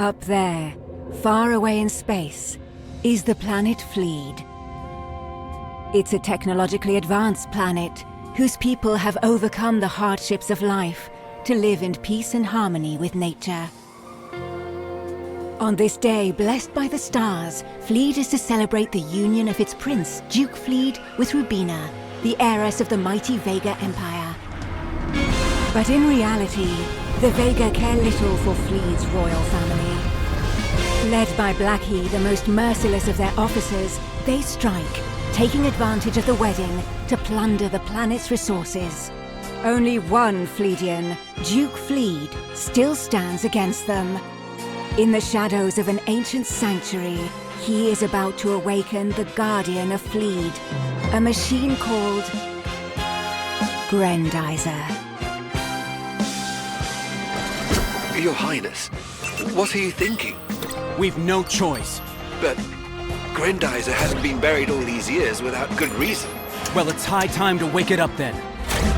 Up there, far away in space, is the planet Fleed. It's a technologically advanced planet whose people have overcome the hardships of life to live in peace and harmony with nature. On this day, blessed by the stars, Fleed is to celebrate the union of its prince, Duke Fleed, with Rubina, the heiress of the mighty Vega Empire. But in reality, the Vega care little for Fleed's royal family. Led by Blackie, the most merciless of their officers, they strike, taking advantage of the wedding to plunder the planet's resources. Only one Fleedian, Duke Fleed, still stands against them. In the shadows of an ancient sanctuary, he is about to awaken the Guardian of Fleed, a machine called Grendizer. Your Highness, what are you thinking? We've no choice. But Grendizer hasn't been buried all these years without good reason. Well, it's high time to wake it up then.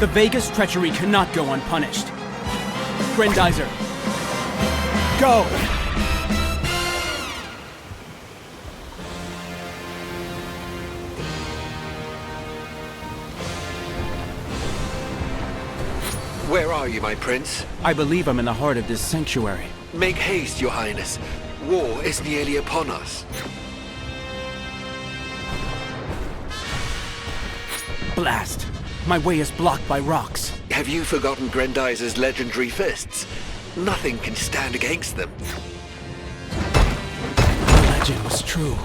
The Vega's treachery cannot go unpunished. Grendizer, go! Where are you, my prince? I believe I'm in the heart of this sanctuary. Make haste, your highness. War is nearly upon us. Blast! My way is blocked by rocks. Have you forgotten Grendizer's legendary fists? Nothing can stand against them. The legend was true.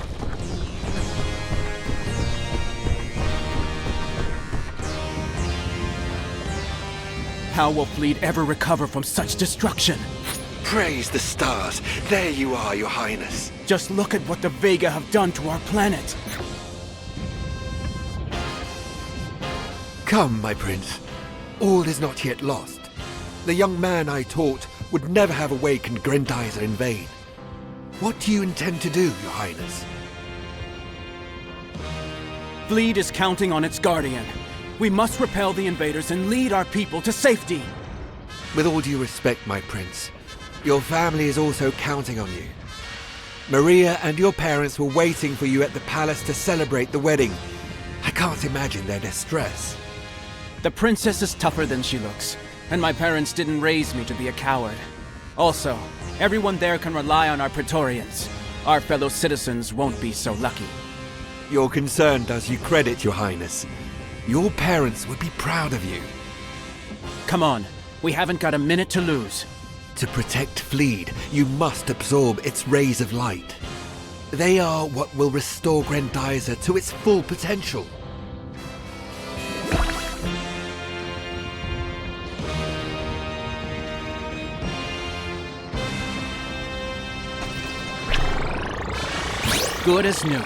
How will Fleet ever recover from such destruction? Praise the stars. There you are, your highness. Just look at what the Vega have done to our planet. Come, my prince. All is not yet lost. The young man I taught would never have awakened Grendizer in vain. What do you intend to do, your highness? Fleet is counting on its guardian. We must repel the invaders and lead our people to safety. With all due respect, my prince, your family is also counting on you. Maria and your parents were waiting for you at the palace to celebrate the wedding. I can't imagine their distress. The princess is tougher than she looks, and my parents didn't raise me to be a coward. Also, everyone there can rely on our Praetorians. Our fellow citizens won't be so lucky. Your concern does you credit, your highness. Your parents would be proud of you. Come on, we haven't got a minute to lose. To protect Fleed, you must absorb its rays of light. They are what will restore Grendizer to its full potential. Good as new.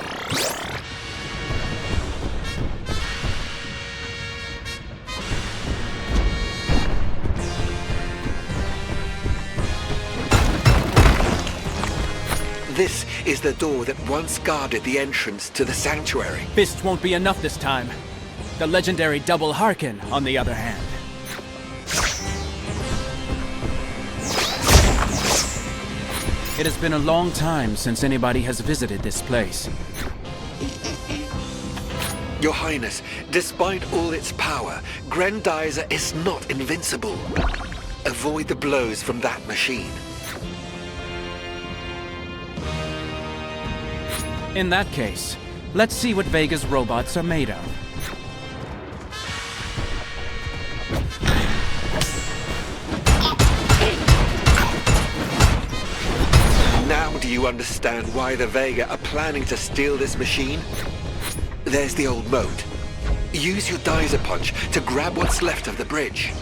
This is the door that once guarded the entrance to the sanctuary. Fists won't be enough this time. The legendary Double Harkin, on the other hand. It has been a long time since anybody has visited this place. Your Highness, despite all its power, Grendizer is not invincible. Avoid the blows from that machine. In that case, let's see what Vega's robots are made of. Now do you understand why the Vega are planning to steal this machine? There's the old moat. Use your Dizer punch to grab what's left of the bridge.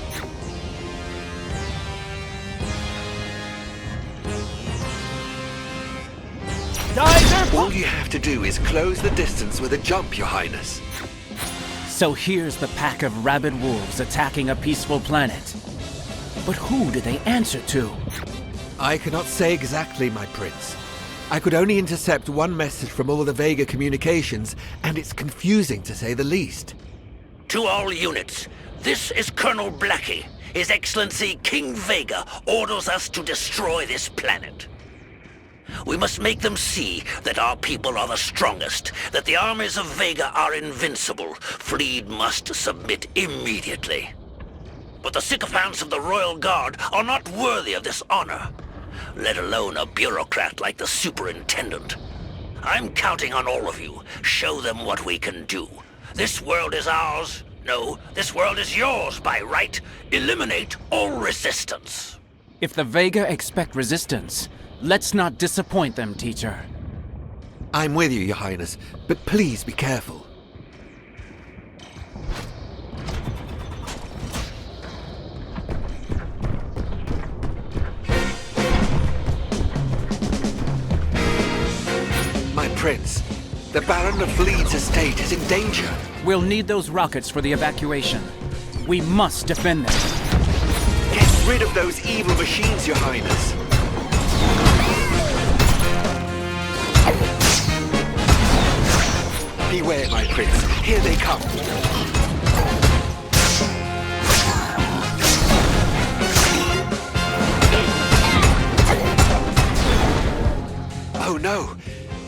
All you have to do is close the distance with a jump, your highness. So here's the pack of rabid wolves attacking a peaceful planet. But who do they answer to? I cannot say exactly, my prince. I could only intercept one message from all the Vega communications, and it's confusing to say the least. To all units, this is Colonel Blackie. His Excellency King Vega orders us to destroy this planet. We must make them see that our people are the strongest, that the armies of Vega are invincible. Fleet must submit immediately. But the sycophants of the Royal Guard are not worthy of this honor, let alone a bureaucrat like the Superintendent. I'm counting on all of you. Show them what we can do. This world is ours. No, this world is yours by right. Eliminate all resistance. If the Vega expect resistance, let's not disappoint them, teacher. I'm with you, Your Highness, but please be careful. My prince, the Baron of Fleet's estate is in danger. We'll need those rockets for the evacuation. We must defend them. Get rid of those evil machines, Your Highness. Beware, my prince. Here they come. Oh no!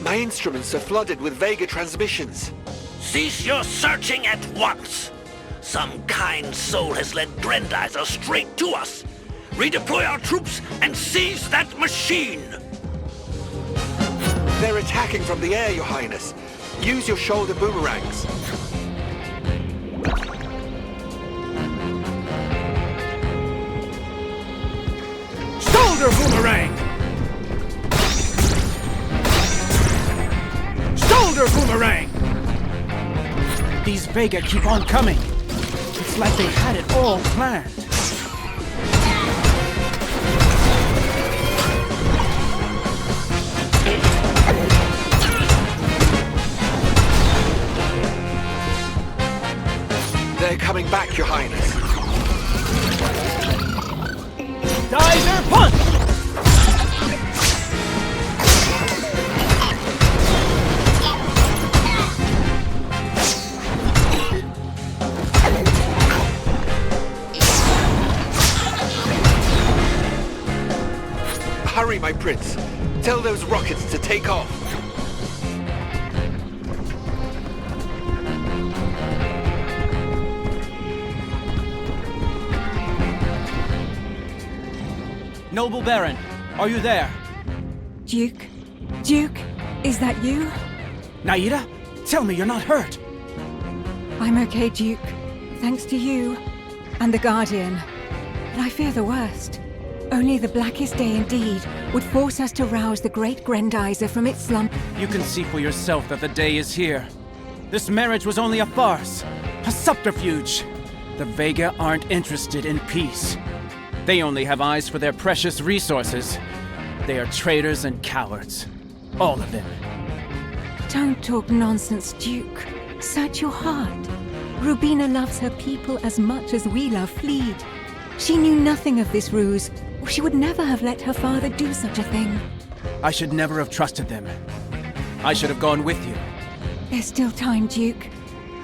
My instruments are flooded with Vega transmissions. Cease your searching at once. Some kind soul has led Grendizer straight to us. Redeploy our troops and seize that machine! They're attacking from the air, Your Highness. Use your shoulder boomerangs. Shoulder boomerang! Shoulder boomerang! These Vega keep on coming. It's like they had it all planned. They're coming back, Your Highness. Diver punch! Hurry, my prince. Tell those rockets to take off. Noble Baron, are you there? Duke? Duke, is that you? Naida? Tell me you're not hurt. I'm okay, Duke. Thanks to you. And the Guardian. But I fear the worst. Only the blackest day indeed would force us to rouse the great Grendizer from its slump. You can see for yourself that the day is here. This marriage was only a farce, a subterfuge. The Vega aren't interested in peace. They only have eyes for their precious resources. They are traitors and cowards. All of them. Don't talk nonsense, Duke. Search your heart. Rubina loves her people as much as we love Fleet. She knew nothing of this ruse, or she would never have let her father do such a thing. I should never have trusted them. I should have gone with you. There's still time, Duke.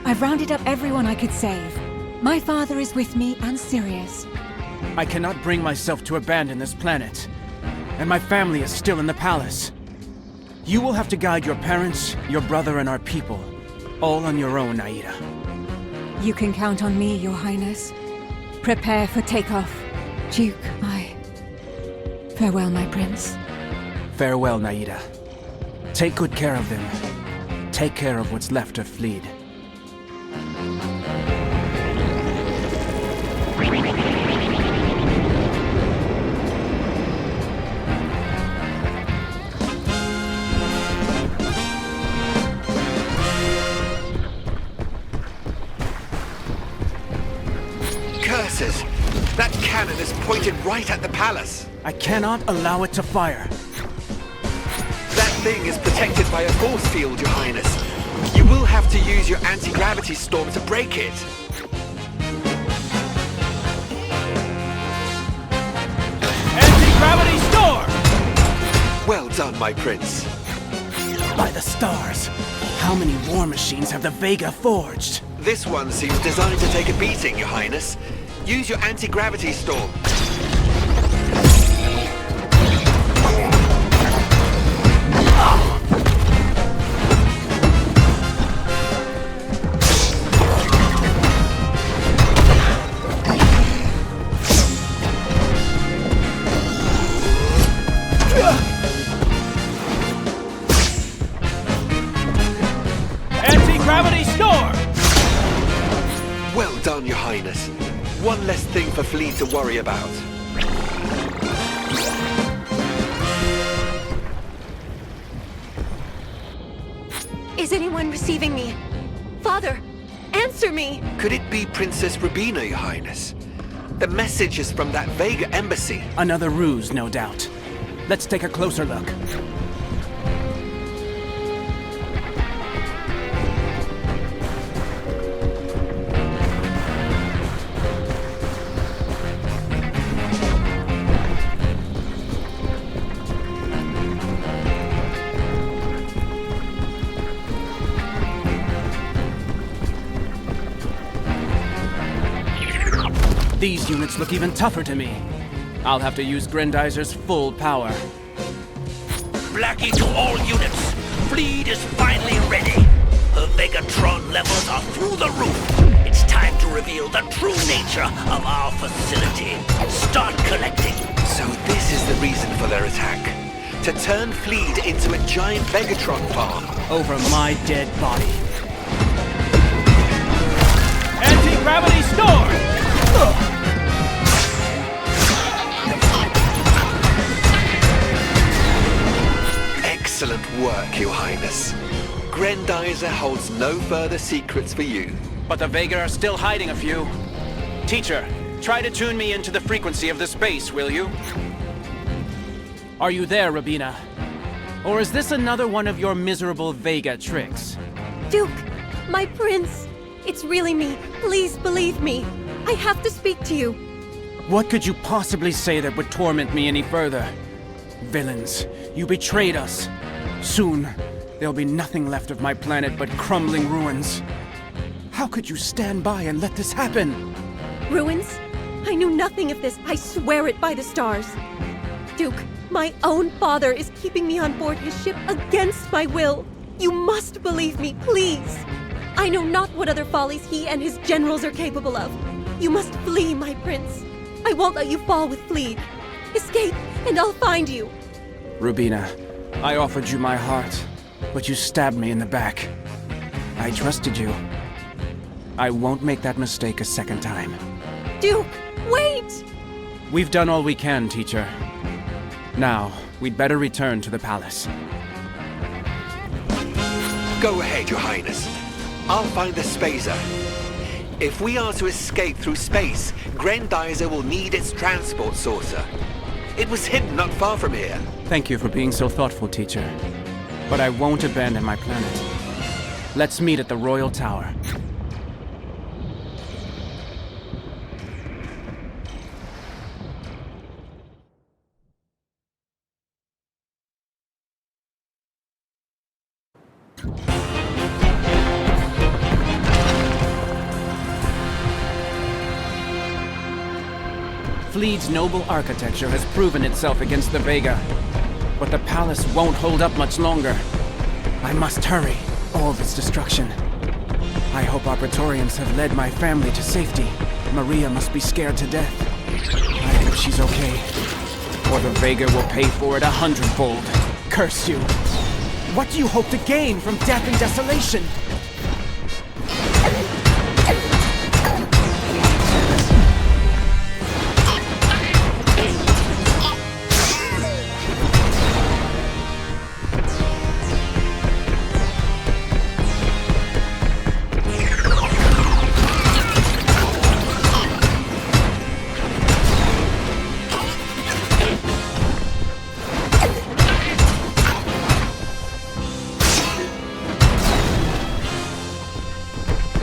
I've rounded up everyone I could save. My father is with me, and Sirius. I cannot bring myself to abandon this planet. And my family is still in the palace. You will have to guide your parents, your brother, and our people. All on your own, Naida. You can count on me, Your Highness. Prepare for takeoff. Duke, farewell, my prince. Farewell, Naida. Take good care of them. Take care of what's left of Fleet. Curses! That cannon is pointed right at the palace. I cannot allow it to fire. That thing is protected by a force field, Your Highness. You will have to use your anti-gravity storm to break it. Anti-gravity storm! Well done, my prince. By the stars, how many war machines have the Vega forged? This one seems designed to take a beating, Your Highness. Use your anti-gravity storm. Anti-gravity storm! Well done, Your Highness. One less thing for Fleet to worry about. Is anyone receiving me? Father, answer me! Could it be Princess Rubina, Your Highness? The message is from that Vega embassy. Another ruse, no doubt. Let's take a closer look. These units look even tougher to me. I'll have to use Grendizer's full power. Blackie to all units. Fleet is finally ready. Her Vegatron levels are through the roof. It's time to reveal the true nature of our facility. Start collecting. So this is the reason for their attack. To turn Fleet into a giant Vegatron farm. Over my dead body. Anti-gravity storm! Excellent work, Your Highness. Grendizer holds no further secrets for you. But the Vega are still hiding a few. Teacher, try to tune me into the frequency of the space, will you? Are you there, Rubina? Or is this another one of your miserable Vega tricks? Duke, my prince. It's really me. Please believe me. I have to speak to you. What could you possibly say that would torment me any further? Villains, you betrayed us. Soon, there'll be nothing left of my planet but crumbling ruins. How could you stand by and let this happen? Ruins? I knew nothing of this. I swear it by the stars. Duke, my own father is keeping me on board his ship against my will. You must believe me, please. I know not what other follies he and his generals are capable of. You must flee, my prince. I won't let you fall with Fleet. Escape, and I'll find you. Rubina, I offered you my heart, but you stabbed me in the back. I trusted you. I won't make that mistake a second time. Duke, wait! We've done all we can, teacher. Now, we'd better return to the palace. Go ahead, Your Highness. I'll find the spacer. If we are to escape through space, Grendizer will need its transport saucer. It was hidden not far from here. Thank you for being so thoughtful, teacher. But I won't abandon my planet. Let's meet at the Royal Tower. Fleet's noble architecture has proven itself against the Vega. But the palace won't hold up much longer. I must hurry. All this destruction. I hope our Praetorians have led my family to safety. Maria must be scared to death. I hope she's okay. Or the Vega will pay for it 100-fold. Curse you. What do you hope to gain from death and desolation?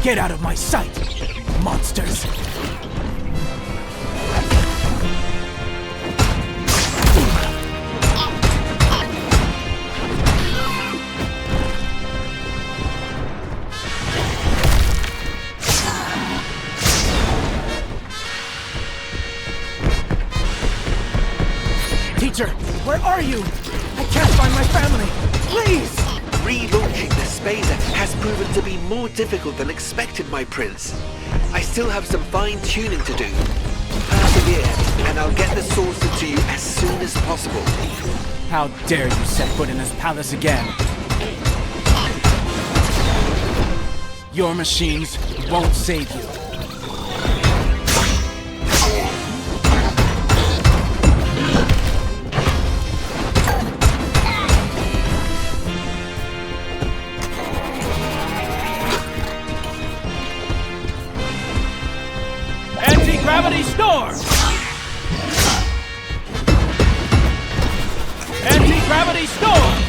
Get out of my sight, monsters! Teacher, where are you? I can't find my family! Please! Relaunching the spacer has proven to be more difficult than expected, my prince. I still have some fine-tuning to do. Perhaps here, and I'll get the saucer to you as soon as possible. How dare you set foot in this palace again? Your machines won't save you. Anti-gravity storm! Anti-gravity storm!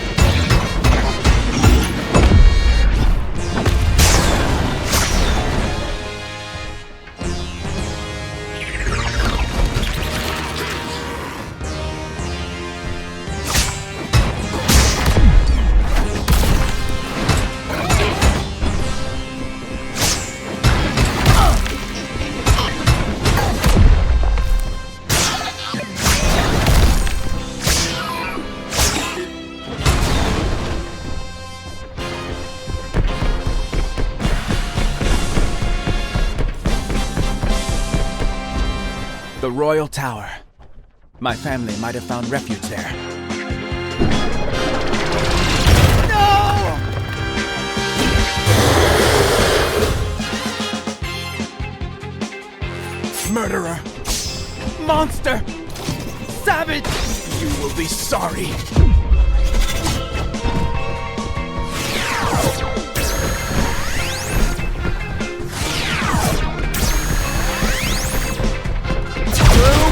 The Royal Tower. My family might have found refuge there. No! Murderer! Monster! Savage! You will be sorry.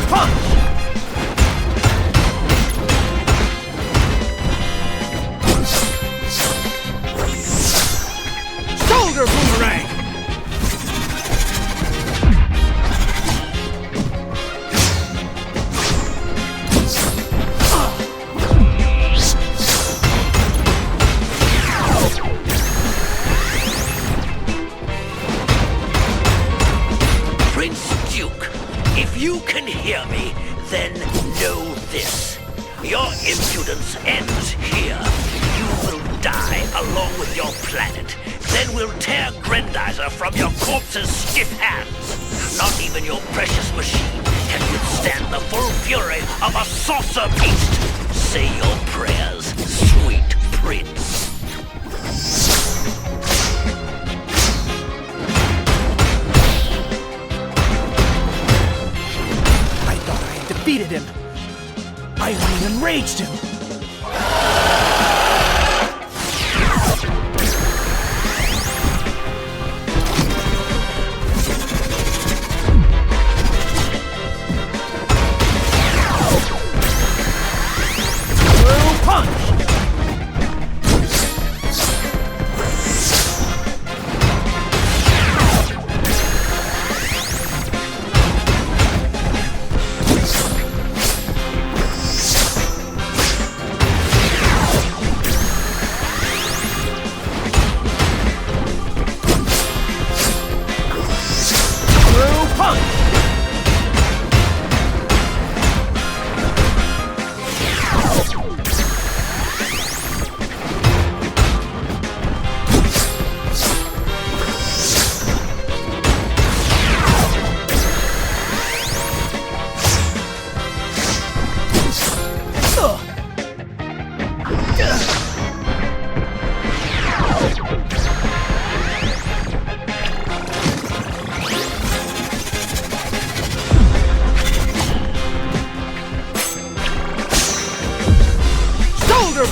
Punch! Shoulder boomerang! Prince Duke, if you can hear me, then know this. Your impudence ends here. You will die along with your planet. Then we'll tear Grendizer from your corpse's stiff hands. Not even your precious machine can withstand the full fury of a saucer beast. Say your prayers, sweet prince. Defeated him. I only enraged him. Blue punch!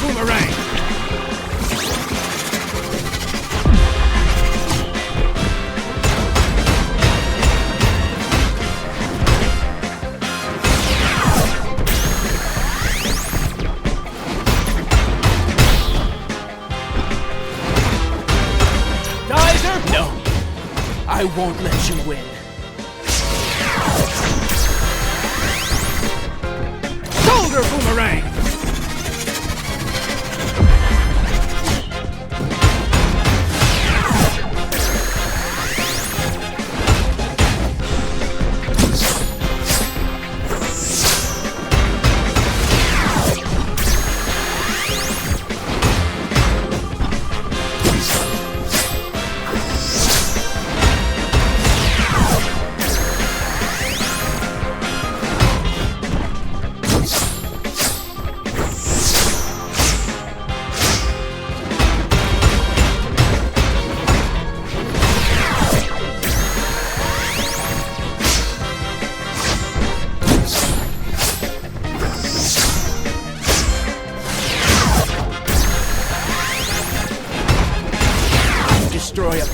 Boomerang! Geyser? No. I won't let you win. Shoulder boomerang!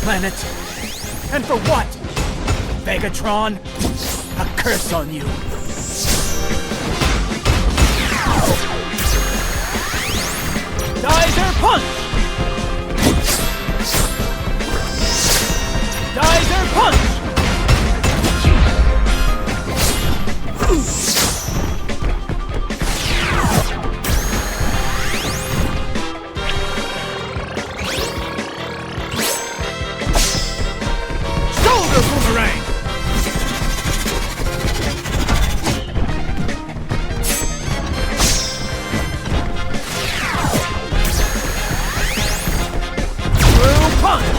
planet. And for what? Vegatron? A curse on you. Geyser punch! Geyser punch! Shoulder boomerang! Through punch!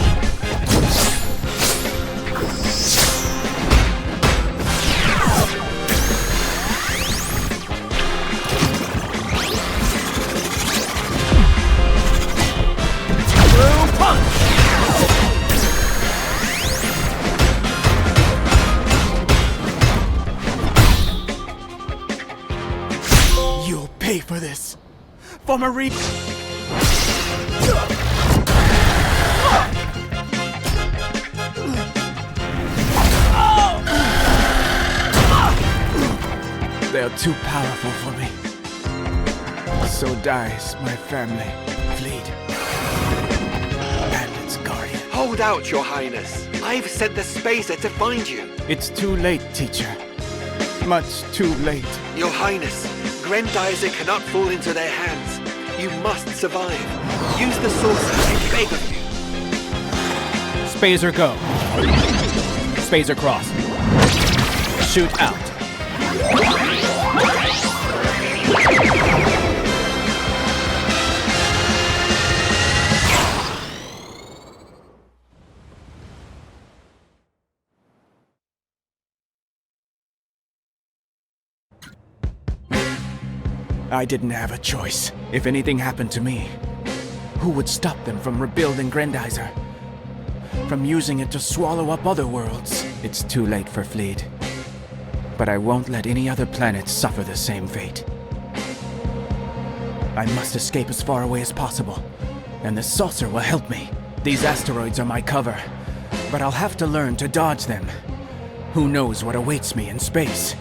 You'll pay for this. For Marie. They're too powerful for me. So dies my family. Fleet. And its guardian. Hold out, Your Highness. I've sent the spacer to find you. It's too late, teacher. Much too late. Your Highness, Grendizer cannot fall into their hands. You must survive. Use the saucer, I beg of you. Spacer go. Spacer cross. Shoot out. I didn't have a choice. If anything happened to me, who would stop them from rebuilding Grendizer? From using it to swallow up other worlds? It's too late for Fleet. But I won't let any other planet suffer the same fate. I must escape as far away as possible, and the saucer will help me. These asteroids are my cover, but I'll have to learn to dodge them. Who knows what awaits me in space?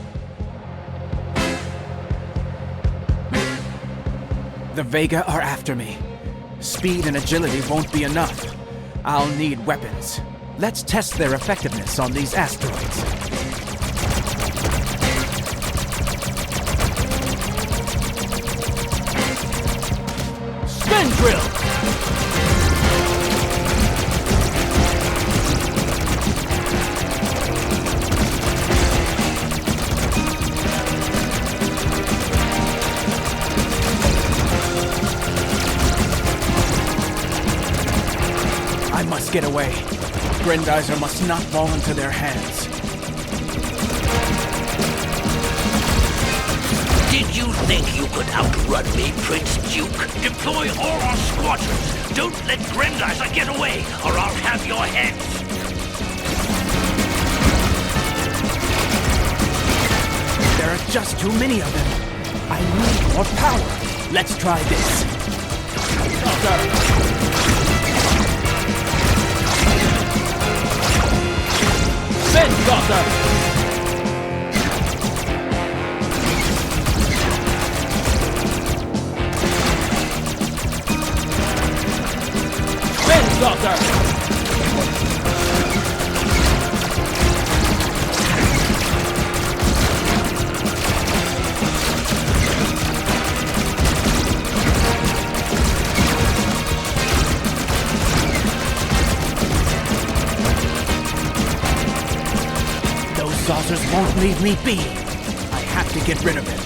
The Vega are after me. Speed and agility won't be enough. I'll need weapons. Let's test their effectiveness on these asteroids. Spin drill! I must get away. Grendizer must not fall into their hands. Did you think you could outrun me, Prince Duke? Deploy all our squadrons. Don't let Grendizer get away, or I'll have your heads. There are just too many of them. I need more power. Let's try this. Spin saucer! Spin saucer! Saucers won't leave me be. I have to get rid of it.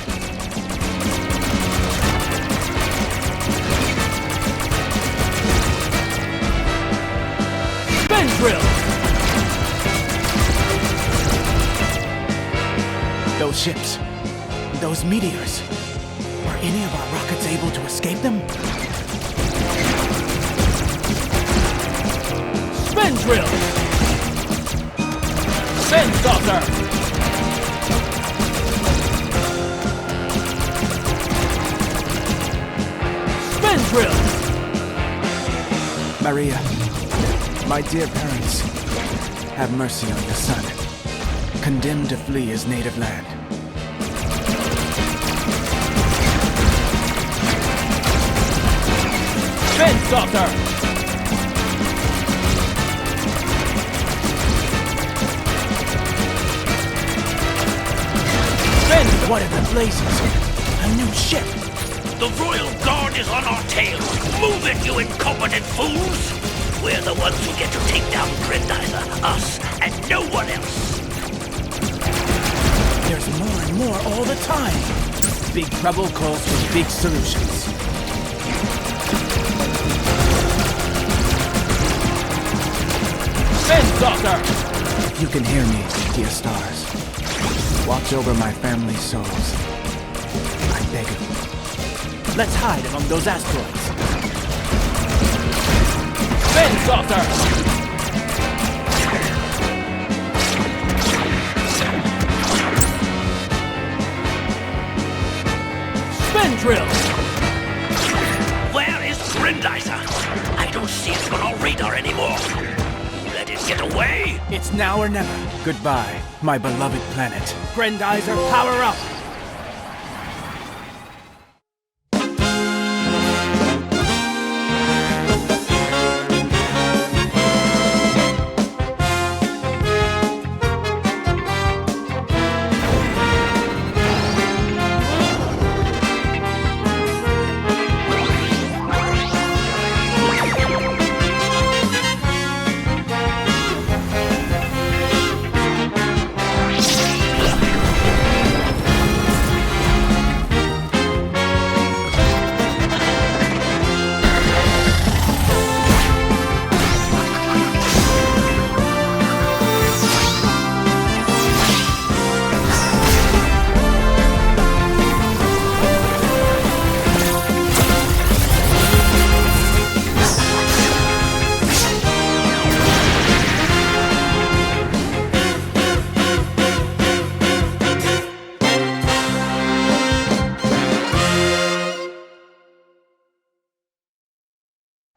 Spin drill! Those ships, those meteors, were any of our rockets able to escape them? Spin drill! Spin saucer! Spin drill! Maria, My dear parents, have mercy on your son, condemned to flee his native land. Spin Saucer! Spin! What in the blazes? A new ship! The Royal Guard is on our tail. Move it, you incompetent fools! We're the ones who get to take down Grendizer, us, and no one else. There's more and more all the time. Big trouble calls for big solutions. Spin Saucer! If you can hear me, dear stars, watch over my family's souls. I beg of you. Let's hide among those asteroids. Spin Saucer! Spin Drill! Where is Grendizer? I don't see it on our radar anymore. Let it get away? It's now or never. Goodbye, my beloved planet. Grendizer, power up!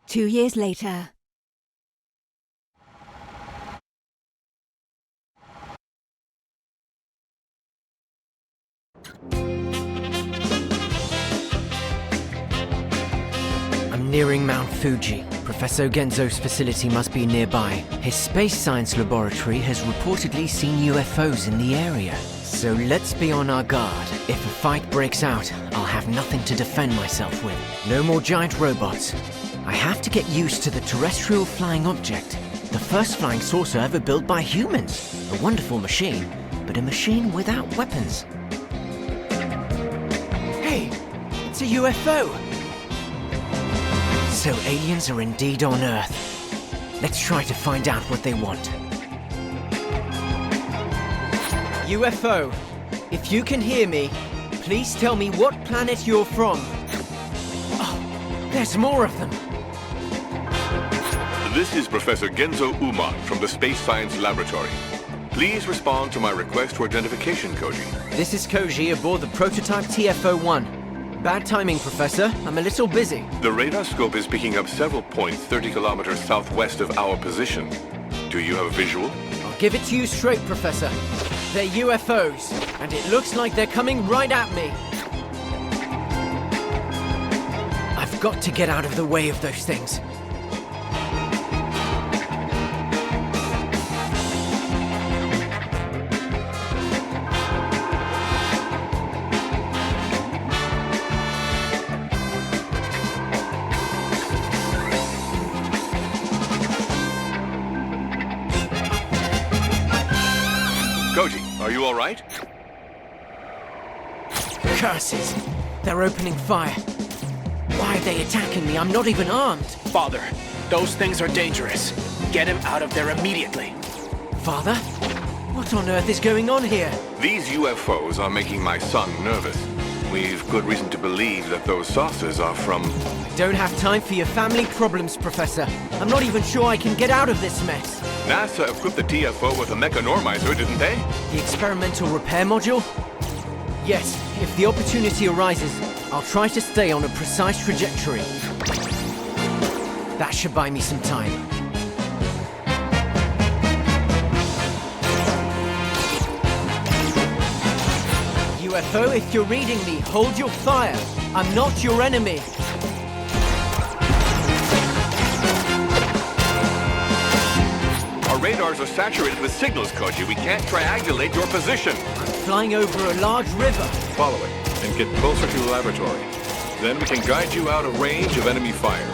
Two years later. I'm nearing Mount Fuji. Professor Genzo's facility must be nearby. His space science laboratory has reportedly seen UFOs in the area. So let's be on our guard. If a fight breaks out, I'll have nothing to defend myself with. No more giant robots. I have to get used to the terrestrial flying object. The first flying saucer ever built by humans. A wonderful machine, but a machine without weapons. Hey, it's a UFO! So aliens are indeed on Earth. Let's try to find out what they want. UFO, if you can hear me, please tell me what planet you're from. Oh, there's more of them. This is Professor Genzo Uman from the Space Science Laboratory. Please respond to my request for identification, Koji. This is Koji aboard the prototype TFO-1. Bad timing, Professor. I'm a little busy. The radar scope is picking up several points 30 kilometers southwest of our position. Do you have a visual? I'll give it to you straight, Professor. They're UFOs, and it looks like they're coming right at me. I've got to get out of the way of those things. Koji, are you all right? Curses! They're opening fire. Why are they attacking me? I'm not even armed. Father, those things are dangerous. Get him out of there immediately. Father? What on earth is going on here? These UFOs are making my son nervous. We've good reason to believe that those saucers are from... I don't have time for your family problems, Professor. I'm not even sure I can get out of this mess. NASA equipped the TFO with a mechanormizer, didn't they? The experimental repair module? Yes, if the opportunity arises, I'll try to stay on a precise trajectory. That should buy me some time. UFO, if you're reading me, hold your fire. I'm not your enemy. Our radars are saturated with signals, Koji. We can't triangulate your position. Flying over a large river. Follow it and get closer to the laboratory. Then we can guide you out of range of enemy fire.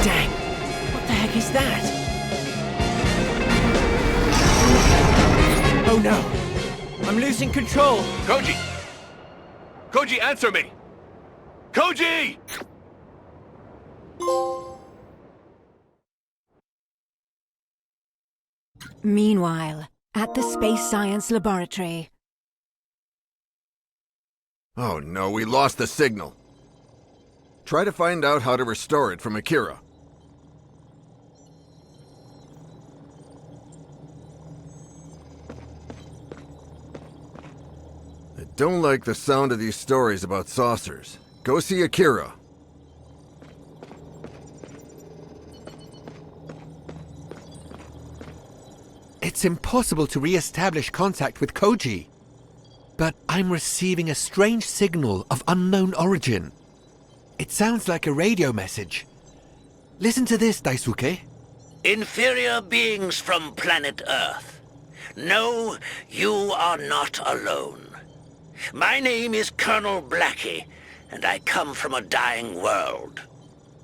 Dang. What the heck is that? Oh no. I'm losing control. Koji! Koji, answer me! Koji! Meanwhile, at the Space Science Laboratory. Oh no, we lost the signal. Try to find out how to restore it from Akira. I don't like the sound of these stories about saucers. Go see Akira. It's impossible to re-establish contact with Koji. But I'm receiving a strange signal of unknown origin. It sounds like a radio message. Listen to this, Daisuke. Inferior beings from planet Earth. No, you are not alone. My name is Colonel Blackie, and I come from a dying world.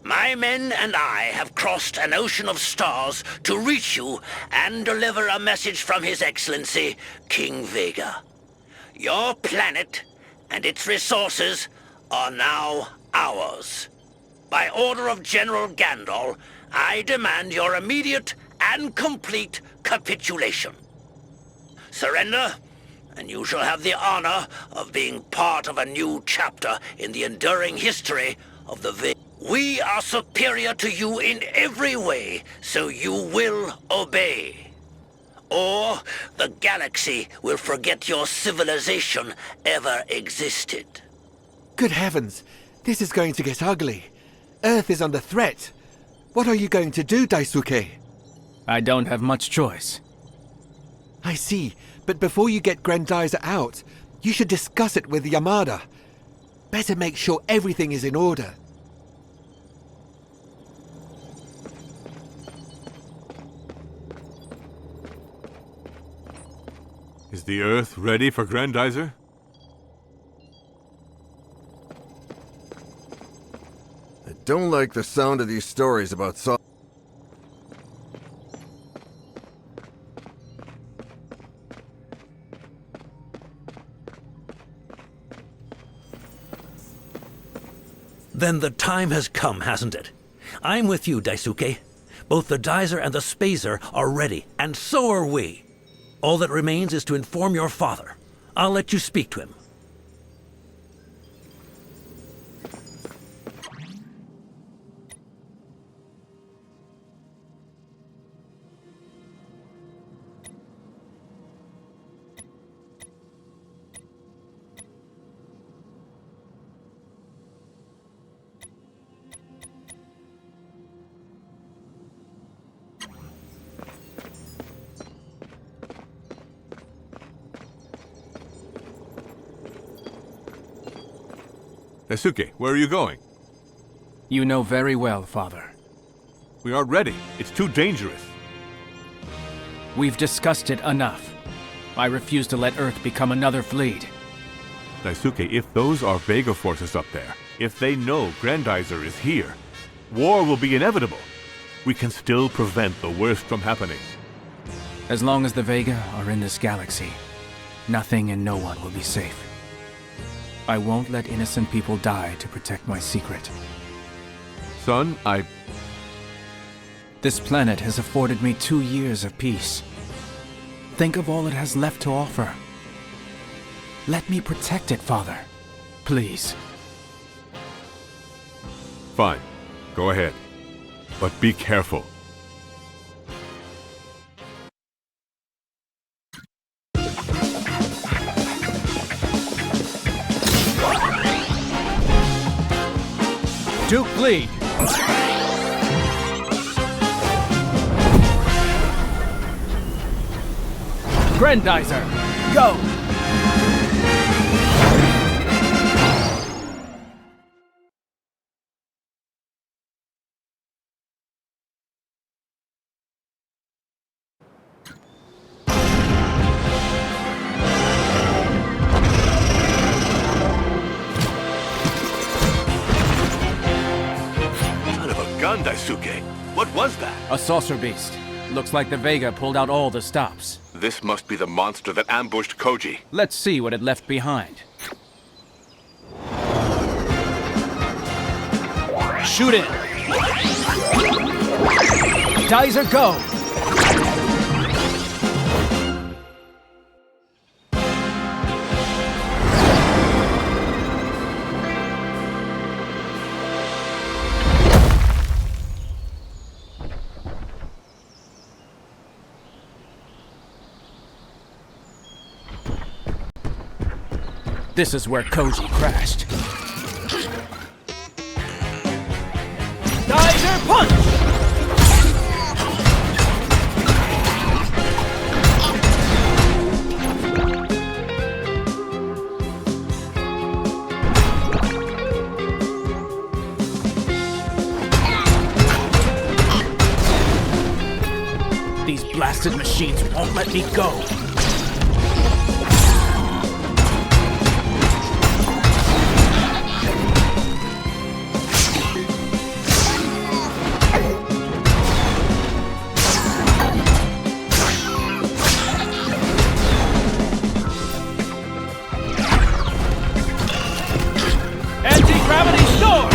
My men and I have crossed an ocean of stars to reach you and deliver a message from His Excellency, King Vega. Your planet and its resources are now ours. By order of General Gandol, I demand your immediate and complete capitulation. Surrender, and you shall have the honor of being part of a new chapter in the enduring history of the Vega. We are superior to you in every way, so you will obey. Or the galaxy will forget your civilization ever existed. Good heavens, this is going to get ugly. Earth is under threat. What are you going to do, Daisuke? I don't have much choice. I see, but before you get Grendizer out, you should discuss it with Yamada. Better make sure everything is in order. Is the Earth ready for Grendizer? I don't like the sound of these stories about saucers. Then the time has come, hasn't it? I'm with you, Daisuke. Both the Dizer and the Spazer are ready, and so are we. All that remains is to inform your father. I'll let you speak to him. Daisuke, where are you going? You know very well, Father. We aren't ready. It's too dangerous. We've discussed it enough. I refuse to let Earth become another fleet. Daisuke, if those are Vega forces up there, if they know Grendizer is here, war will be inevitable. We can still prevent the worst from happening. As long as the Vega are in this galaxy, nothing and no one will be safe. I won't let innocent people die to protect my secret. Son, This planet has afforded me 2 years of peace. Think of all it has left to offer. Let me protect it, Father. Please. Fine. Go ahead. But be careful. lead. Grendizer, go! Son of a gun, Daisuke. What was that? A saucer beast. Looks like the Vega pulled out all the stops. This must be the monster that ambushed Koji. Let's see what it left behind. Shoot it! Geyser, go! This is where Koji crashed. Geyser punch! These blasted machines won't let me go. Anti-gravity storm!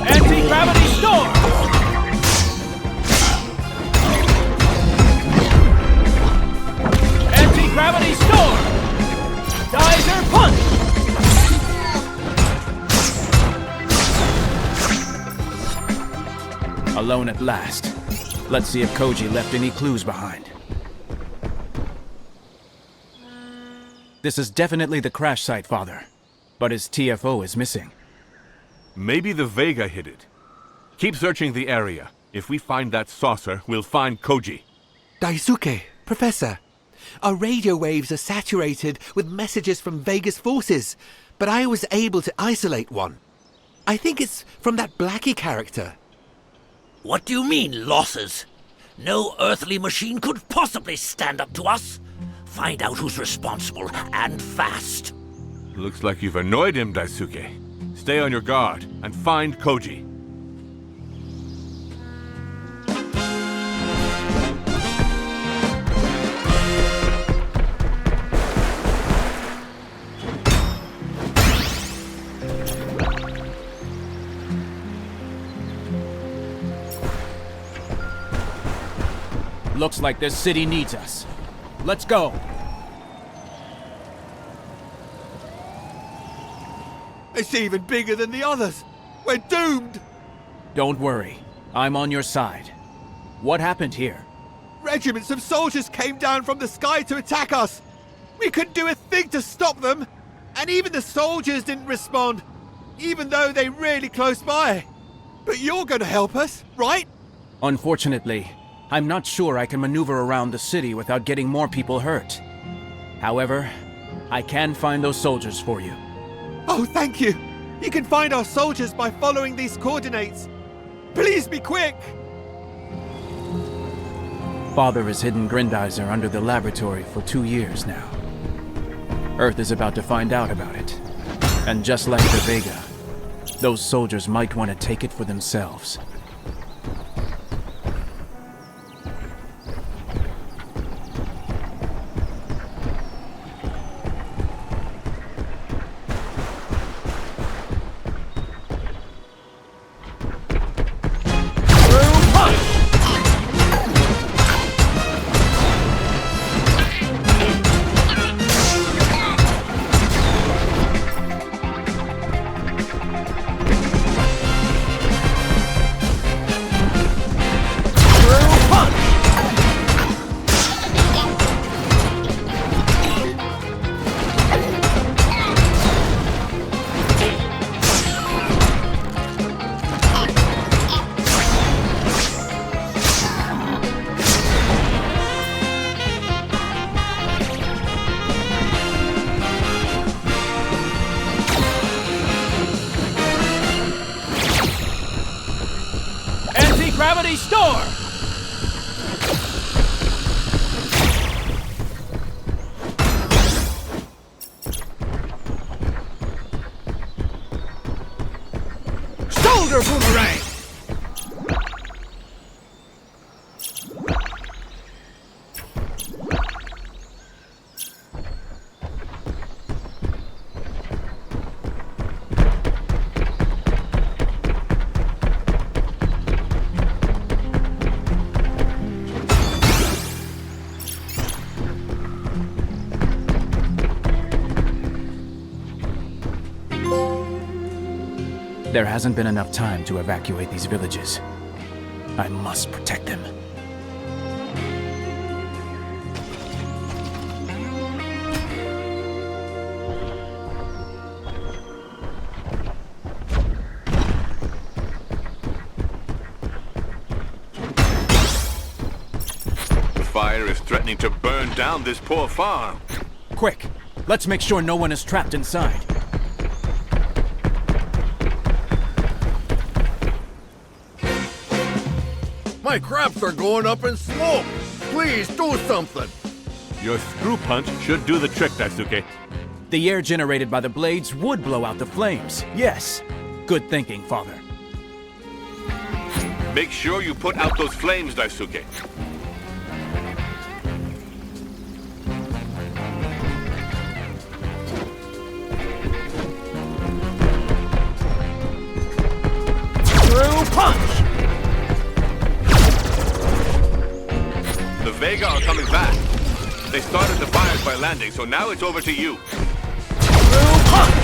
Anti-gravity storm! Anti-gravity storm! Geyser punch! Alone at last. Let's see if Koji left any clues behind. This is definitely the crash site, Father. But his TFO is missing. Maybe the Vega hid it. Keep searching the area. If we find that saucer, we'll find Koji. Daisuke, Professor, our radio waves are saturated with messages from Vega's forces, but I was able to isolate one. I think it's from that Blackie character. What do you mean, losses? No earthly machine could possibly stand up to us. Find out who's responsible, and fast. Looks like you've annoyed him, Daisuke. Stay on your guard and find Koji. Looks like this city needs us. Let's go. It's even bigger than the others. We're doomed. Don't worry. I'm on your side. What happened here? Regiments of soldiers came down from the sky to attack us. We couldn't do a thing to stop them. And even the soldiers didn't respond, even though they're really close by. But you're going to help us, right? Unfortunately, I'm not sure I can maneuver around the city without getting more people hurt. However, I can find those soldiers for you. Oh, thank you. You can find our soldiers by following these coordinates. Please be quick. Father has hidden Grendizer under the laboratory for 2 years now. Earth is about to find out about it. And just like the Vega, those soldiers might want to take it for themselves. Anti-gravity store! Shoulder boomerang! There hasn't been enough time to evacuate these villages. I must protect them. The fire is threatening to burn down this poor farm. Quick, let's make sure no one is trapped inside. My crops are going up in smoke! Please do something! Your screw punch should do the trick, Daisuke. The air generated by the blades would blow out the flames. Yes. Good thinking, Father. Make sure you put out those flames, Daisuke. Screw punch! The Vega are coming back. They started the fires by landing, so now it's over to you. Screw punch!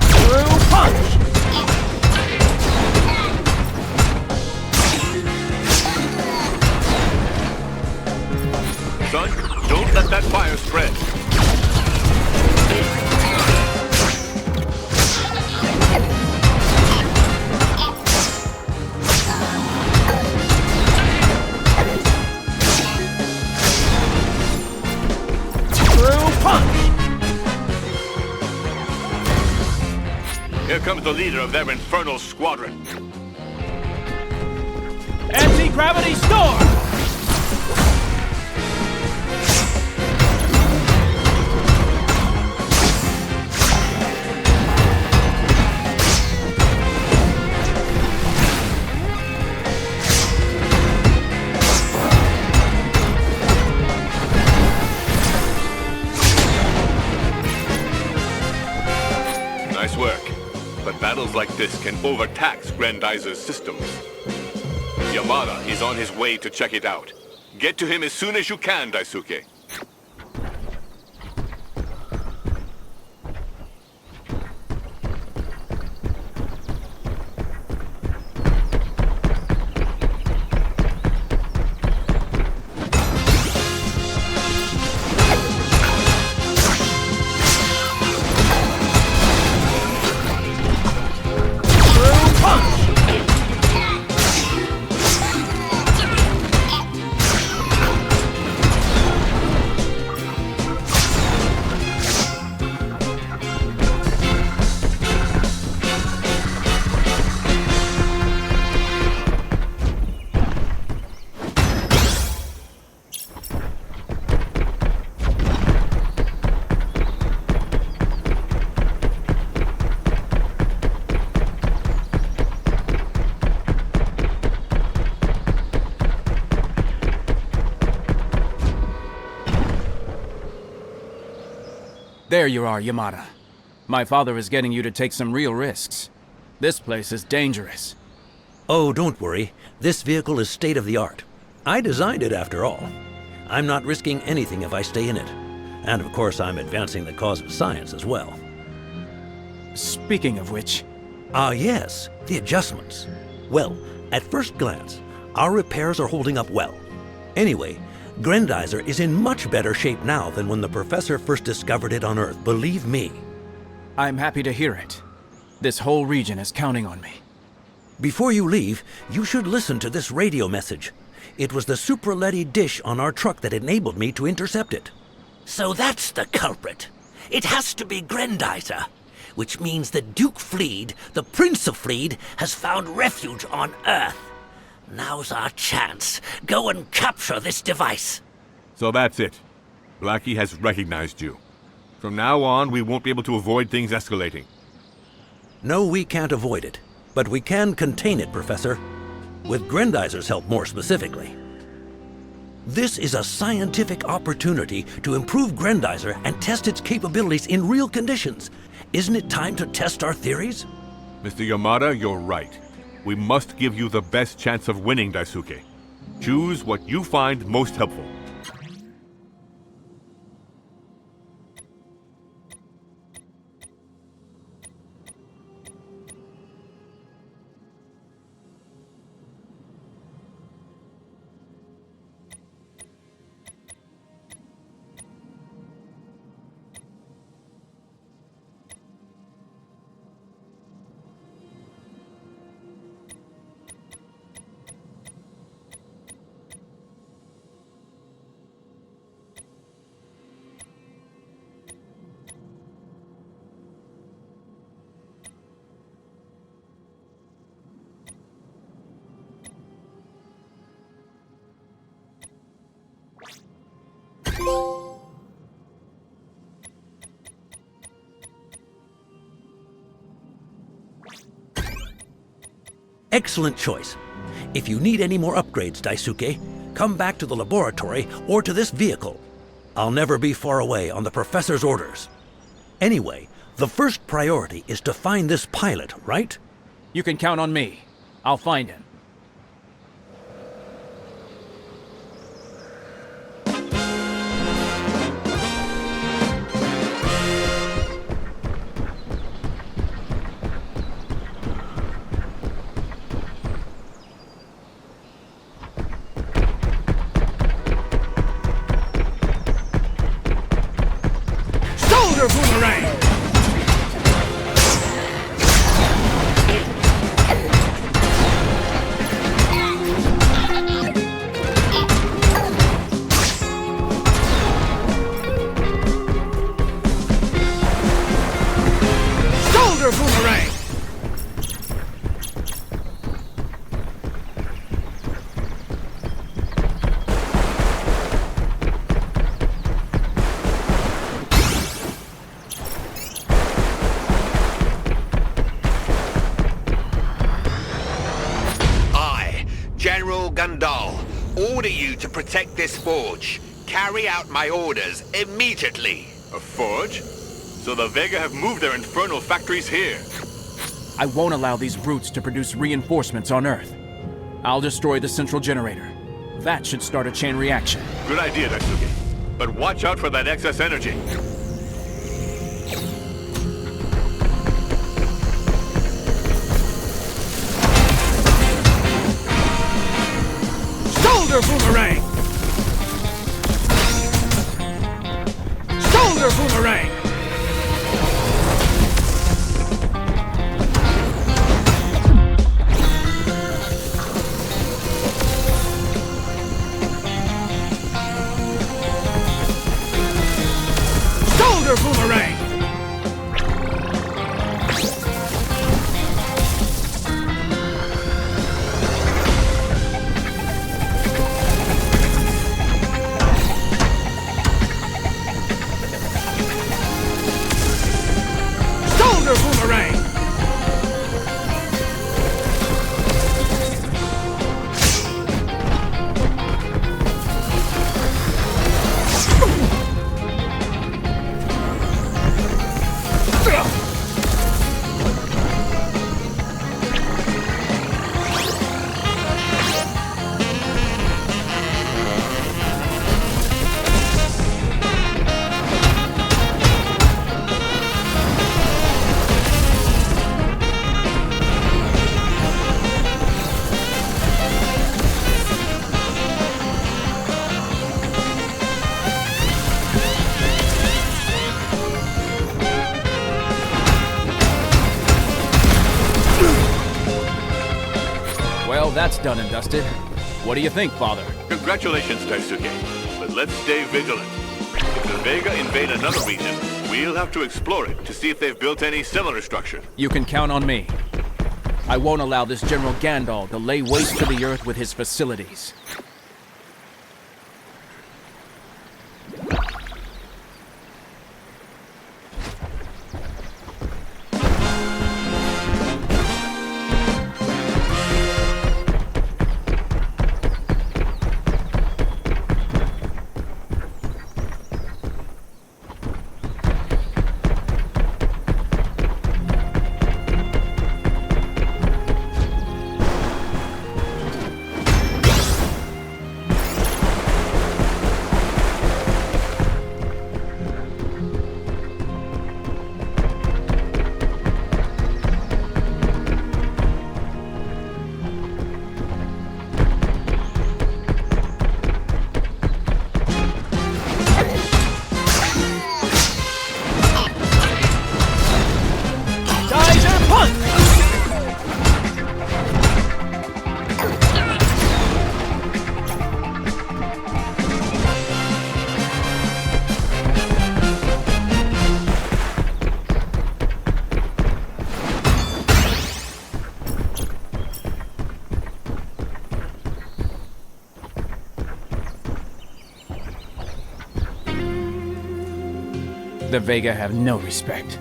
Screw punch! Son, don't let that fire spread. Here comes the leader of their infernal squadron. Anti-gravity storm! Nice work. But battles like this can overtax Grendizer's systems. Yamada is on his way to check it out. Get to him as soon as you can, Daisuke. There you are, Yamada. My father is getting you to take some real risks. This place is dangerous. Oh, don't worry. This vehicle is state-of-the-art. I designed it, after all. I'm not risking anything if I stay in it. And of course, I'm advancing the cause of science as well. Speaking of which... Ah, yes, the adjustments. Well, at first glance, our repairs are holding up well. Anyway, Grendizer is in much better shape now than when the professor first discovered it on Earth, believe me. I'm happy to hear it. This whole region is counting on me. Before you leave, you should listen to this radio message. It was the Supraletti dish on our truck that enabled me to intercept it. So that's the culprit. It has to be Grendizer. which means that Duke Fleed, the Prince of Fleed, has found refuge on Earth. Now's our chance. Go and capture this device. So that's it. Blackie has recognized you. From now on, we won't be able to avoid things escalating. No, we can't avoid it. But we can contain it, Professor. With Grendizer's help, more specifically. This is a scientific opportunity to improve Grendizer and test its capabilities in real conditions. Isn't it time to test our theories? Mr. Yamada, you're right. We must give you the best chance of winning, Daisuke. Choose what you find most helpful. Excellent choice. If you need any more upgrades, Daisuke, come back to the laboratory or to this vehicle. I'll never be far away on the Professor's orders. Anyway, the first priority is to find this pilot, right? You can count on me. I'll find him. Order you to protect this forge. Carry out my orders immediately. A forge? So the Vega have moved their infernal factories here. I won't allow these brutes to produce reinforcements on Earth. I'll destroy the central generator. That should start a chain reaction. Good idea, Daisuke. But watch out for that excess energy. Shoulder boomerang! Shoulder boomerang! Shoulder boomerang! That's done and dusted. What do you think, Father? Congratulations, Daisuke. But let's stay vigilant. If the Vega invade another region, We'll have to explore it to see if they've built any similar structure. You can count on me. I won't allow this General Gandalf to lay waste to the Earth with his facilities. The Vega have no respect.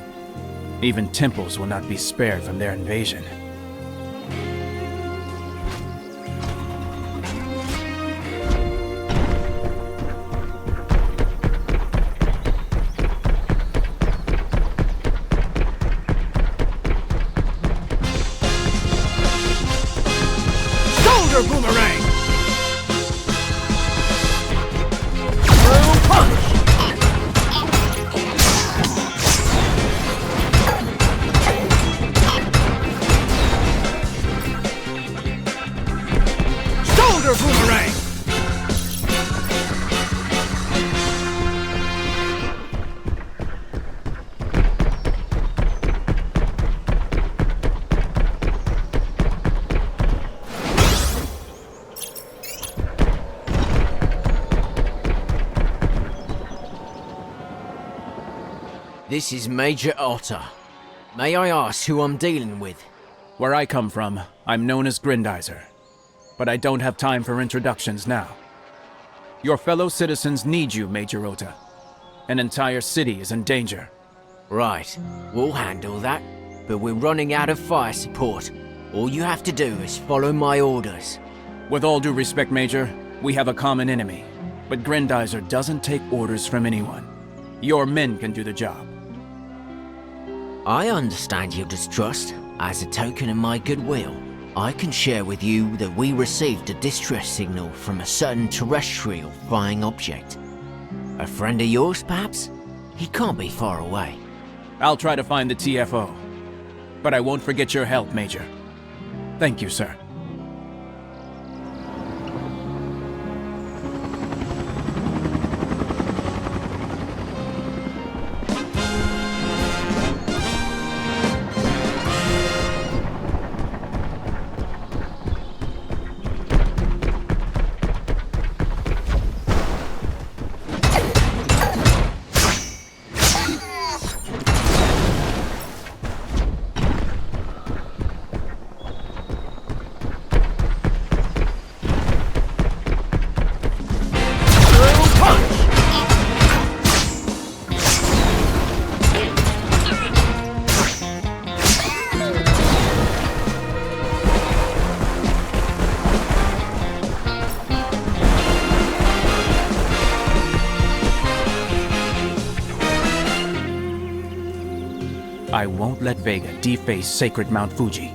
Even temples will not be spared from their invasion. Shoulder boomerang! Through punch! Shoulder boomerang! This is Major Otter. May I ask who I'm dealing with? Where I come from, I'm known as Grendizer. But I don't have time for introductions now. Your fellow citizens need you, Major Ota. An entire city is in danger. Right, we'll handle that, but we're running out of fire support. All you have to do is follow my orders. With all due respect, Major, we have a common enemy. But Grendizer doesn't take orders from anyone. Your men can do the job. I understand your distrust. As a token of my goodwill, I can share with you that we received a distress signal from a certain terrestrial flying object. A friend of yours, perhaps? He can't be far away. I'll try to find the TFO. But I won't forget your help, Major. Thank you, sir. I won't let Vega deface sacred Mount Fuji.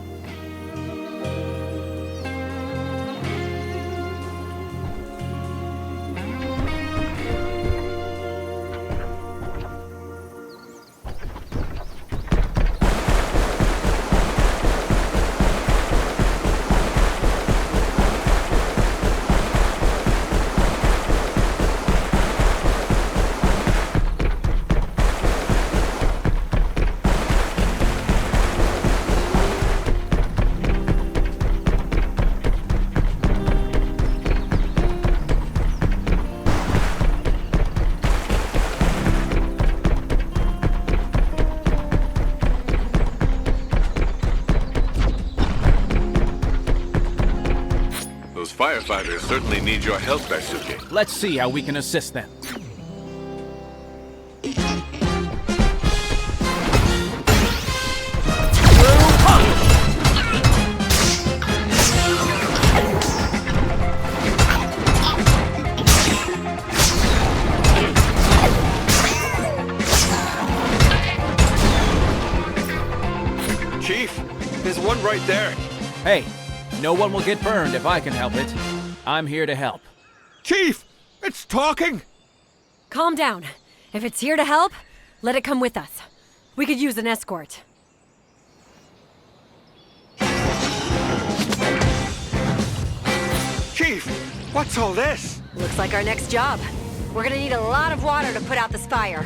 firefighters certainly need your help, Daisuke. Let's see how we can assist them. Chief, there's one right there. Hey, no one will get burned if I can help it. I'm here to help. Chief, it's talking. Calm down. If it's here to help, let it come with us. We could use an escort. Chief, what's all this? Looks like our next job. We're gonna need a lot of water to put out this fire.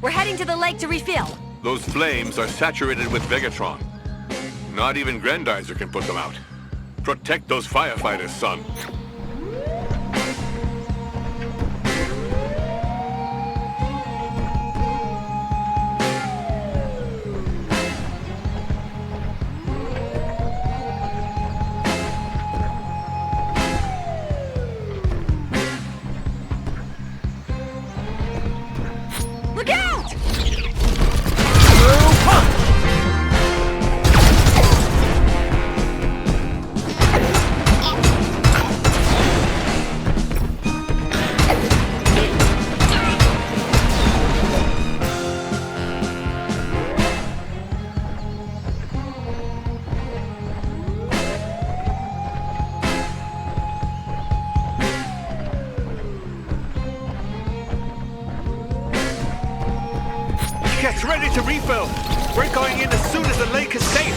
We're heading to the lake to refill. Those flames are saturated with Vegatron. Not even Grendizer can put them out. Protect those firefighters, son. Look out! Get ready to refill. We're going in as soon as the lake is safe.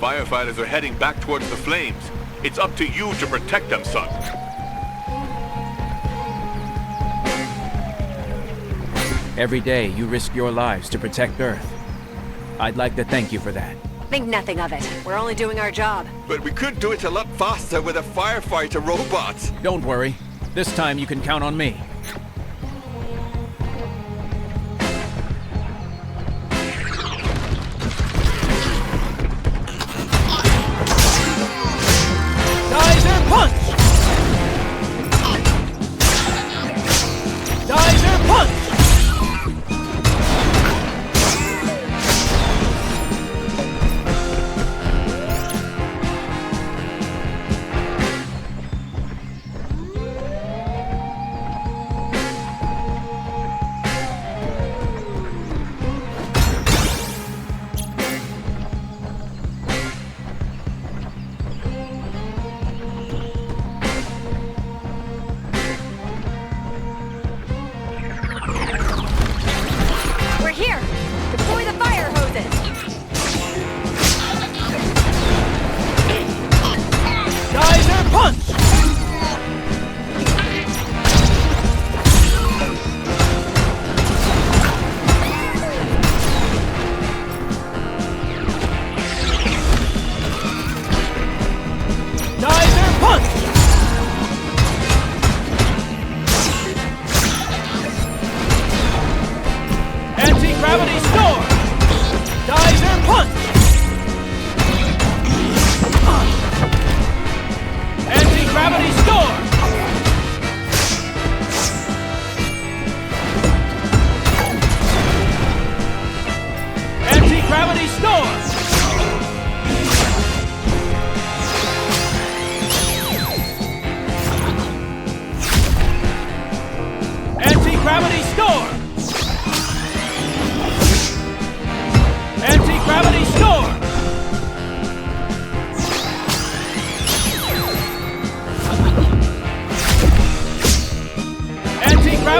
Firefighters are heading back towards the flames. It's up to you to protect them, son. Every day you risk your lives to protect Earth. I'd like to thank you for that. Think nothing of it. We're only doing our job. But we could do it a lot faster with a firefighter robot. Don't worry. This time you can count on me.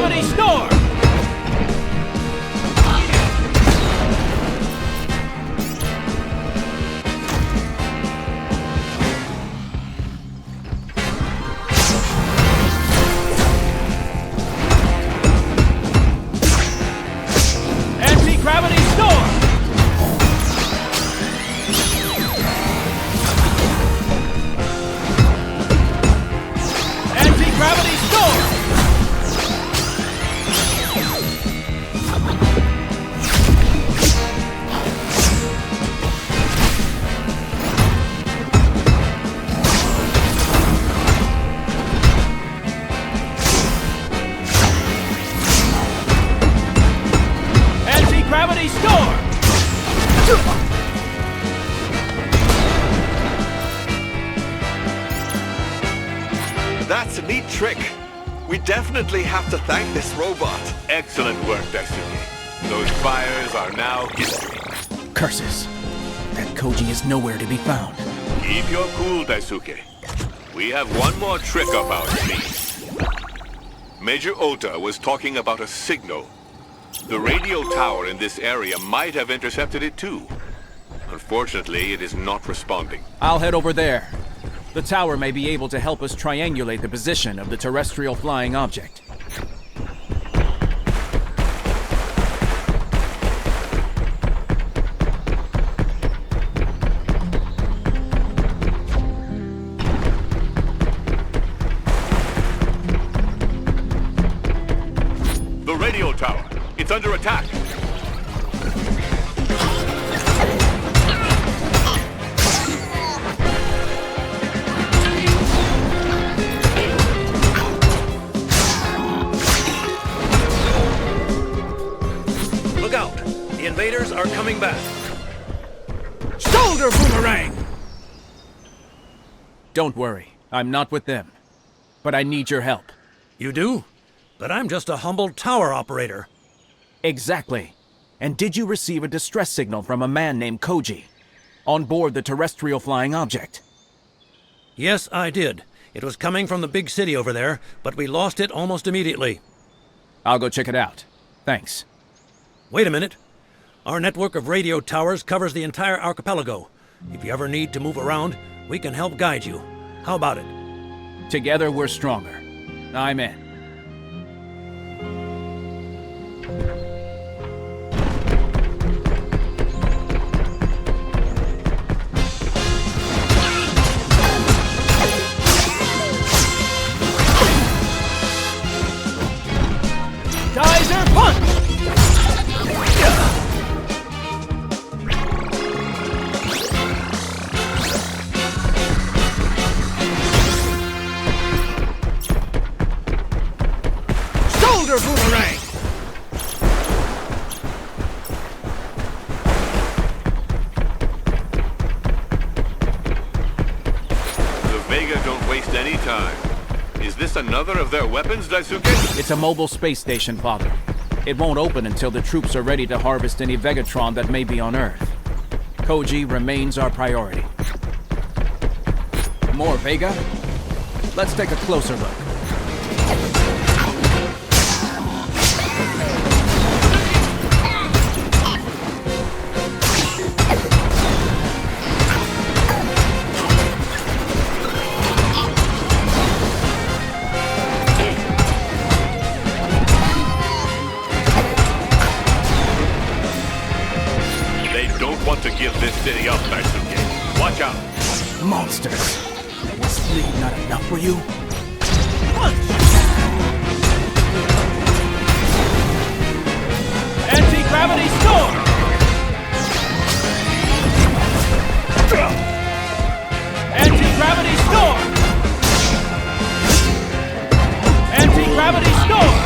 Anti-gravity storm! Anti-gravity storm! Anti-gravity storm! Anti-gravity storm! That's a neat trick. We definitely have to thank this robot. Excellent work, Daisuke. Those fires are now history. Curses. That Koji is nowhere to be found. Keep your cool, Daisuke. We have one more trick up our sleeve. Major Ota was talking about a signal. The radio tower in this area might have intercepted it too. Unfortunately, it is not responding. I'll head over there. The tower may be able to help us triangulate the position of the terrestrial flying object. The radio tower. It's under attack. Look out! The invaders are coming back. Shoulder boomerang! Don't worry, I'm not with them. But I need your help. You do? But I'm just a humble tower operator. Exactly. And did you receive a distress signal from a man named Koji on board the terrestrial flying object? Yes, I did. It was coming from the big city over there, but we lost it almost immediately. I'll go check it out. Thanks. Wait a minute. Our network of radio towers covers the entire archipelago. If you ever need to move around, we can help guide you. How about it? Together we're stronger. I'm in. Geyser punch! Shoulder boomerang! The Vega don't waste any time. Is this another of their weapons, Daisuke? It's a mobile space station, Father. It won't open until the troops are ready to harvest any Vegatron that may be on Earth. Koji remains our priority. More Vega? Let's take a closer look. Want to give this city up, Daisuke. Watch out! Monsters! Was fleet not enough for you? Anti-gravity storm! Anti-gravity storm! Anti-gravity storm!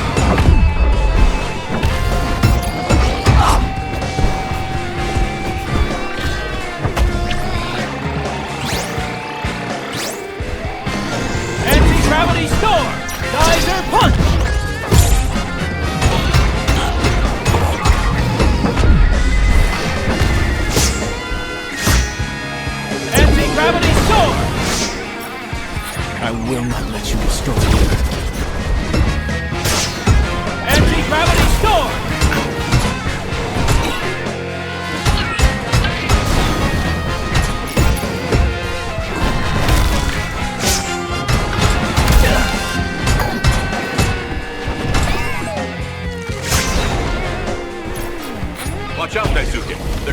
Gravity storm! Geyser punch! Anti-gravity storm! I will not let you destroy me.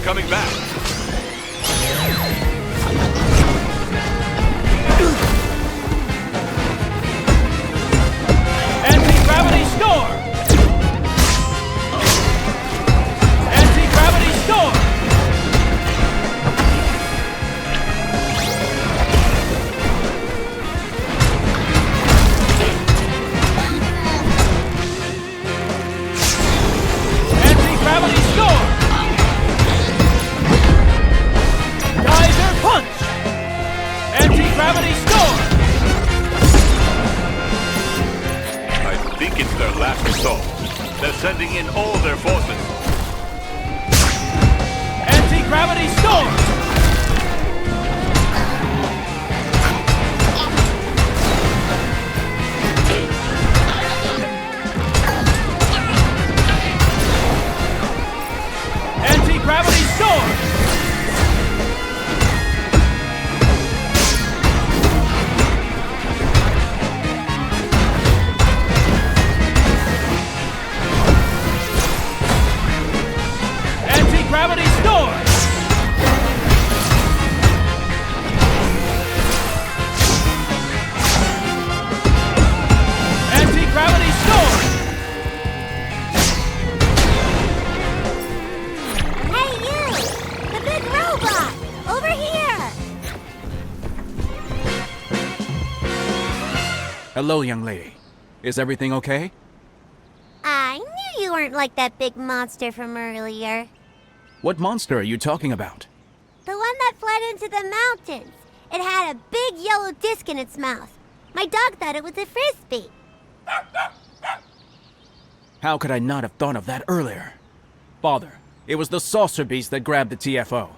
are coming back. Anti-gravity storm! Anti-gravity storm! Anti-gravity storm! Geyser punch! Anti-gravity storm! I think it's their last assault. They're sending in all their forces. Anti-gravity storm! Anti-gravity storm! Anti-gravity storm! Anti-gravity storm! Hey, you! The big robot! Over here! Hello, young lady. Is everything okay? I knew you weren't like that big monster from earlier. What monster are you talking about? The one that fled into the mountains. It had a big yellow disc in its mouth. My dog thought it was a frisbee. How could I not have thought of that earlier? Father, it was the saucer beast that grabbed the TFO.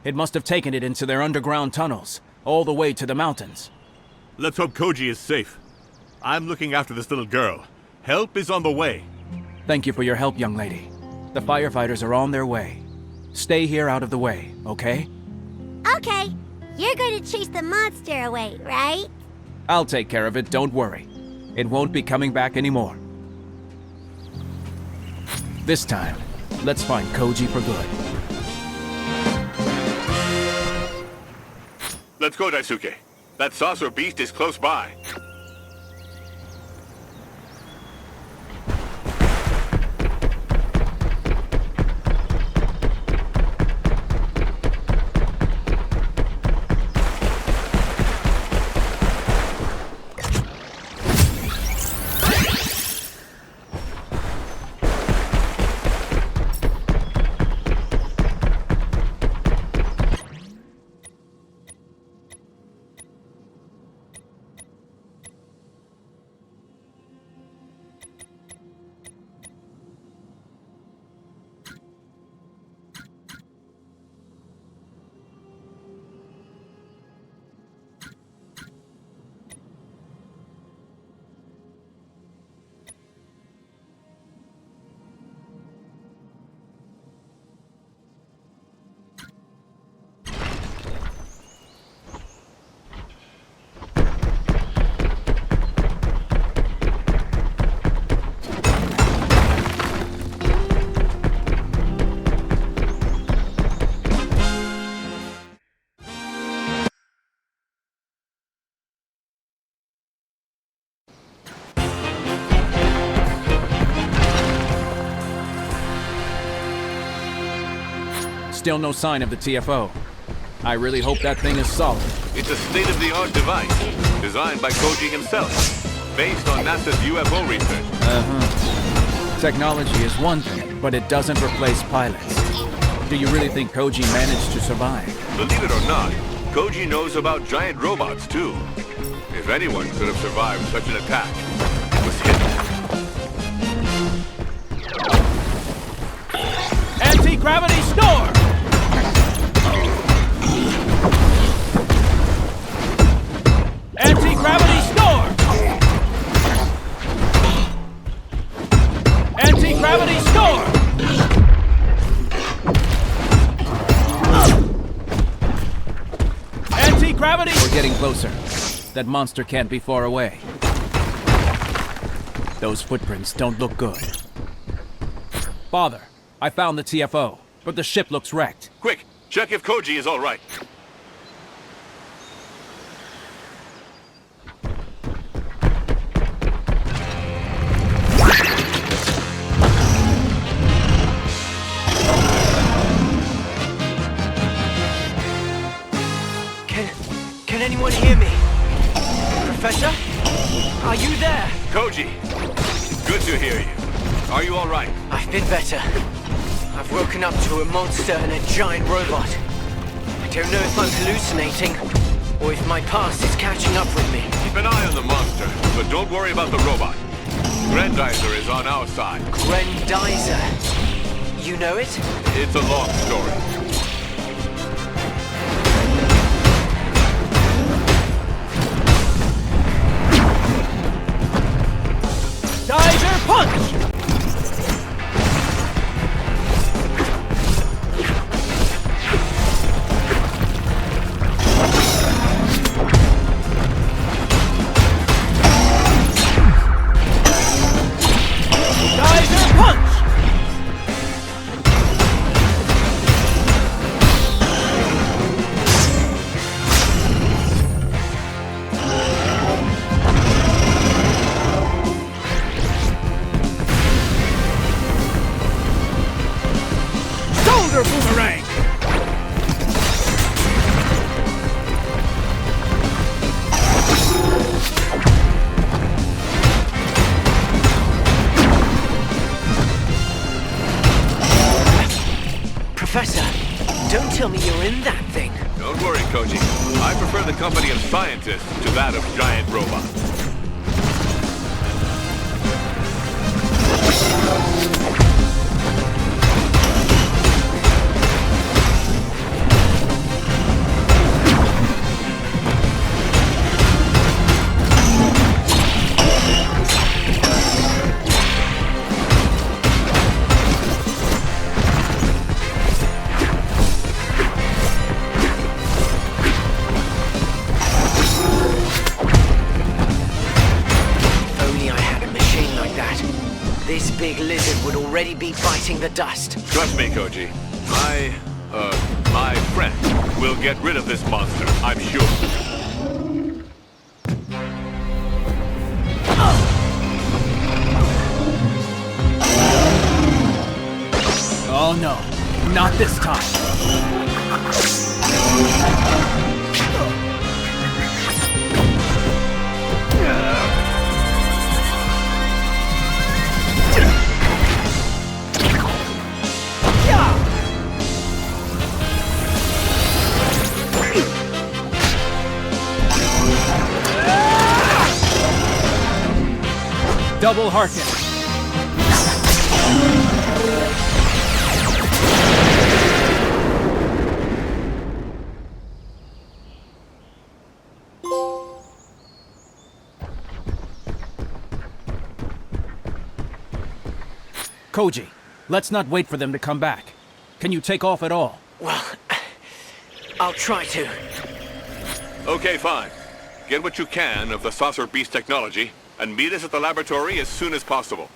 It must have taken it into their underground tunnels, all the way to the mountains. Let's hope Koji is safe. I'm looking after this little girl. Help is on the way. Thank you for your help, young lady. The firefighters are on their way. Stay here out of the way, okay? Okay, you're going to chase the monster away, right? I'll take care of it, don't worry. It won't be coming back anymore. This time, let's find Koji for good. Let's go, Daisuke. That saucer beast is close by. Still no sign of the TFO. I really hope that thing is solid. It's a state-of-the-art device, designed by Koji himself, based on NASA's UFO research. Technology is one thing, but it doesn't replace pilots. Do you really think Koji managed to survive? Believe it or not, Koji knows about giant robots, too. If anyone could have survived such an attack, it was him. Anti-gravity storm! Anti-gravity storm! Anti-gravity storm! Anti-gravity! We're getting closer. That monster can't be far away. Those footprints don't look good. Father, I found the TFO, but the ship looks wrecked. Quick, check if Koji is all right. Can anyone hear me? Professor? Are you there? Koji, good to hear you. Are you all right? I've been better. I've woken up to a monster and a giant robot. I don't know if I'm hallucinating, or if my past is catching up with me. Keep an eye on the monster, but don't worry about the robot. Grendizer is on our side. Grendizer? You know it? It's a long story. Geyser punch! Geyser punch! Shoulder boomerang! Professor, don't tell me you're in that thing. Don't worry, Koji. I prefer the company of scientists to that of giant robots. This big lizard would already be biting the dust. Trust me, Koji. My friend will get rid of this monster, I'm sure. Oh no, not this time. Double Harkin. Koji, let's not wait for them to come back. Can you take off at all? Well, I'll try to. Okay, fine. Get what you can of the saucer beast technology, and meet us at the laboratory as soon as possible.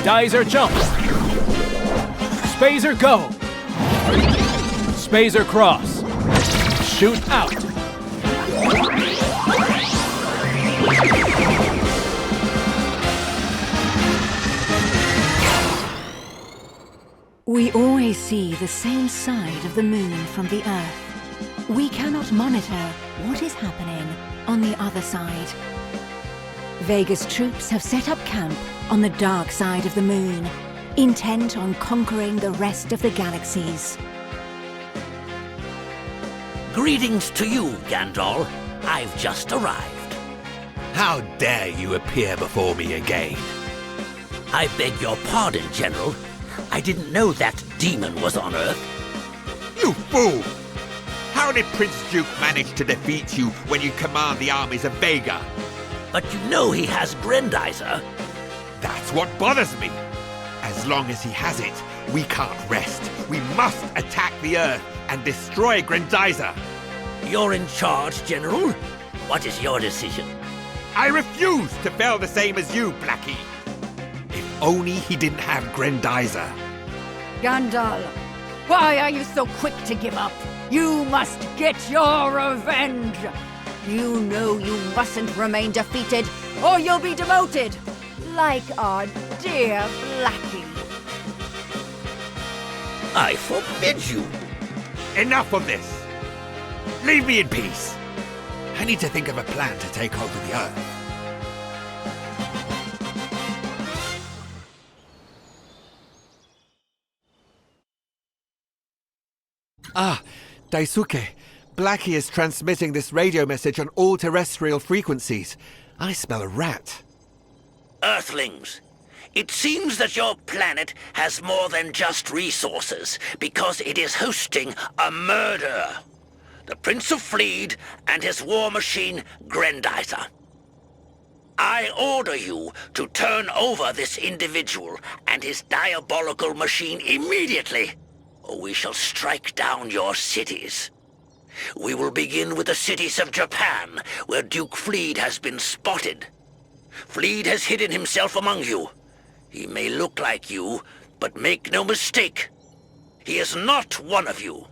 Geyser jump! Spazer go! Spazer cross! Shoot out! We always see the same side of the moon from the Earth. We cannot monitor what is happening on the other side. Vega's troops have set up camp on the dark side of the moon, intent on conquering the rest of the galaxies. Greetings to you, Gandol. I've just arrived. How dare you appear before me again? I beg your pardon, General. I didn't know that demon was on Earth. You fool! How How did Prince Duke manage to defeat you when you command the armies of Vega? But you know he has Grendizer. That's what bothers me. As long as he has it, we can't rest. We must attack the Earth and destroy Grendizer. You're in charge, General. What is your decision? I refuse to fail the same as you, Blackie. If only he didn't have Grendizer. Gandalf, why are you so quick to give up? You must get your revenge! You know you mustn't remain defeated, or you'll be demoted! Like our dear Blackie. I forbid you. Enough of this! Leave me in peace! I need to think of a plan to take over the Earth. Ah, Daisuke. Blackie is transmitting this radio message on all terrestrial frequencies. I smell a rat. Earthlings, it seems that your planet has more than just resources, because it is hosting a murder. The Prince of Fleed and his war machine, Grendizer. I order you to turn over this individual and his diabolical machine immediately, or we shall strike down your cities. We will begin with the cities of Japan, where Duke Fleed has been spotted. Fleed has hidden himself among you. He may look like you, but make no mistake, he is not one of you.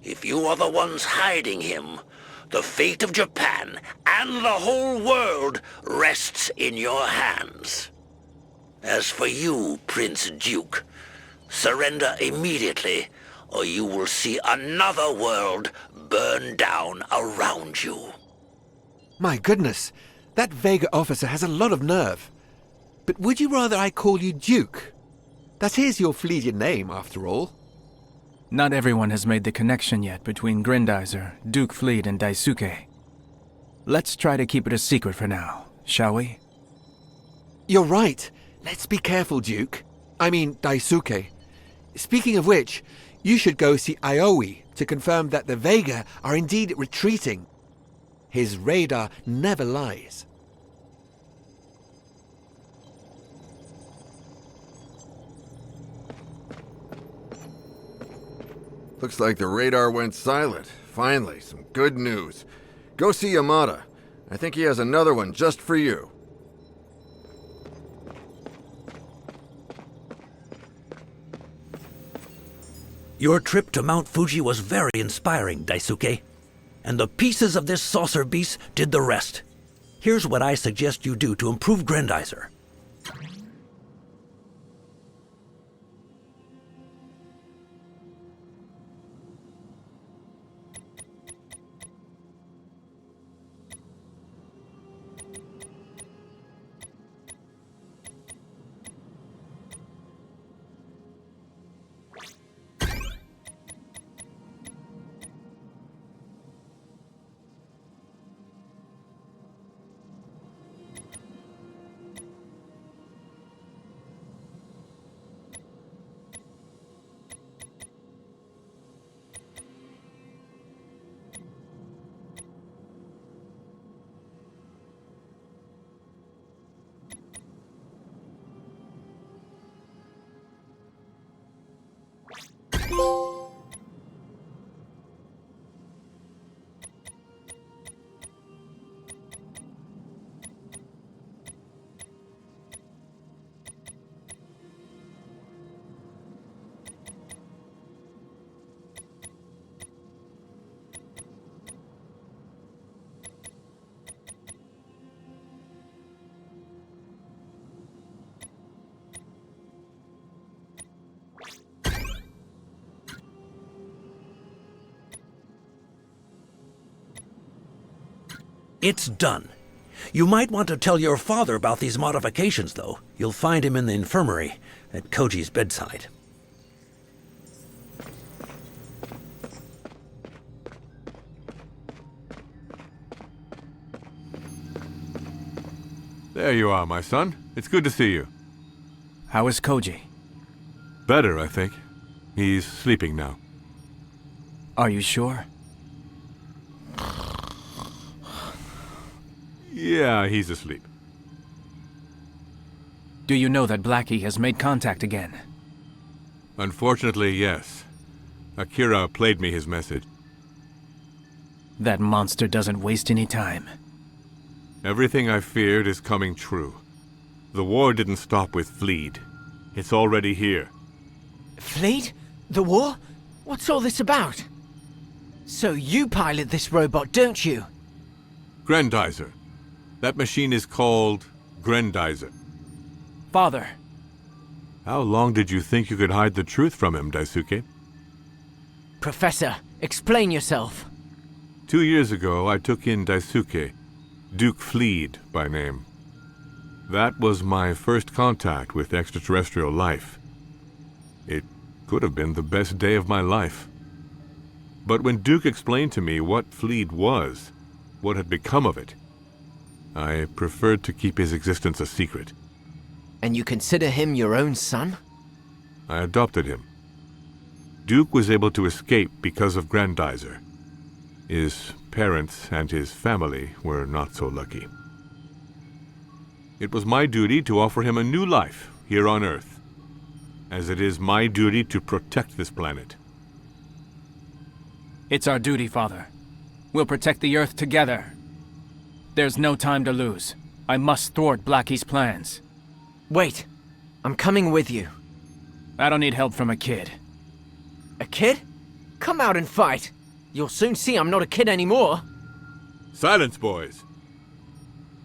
If you are the ones hiding him, the fate of Japan and the whole world rests in your hands. As for you, Prince Duke, surrender immediately, or you will see another world burn down around you. My goodness, that Vega officer has a lot of nerve. But would you rather I call you Duke? That is your Fleedian name, after all. Not everyone has made the connection yet between Grendizer, Duke Fleed, and Daisuke. Let's try to keep it a secret for now, shall we? You're right. Let's be careful, Duke. I mean, Daisuke. Speaking of which, you should go see Aoi to confirm that the Vega are indeed retreating. His radar never lies. Looks like the radar went silent. Finally, some good news. Go see Yamada. I think he has another one just for you. Your trip to Mount Fuji was very inspiring, Daisuke. And the pieces of this saucer beast did the rest. Here's what I suggest you do to improve Grendizer. It's done. You might want to tell your father about these modifications, though. You'll find him in the infirmary at Koji's bedside. There you are, my son. It's good to see you. How is Koji? Better, I think. He's sleeping now. Are you sure? Yeah, he's asleep. Do you know that Blackie has made contact again? Unfortunately, yes. Akira played me his message. That monster doesn't waste any time. Everything I feared is coming true. The war didn't stop with Fleed. It's already here. Fleet? The war? What's all this about? So you pilot this robot, don't you? Grendizer. That machine is called Grendizer. Father. How long did you think you could hide the truth from him, Daisuke? Professor, explain yourself. 2 years ago, I took in Daisuke, Duke Fleed by name. That was my first contact with extraterrestrial life. It could have been the best day of my life. But when Duke explained to me what Fleed was, what had become of it, I preferred to keep his existence a secret. And you consider him your own son? I adopted him. Duke was able to escape because of Grendizer. His parents and his family were not so lucky. It was my duty to offer him a new life here on Earth, as it is my duty to protect this planet. It's our duty, Father. We'll protect the Earth together. There's no time to lose. I must thwart Blackie's plans. Wait, I'm coming with you. I don't need help from a kid. A kid? Come out and fight. You'll soon see I'm not a kid anymore. Silence, boys.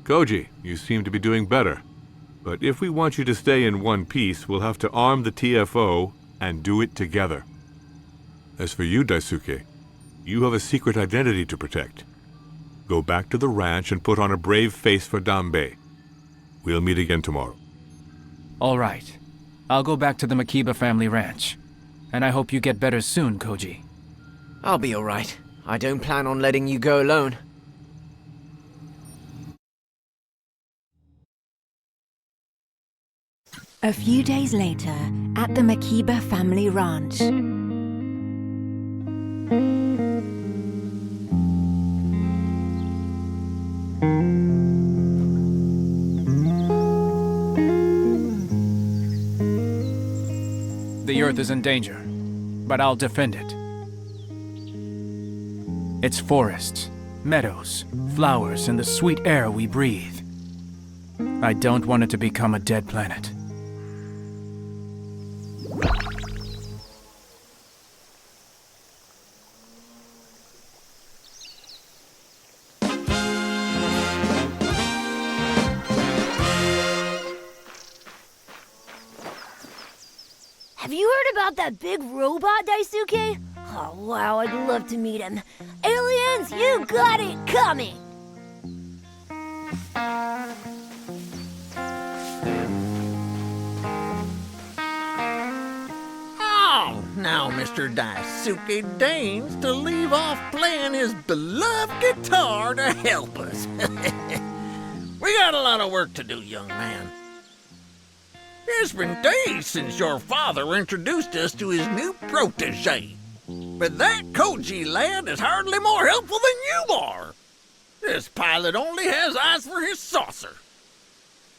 Koji, you seem to be doing better. But if we want you to stay in one piece, we'll have to arm the TFO and do it together. As for you, Daisuke, you have a secret identity to protect. Go back to the ranch and put on a brave face for Danbei. We'll meet again tomorrow. All right. I'll go back to the Makiba family ranch. And I hope you get better soon, Koji. I'll be all right. I don't plan on letting you go alone. A few days later, at the Makiba family ranch. The Earth is in danger, but I'll defend it. It's forests, meadows, flowers, and the sweet air we breathe. I don't want it to become a dead planet. Have you heard about that big robot, Daisuke? Oh, wow, I'd love to meet him. Aliens, you got it coming! Oh, now Mr. Daisuke deigns to leave off playing his beloved guitar to help us. We got a lot of work to do, young man. It's been days since your father introduced us to his new protege. But that Koji lad is hardly more helpful than you are. This pilot only has eyes for his saucer.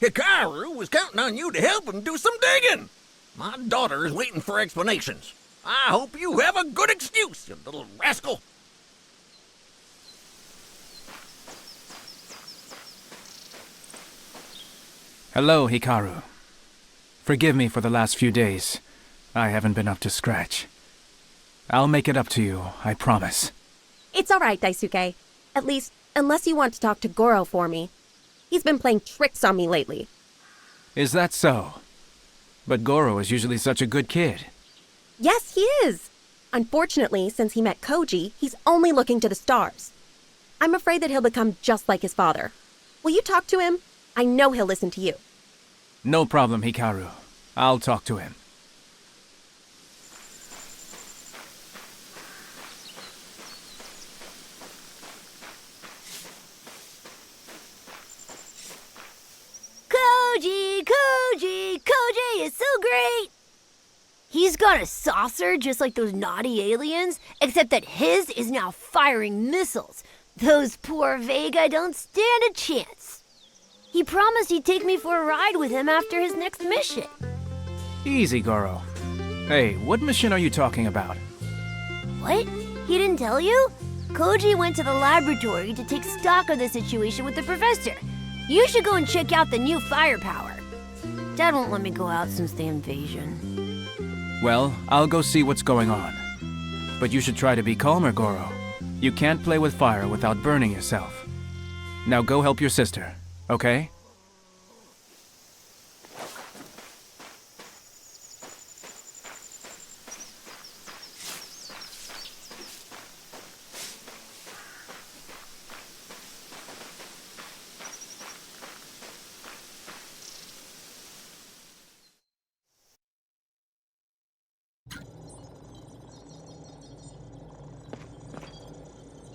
Hikaru was counting on you to help him do some digging. My daughter is waiting for explanations. I hope you have a good excuse, you little rascal. Hello, Hikaru. Forgive me for the last few days. I haven't been up to scratch. I'll make it up to you, I promise. It's all right, Daisuke. At least, unless you want to talk to Goro for me. He's been playing tricks on me lately. Is that so? But Goro is usually such a good kid. Yes, he is. Unfortunately, since he met Koji, he's only looking to the stars. I'm afraid that he'll become just like his father. Will you talk to him? I know he'll listen to you. No problem, Hikaru. I'll talk to him. Koji is so great! He's got a saucer just like those naughty aliens, except that his is now firing missiles. Those poor Vega don't stand a chance. He promised he'd take me for a ride with him after his next mission. Easy, Goro. Hey, what mission are you talking about? What? He didn't tell you? Koji went to the laboratory to take stock of the situation with the professor. You should go and check out the new firepower. Dad won't let me go out since the invasion. Well, I'll go see what's going on. But you should try to be calmer, Goro. You can't play with fire without burning yourself. Now go help your sister, okay?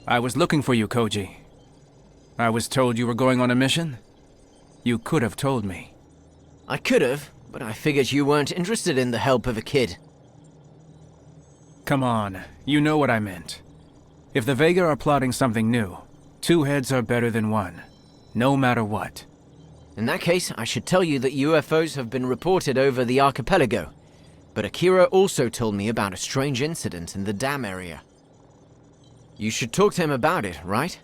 I was looking for you, Koji. I was told you were going on a mission? You could have told me. I could have, but I figured you weren't interested in the help of a kid. Come on, you know what I meant. If the Vega are plotting something new, 2 heads are better than 1, no matter what. In that case, I should tell you that UFOs have been reported over the archipelago. But Akira also told me about a strange incident in the dam area. You should talk to him about it, right?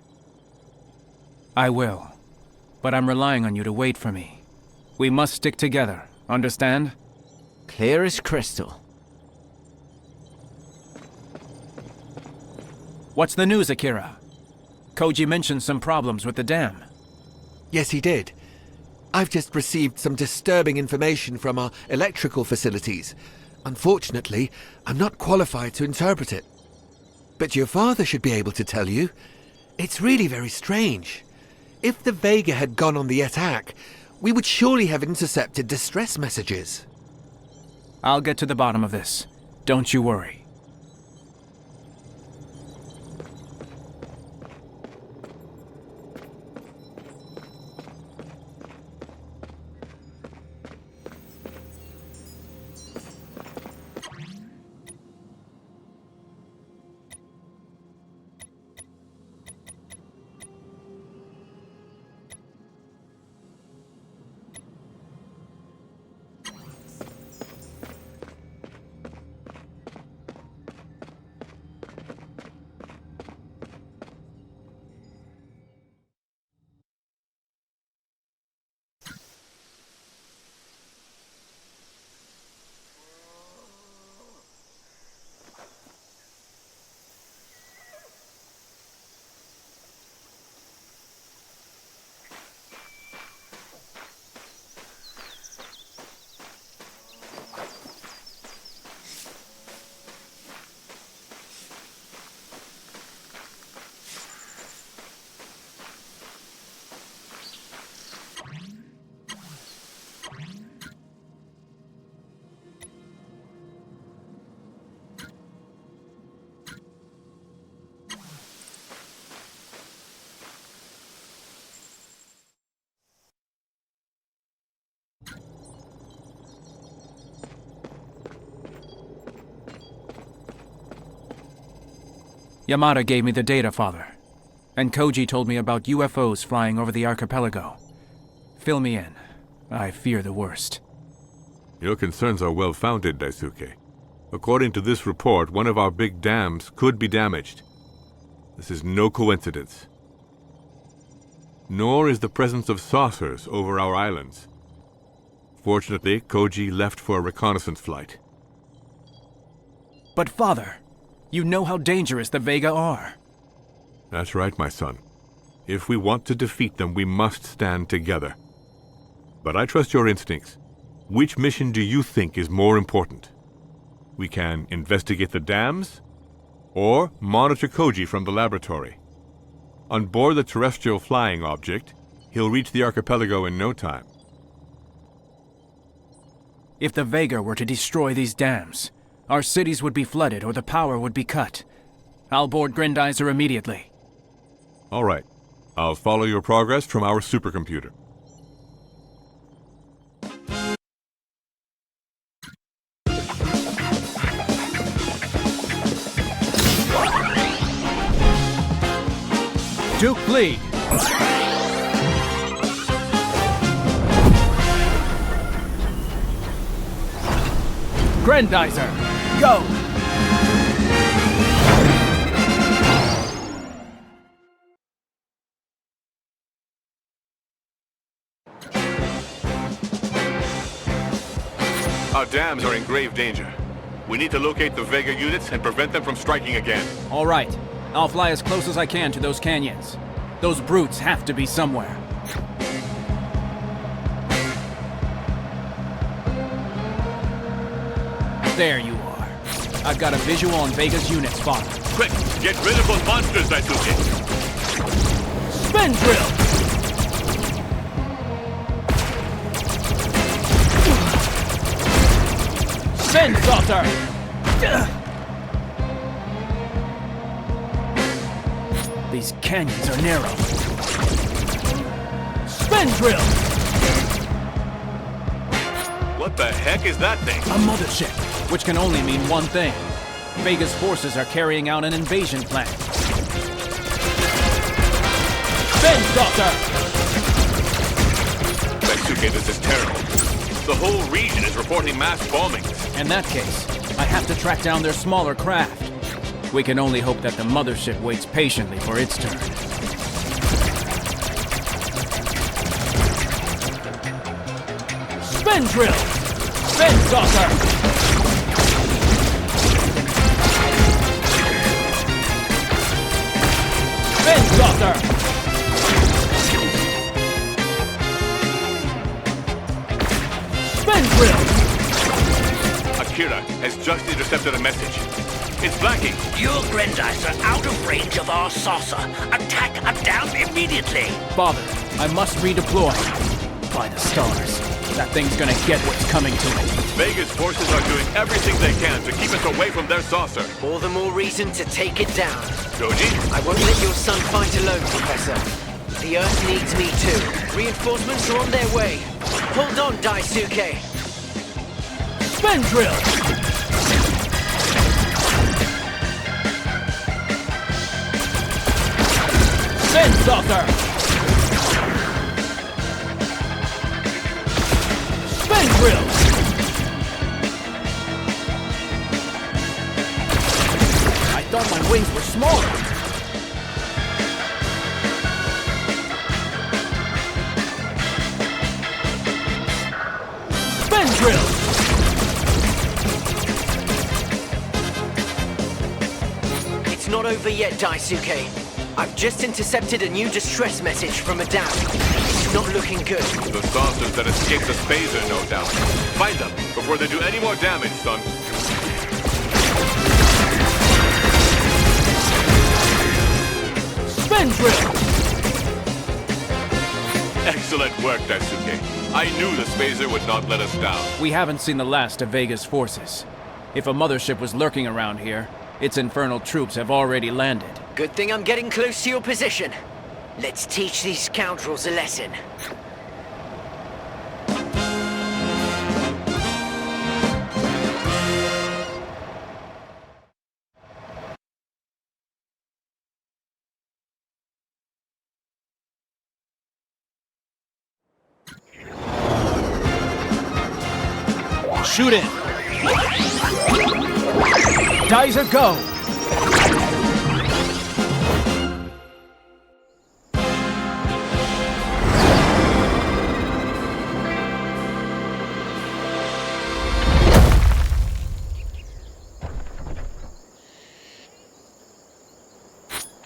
I will. But I'm relying on you to wait for me. We must stick together, understand? Clear as crystal. What's the news, Akira? Koji mentioned some problems with the dam. Yes, he did. I've just received some disturbing information from our electrical facilities. Unfortunately, I'm not qualified to interpret it. But your father should be able to tell you. It's really very strange. If the Vega had gone on the attack, we would surely have intercepted distress messages. I'll get to the bottom of this. Don't you worry. Yamada gave me the data, Father. And Koji told me about UFOs flying over the archipelago. Fill me in. I fear the worst. Your concerns are well-founded, Daisuke. According to this report, one of our big dams could be damaged. This is no coincidence. Nor is the presence of saucers over our islands. Fortunately, Koji left for a reconnaissance flight. But Father, you know how dangerous the Vega are. That's right, my son. If we want to defeat them, we must stand together. But I trust your instincts. Which mission do you think is more important? We can investigate the dams, or monitor Koji from the laboratory. On board the terrestrial flying object, he'll reach the archipelago in no time. If the Vega were to destroy these dams, our cities would be flooded or the power would be cut. I'll board Grendizer immediately. All right. I'll follow your progress from our supercomputer. Duke Fleet! Grendizer, go! Our dams are in grave danger. We need to locate the Vega units and prevent them from striking again. All right. I'll fly as close as I can to those canyons. Those brutes have to be somewhere. There you are. I've got a visual on Vega's units, Father. Quick, get rid of those monsters, Daisuke! Spin drill! Spin saucer! These canyons are narrow. Spin drill! What the heck is that thing? A mothership, which can only mean one thing. Vega's forces are carrying out an invasion plan. Spin saucer! Daisuke, this is terrible. The whole region is reporting mass bombings. In that case, I have to track down their smaller craft. We can only hope that the mothership waits patiently for its turn. Spin drill! Spin saucer! Spin saucer! Spin drill! Akira has just intercepted a message. It's blacking. Your Grendizer out of range of our saucer. Attack a dam immediately. Father, I must redeploy. By the stars. That thing's gonna get what's coming to it. Vega's forces are doing everything they can to keep us away from their saucer. All the more reason to take it down. Koji? I won't let your son fight alone, Professor. The Earth needs me too. Reinforcements are on their way. Hold on, Daisuke. Spin drill! Spin saucer! Spin drill! I thought my wings were smaller. Spin drill! It's not over yet, Daisuke. I've just intercepted a new distress message from a dam. It's not looking good. The saucers that escaped the phaser, no doubt. Find them before they do any more damage, son. Spin drill! Excellent work, Daisuke. I knew the phaser would not let us down. We haven't seen the last of Vega's forces. If a mothership was lurking around here, its infernal troops have already landed. Good thing I'm getting close to your position. Let's teach these scoundrels a lesson. Shoot in! Geyser, go!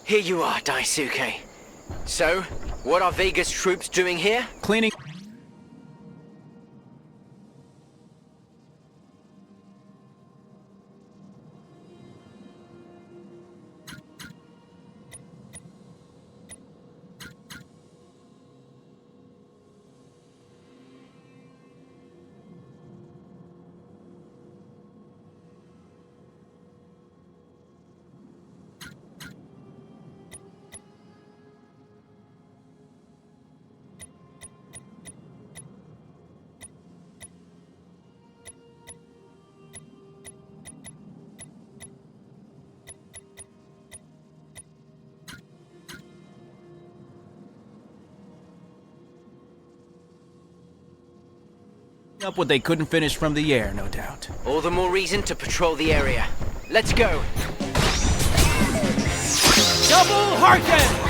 Here you are, Daisuke. So, what are Vega's troops doing here? Cleaning... Up what they couldn't finish from the air, no doubt. All the more reason to patrol the area. Let's go! Double Harken!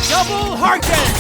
Double Harken!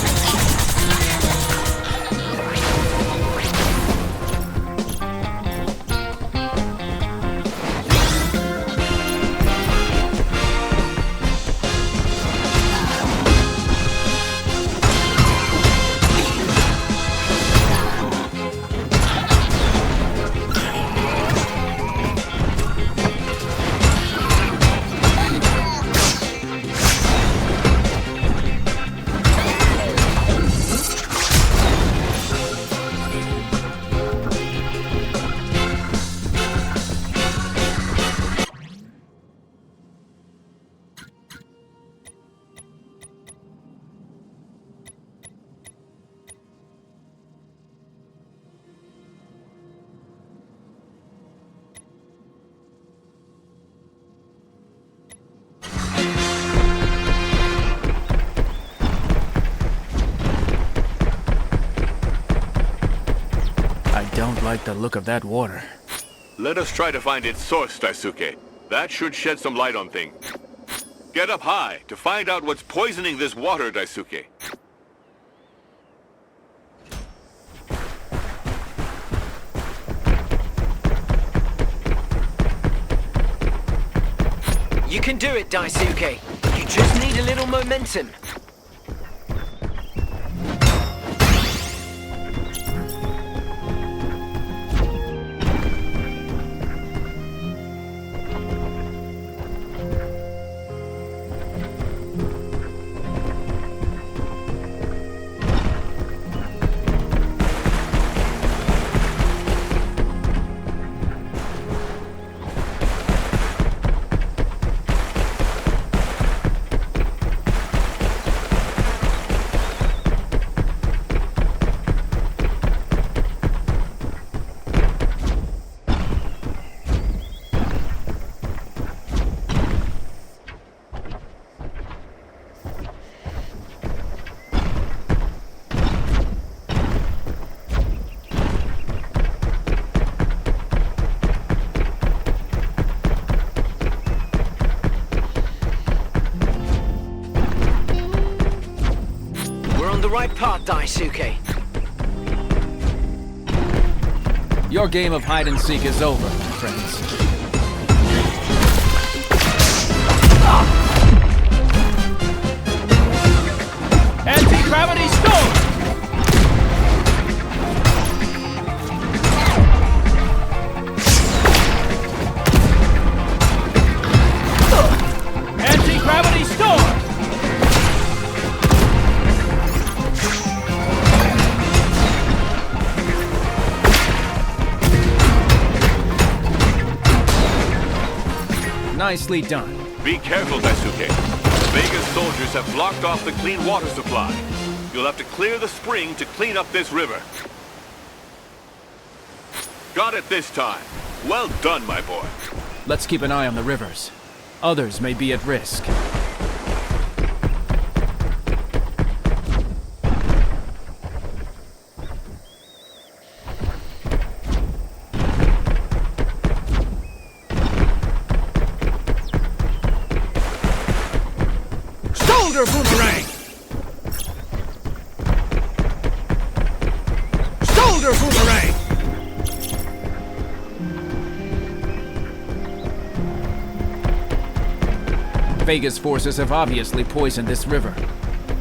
Don't like the look of that water. Let us try to find its source, Daisuke. That should shed some light on things. Get up high to find out what's poisoning this water, Daisuke. You can do it, Daisuke. You just need a little momentum. Right path, Daisuke. Your game of hide and seek is over, friends. Anti-gravity storm! Anti-gravity storm! Nicely done. Be careful, Daisuke. Vega's soldiers have blocked off the clean water supply. You'll have to clear the spring to clean up this river. Got it this time. Well done, my boy. Let's keep an eye on the rivers. Others may be at risk. Shoulder boomerang! Shoulder boomerang! Vega's forces have obviously poisoned this river.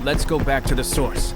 Let's go back to the source.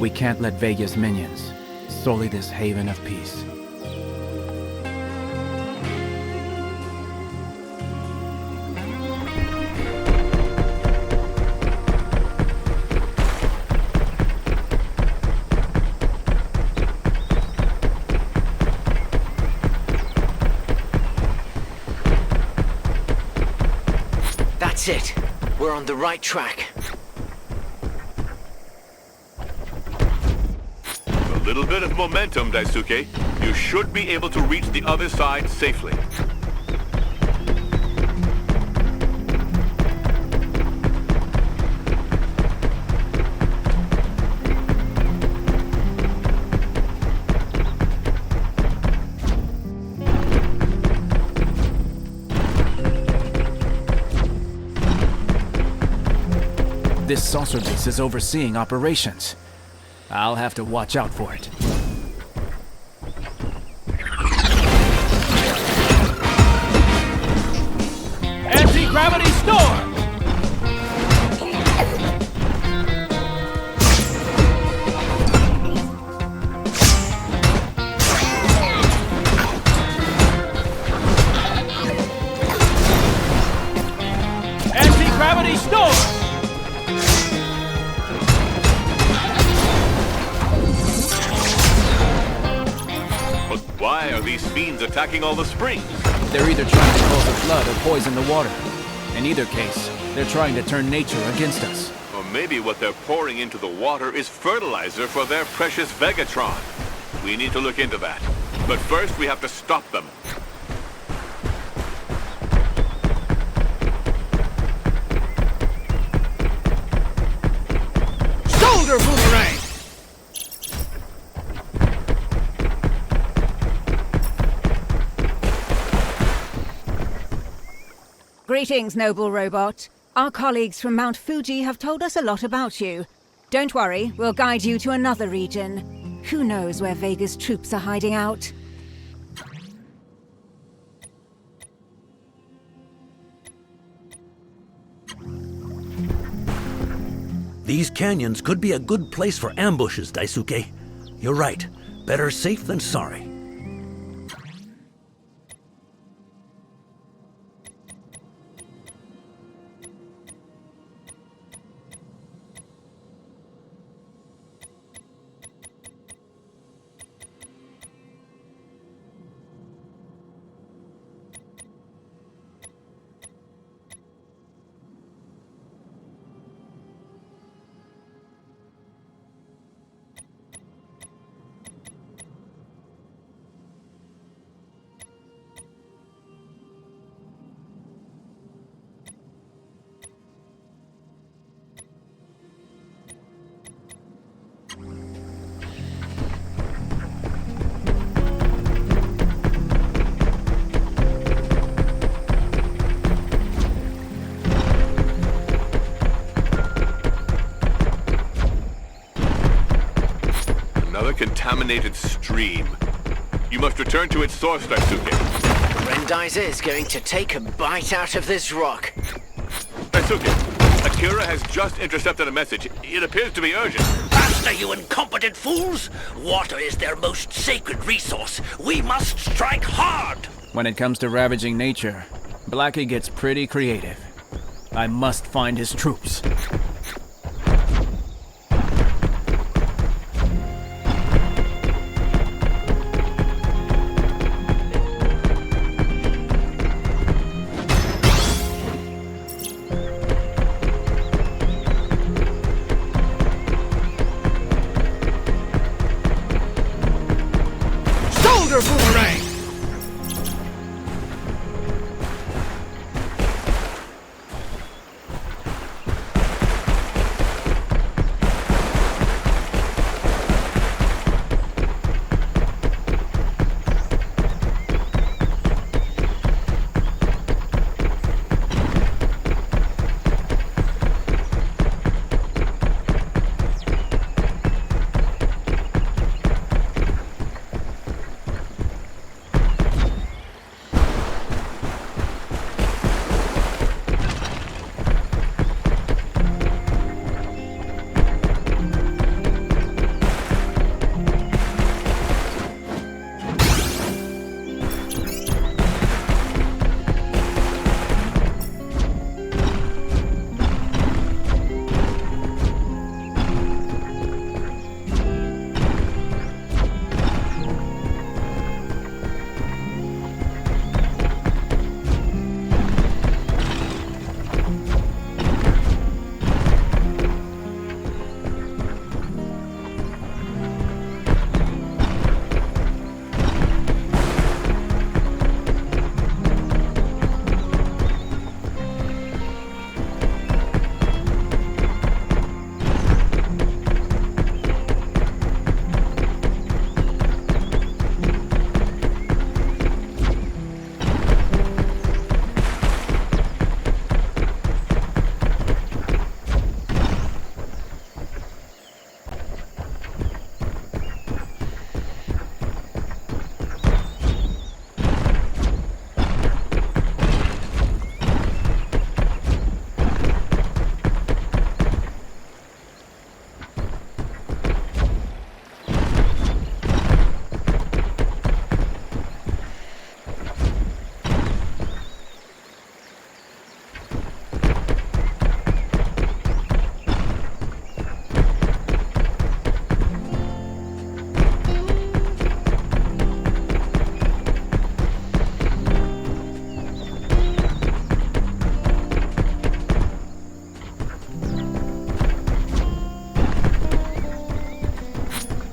We can't let Vega's minions sully this haven of peace. That's it. We're on the right track. A little bit of momentum, Daisuke. You should be able to reach the other side safely. This saucer base is overseeing operations. I'll have to watch out for it. Anti-gravity storm! Anti-gravity storm! Why are these fiends attacking all the springs? They're either trying to cause a flood or poison the water. In either case, they're trying to turn nature against us. Or maybe what they're pouring into the water is fertilizer for their precious Vegatron. We need to look into that. But first, we have to stop them. Shoulder boomerang! Greetings, noble robot. Our colleagues from Mount Fuji have told us a lot about you. Don't worry, we'll guide you to another region. Who knows where Vega's troops are hiding out? These canyons could be a good place for ambushes, Daisuke. You're right. Better safe than sorry. Contaminated stream. You must return to its source, Daisuke. Grendizer is going to take a bite out of this rock. Daisuke, Akira has just intercepted a message. It appears to be urgent. Faster, you incompetent fools! Water is their most sacred resource. We must strike hard! When it comes to ravaging nature, Blackie gets pretty creative. I must find his troops. Boomerang!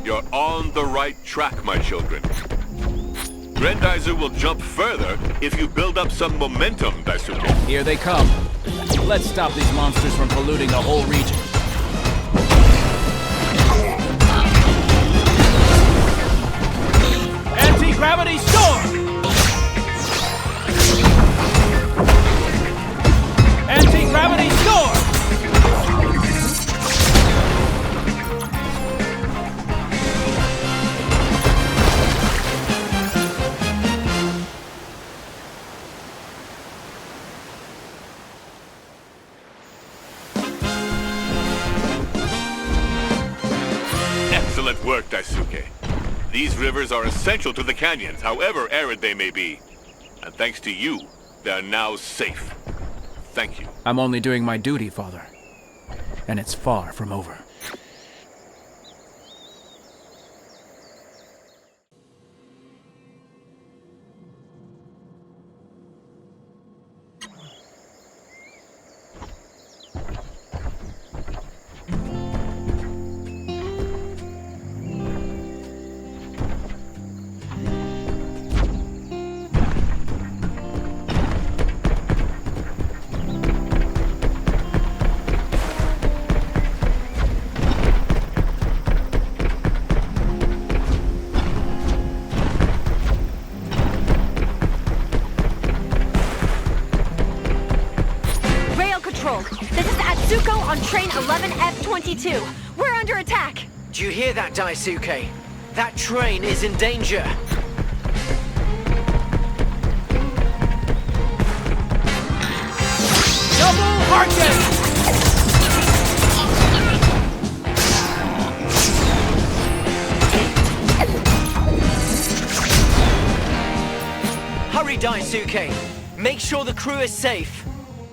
You're on the right track, my children. Grendizer will jump further if you build up some momentum, Daisuke. Here they come. Let's stop these monsters from polluting the whole region. Anti-gravity storm! Anti-gravity storm! Excellent work, Daisuke. These rivers are essential to the canyons, however arid they may be. And thanks to you, they're now safe. Thank you. I'm only doing my duty, Father. And it's far from over. On train 11F22. We're under attack. Do you hear that, Daisuke? That train is in danger. Double Arcade! Hurry, Daisuke. Make sure the crew is safe.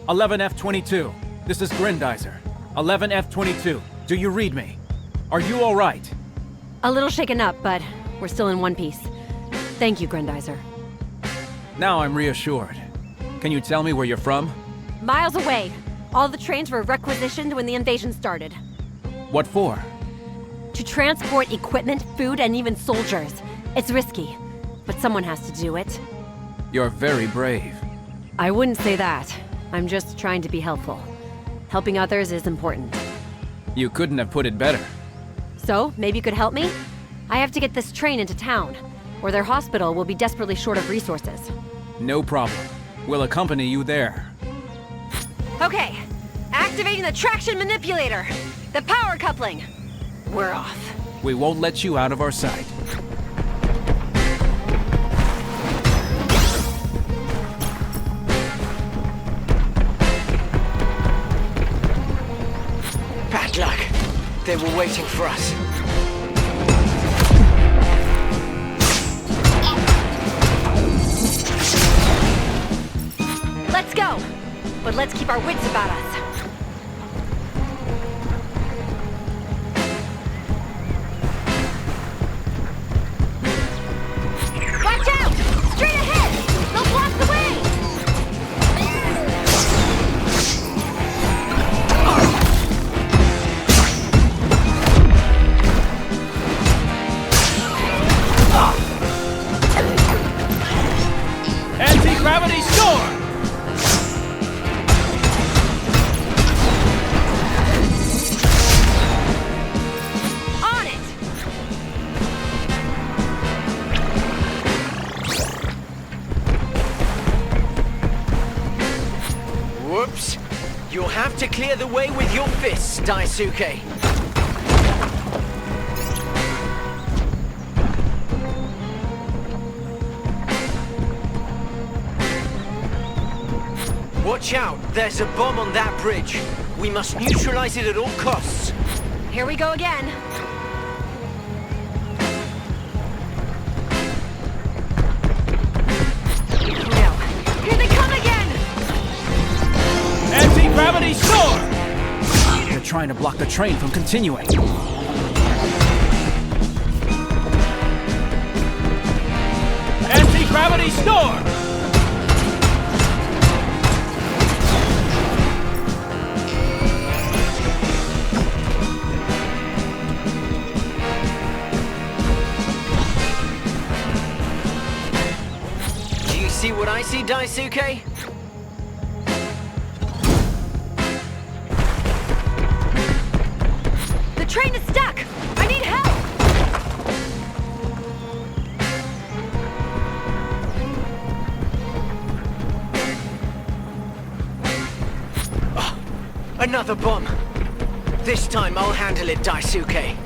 11F22. This is Grendizer. 11F22. Do you read me? Are you all right? A little shaken up, but we're still in one piece. Thank you, Grendizer. Now I'm reassured. Can you tell me where you're from? Miles away. All the trains were requisitioned when the invasion started. What for? To transport equipment, food, and even soldiers. It's risky, but someone has to do it. You're very brave. I wouldn't say that. I'm just trying to be helpful. Helping others is important. You couldn't have put it better. So, maybe you could help me? I have to get this train into town, or their hospital will be desperately short of resources. No problem. We'll accompany you there. Okay. Activating the traction manipulator. The power coupling. We're off. We won't let you out of our sight. Bad luck. They were waiting for us. Let's go! But let's keep our wits about us. Watch out! Straight ahead! They'll block the way! Anti-gravity storm! On it! Whoops. You'll have to clear the way with your fists, Daisuke. Watch out! There's a bomb on that bridge. We must neutralize it at all costs. Here we go again. No. Here they come again! Anti-gravity storm! They're trying to block the train from continuing. Anti-gravity storm! dicey, Daisuke? The train is stuck! I need help! Another bomb. This time I'll handle it, Daisuke.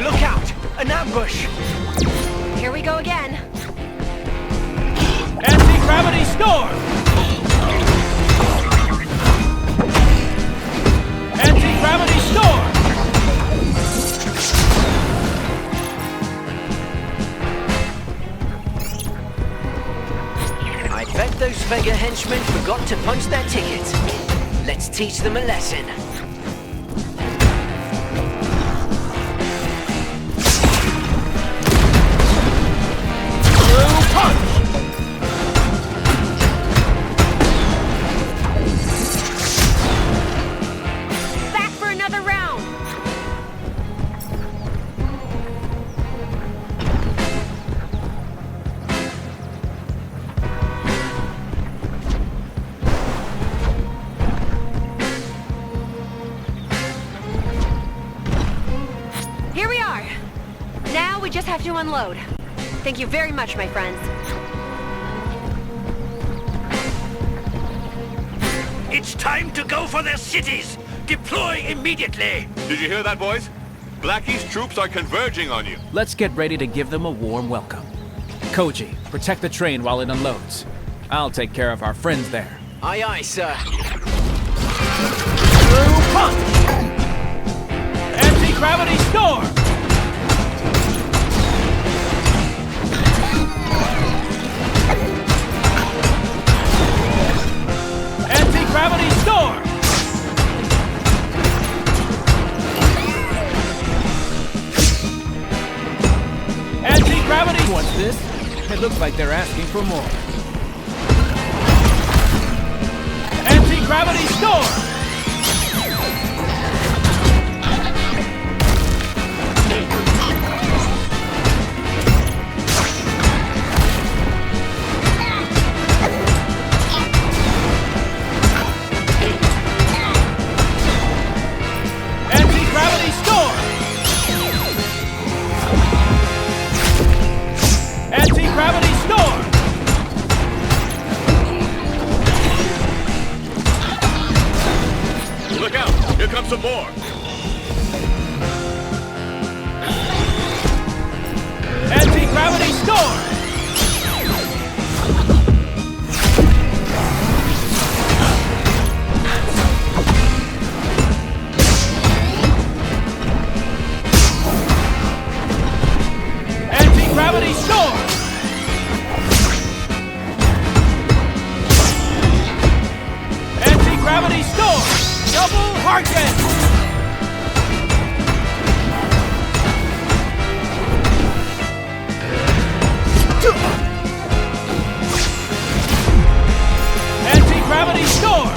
Look out! An ambush! Here we go again. Anti-gravity storm! Anti-gravity storm! I bet those Vega henchmen forgot to punch their ticket. Let's teach them a lesson. Back for another round! Here we are! Now we just have to unload. Thank you very much, my friends. It's time to go for their cities! Deploy immediately! Did you hear that, boys? Blackie's troops are converging on you. Let's get ready to give them a warm welcome. Koji, protect the train while it unloads. I'll take care of our friends there. Aye, aye, sir. Anti-gravity storm! Anti-gravity storm! Anti-gravity... What's this? It looks like they're asking for more. Anti-gravity storm! Anti-gravity storm! Anti-gravity storm! Look out! Here comes some more! Anti-gravity storm! Anti-gravity storm! Anti-gravity storm! Double Harken! Anti-gravity storm!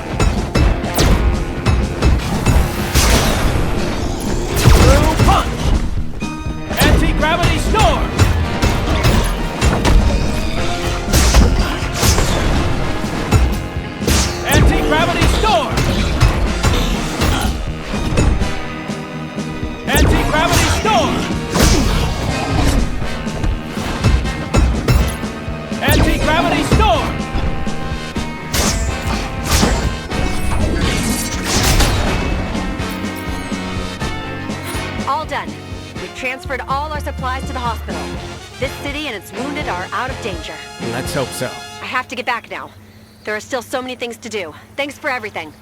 Blue punch! Anti-gravity storm! Anti-gravity storm! Anti-gravity storm! Anti-gravity storm! All done. We've transferred all our supplies to the hospital. This city and its wounded are out of danger. Let's hope so. I have to get back now. There are still so many things to do. Thanks for everything.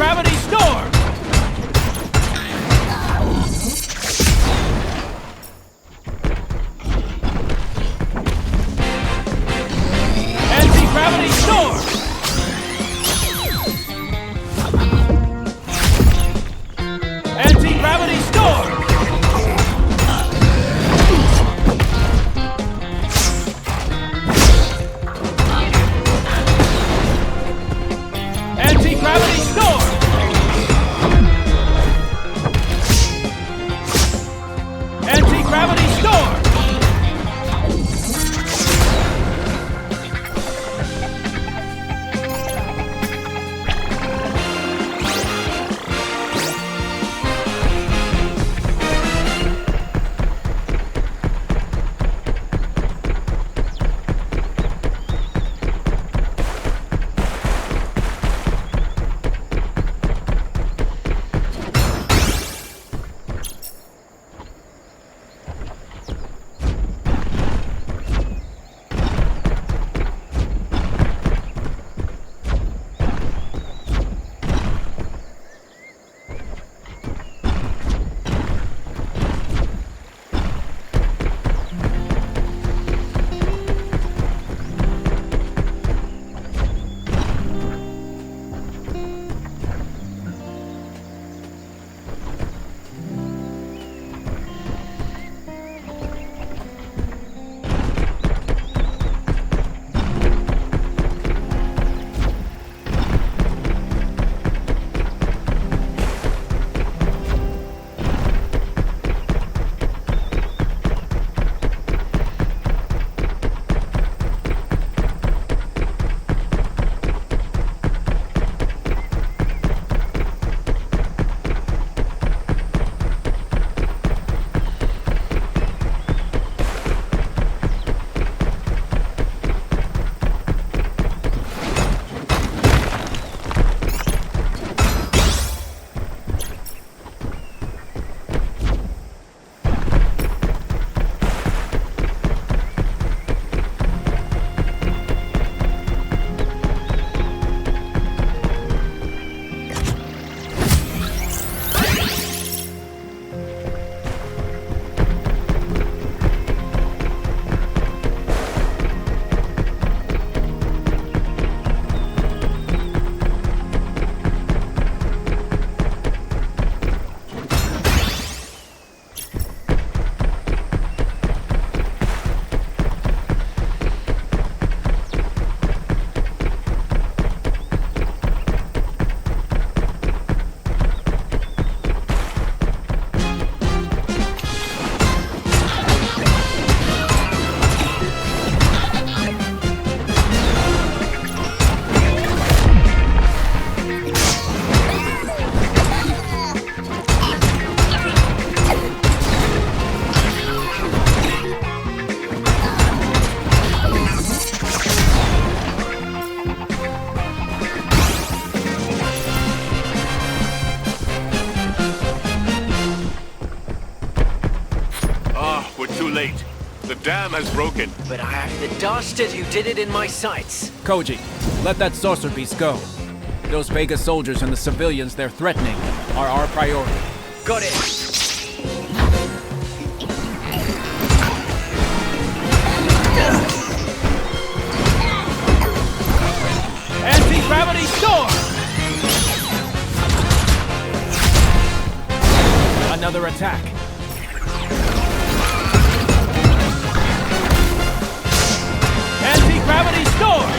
Anti-gravity storm! Anti-gravity storm! Anti-gravity storm! Anti-gravity storm! Anti-gravity storm! late. The dam has broken. But I have the dastard who did it in my sights. Koji, let that saucer beast go. Those Vega soldiers and the civilians they're threatening are our priority. Got it. Anti-gravity storm! Another attack. Anti-gravity storm!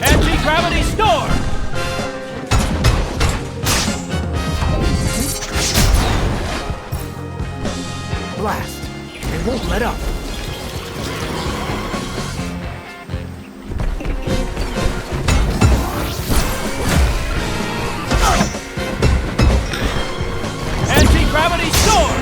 Anti-gravity storm! Blast. They won't let up. Anti-gravity storm!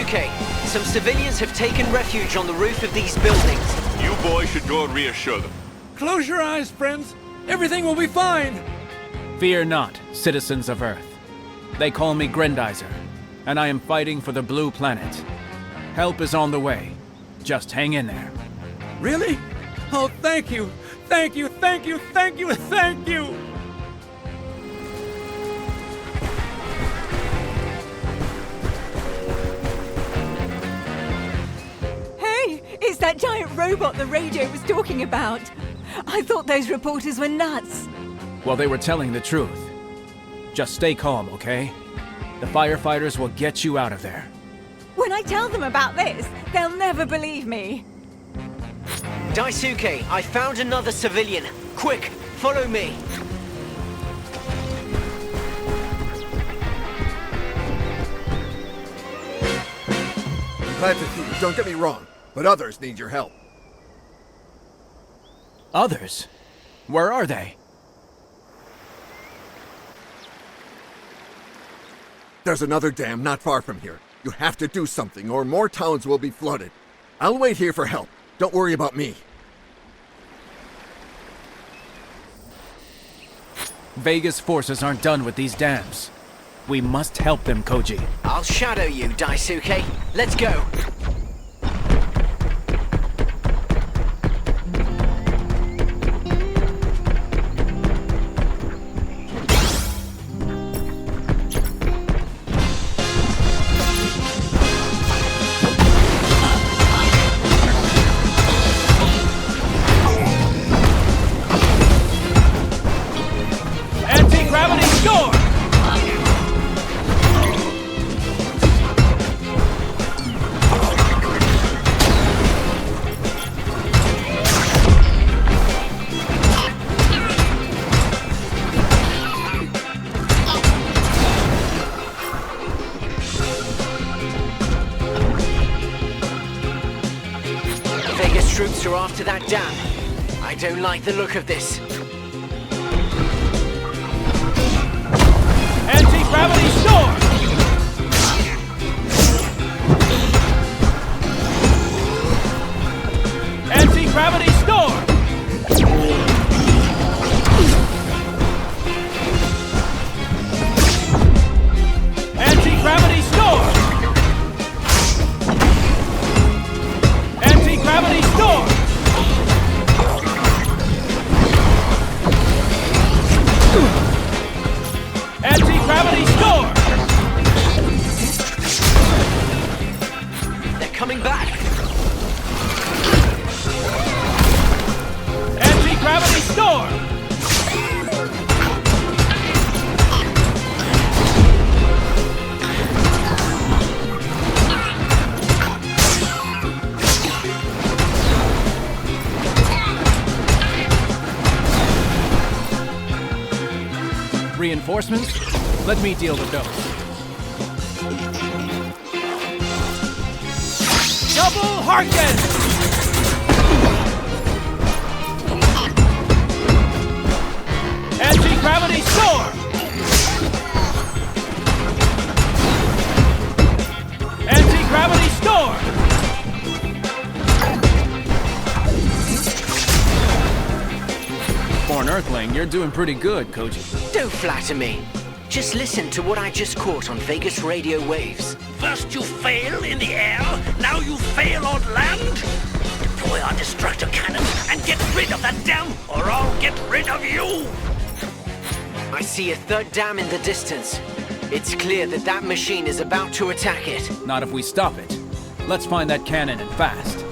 Daisuke, some civilians have taken refuge on the roof of these buildings. You boys should go and reassure them. Close your eyes, friends. Everything will be fine. Fear not, citizens of Earth. They call me Grendizer, and I am fighting for the Blue Planet. Help is on the way. Just hang in there. Really? Oh, thank you. Thank you, thank you, thank you, thank you! Hey, it's that giant robot the radio was talking about. I thought those reporters were nuts. Well, they were telling the truth. Just stay calm, okay? The firefighters will get you out of there. When I tell them about this, they'll never believe me. Daisuke, I found another civilian. Quick, follow me. Glad to see you, don't get me wrong, but others need your help. Others? Where are they? There's another dam not far from here. You have to do something, or more towns will be flooded. I'll wait here for help. Don't worry about me. Vega's forces aren't done with these dams. We must help them, Koji. I'll shadow you, Daisuke. Let's go. Troops are after that dam. I don't like the look of this. Anti-gravity storm! Anti-gravity storm! Anti-gravity storm! Anti-gravity storm! Anti-gravity storm! They're coming back! Anti-gravity storm! Reinforcements? Let me deal with those. Double Harken! Anti-gravity storm! Anti-gravity storm! For an Earthling, you're doing pretty good, Koji. Don't flatter me. Just listen to what I just caught on Vegas radio waves. First you fail in the air, now you fail on land? Deploy our distractor cannon and get rid of that dam, or I'll get rid of you! I see a third dam in the distance. It's clear that that machine is about to attack it. Not if we stop it. Let's find that cannon and fast.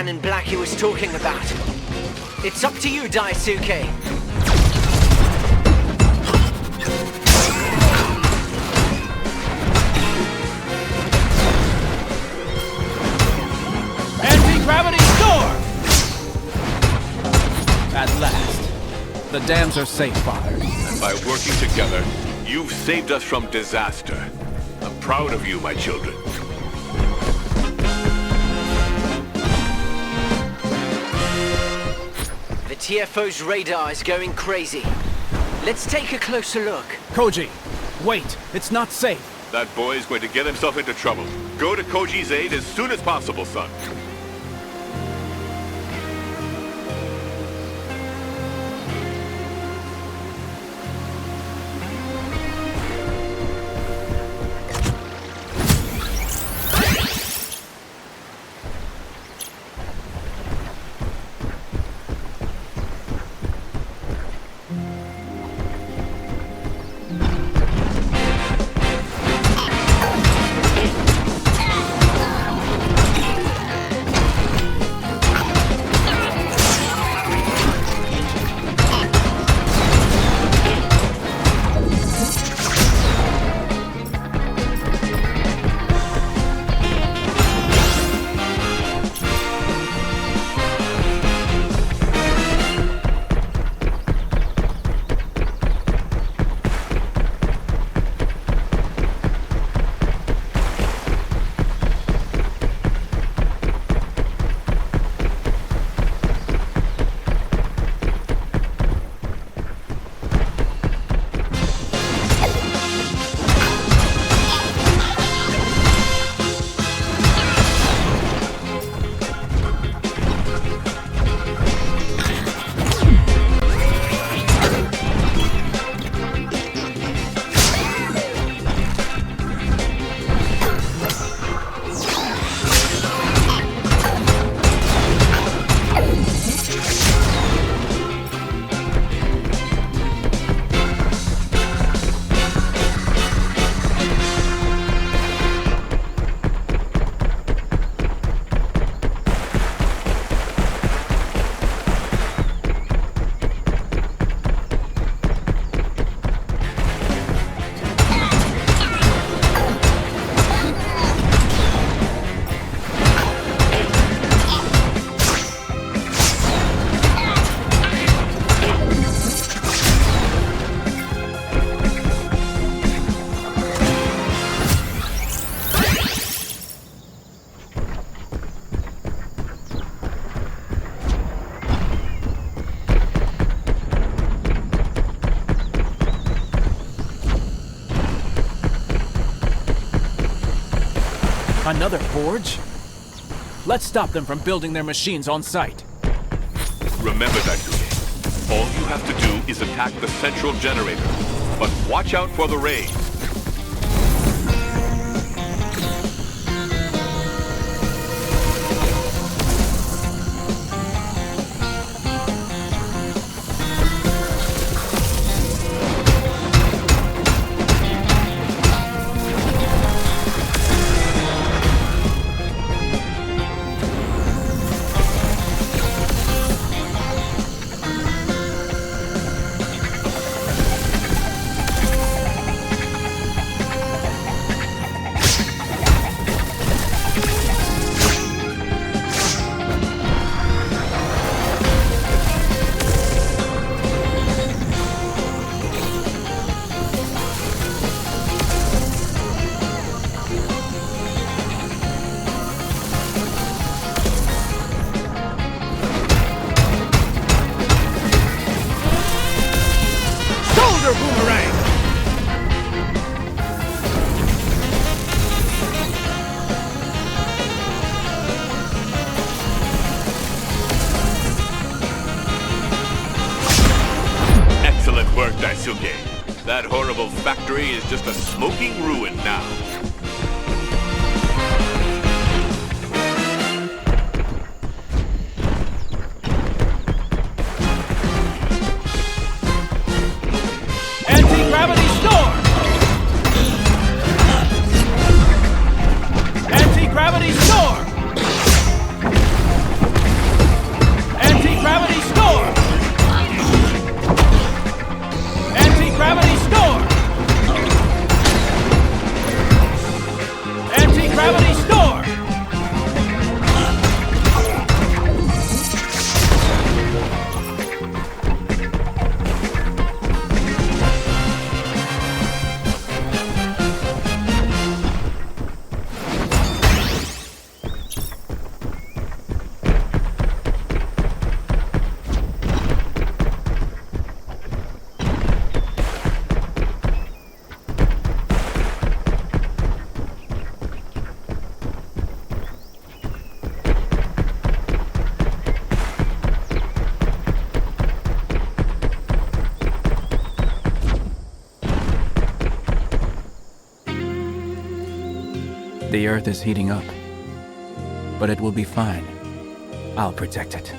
man in black he was talking about. It's up to you, Daisuke. Anti-gravity storm! At last. The dams are safe, Father. And by working together, you've saved us from disaster. I'm proud of you, my children. The TFO's radar is going crazy. Let's take a closer look. Koji, wait. It's not safe. That boy is going to get himself into trouble. Go to Koji's aid as soon as possible, son. Another forge? Let's stop them from building their machines on site. Remember, Daisuke, all you have to do is attack the central generator. But watch out for the rays. Daisuke. That horrible factory is just a smoking ruin now. Anti-gravity storm! Anti-gravity storm! Gravity Store! The Earth is heating up, but it will be fine. I'll protect it.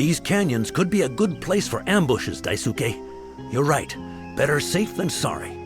These canyons could be a good place for ambushes, Daisuke. You're right. Better safe than sorry.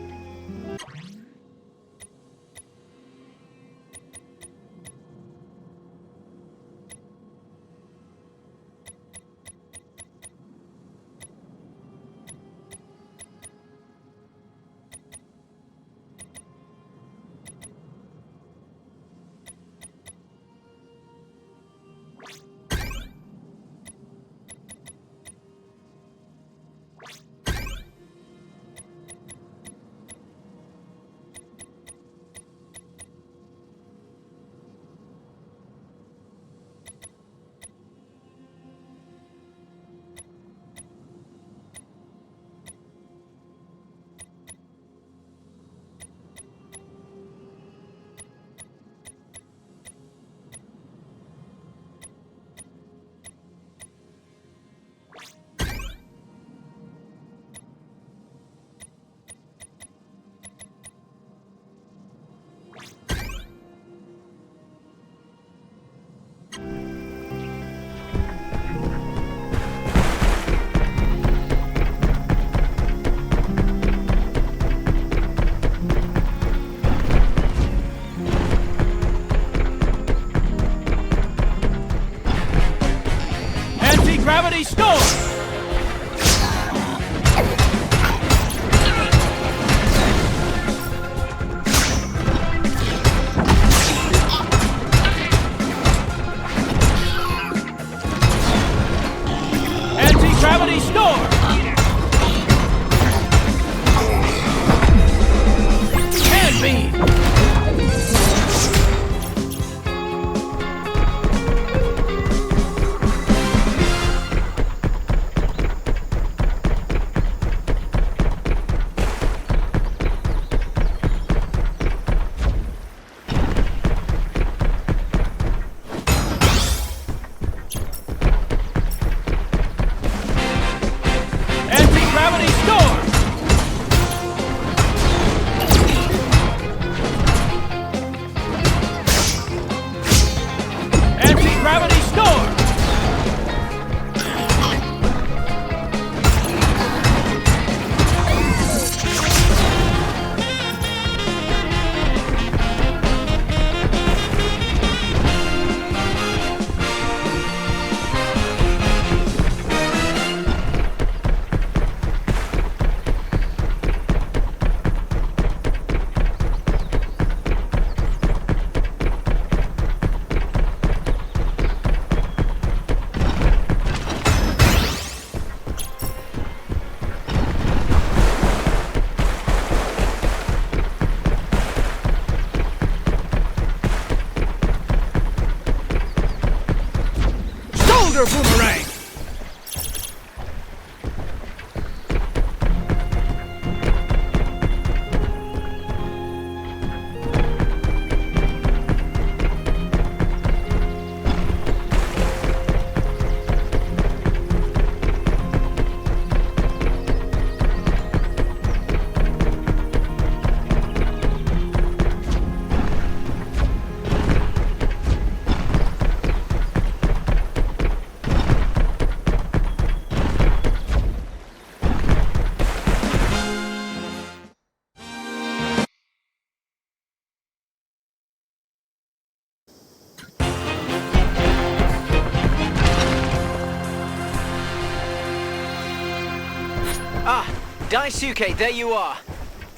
Daisuke, there you are.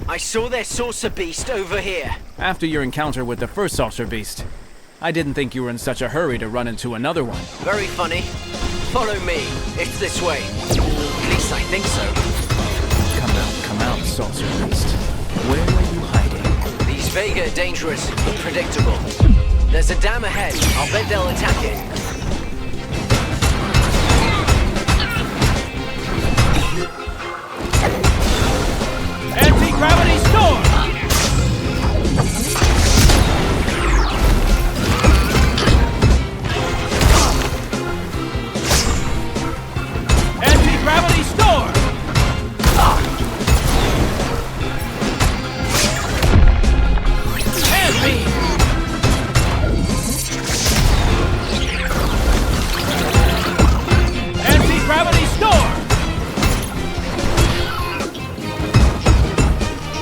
I saw their saucer beast over here. After your encounter with the first saucer beast, I didn't think you were in such a hurry to run into another one. Very funny. Follow me. It's this way. At least I think so. Come out, saucer beast. Where are you hiding? These Vega are dangerous, unpredictable. There's a dam ahead. I'll bet they'll attack it. Anti-gravity storm! Anti-gravity storm! Hand beam! Anti-gravity storm!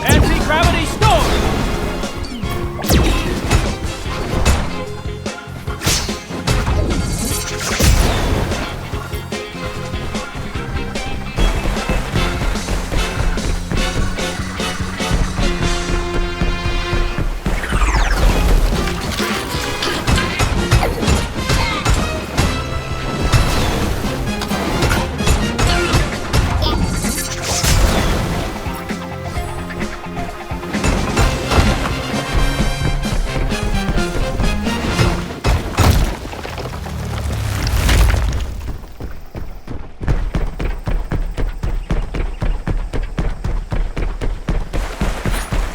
Anti-gravity storm!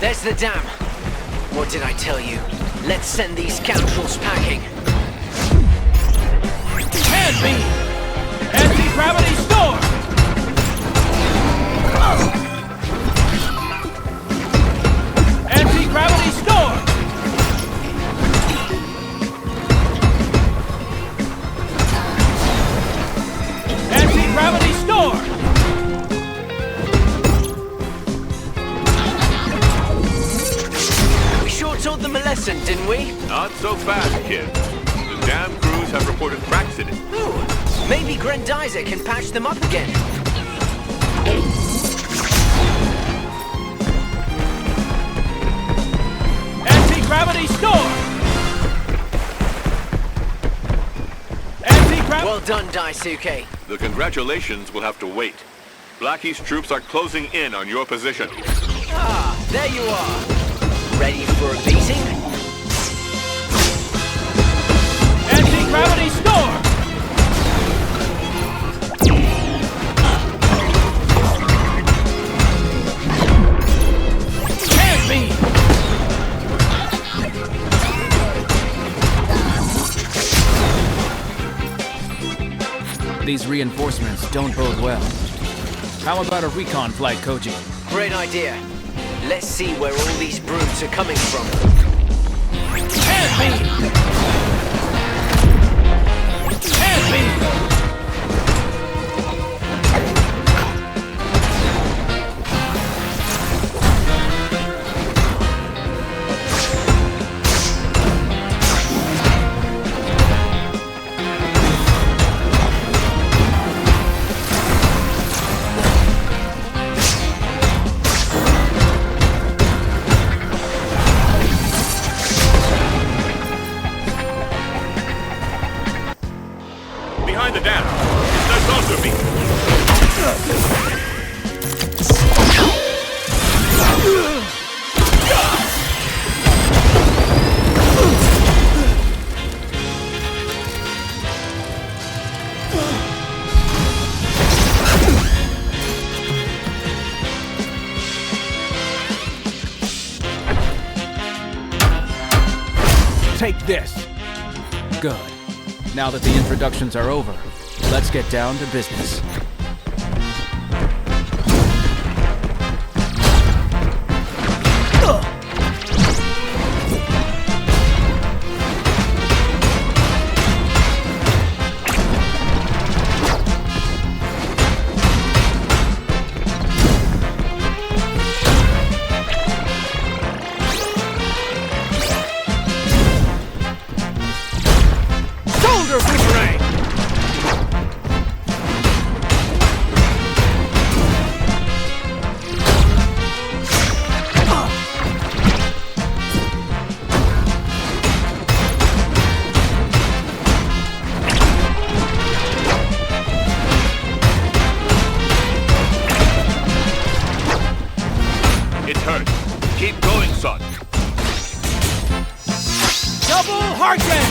There's the dam. What did I tell you? Let's send these scoundrels packing. Hand beam! Anti-gravity storm! Anti-gravity storm! Anti-gravity storm! Taught them a lesson, didn't we? Not so fast, kid. The dam crews have reported cracks in it. Ooh, maybe Grendizer can patch them up again. Anti-gravity storm! Anti-gravity... Well done, Daisuke. The congratulations will have to wait. Blackie's troops are closing in on your position. Ah, there you are. Ready for a beating? Anti-gravity storm! Hand beam! These reinforcements don't bode well. How about a recon flight, Koji? Great idea. Let's see where all these brutes are coming from. Hand beam! Hand beam! The dam. It's the saucer beast. Take this. Good. Now that the introductions are over, let's get down to business. son. Double Harken!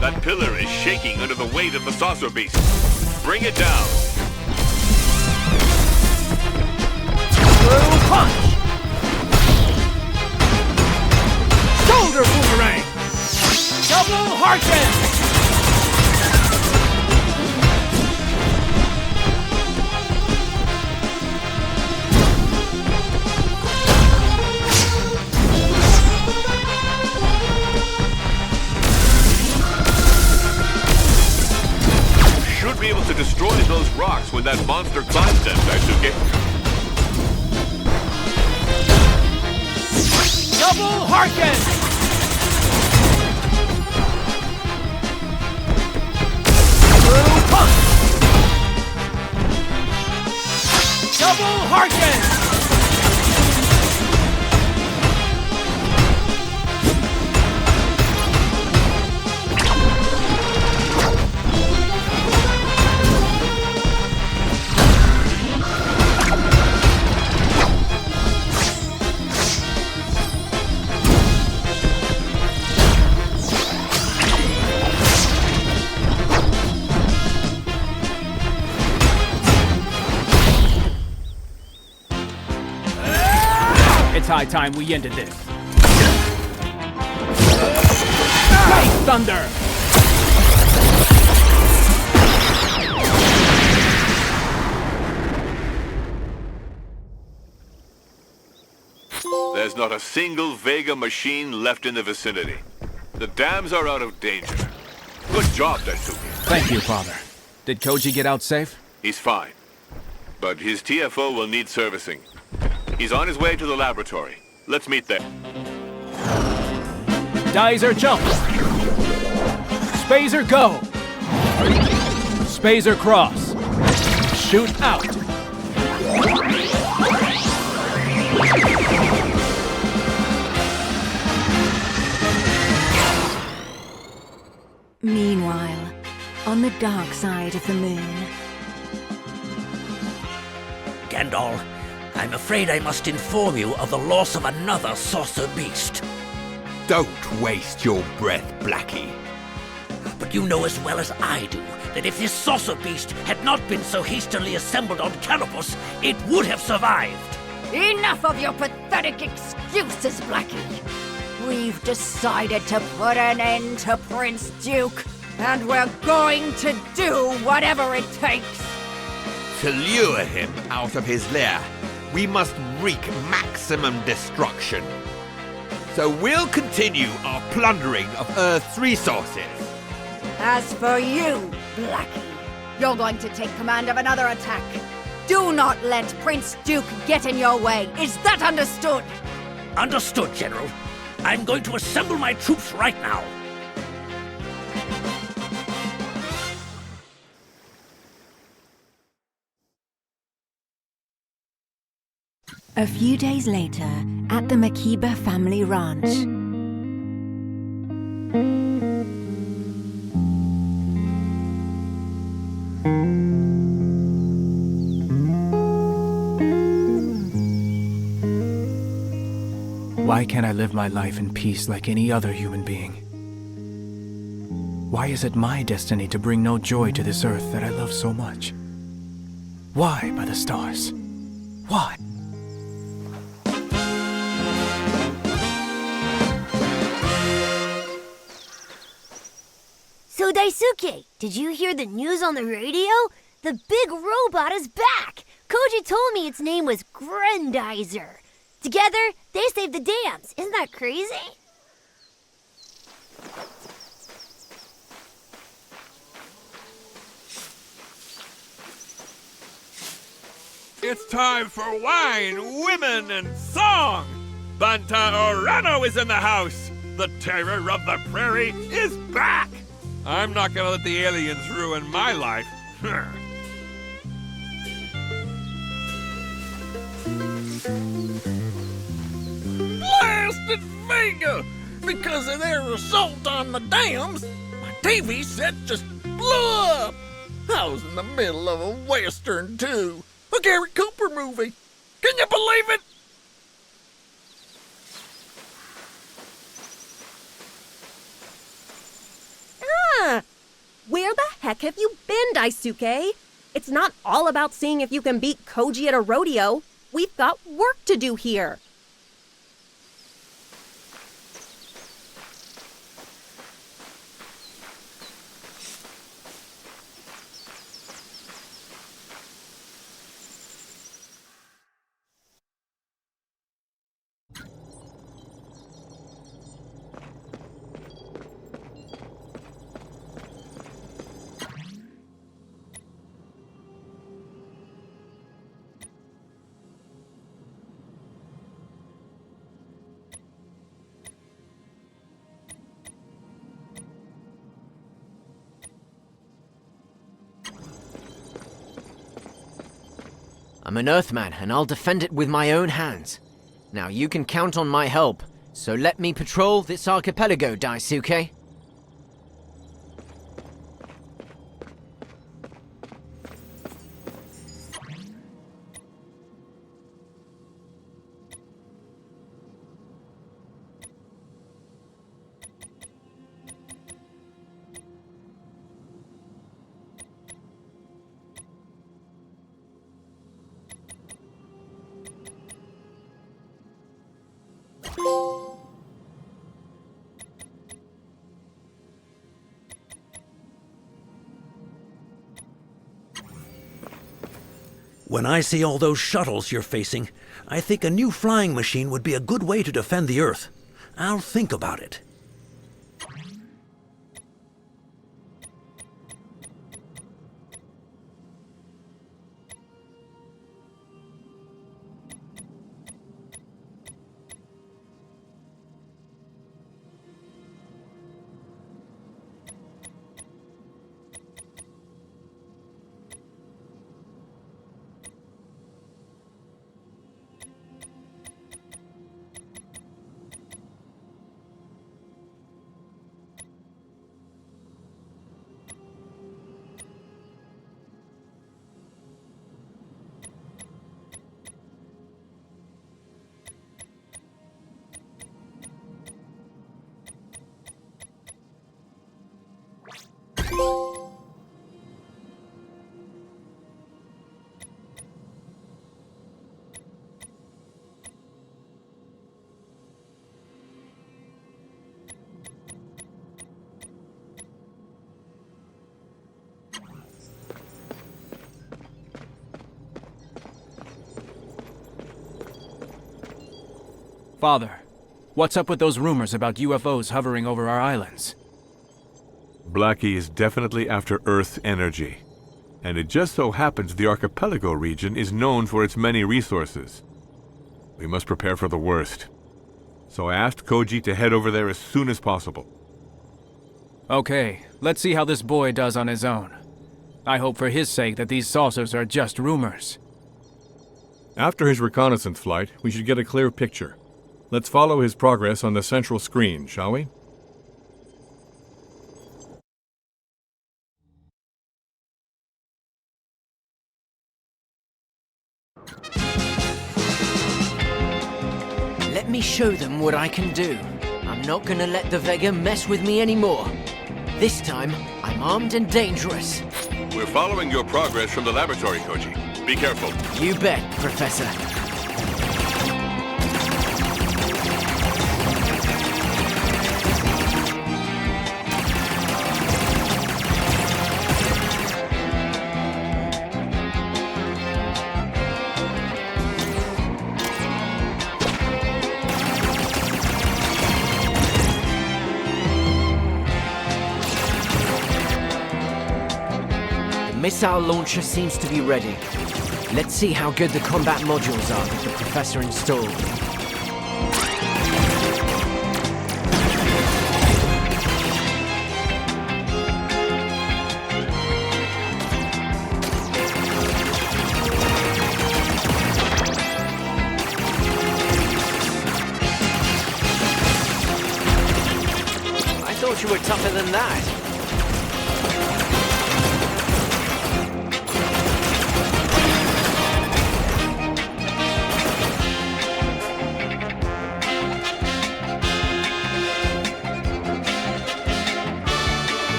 That pillar is shaking under the weight of the saucer beast. Bring it down. Blue punch! Shoulder boomerang! Double Harken! Should be able to destroy those rocks when that monster climbs them, Daisuke. Double Harken! Blue punch! Double Harken! It's high time we ended this. Great thunder! There's not a single Vega machine left in the vicinity. The dams are out of danger. Good job, Daisuke. Thank you, Father. Did Koji get out safe? He's fine. But his TFO will need servicing. He's on his way to the laboratory. Let's meet there. Dizer jump! Spazer go! Spazer cross! Shoot out! Meanwhile, on the dark side of the moon... Gandalf, I'm afraid I must inform you of the loss of another saucer beast. Don't waste your breath, Blackie. But you know as well as I do that if this saucer beast had not been so hastily assembled on Canopus, it would have survived. Enough of your pathetic excuses, Blackie. We've decided to put an end to Prince Duke, and we're going to do whatever it takes. To lure him out of his lair, we must wreak maximum destruction. So we'll continue our plundering of Earth's resources. As for you, Blackie, you're going to take command of another attack. Do not let Prince Duke get in your way. Is that understood? Understood, General. I'm going to assemble my troops right now. A few days later, at the Makiba family ranch. Why can't I live my life in peace like any other human being? Why is it my destiny to bring no joy to this earth that I love so much? Why, by the stars? Why? So Daisuke, did you hear the news on the radio? The big robot is back! Koji told me its name was Grendizer. Together, they saved the dams. Isn't that crazy? It's time for wine, women, and song! Banta Orano is in the house! The terror of the prairie is back! I'm not gonna let the aliens ruin my life. Blasted Vega! Because of their assault on the dams, my TV set just blew up! I was in the middle of a Western, too. A Gary Cooper movie. Can you believe it? Where the heck have you been, Daisuke? It's not all about seeing if you can beat Koji at a rodeo. We've got work to do here. I'm an Earthman, and I'll defend it with my own hands. Now you can count on my help, so let me patrol this archipelago, Daisuke. When I see all those shuttles you're facing, I think a new flying machine would be a good way to defend the Earth. I'll think about it. Father, what's up with those rumors about UFOs hovering over our islands? Blackie is definitely after Earth energy. And it just so happens the archipelago region is known for its many resources. We must prepare for the worst. So I asked Koji to head over there as soon as possible. Okay, let's see how this boy does on his own. I hope for his sake that these saucers are just rumors. After his reconnaissance flight, we should get a clear picture. Let's follow his progress on the central screen, shall we? Let me show them what I can do. I'm not gonna let the Vega mess with me anymore. This time, I'm armed and dangerous. We're following your progress from the laboratory, Koji. Be careful. You bet, Professor. Missile launcher seems to be ready. Let's see how good the combat modules are that the Professor installed. I thought you were tougher than that.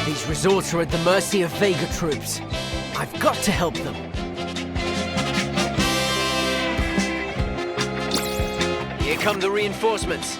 These resorts are at the mercy of Vega troops. I've got to help them. Here come the reinforcements.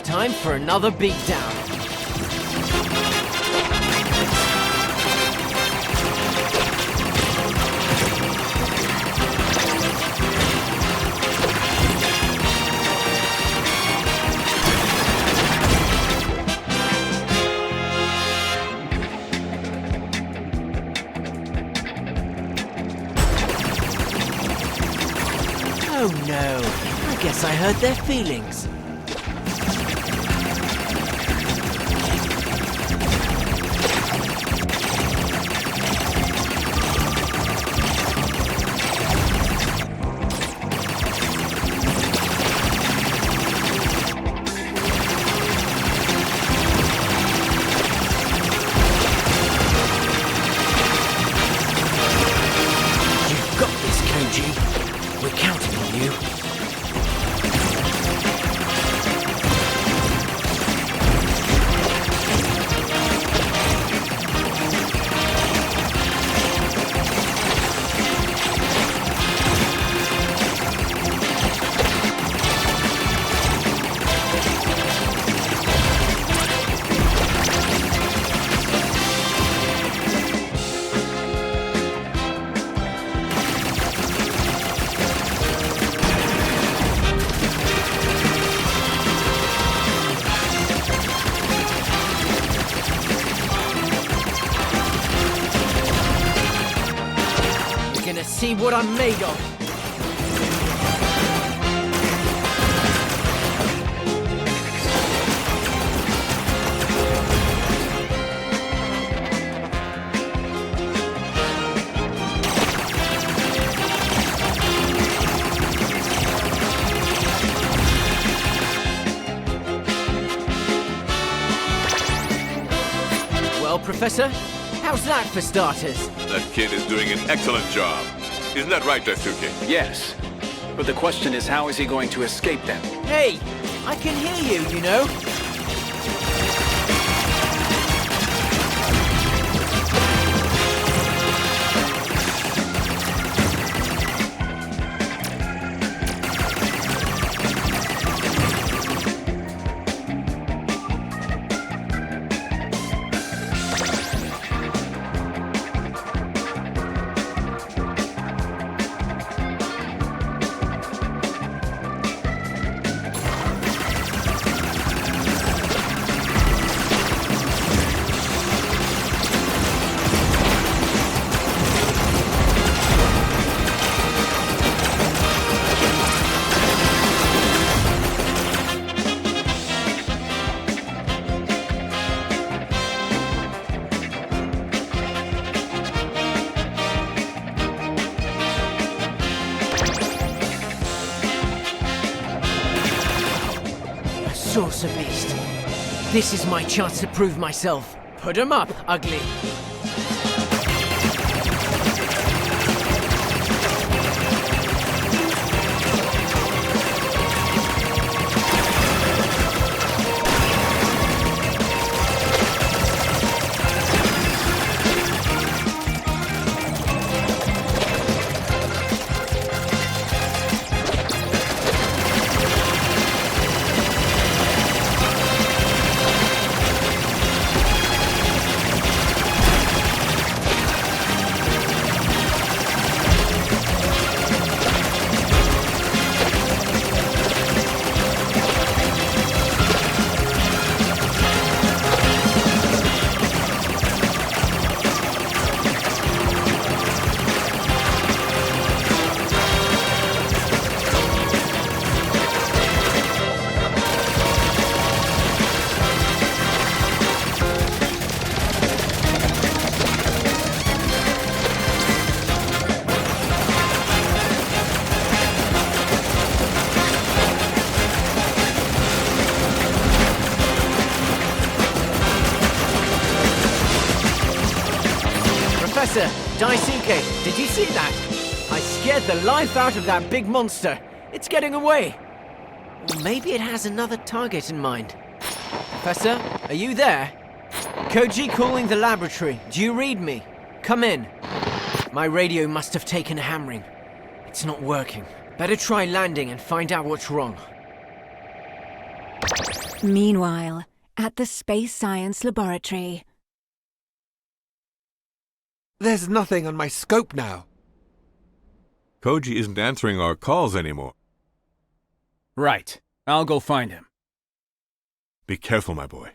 Time for another beatdown. Oh no, I guess I hurt their feelings. We're counting on you. See what I'm made of. Well, Professor, how's that for starters? That kid is doing an excellent job. Isn't that right, Daisuke? Yes. But the question is, how is he going to escape them? Hey, I can hear you, you know. Saucer Beast. This is my chance to prove myself. Put 'em up, ugly. Daisuke, did you see that? I scared the life out of that big monster. It's getting away. Or maybe it has another target in mind. Professor, are you there? Koji calling the laboratory. Do you read me? Come in. My radio must have taken a hammering. It's not working. Better try landing and find out what's wrong. Meanwhile, at the Space Science Laboratory. There's nothing on my scope now. Koji isn't answering our calls anymore. Right. I'll go find him. Be careful, my boy.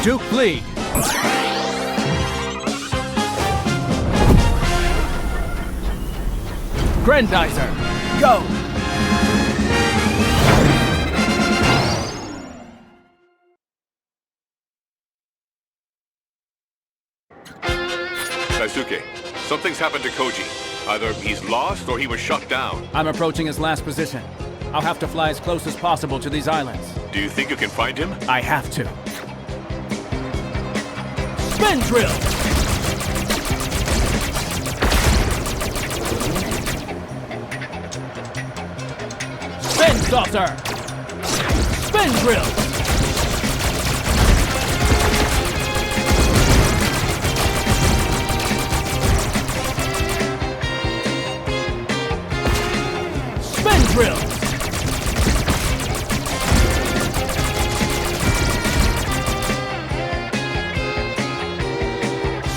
Duke, lead! Grendizer, go! Daisuke, something's happened to Koji. Either he's lost or he was shot down. I'm approaching his last position. I'll have to fly as close as possible to these islands. Do you think you can find him? I have to. Spin drill! Spin saucer! Spin drill! Spin drill!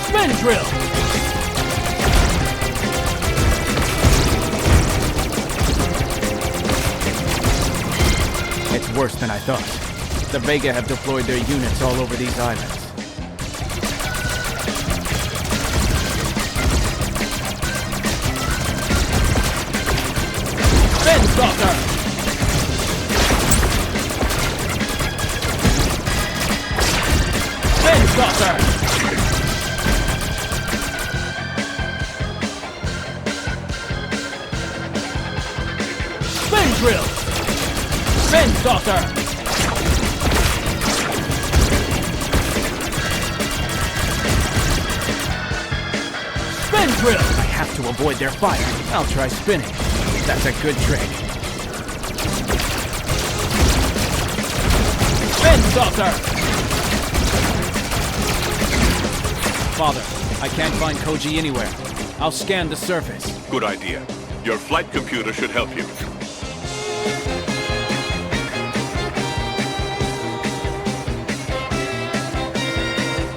Spin drill! It's worse than I thought. The Vega have deployed their units all over these islands. Spin saucer! Spin saucer! Spin drill! Spin saucer! Spin drill! I have to avoid their fire. I'll try spinning. That's a good trick. Spin saucer! Father, I can't find Koji anywhere. I'll scan the surface. Good idea. Your flight computer should help you.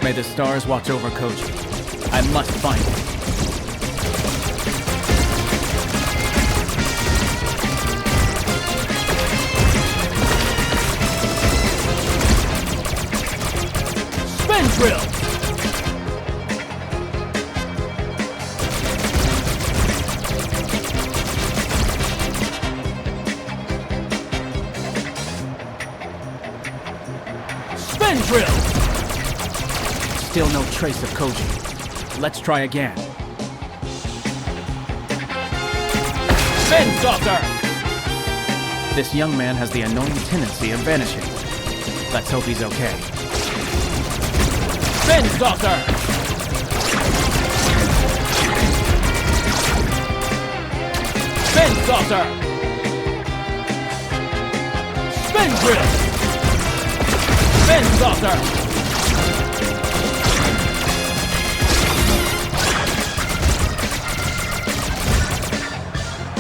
May the stars watch over Koji. I must find him. Spin drill! Spin drill! Still no trace of Koji. Let's try again. Spin saucer! This young man has the annoying tendency of vanishing. Let's hope he's okay. Spin saucer! Spin saucer! Spin drill! Spin saucer!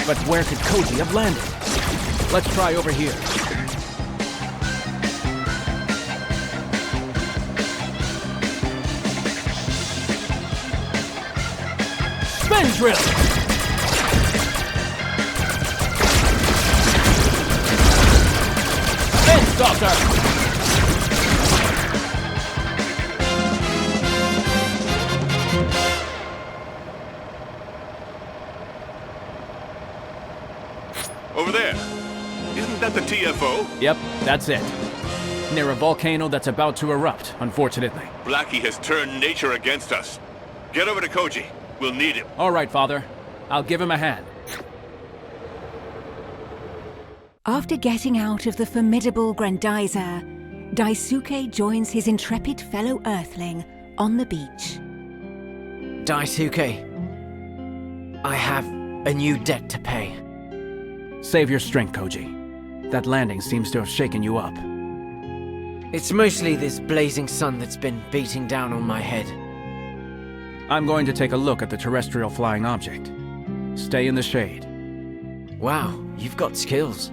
But where could Koji have landed? Let's try over here. Spin drill! Spin saucer! Over there. Isn't that the TFO? Yep, that's it. Near a volcano that's about to erupt, unfortunately. Blackie has turned nature against us. Get over to Koji. We'll need him. All right, Father. I'll give him a hand. After getting out of the formidable Grendizer, Daisuke joins his intrepid fellow Earthling on the beach. Daisuke, I have a new debt to pay. Save your strength, Koji. That landing seems to have shaken you up. It's mostly this blazing sun that's been beating down on my head. I'm going to take a look at the terrestrial flying object. Stay in the shade. Wow, you've got skills.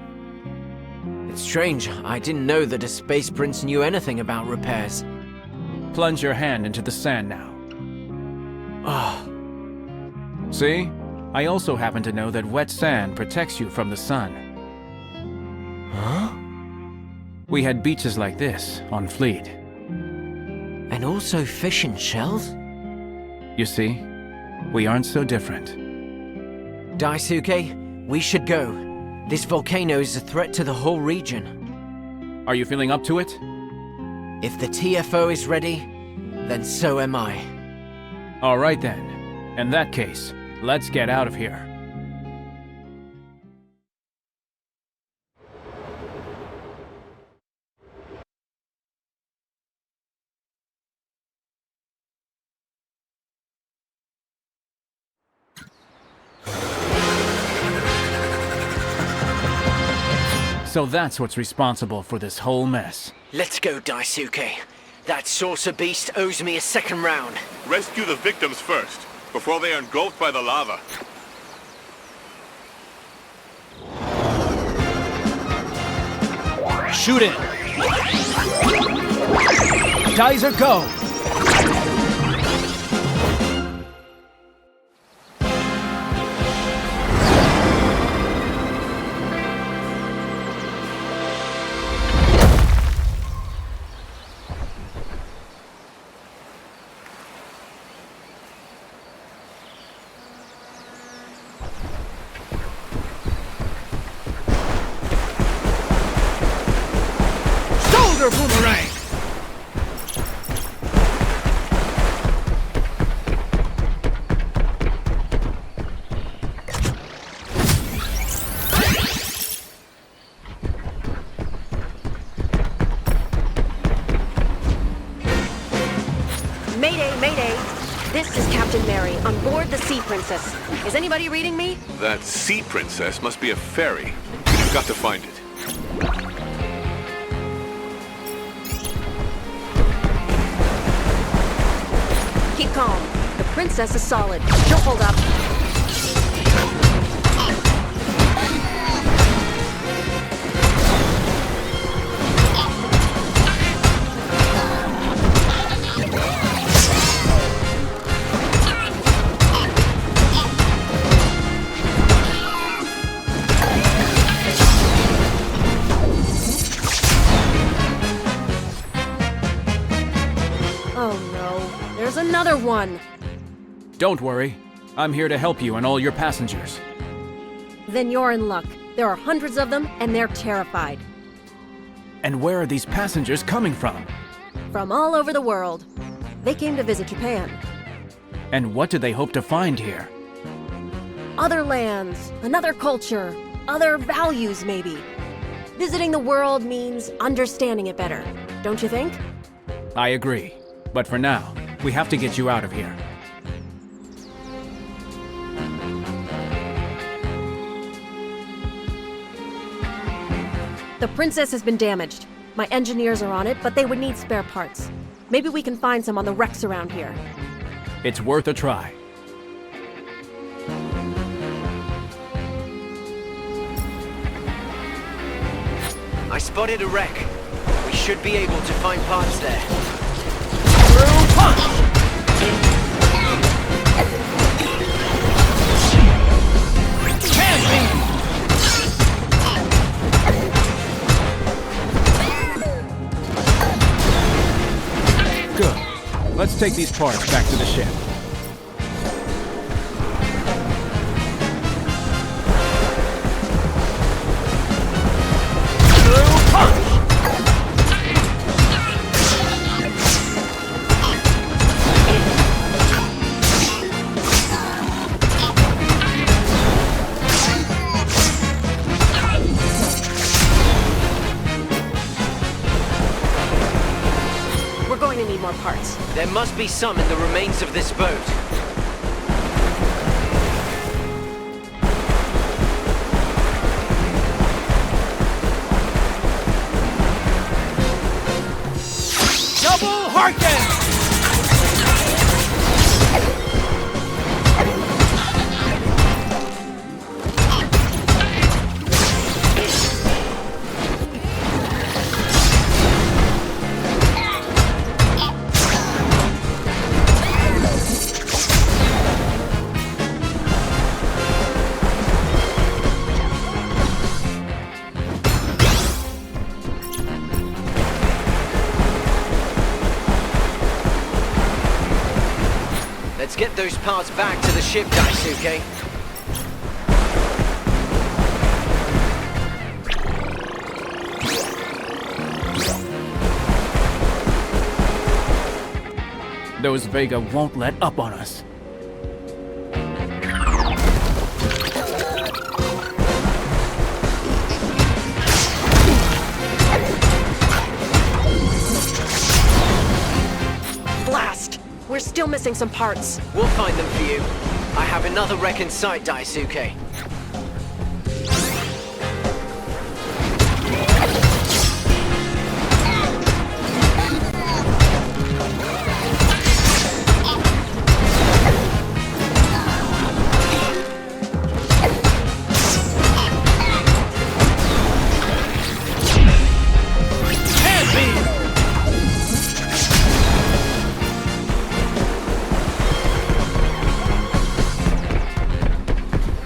It's strange, I didn't know that a space prince knew anything about repairs. Plunge your hand into the sand now. Ah. See? I also happen to know that wet sand protects you from the sun. Huh? We had beaches like this on Fleet. And also fish and shells? You see, we aren't so different. Daisuke, we should go. This volcano is a threat to the whole region. Are you feeling up to it? If the TFO is ready, then so am I. All right then. In that case, let's get out of here. So that's what's responsible for this whole mess. Let's go, Daisuke. That saucer beast owes me a second round. Rescue the victims first, before they are engulfed by the lava. Shoot it! Geyser, go! Boomerang! Mayday, mayday! This is Captain Mary, on board the Sea Princess. Is anybody reading me? That sea princess must be a fairy. We've got to find it. Keep calm. The princess is solid. She'll hold up. Oh no, there's another one. Don't worry. I'm here to help you and all your passengers. Then you're in luck. There are hundreds of them, and they're terrified. And where are these passengers coming from? From all over the world. They came to visit Japan. And what do they hope to find here? Other lands, another culture, other values maybe. Visiting the world means understanding it better, don't you think? I agree. But for now, we have to get you out of here. The princess has been damaged. My engineers are on it, but they would need spare parts. Maybe we can find some on the wrecks around here. It's worth a try. I spotted a wreck. We should be able to find parts there. Through punch! Good. Let's take these parts back to the ship. need more parts. There must be some in the remains of this boat. Double Harken! Let's get those parts back to the ship, Daisuke. Those Vega won't let up on us. Blast! We're still missing some parts. We'll find them for you. I have another wreck in sight, Daisuke.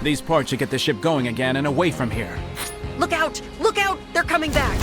These parts should get the ship going again and away from here. Look out! Look out! They're coming back!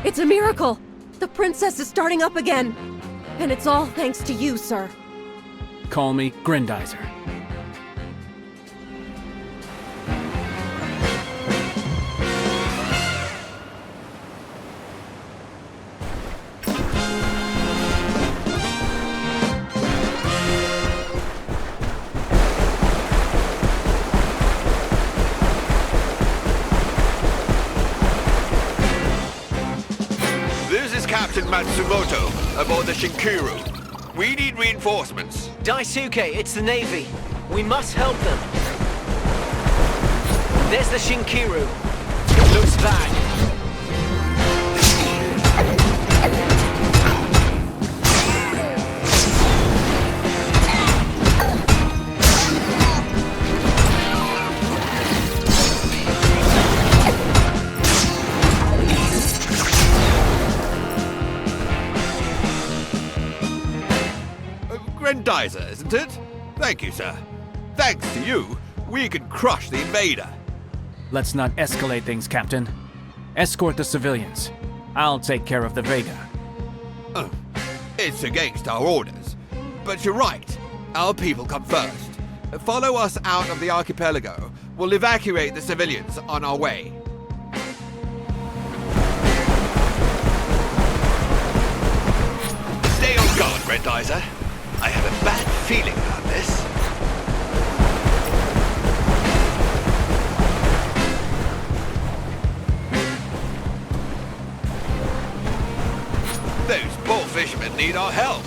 It's a miracle! The princess is starting up again! And it's all thanks to you, sir. Call me Grendizer. Captain Matsumoto, aboard the Shinkiru. We need reinforcements. Daisuke, it's the Navy. We must help them. There's the Shinkiru. It looks bad. Grendizer, isn't it? Thank you, sir. Thanks to you, we can crush the invader. Let's not escalate things, Captain. Escort the civilians. I'll take care of the Vega. Oh, it's against our orders. But you're right. Our people come first. Follow us out of the archipelago. We'll evacuate the civilians on our way. Stay on guard, Grendizer. I have a bad feeling about this. Those poor fishermen need our help.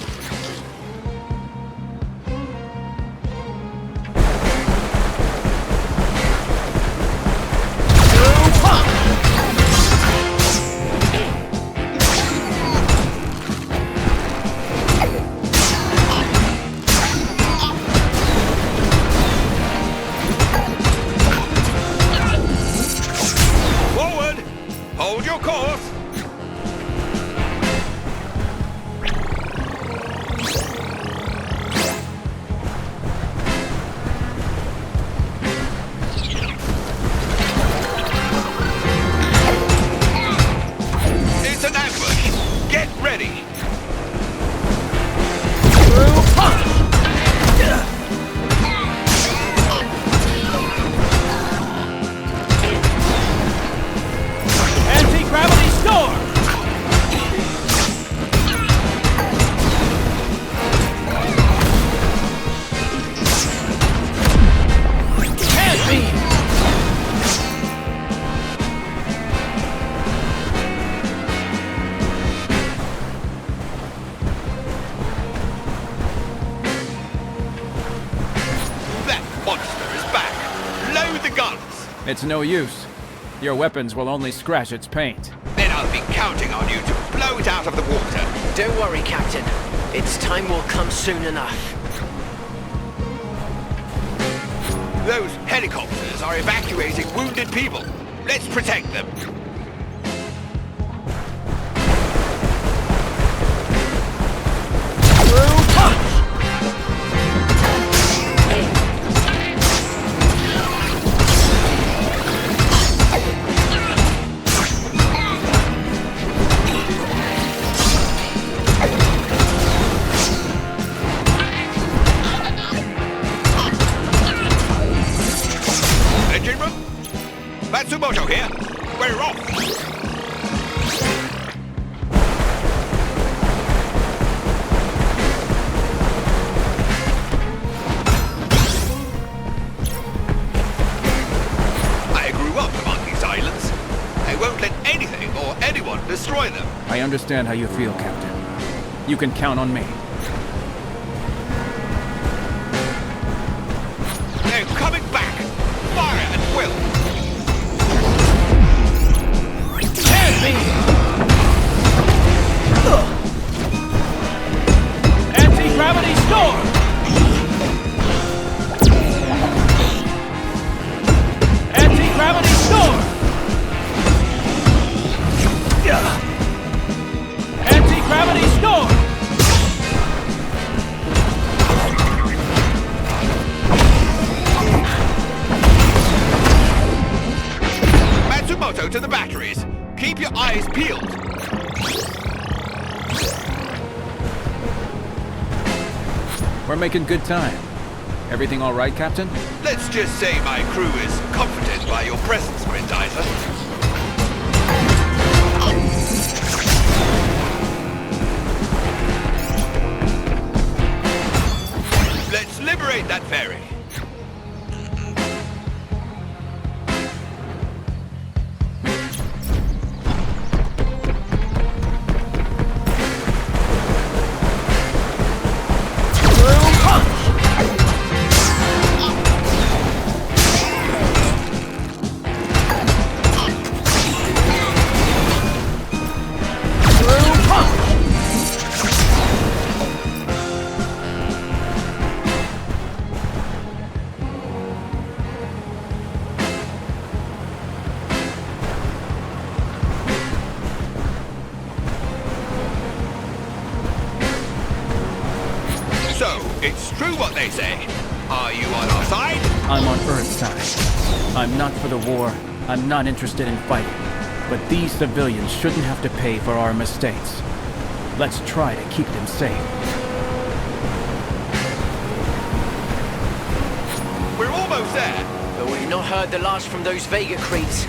ready. Anti-gravity storm! Hand beam! That monster is back. Load the guns. It's no use. Your weapons will only scratch its paint. Then I'll be counting on you to blow it out of the water. Don't worry, Captain. Its time will come soon enough. Those helicopters are evacuating wounded people. Let's protect them. Engine room? Matsumoto here. We're off. I grew up among these islands. I won't let anything or anyone destroy them. I understand how you feel, Captain. You can count on me. They're coming back. Fire at will. Hand beam! Anti-gravity storm! Anti-gravity storm! Anti-gravity storm! Matsumoto to the batteries. Keep your eyes peeled. We're making good time. Everything all right, Captain? Let's just say my crew is comforted by your presence, Grendizer. Let's liberate that ferry. So, it's true what they say. Are you on our side? I'm on Earth's side. I'm not for the war. I'm not interested in fighting. But these civilians shouldn't have to pay for our mistakes. Let's try to keep them safe. We're almost there. But we've not heard the last from those Vega creeps.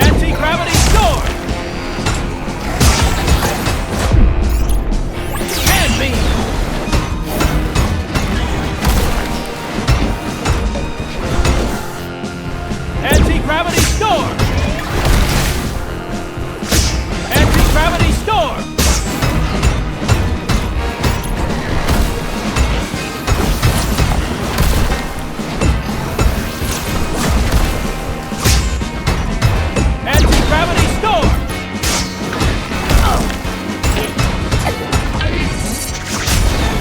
Anti-gravity storm! Hand beam! Anti-gravity storm! Anti-gravity storm! Anti-gravity storm!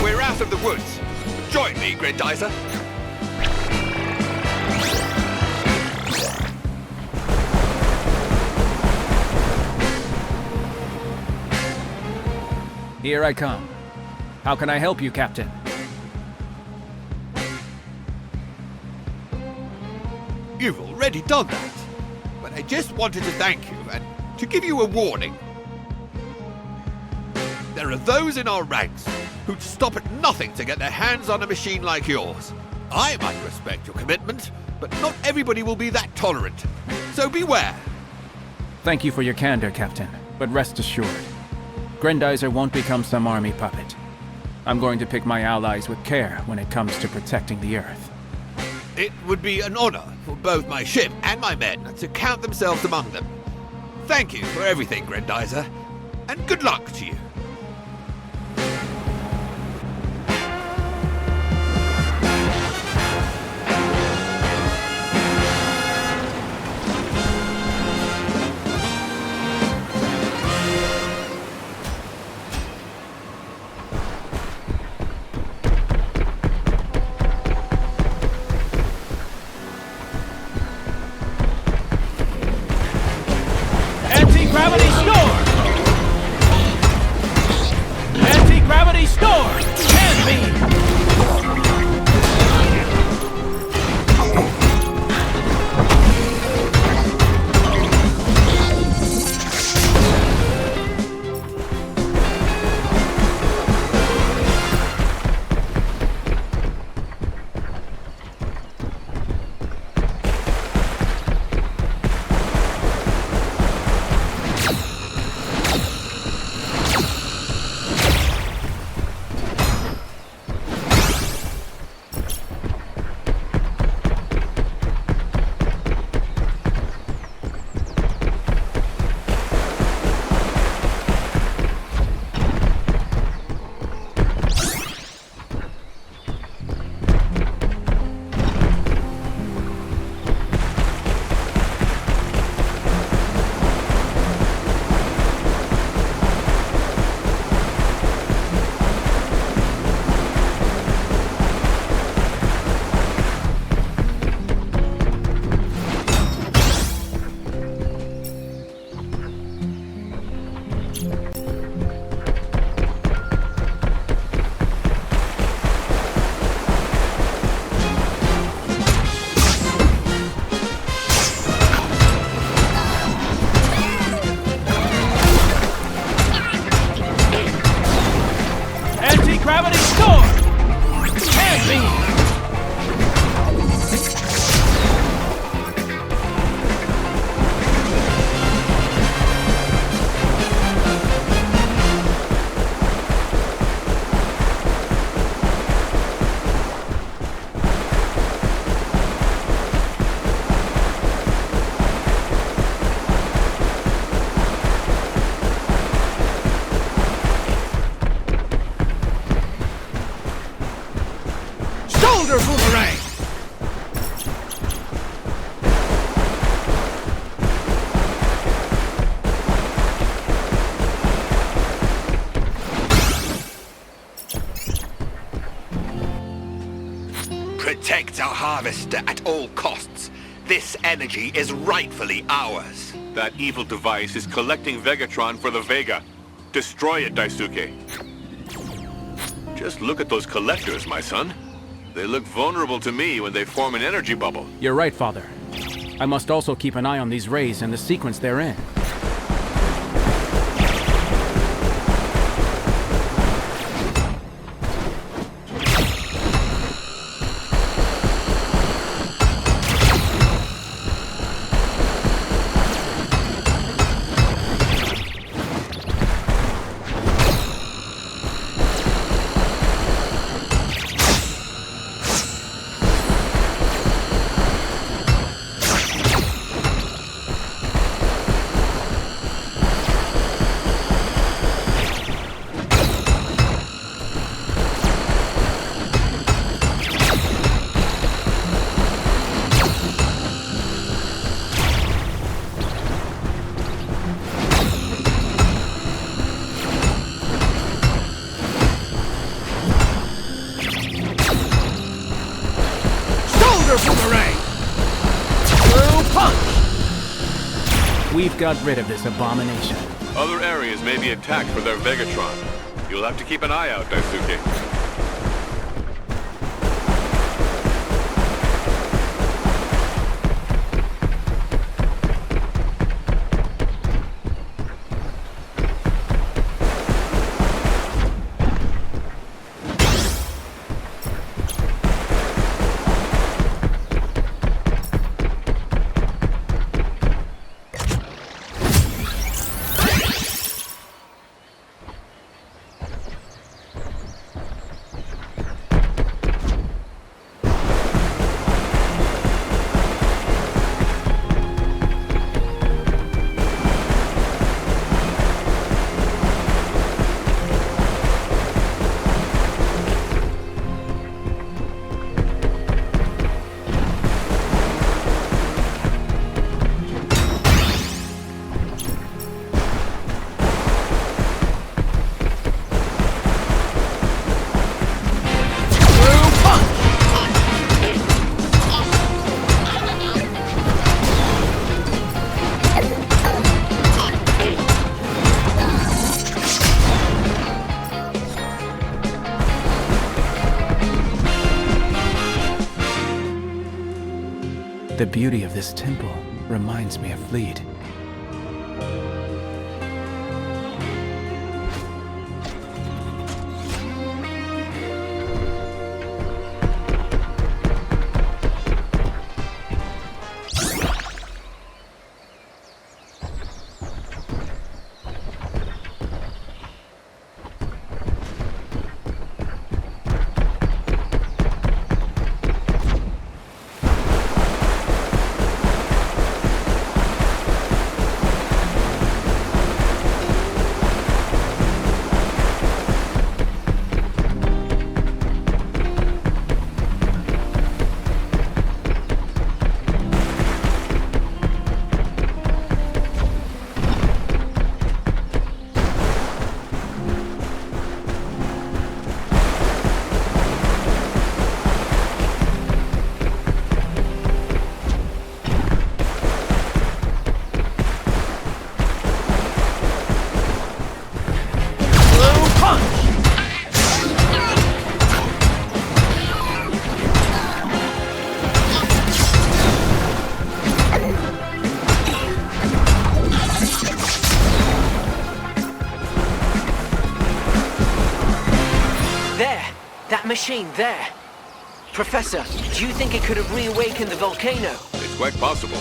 We're out of the woods. Join me, Grendizer. Here I come. How can I help you, Captain? You've already done that. But I just wanted to thank you and to give you a warning. There are those in our ranks who'd stop at nothing to get their hands on a machine like yours. I might respect your commitment, but not everybody will be that tolerant. So beware. Thank you for your candor, Captain, but rest assured, Grendizer won't become some army puppet. I'm going to pick my allies with care when it comes to protecting the Earth. It would be an honor for both my ship and my men to count themselves among them. Thank you for everything, Grendizer, and good luck to you. Anti-gravity store! Anti-gravity store! Hand beam! Gravity store! Hand beam! Shoulder boomerang! Protect our harvester at all costs. This energy is rightfully ours. That evil device is collecting Vegatron for the Vega. Destroy it, Daisuke. Just look at those collectors, my son. They look vulnerable to me when they form an energy bubble. You're right, Father. I must also keep an eye on these rays and the sequence they're in. We've got rid of this abomination. Other areas may be attacked for their Vegatron. You'll have to keep an eye out, Daisuke. The beauty of this temple reminds me of Fleet. Machine there. Professor, do you think it could have reawakened the volcano? It's quite possible.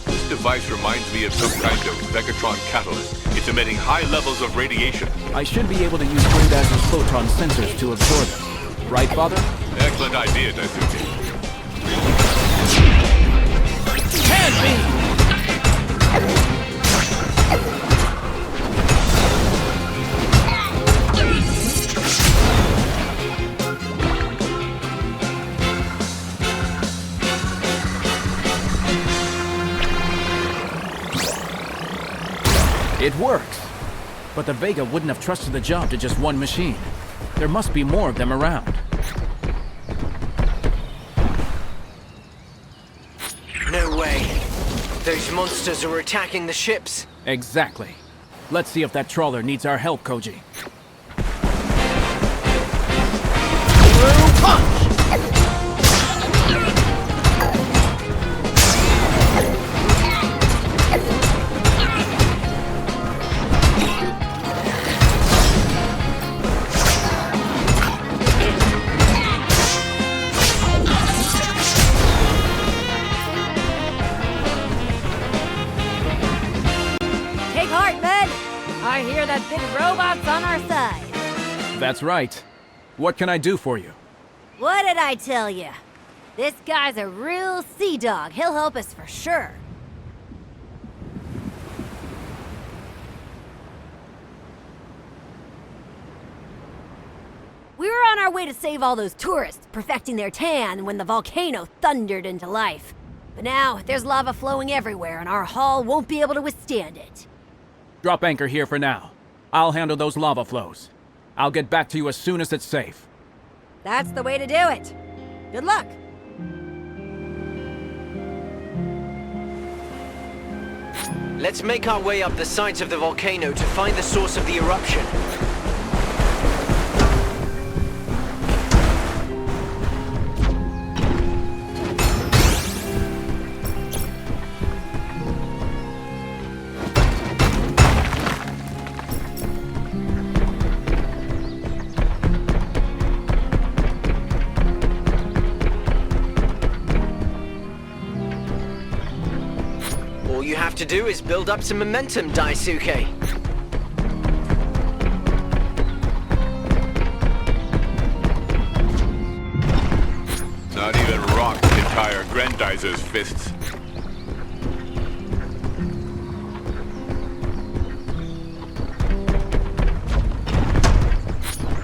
This device reminds me of some kind of Megatron catalyst. It's emitting high levels of radiation. I should be able to use Grendizer's photon sensors to absorb it. Right, Father? Excellent idea, Daisuke. Can't be! It works. But the Vega wouldn't have trusted the job to just one machine. There must be more of them around. No way. Those monsters are attacking the ships. Exactly. Let's see if that trawler needs our help, Koji. Punch! I hear that big robot's on our side. That's right. What can I do for you? What did I tell you? This guy's a real sea dog. He'll help us for sure. We were on our way to save all those tourists, perfecting their tan when the volcano thundered into life. But now, there's lava flowing everywhere and our hull won't be able to withstand it. Drop anchor here for now. I'll handle those lava flows. I'll get back to you as soon as it's safe. That's the way to do it. Good luck. Let's make our way up the sides of the volcano to find the source of the eruption. To do is build up some momentum, Daisuke. Not even rock can tire Grendizer's fists.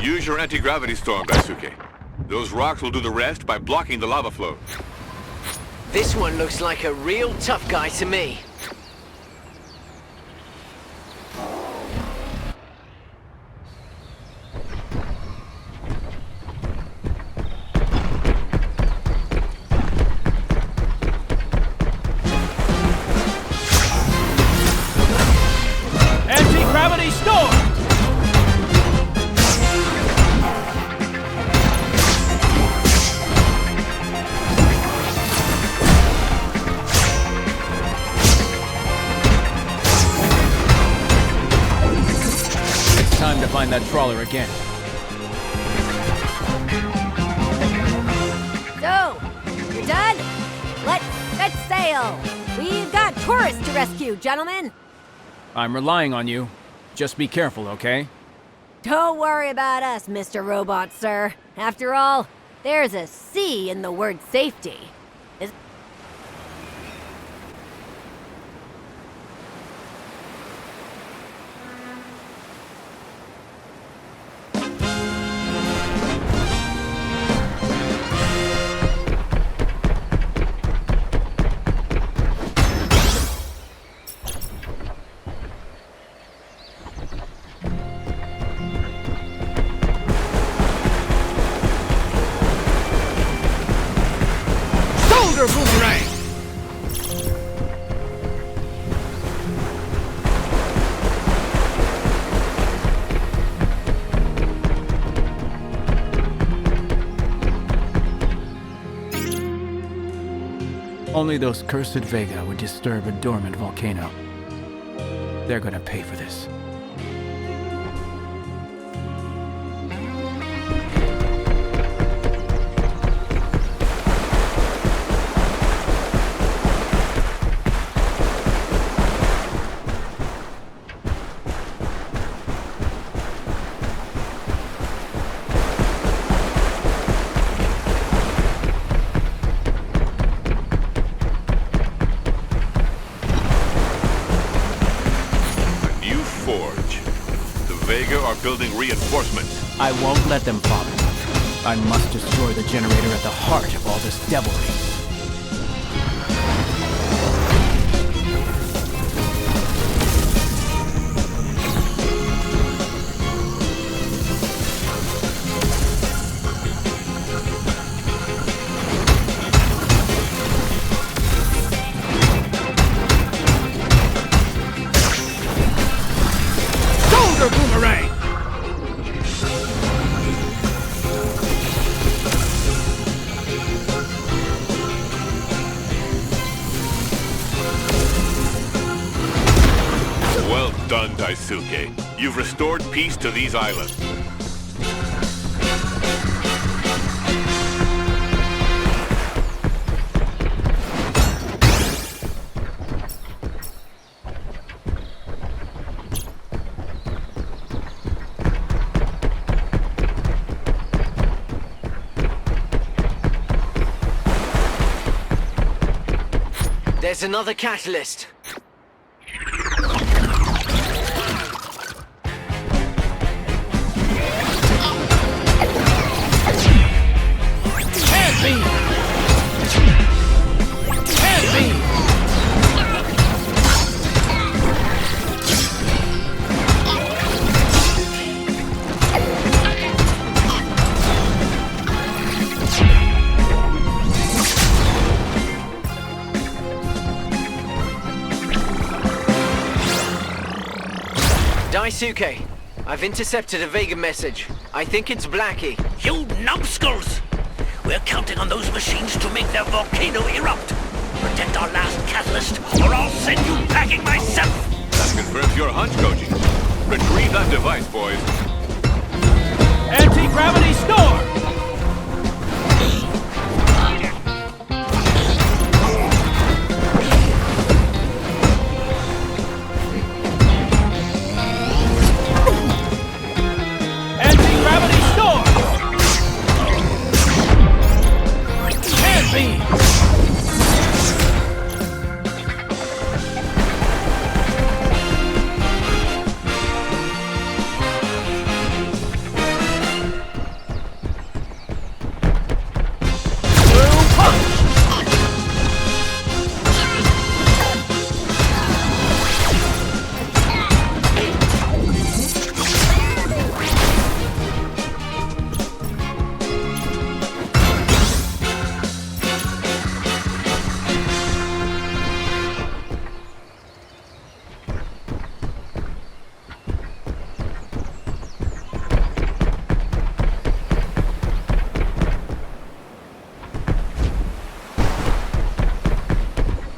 Use your anti-gravity storm, Daisuke. Those rocks will do the rest by blocking the lava flow. This one looks like a real tough guy to me. Anti-gravity storm! time to find that trawler again. So, you're done? Let's set sail! We've got tourists to rescue, gentlemen! I'm relying on you. Just be careful, okay? Don't worry about us, Mr. Robot, sir. After all, there's a C in the word safety. Boomerang! Only those cursed Vega would disturb a dormant volcano. They're gonna pay for this. Building reinforcements. I won't let them bother. I must destroy the generator at the heart of all this devilry. Shoulder boomerang! Well done, Daisuke. You've restored peace to these islands. There's another catalyst. Daisuke, I've intercepted a Vega message. I think it's Blackie. You numbskulls! We're counting on those machines to make their volcano erupt. Protect our last catalyst, or I'll send you packing myself! That confirms your hunch, Koji. Retrieve that device, boys. Anti-gravity storm!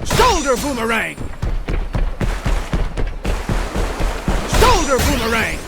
Shoulder boomerang! Shoulder boomerang!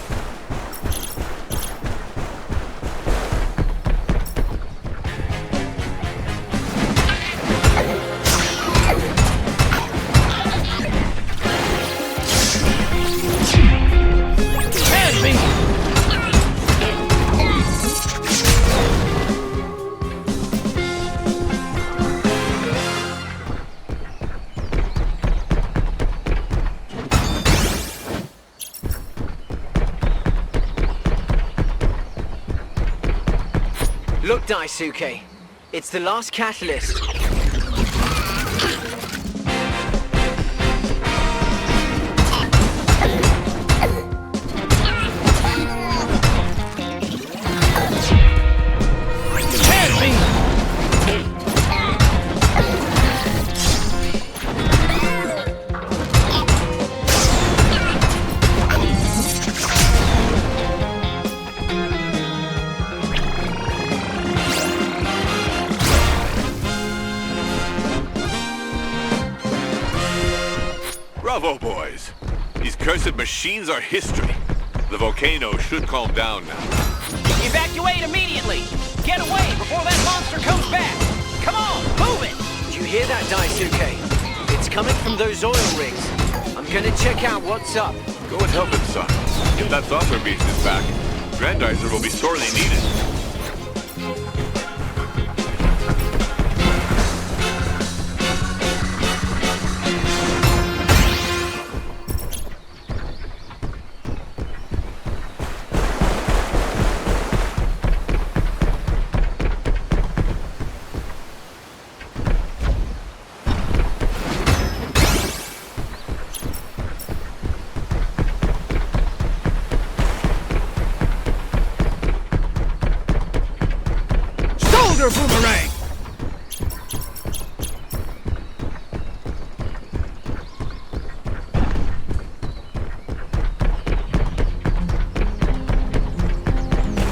Look, Daisuke. It's the last catalyst. Bravo, boys. These cursed machines are history. The volcano should calm down now. Evacuate immediately! Get away before that monster comes back! Come on, move it! Do you hear that, Daisuke? It's coming from those oil rigs. I'm gonna check out what's up. Go and help him, son. If that saucer beast is back, Grendizer will be sorely needed. Boomerang!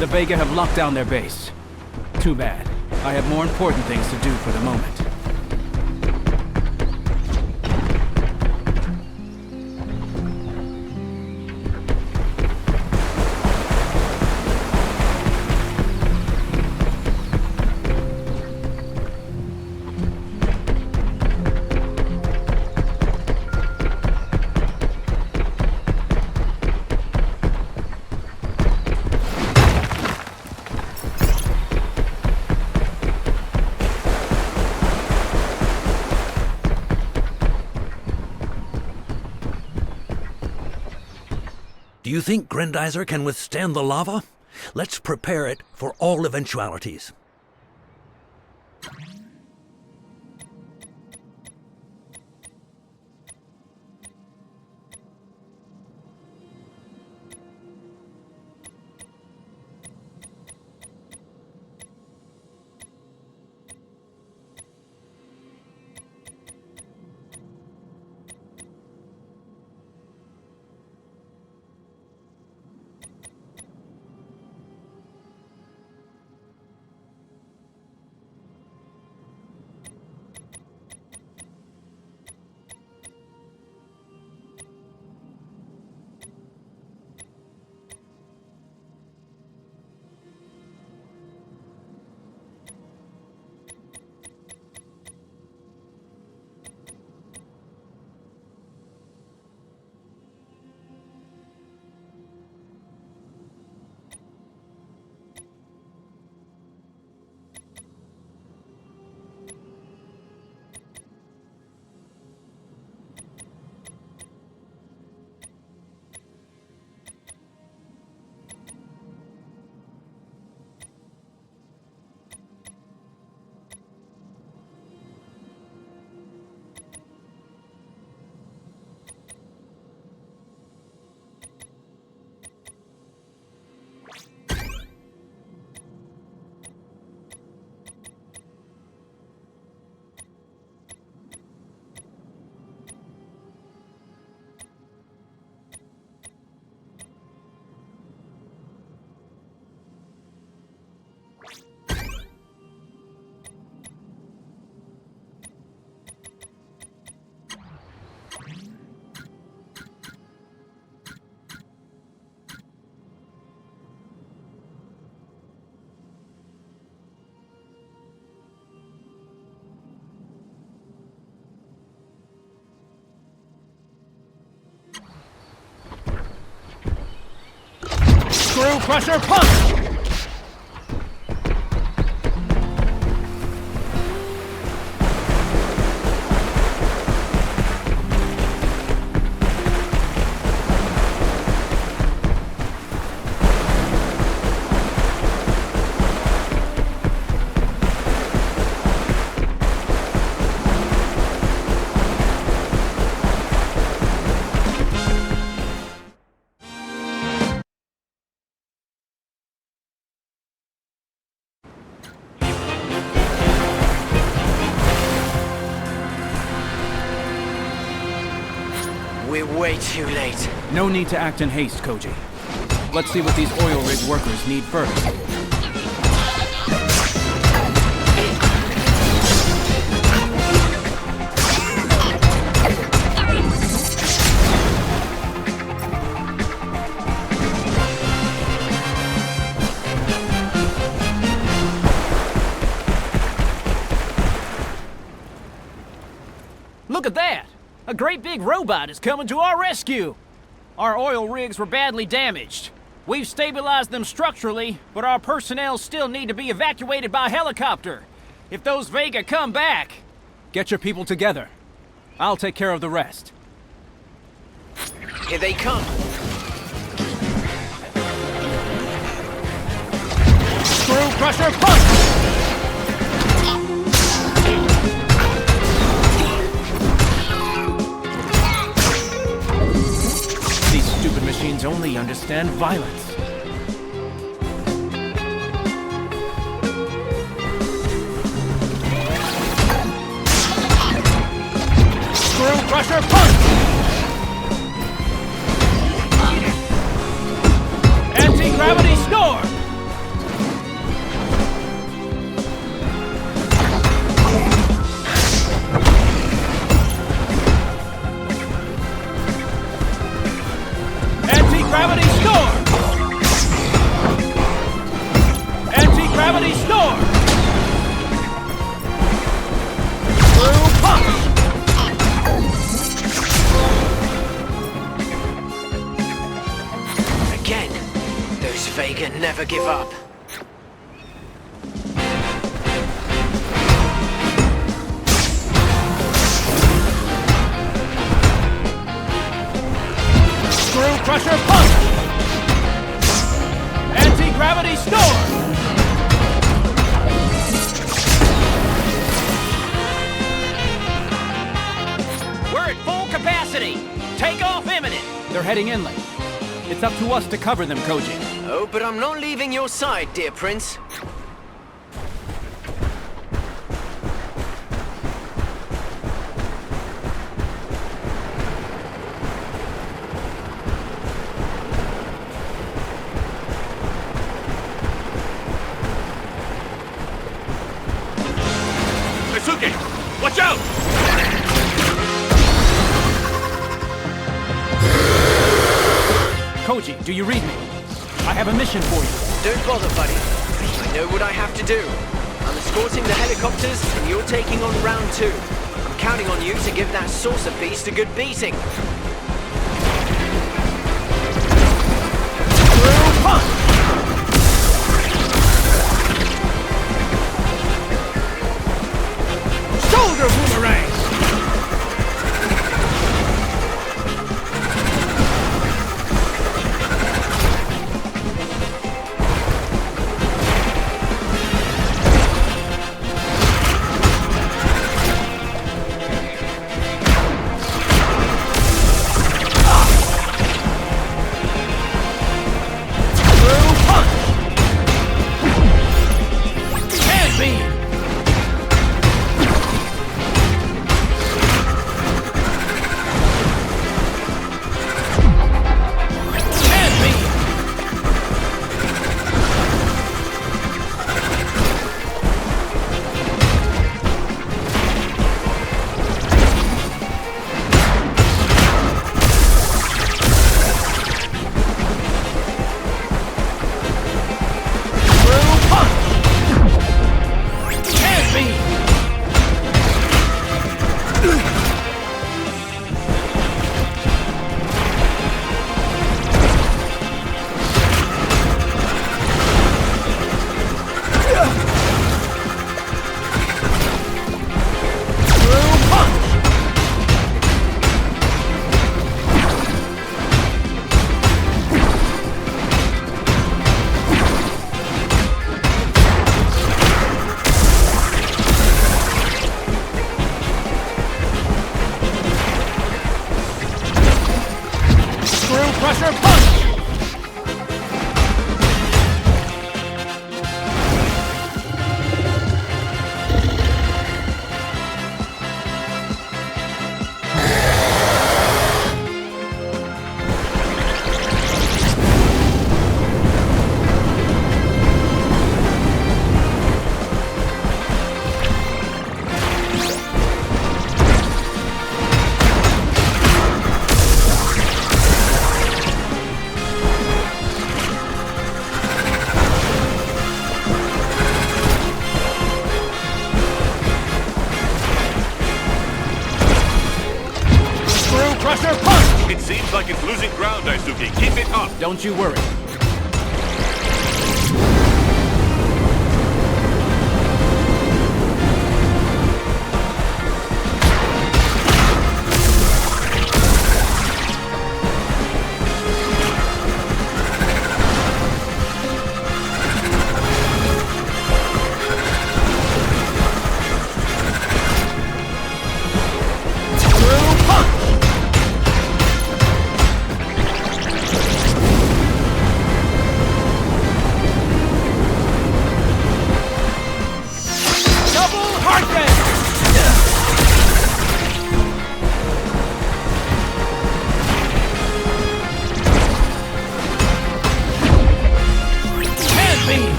The Vega have locked down their base. Too bad. I have more important things to do for the moment. Do you think Grendizer can withstand the lava? Let's prepare it for all eventualities. Screw Crusher Punch! way too late. No need to act in haste, Koji. Let's see what these oil rig workers need first. Look at that! A great big robot is coming to our rescue! Our oil rigs were badly damaged. We've stabilized them structurally, but our personnel still need to be evacuated by helicopter. If those Vega come back... Get your people together. I'll take care of the rest. Here they come. Screw Crusher Punch! Stupid machines only understand violence. Screw Crusher Punch! Anti-gravity Storm! Anti-gravity Storm! Anti-gravity Storm! Screw Punch! Again, those Vega never give up. Screw Crusher Punch! Anti-gravity Storm! We're at full capacity! Take off imminent! They're heading inland. It's up to us to cover them, Koji. Oh, but I'm not leaving your side, dear Prince. Daisuke, watch out! Koji, do you read me? I have a mission for you. Don't bother, buddy. I know what I have to do. I'm escorting the helicopters, and you're taking on round 2. I'm counting on you to give that saucer beast a good beating. Screw Punch! Shoulder Boomerang! Crusher Punch! Losing ground, Daisuke. Keep it up. Don't you worry.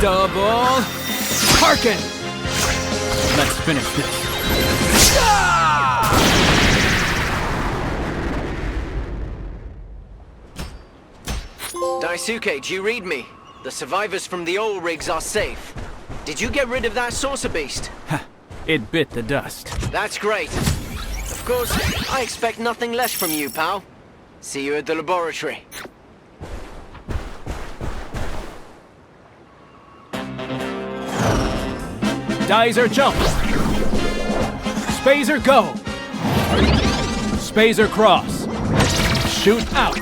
Double Harken! Let's finish this. Daisuke, do you read me? The survivors from the oil rigs are safe. Did you get rid of that saucer beast? It bit the dust. That's great. Of course, I expect nothing less from you, pal. See you at the laboratory. Dizer jump! Spazer go! Spazer cross! Shoot out!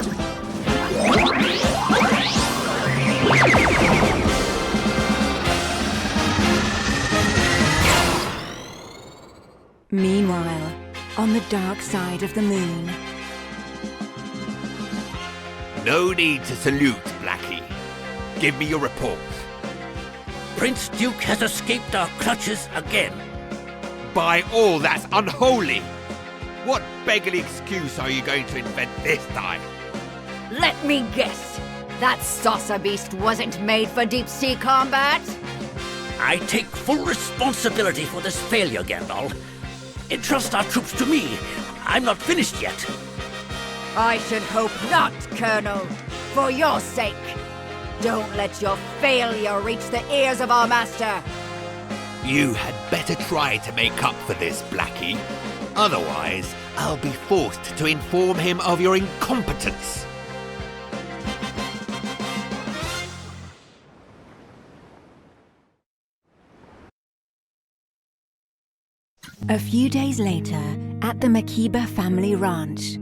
Meanwhile, on the dark side of the moon. No need to salute, Blackie. Give me your report. Prince Duke has escaped our clutches again. By all that's unholy! What beggarly excuse are you going to invent this time? Let me guess. That saucer beast wasn't made for deep-sea combat? I take full responsibility for this failure, Gandalf. Entrust our troops to me. I'm not finished yet. I should hope not, Colonel. For your sake. Don't let your failure reach the ears of our master. You had better try to make up for this, Blackie. Otherwise, I'll be forced to inform him of your incompetence. A few days later, at the Makiba family ranch.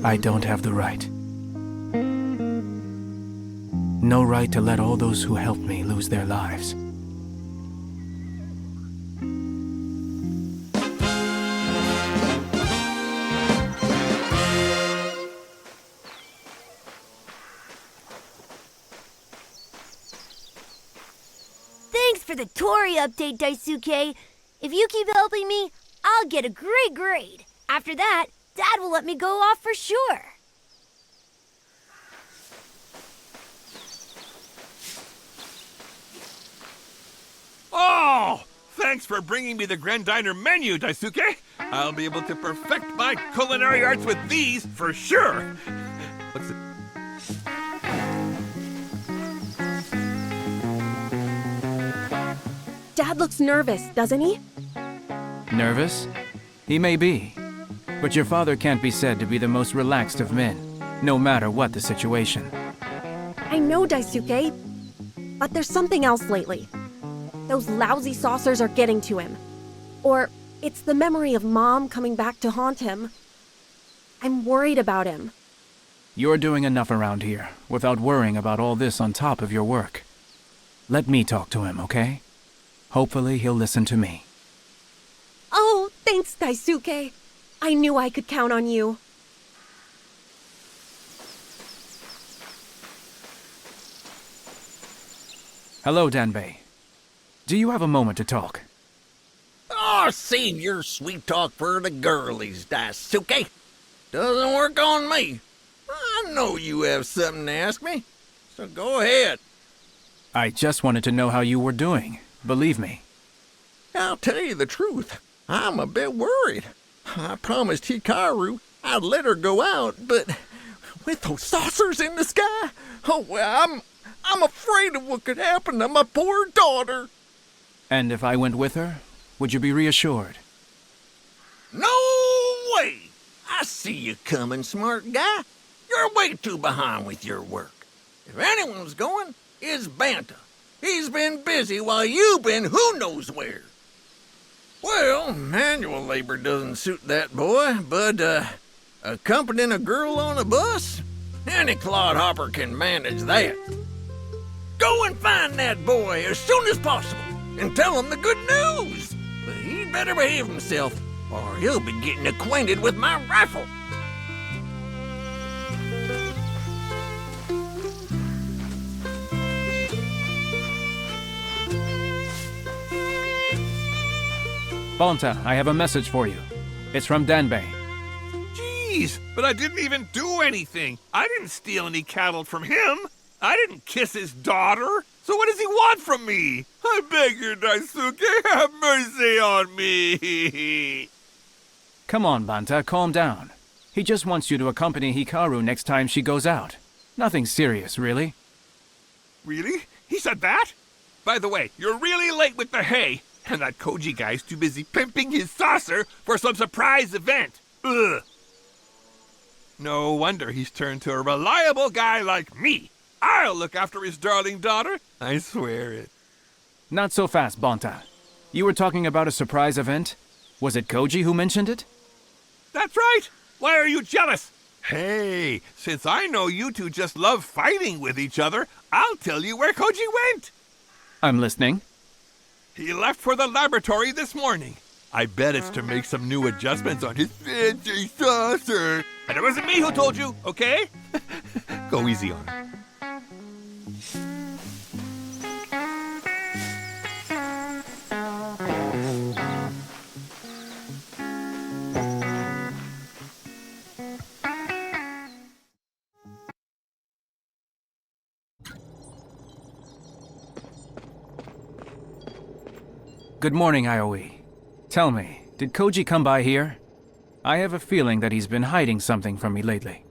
I don't have the right. No right to let all those who helped me lose their lives. for the Toei update, Daisuke. If you keep helping me, I'll get a great grade. After that, Dad will let me go off for sure. Oh! Thanks for bringing me the Grendizer menu, Daisuke. I'll be able to perfect my culinary arts with these for sure. What's it? Dad looks nervous, doesn't he? Nervous? He may be. But your father can't be said to be the most relaxed of men, no matter what the situation. I know, Daisuke. But there's something else lately. Those lousy saucers are getting to him. Or it's the memory of Mom coming back to haunt him. I'm worried about him. You're doing enough around here, without worrying about all this on top of your work. Let me talk to him, okay? Hopefully he'll listen to me. Oh, thanks, Daisuke. I knew I could count on you. Hello, Danbei. Do you have a moment to talk? Oh, save your sweet talk for the girlies, Daisuke. Doesn't work on me. I know you have something to ask me, so go ahead. I just wanted to know how you were doing, believe me. I'll tell you the truth. I'm a bit worried. I promised Hikaru I'd let her go out, but with those saucers in the sky, I'm afraid of what could happen to my poor daughter. And if I went with her, would you be reassured? No way! I see you coming, smart guy. You're way too behind with your work. If anyone's going, it's Banta. He's been busy while you've been who knows where. Well, manual labor doesn't suit that boy, but accompanying a girl on a bus? Any clodhopper can manage that. Go and find that boy as soon as possible and tell him the good news. But he'd better behave himself, or he'll be getting acquainted with my rifle. Bonta, I have a message for you. It's from Danbei. Jeez, but I didn't even do anything. I didn't steal any cattle from him. I didn't kiss his daughter. So what does he want from me? I beg you, Daisuke, have mercy on me. Come on, Banta, calm down. He just wants you to accompany Hikaru next time she goes out. Nothing serious, really. Really? He said that? By the way, you're really late with the hay. And that Koji guy's too busy pimping his saucer for some surprise event. Ugh. No wonder he's turned to a reliable guy like me. I'll look after his darling daughter. I swear it. Not so fast, Bonta. You were talking about a surprise event? Was it Koji who mentioned it? That's right. Why are you jealous? Hey, since I know you two just love fighting with each other, I'll tell you where Koji went. I'm listening. He left for the laboratory this morning. I bet it's to make some new adjustments on his fancy saucer. And it wasn't me who told you, okay? Go easy on him. Good morning, Ioi. Tell me, did Koji come by here? I have a feeling that he's been hiding something from me lately.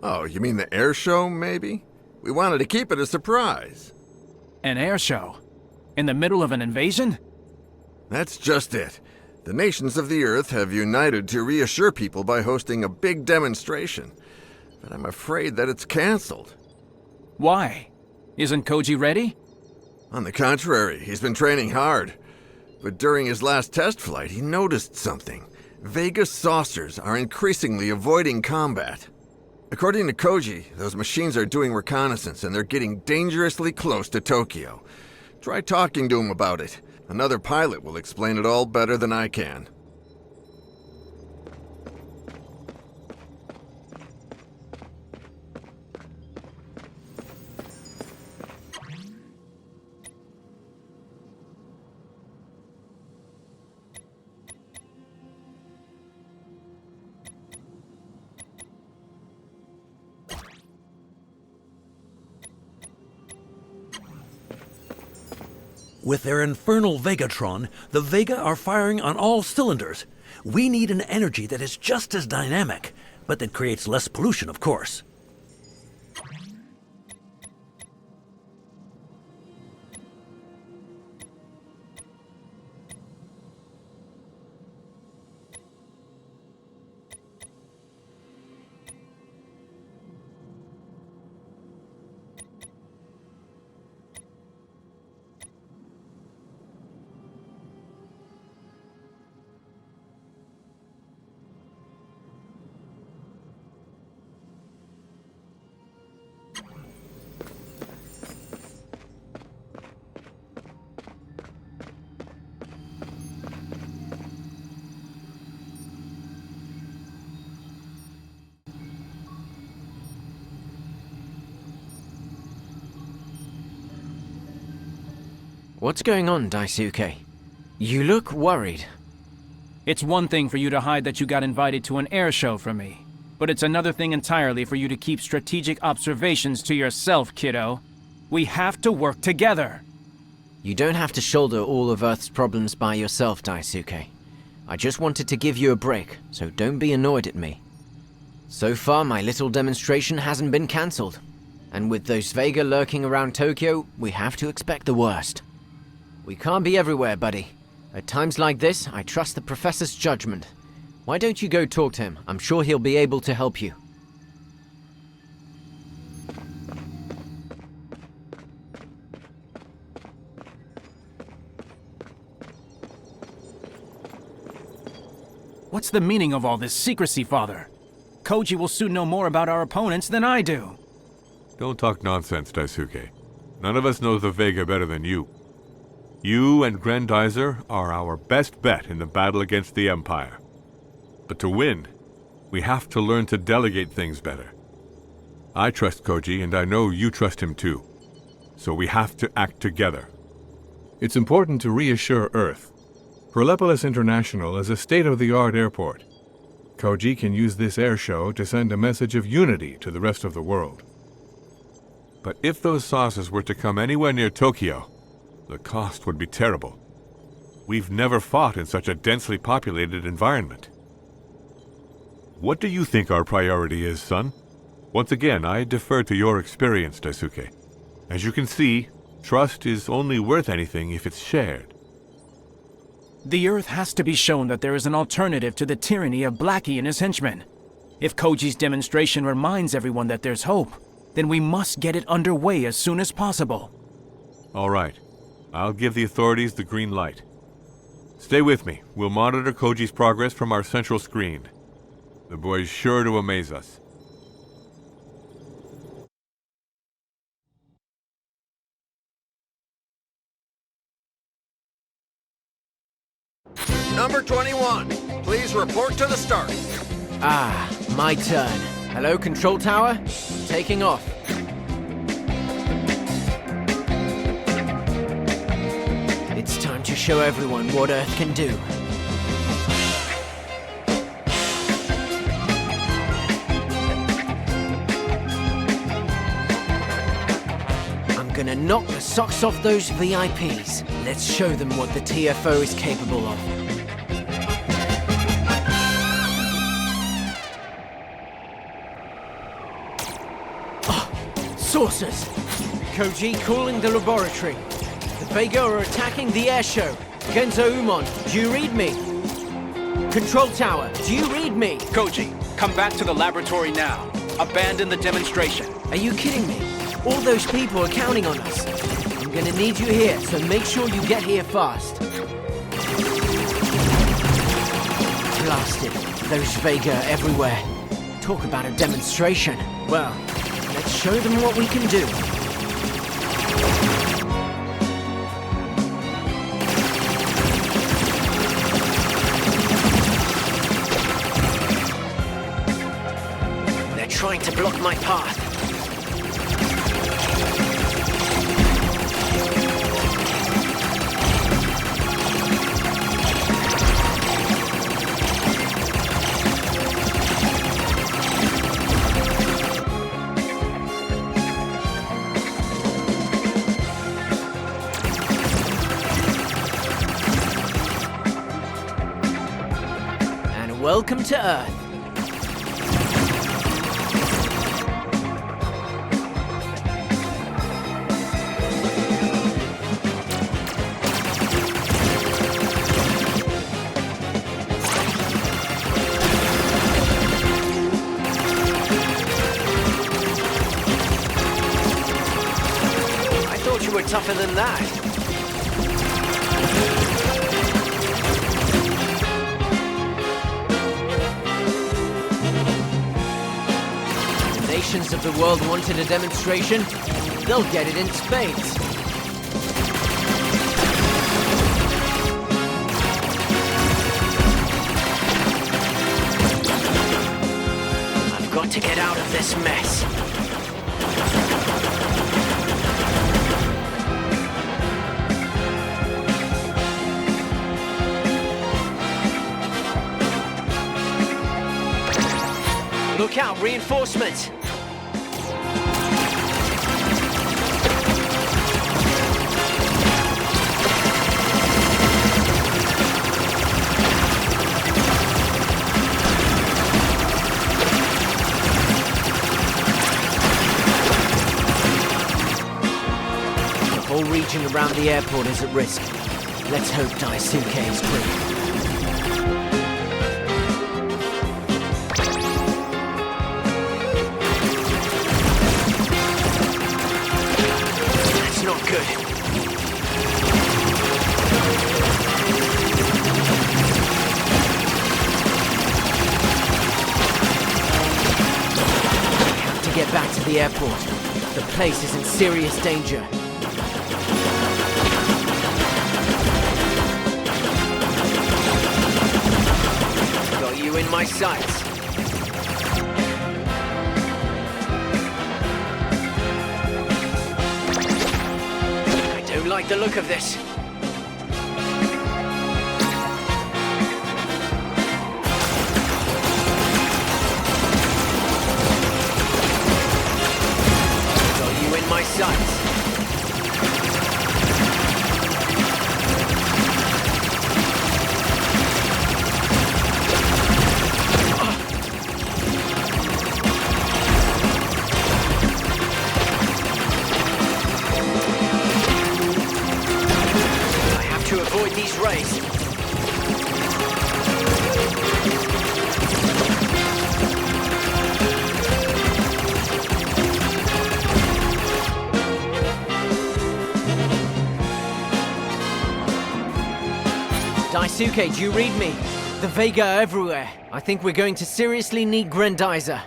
Oh, you mean the air show, maybe? We wanted to keep it a surprise. An air show? In the middle of an invasion? That's just it. The nations of the Earth have united to reassure people by hosting a big demonstration. But I'm afraid that it's canceled. Why? Isn't Koji ready? On the contrary, he's been training hard. But during his last test flight, he noticed something. Vega saucers are increasingly avoiding combat. According to Koji, those machines are doing reconnaissance and they're getting dangerously close to Tokyo. Try talking to him about it. Another pilot will explain it all better than I can. With their infernal Vegatron, the Vega are firing on all cylinders. We need an energy that is just as dynamic, but that creates less pollution, of course. What's going on, Daisuke? You look worried. It's one thing for you to hide that you got invited to an air show from me, but it's another thing entirely for you to keep strategic observations to yourself, kiddo. We have to work together. You don't have to shoulder all of Earth's problems by yourself, Daisuke. I just wanted to give you a break, so don't be annoyed at me. So far, my little demonstration hasn't been cancelled. And with those Vega lurking around Tokyo, we have to expect the worst. We can't be everywhere, buddy. At times like this, I trust the professor's judgment. Why don't you go talk to him? I'm sure he'll be able to help you. What's the meaning of all this secrecy, Father? Koji will soon know more about our opponents than I do. Don't talk nonsense, Daisuke. None of us knows the Vega better than you. You and Grendizer are our best bet in the battle against the Empire. But to win, we have to learn to delegate things better. I trust Koji, and I know you trust him too. So we have to act together. It's important to reassure Earth. Persepolis International is a state-of-the-art airport. Koji can use this air show to send a message of unity to the rest of the world. But if those saucers were to come anywhere near Tokyo, the cost would be terrible. We've never fought in such a densely populated environment. What do you think our priority is, son? Once again, I defer to your experience, Daisuke. As you can see, trust is only worth anything if it's shared. The Earth has to be shown that there is an alternative to the tyranny of Blackie and his henchmen. If Koji's demonstration reminds everyone that there's hope, then we must get it underway as soon as possible. All right. I'll give the authorities the green light. Stay with me. We'll monitor Koji's progress from our central screen. The boy's sure to amaze us. Number 21, please report to the start. Ah, my turn. Hello, Control Tower? Taking off. It's time to show everyone what Earth can do. I'm gonna knock the socks off those VIPs. Let's show them what the TFO is capable of. Saucers! Koji calling the laboratory. The Vega are attacking the air show. Genzo Umon, do you read me? Control Tower, do you read me? Koji, come back to the laboratory now. Abandon the demonstration. Are you kidding me? All those people are counting on us. I'm gonna need you here, so make sure you get here fast. Blasted. Those Vega everywhere. Talk about a demonstration. Well, let's show them what we can do. They're trying to block my path. welcome to Earth. I thought you were tougher than that. Nations of the world wanted a demonstration, they'll get it in spades. I've got to get out of this mess. Look out, reinforcements! The whole region around the airport is at risk. Let's hope Daisuke is free. Not good. We have to get back to the airport. The place is in serious danger. Got you in my sights. Like the look of this. Got you in my sights. Avoid these rays. Daisuke, do you read me? The Vega are everywhere. I think we're going to seriously need Grendizer.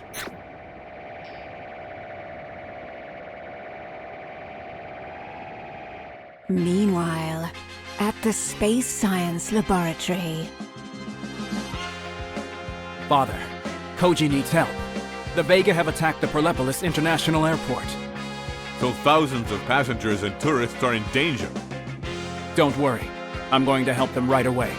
Meanwhile, at the Space Science Laboratory. Father, Koji needs help. The Vega have attacked the Perlepolis International Airport. So thousands of passengers and tourists are in danger. Don't worry. I'm going to help them right away.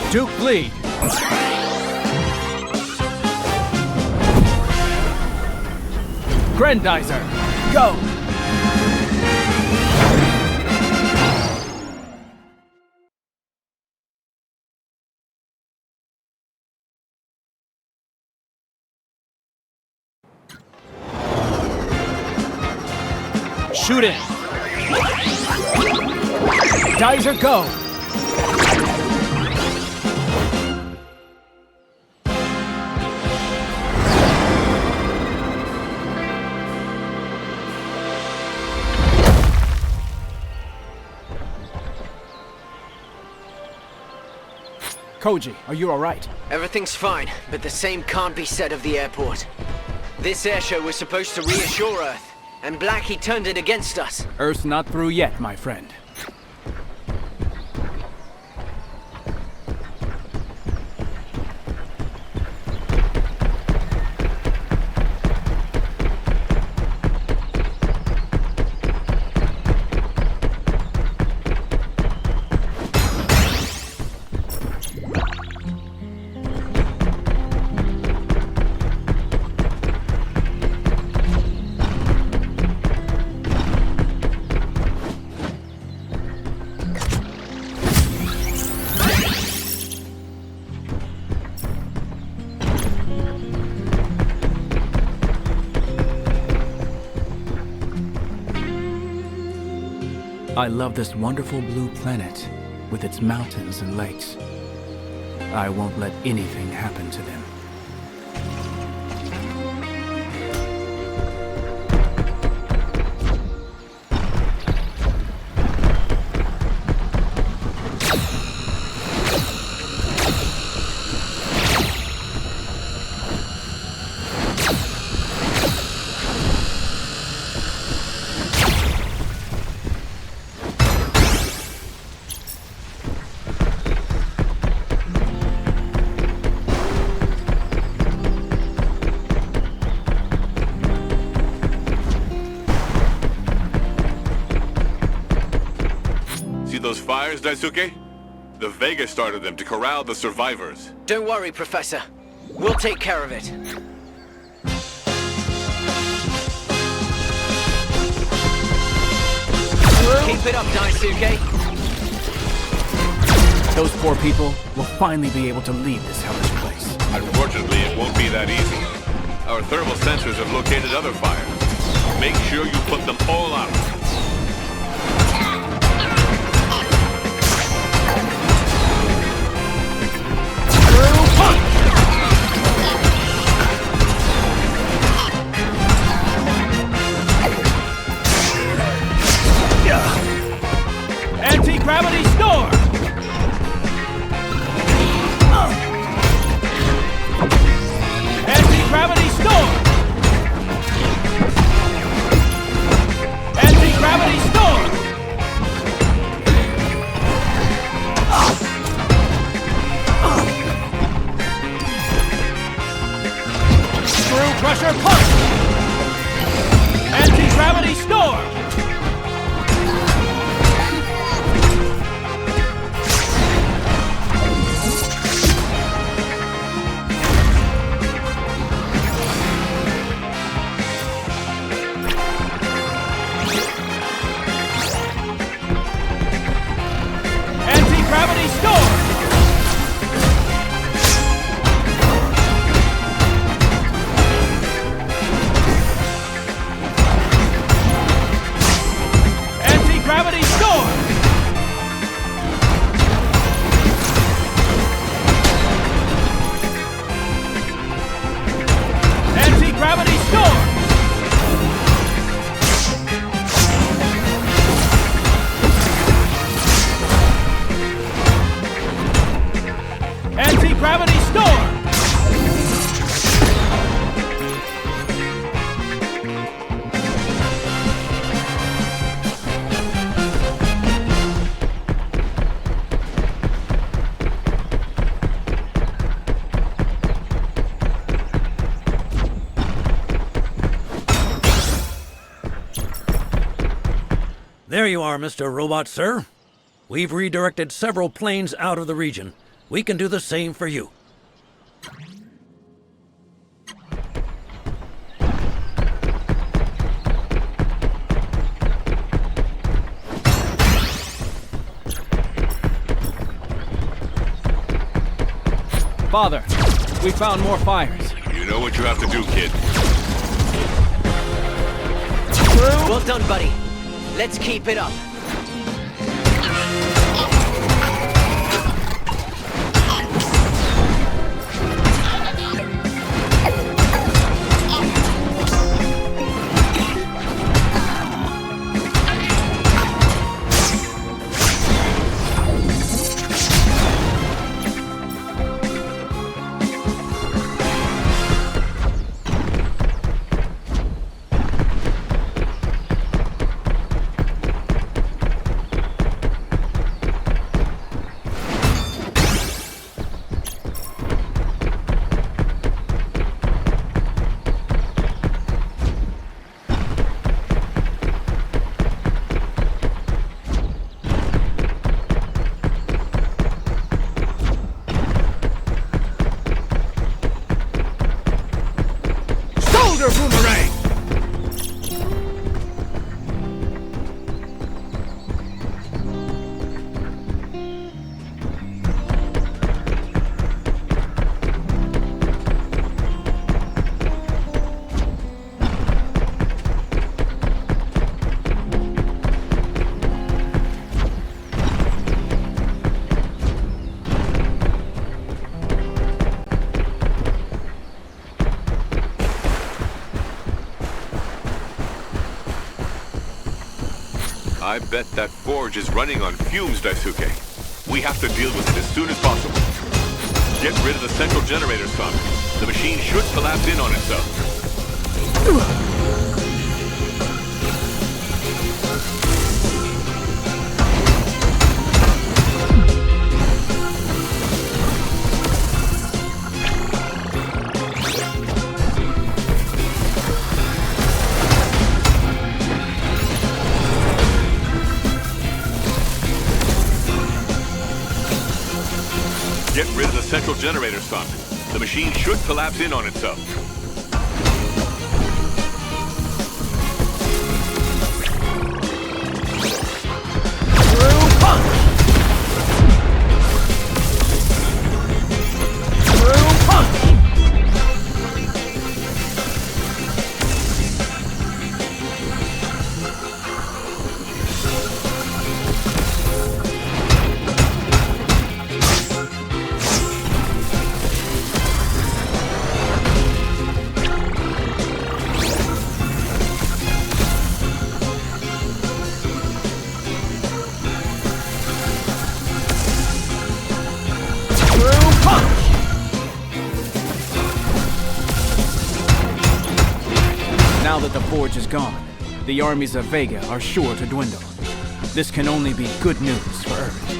Duke lead. Grendizer, go! Shoot it! Geyser, go! Koji, are you alright? Everything's fine, but the same can't be said of the airport. This airshow was supposed to reassure Earth, and Blackie turned it against us. Earth's not through yet, my friend. I love this wonderful blue planet with its mountains and lakes. I won't let anything happen to them. Those fires, Daisuke? The Vega started them to corral the survivors. Don't worry, Professor. We'll take care of it. Keep it up, Daisuke. Those poor people will finally be able to leave this hellish place. Unfortunately, it won't be that easy. Our thermal sensors have located other fires. Make sure you put them all out. Anti-gravity storm! Anti-gravity storm! Anti-gravity storm! Screw crusher punch! Anti-gravity storm! Gravity storm! Anti-gravity storm! Anti-gravity storm! Anti-gravity storm! There you are, Mr. Robot, sir. We've redirected several planes out of the region. We can do the same for you. Father, we found more fires. You know what you have to do, kid. Well done, buddy. Let's keep it up. I bet that forge is running on fumes, Daisuke. We have to deal with it as soon as possible. Get rid of the central generator, son. The machine should collapse in on itself. Get rid of the central generator, son. The machine should collapse in on itself. Now that the forge is gone, the armies of Vega are sure to dwindle. This can only be good news for Earth.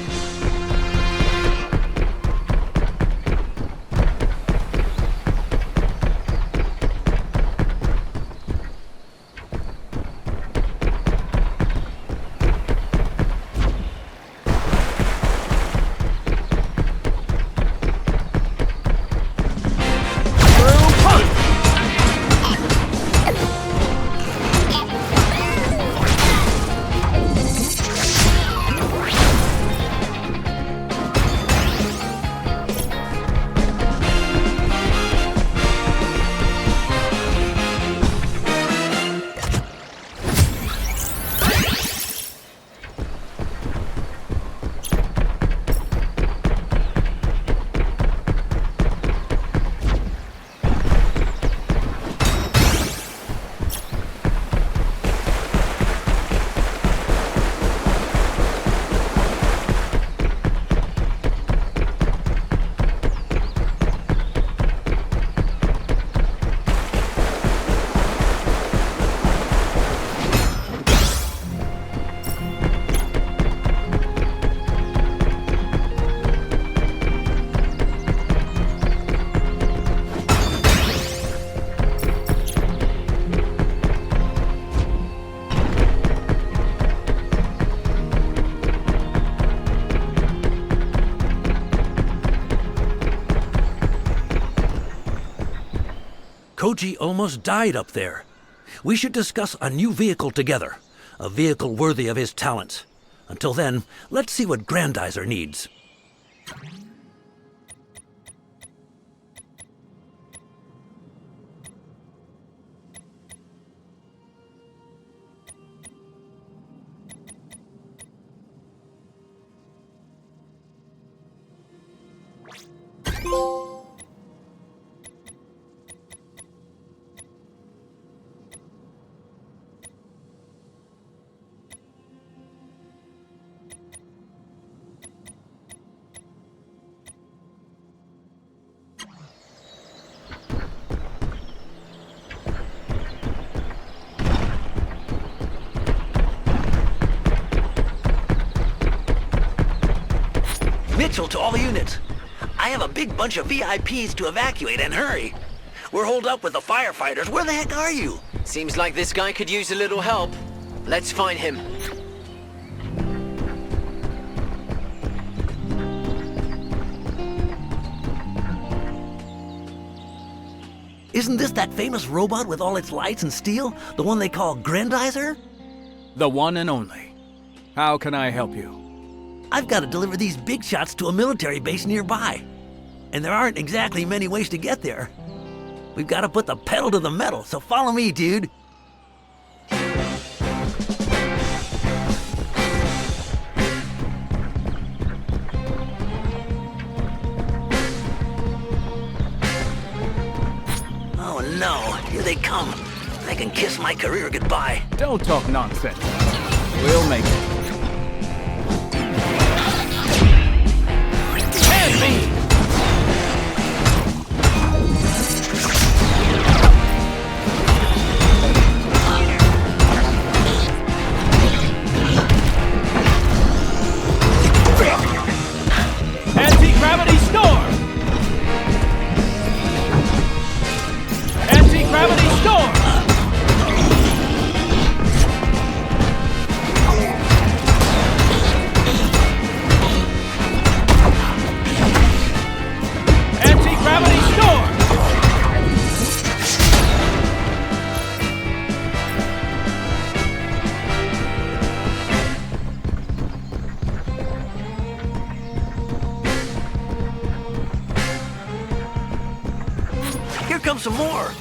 Koji almost died up there. We should discuss a new vehicle together. A vehicle worthy of his talents. Until then, let's see what Grendizer needs. Mitchell to all units. I have a big bunch of VIPs to evacuate and hurry. We're holed up with the firefighters. Where the heck are you? Seems like this guy could use a little help. Let's find him. Isn't this that famous robot with all its lights and steel? The one they call Grendizer? The one and only. How can I help you? I've got to deliver these big shots to a military base nearby. And there aren't exactly many ways to get there. We've got to put the pedal to the metal, so follow me, dude. Oh no, here they come. I can kiss my career goodbye. Don't talk nonsense. We'll make it. come some more.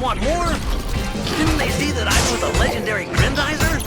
Want more? Didn't they see that I was the legendary Grendizer?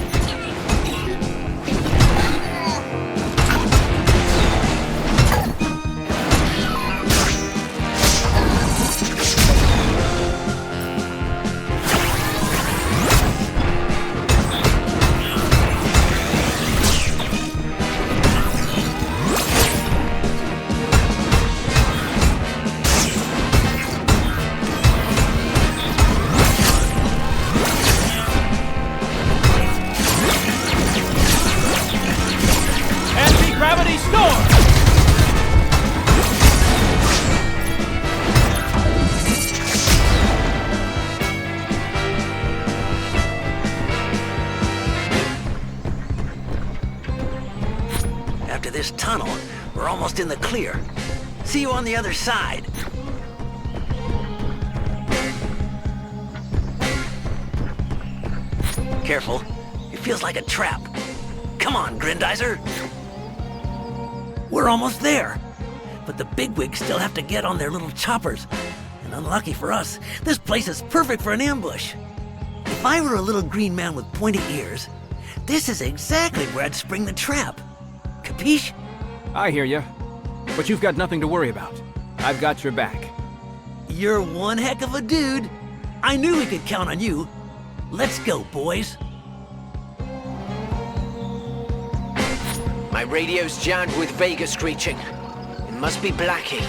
This tunnel, we're almost in the clear. See you on the other side. Careful, it feels like a trap. Come on, Grendizer. We're almost there. But the bigwigs still have to get on their little choppers. And unlucky for us, this place is perfect for an ambush. If I were a little green man with pointy ears, this is exactly where I'd spring the trap. Capiche? I hear you, but you've got nothing to worry about. I've got your back. You're one heck of a dude. I knew we could count on you. Let's go, boys. My radio's jammed with Vega screeching. It must be Blackie.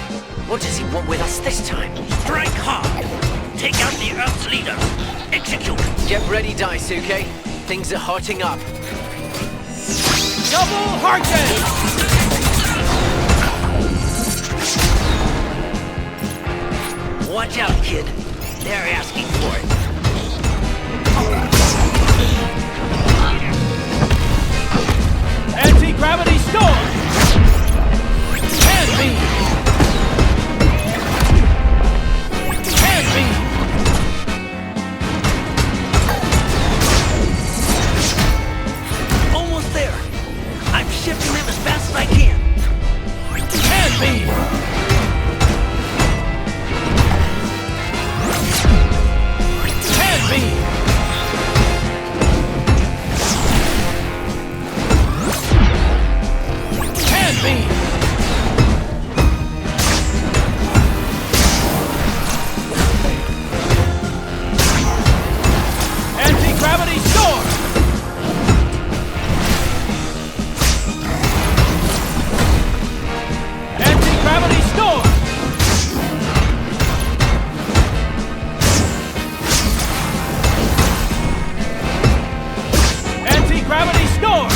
What does he want with us this time? Strike hard. Take out the Earth's leader. Execute. Get ready, Daisuke. Things are hotting up. Double Harken! Watch out, kid. They're asking for it. Anti-gravity storm! Hand beam! Hand beam! Almost there. I'm shifting them as fast as I can. Hand beam! Hand beam! Hand beam! Anti-gravity storm! Anti-gravity storm! Anti-gravity storm!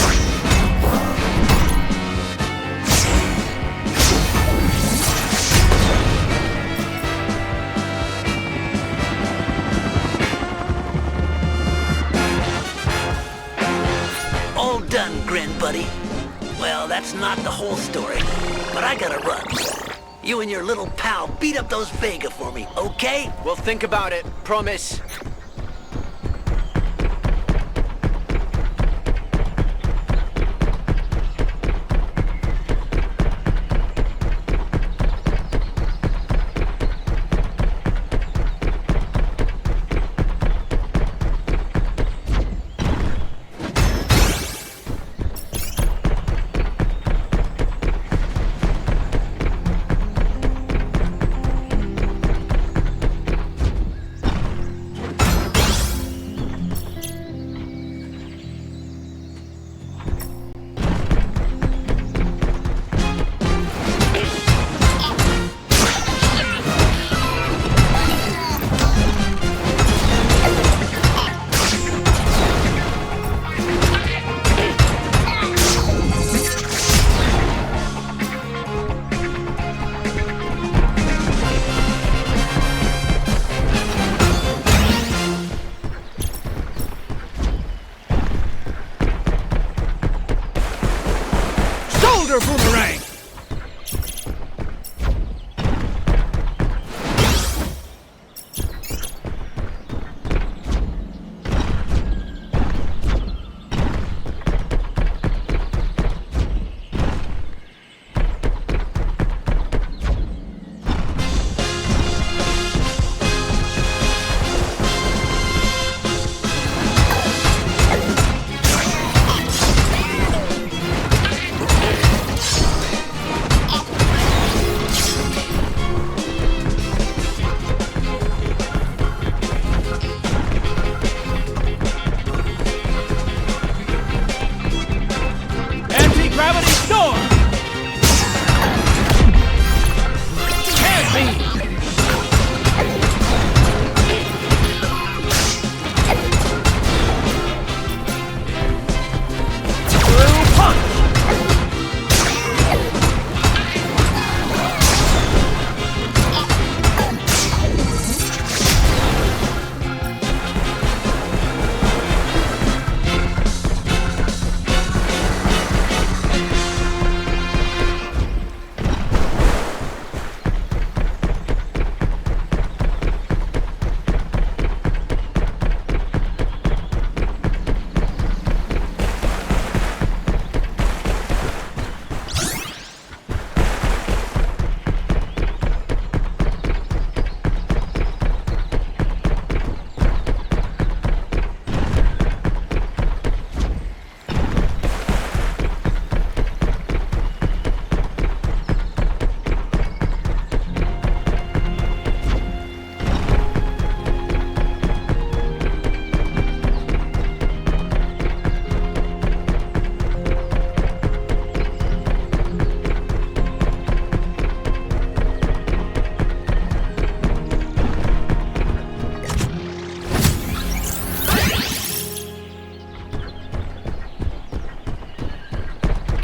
All done, Gren buddy. Well, that's not the whole story, but I gotta run. You and your little pal beat up those Vega for me, okay? We'll think about it. Promise.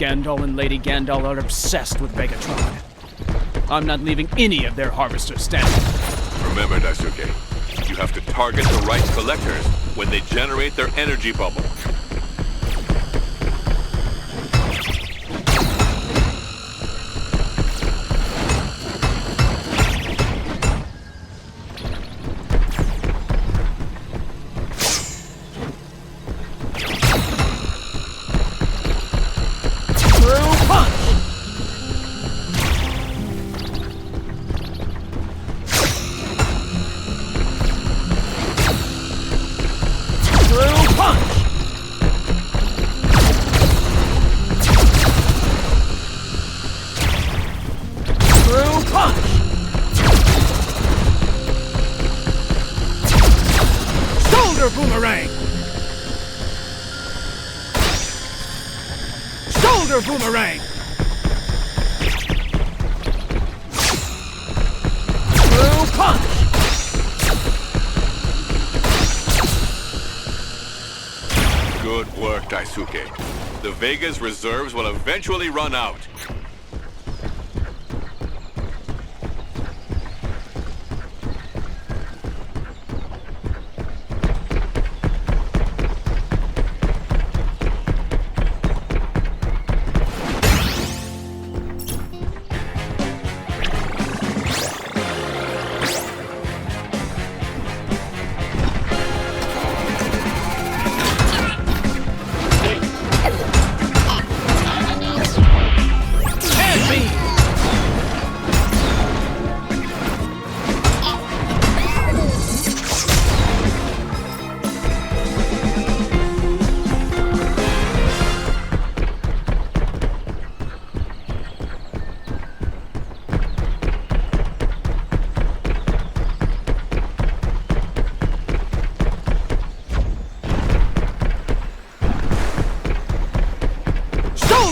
Gandalf and Lady Gandalf are obsessed with Vegatron. I'm not leaving any of their harvesters standing. Remember, Daisuke, you have to target the right collectors when they generate their energy bubble. Boomerang! Punch! Good work, Daisuke. The Vega's reserves will eventually run out.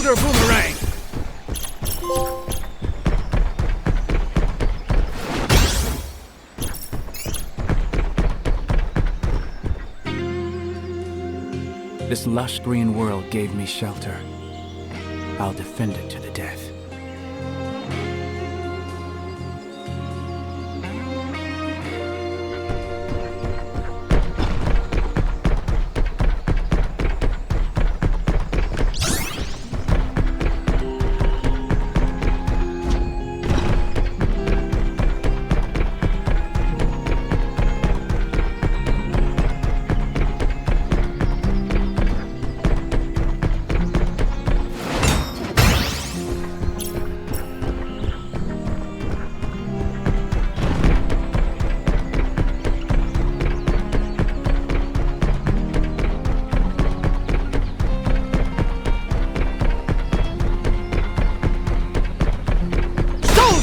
Boomerang! This lush green world gave me shelter. I'll defend it to the death.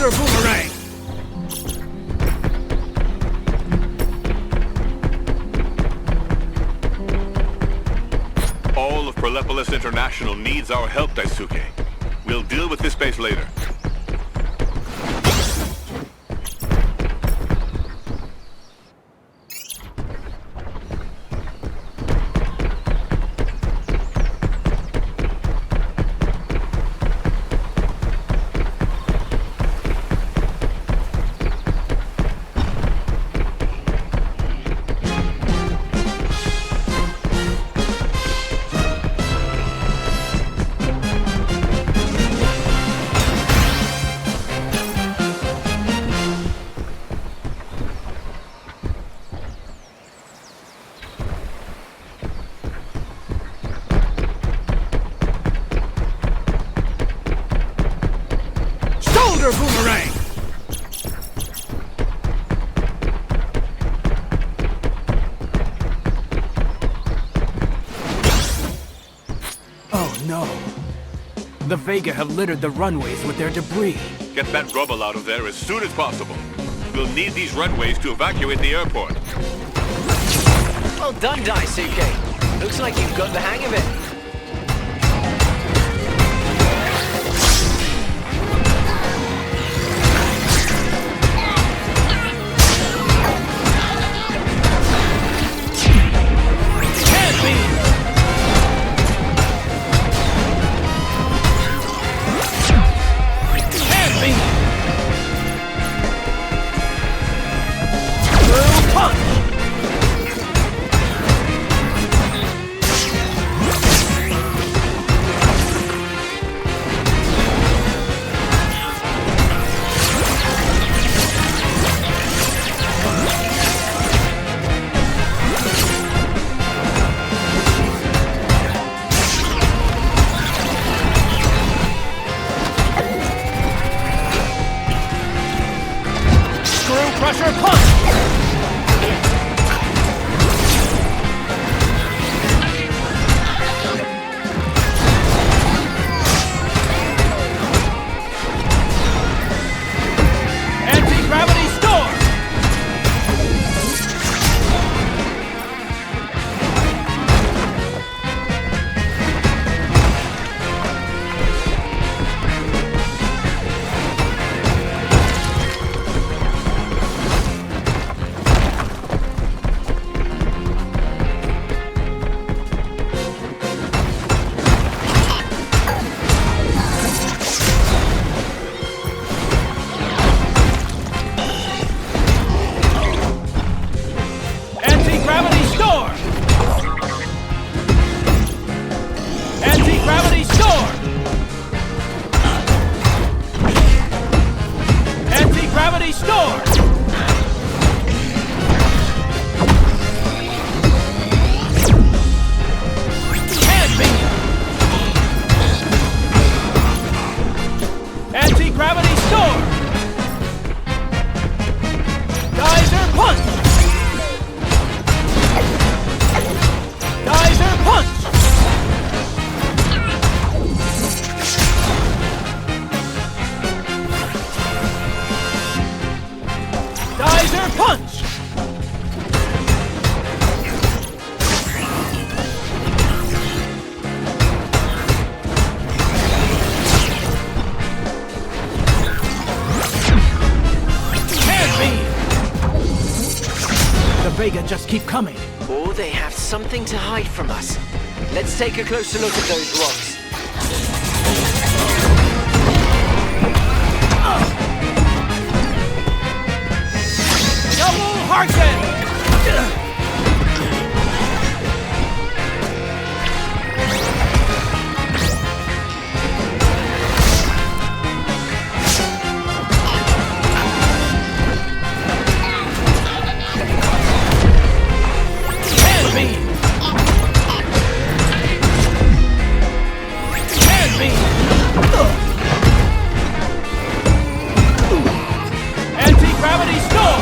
Boomerang! All of Perlepolis International needs our help, Daisuke. We'll deal with this base later. Boomerang! Oh no! The Vega have littered the runways with their debris. Get that rubble out of there as soon as possible. We'll need these runways to evacuate the airport. Well done, Daisuke. Looks like you've got the hang of it. Geyser punch! Anti-gravity storm! Anti-gravity storm! Anti-gravity storm! Anti-gravity storm! Hand beam! Anti-gravity storm! Geyser punch! Geyser punch! Geyser punch! Hand beam! The Vega just keep coming. Or they have something to hide from us. Let's take a closer look at those rocks. Double Harken! Hand beam! Hand beam! Anti-gravity storm!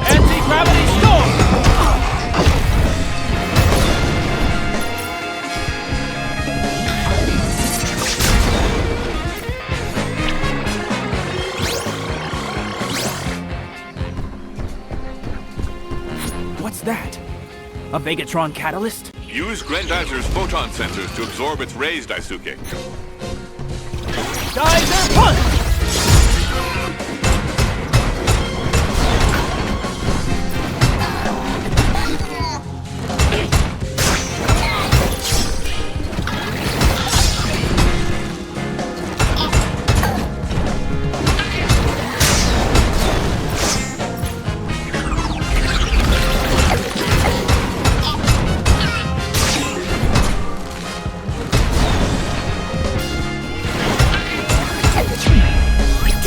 Anti-gravity storm! What's that? A Vegatron catalyst? Use Grendizer's photon sensors to absorb its rays, Daisuke. Geyser punch!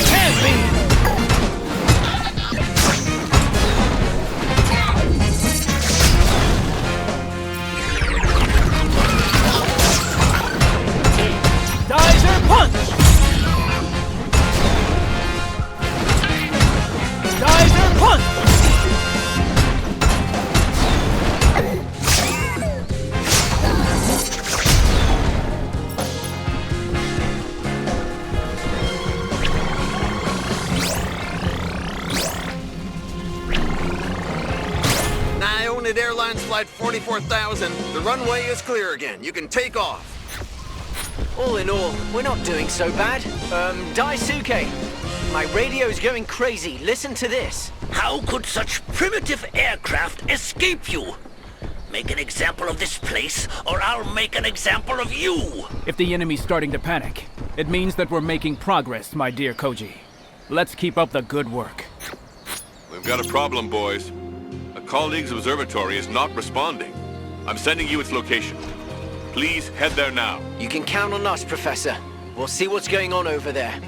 Hand beam! Geyser punch! Geyser punch! United Airlines Flight 44,000. The runway is clear again. You can take off. All in all, we're not doing so bad. Daisuke, my radio's going crazy. Listen to this. How could such primitive aircraft escape you? Make an example of this place, or I'll make an example of you! If the enemy's starting to panic, it means that we're making progress, my dear Koji. Let's keep up the good work. We've got a problem, boys. A colleague's observatory is not responding. I'm sending you its location. Please head there now. You can count on us, Professor. We'll see what's going on over there.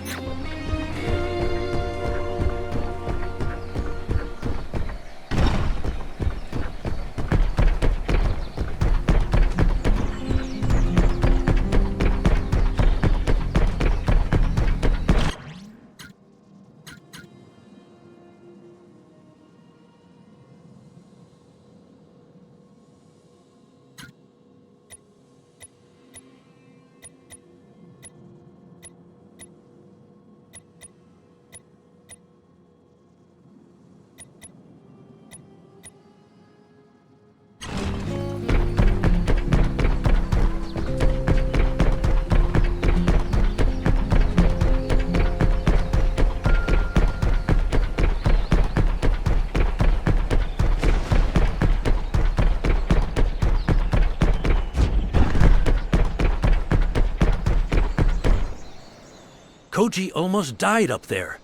Koji almost died up there.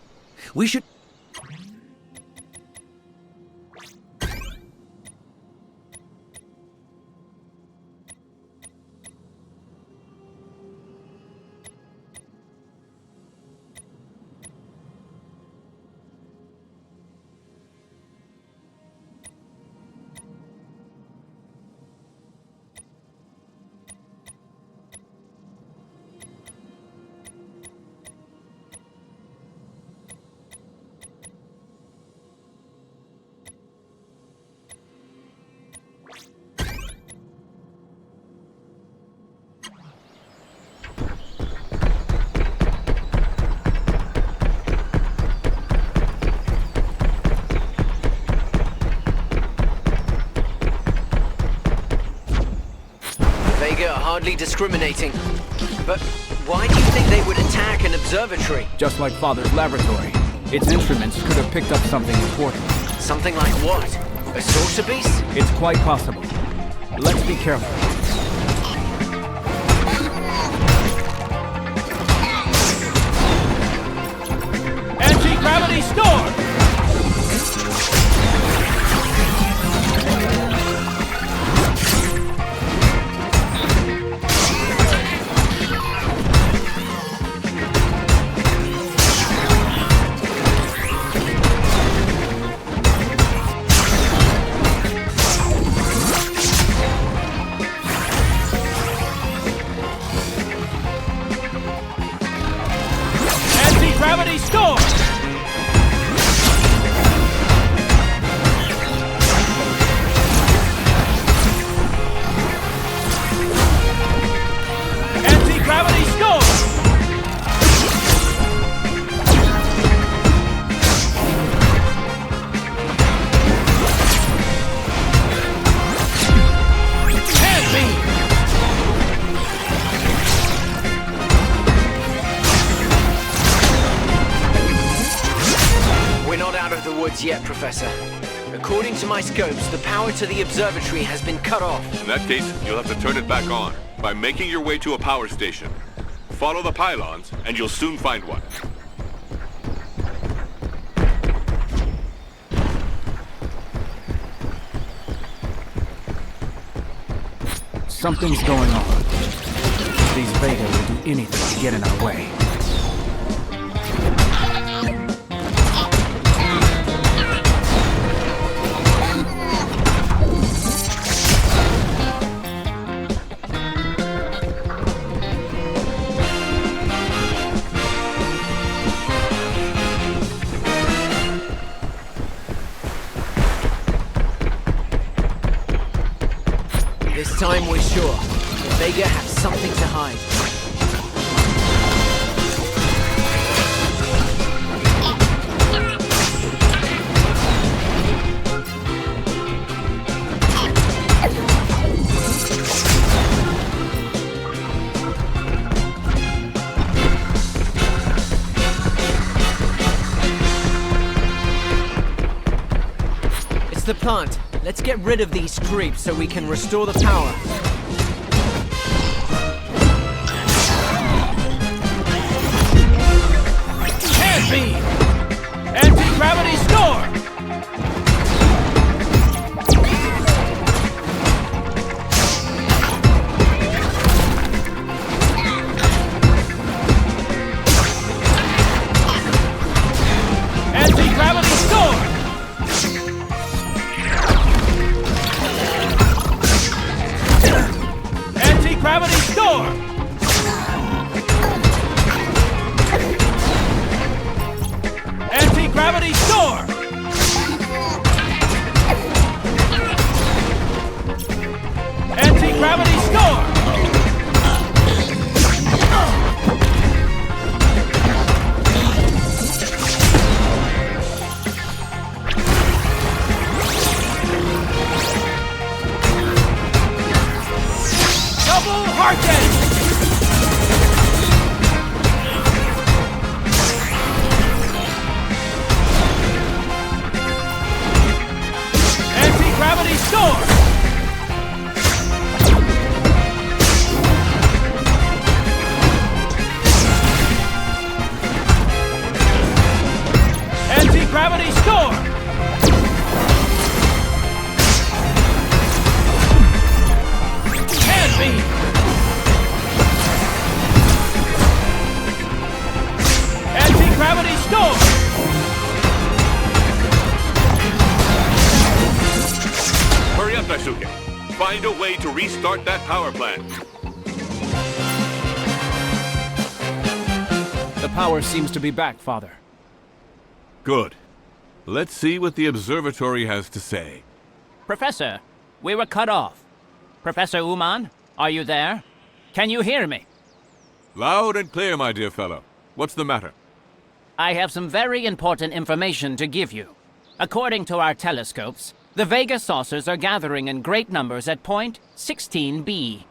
We should... Hardly discriminating. But why do you think they would attack an observatory? Just like Father's laboratory. Its instruments could have picked up something important. Something like what? A saucer beast? It's quite possible. Let's be careful. Anti-gravity storm! Gravity storm! Anti-gravity storm! Hand beam! We're not out of the woods yet, Professor. According to my scopes, the power to the observatory has been cut off. In that case, you'll have to turn it back on by making your way to a power station. Follow the pylons, and you'll soon find one. Something's going on. These Vega will do anything to get in our way. This time we're sure. The Vega have something to hide. It's the plant. Let's get rid of these creeps so we can restore the power. Hand beam! Anti-gravity storm! Anti-gravity storm! find a way to restart that power plant. The power seems to be back, Father. Good. Let's see what the observatory has to say. Professor, we were cut off. Professor Uman, are you there? Can you hear me? Loud and clear, my dear fellow. What's the matter? I have some very important information to give you. According to our telescopes, the Vega saucers are gathering in great numbers at point 16B.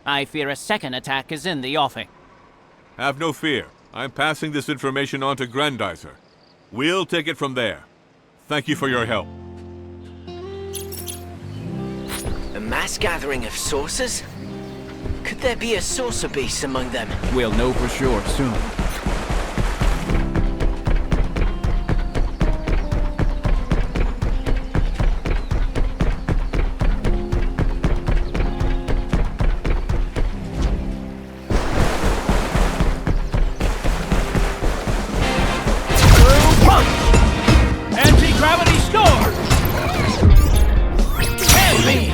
I fear a second attack is in the offing. Have no fear. I'm passing this information on to Grendizer. We'll take it from there. Thank you for your help. A mass gathering of saucers? Could there be a saucer beast among them? We'll know for sure soon. Anti-gravity storm! Help me!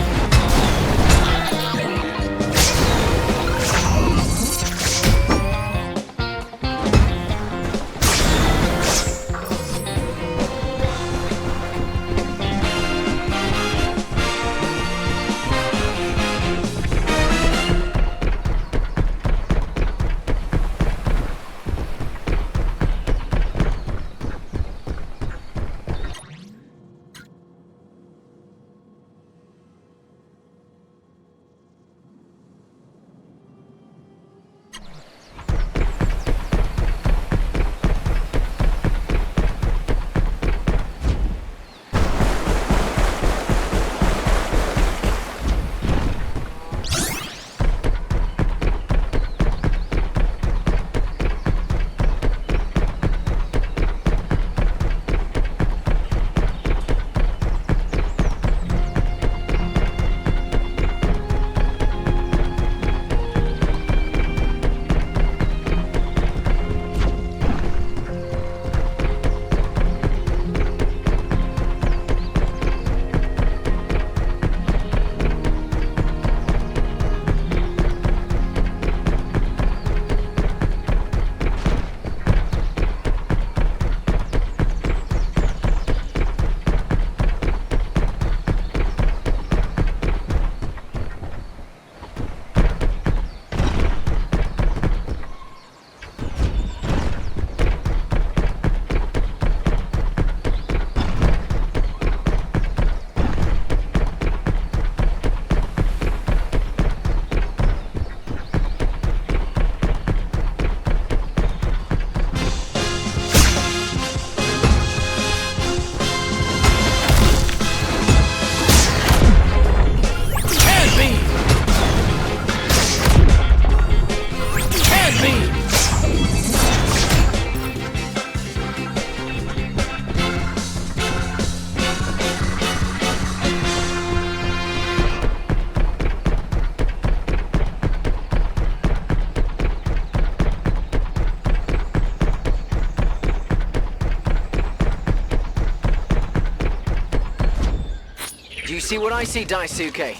Do you see what I see, Daisuke?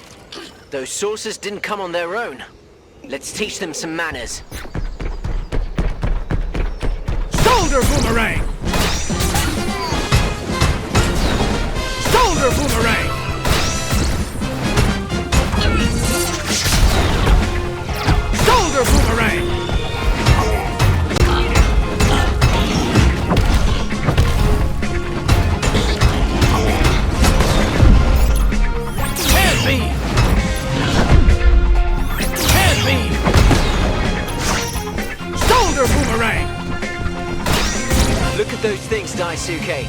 Those saucers didn't come on their own. Let's teach them some manners. Shoulder boomerang! Shoulder boomerang! Shoulder boomerang! Hand beam! Hand beam! Shoulder boomerang! Look at those things, Daisuke.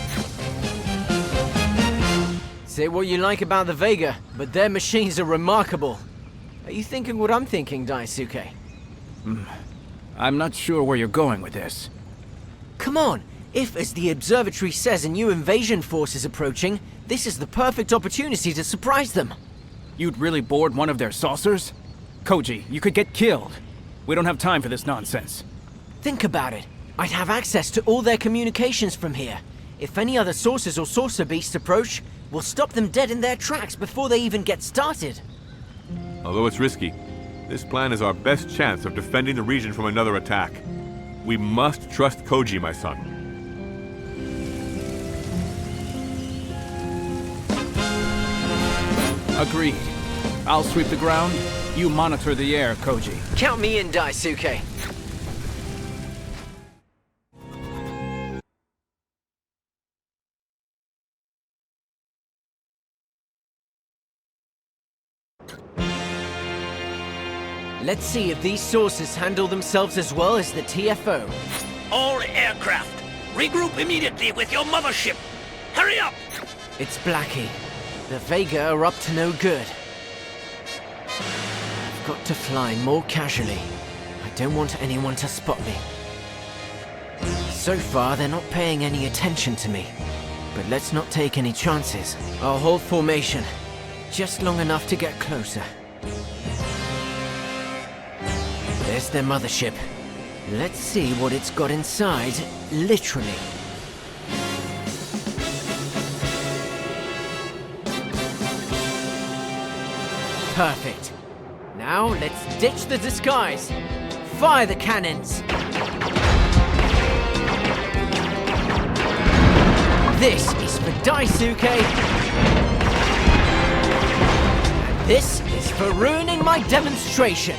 Say what you like about the Vega, but their machines are remarkable. Are you thinking what I'm thinking, Daisuke? I'm not sure where you're going with this. Come on! If, as the observatory says, a new invasion force is approaching, this is the perfect opportunity to surprise them. You'd really board one of their saucers? Koji, you could get killed. We don't have time for this nonsense. Think about it. I'd have access to all their communications from here. If any other saucers or saucer beasts approach, we'll stop them dead in their tracks before they even get started. Although it's risky, this plan is our best chance of defending the region from another attack. We must trust Koji, my son. Agreed. I'll sweep the ground. You monitor the air, Koji. Count me in, Daisuke. Let's see if these sources handle themselves as well as the TFO. All aircraft, regroup immediately with your mothership. Hurry up! It's Blackie. The Vega are up to no good. I've got to fly more casually. I don't want anyone to spot me. So far, they're not paying any attention to me. But let's not take any chances. I'll hold formation. Just long enough to get closer. There's their mothership. Let's see what it's got inside, literally. Perfect. Now let's ditch the disguise. Fire the cannons. This is for Daisuke. And this is for ruining my demonstration.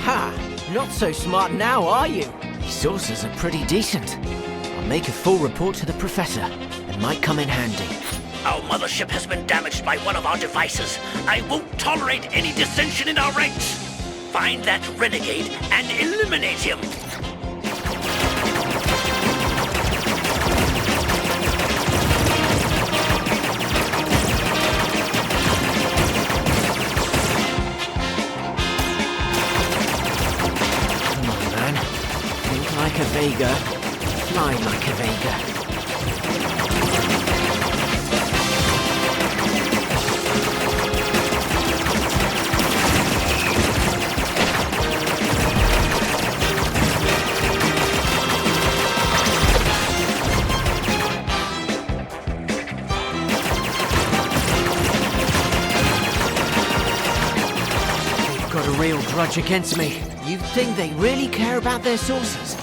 Ha! Not so smart now, are you? These sources are pretty decent. I'll make a full report to the professor. It might come in handy. Our mothership has been damaged by one of our devices. I won't tolerate any dissension in our ranks. Find that renegade and eliminate him. Come on, man. Think like a Vega. Fly like a Vega. Real grudge against me. You think they really care about their sources?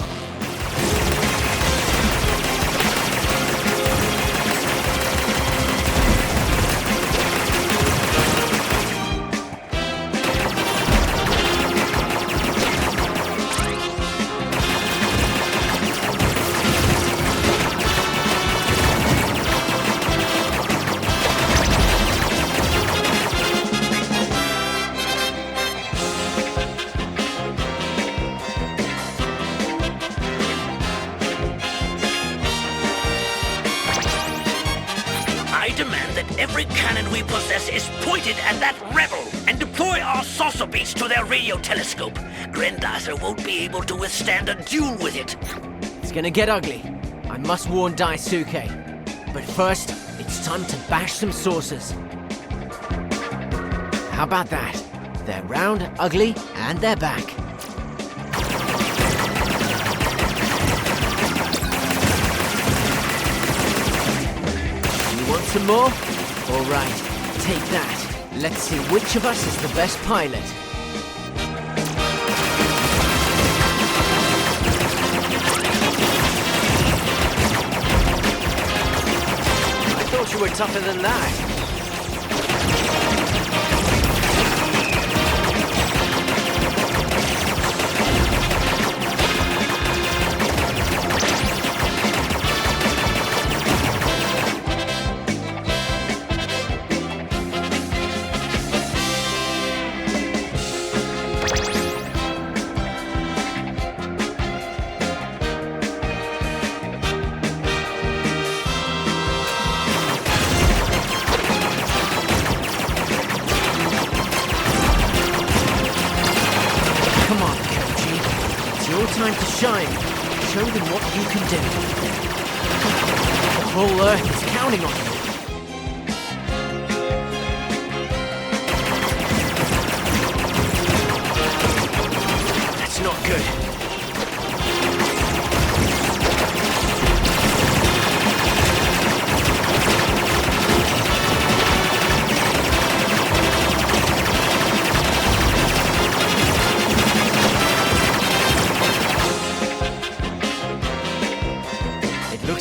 Every cannon we possess is pointed at that rebel, and deploy our saucer beasts to their radio telescope. Grendizer won't be able to withstand a duel with it. It's gonna get ugly. I must warn Daisuke. But first, it's time to bash some saucers. How about that? They're round, ugly, and they're back. You want some more? All right, take that. Let's see which of us is the best pilot. I thought you were tougher than that. Time to shine. Show them what you can do. The whole Earth is counting on you. That's not good.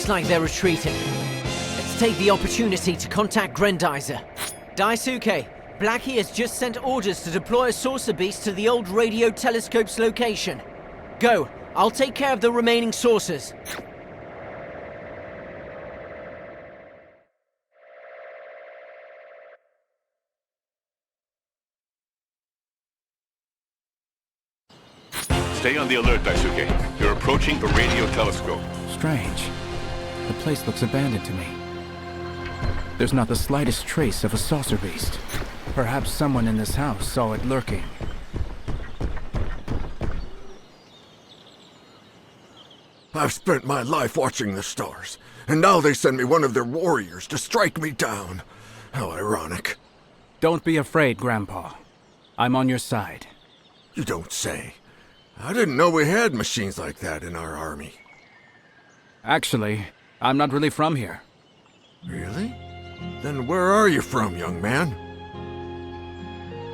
Looks like they're retreating. Let's take the opportunity to contact Grendizer. Daisuke, Blackie has just sent orders to deploy a saucer beast to the old radio telescope's location. Go, I'll take care of the remaining saucers. Stay on the alert, Daisuke. You're approaching a radio telescope. Strange. The place looks abandoned to me. There's not the slightest trace of a saucer beast. Perhaps someone in this house saw it lurking. I've spent my life watching the stars, and now they send me one of their warriors to strike me down. How ironic. Don't be afraid, Grandpa. I'm on your side. You don't say. I didn't know we had machines like that in our army. Actually, I'm not really from here. Really? Then where are you from, young man?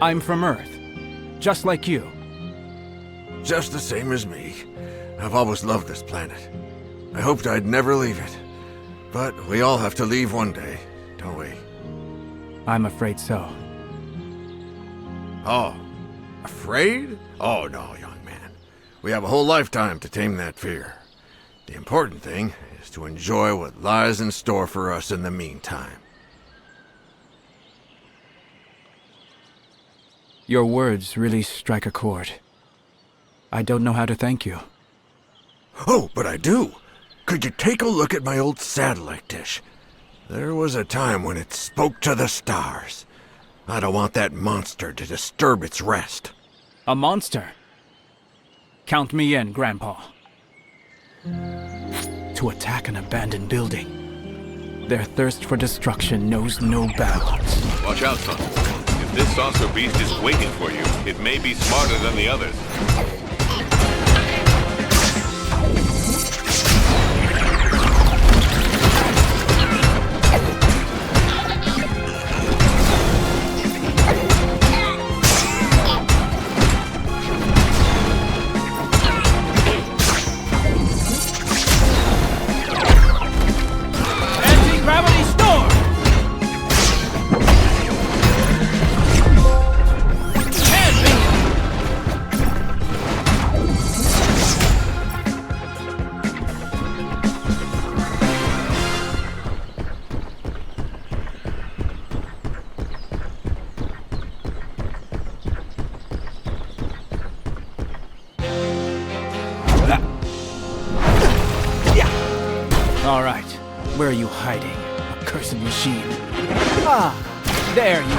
I'm from Earth. Just like you. Just the same as me. I've always loved this planet. I hoped I'd never leave it. But we all have to leave one day, don't we? I'm afraid so. Oh, afraid? Oh no, young man. We have a whole lifetime to tame that fear. The important thing is to enjoy what lies in store for us in the meantime. Your words really strike a chord. I don't know how to thank you. Oh, but I do. Could you take a look at my old satellite dish? There was a time when it spoke to the stars. I don't want that monster to disturb its rest. A monster? Count me in, Grandpa. To attack an abandoned building. Their thirst for destruction knows no bounds. Watch out, son. If this saucer beast is waiting for you, it may be smarter than the others. All right, where are you hiding, accursed machine? Ah, there you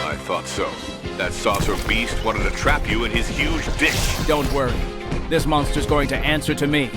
are. I thought so. That saucer beast wanted to trap you in his huge dish. Don't worry. This monster's going to answer to me.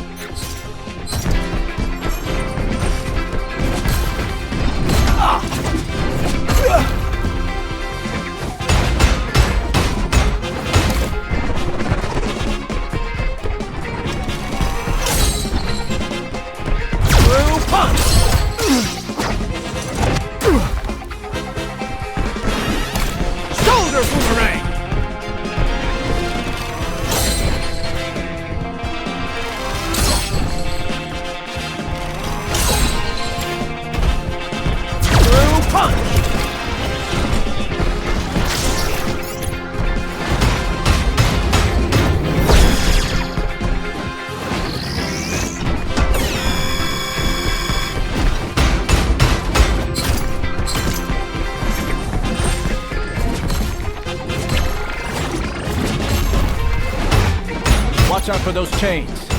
Watch out for those chains.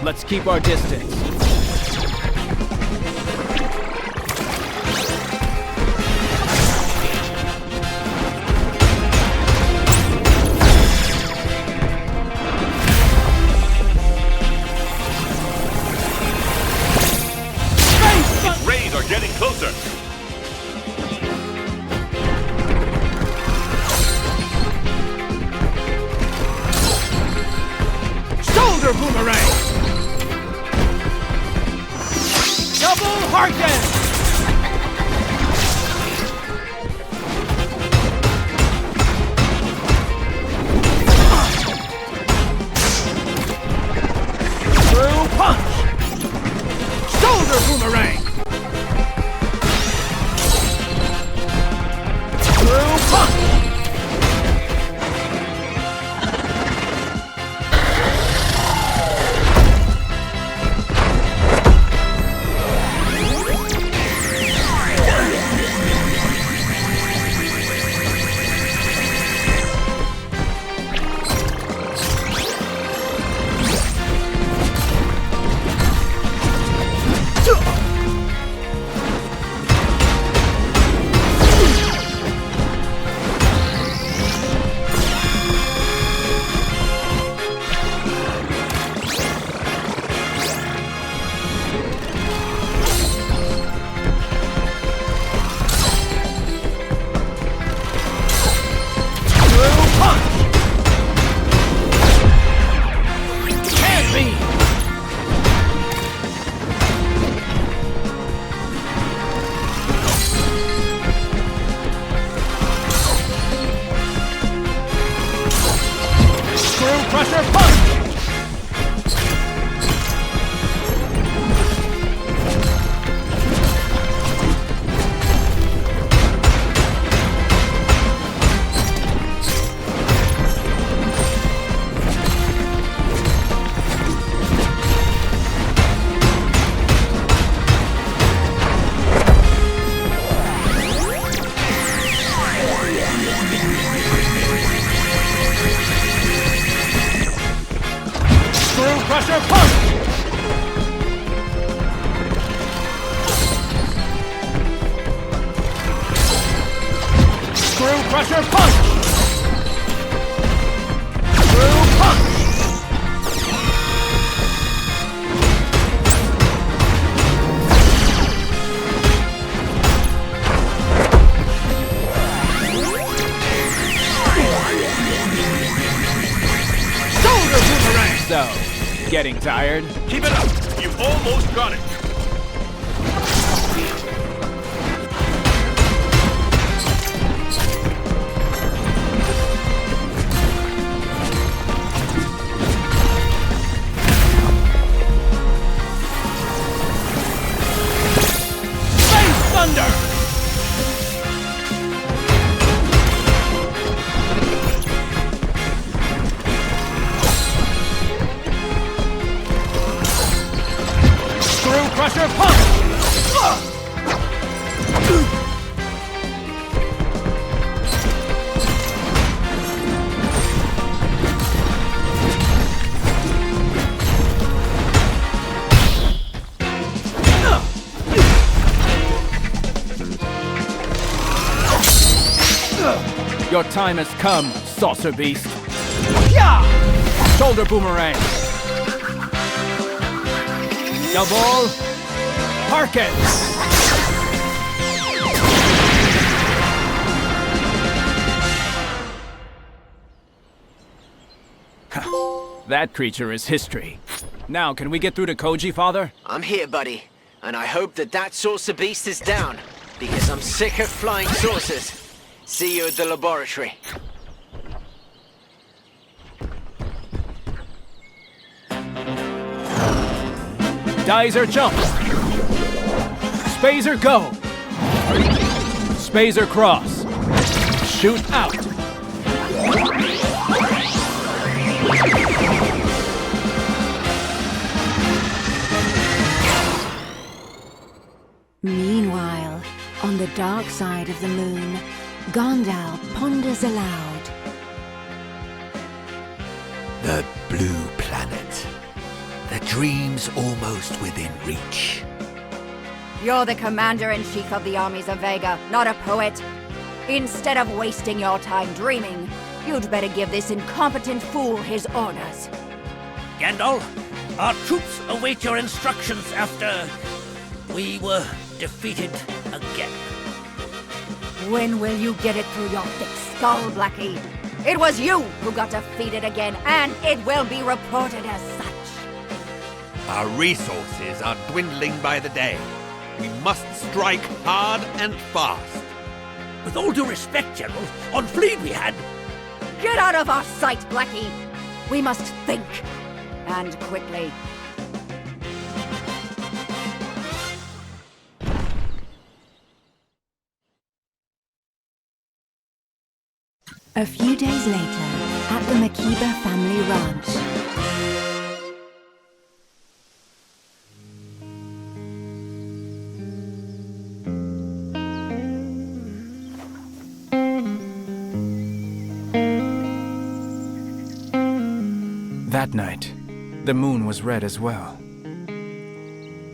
Let's keep our distance. Its rays are getting closer. Shoulder boomerang! Crusher punch! Screw punch! Shoulder boomerang! So, getting tired? Keep it up! You've almost got it! Thunder! Screw Crusher punch! Your time has come, saucer beast. Yeah! Shoulder boomerang. Double. Harken. That creature is history. Now, can we get through to Koji, Father? I'm here, buddy. And I hope that saucer beast is down. Because I'm sick of flying saucers. See you at the laboratory. Geyser jump. Spazer go. Spazer cross. Shoot out. Meanwhile, on the dark side of the moon, Gondal ponders aloud. The blue planet. The dream's almost within reach. You're the commander-in-chief of the armies of Vega, not a poet. Instead of wasting your time dreaming, you'd better give this incompetent fool his orders. Gandalf, our troops await your instructions after we were defeated again. When will you get it through your thick skull, Blackie? It was you who got defeated again, and it will be reported as such. Our resources are dwindling by the day. We must strike hard and fast. With all due respect, General, on Fleet we had... Get out of our sight, Blackie! We must think, and quickly. A few days later, at the Makiba family ranch. That night, the moon was red as well.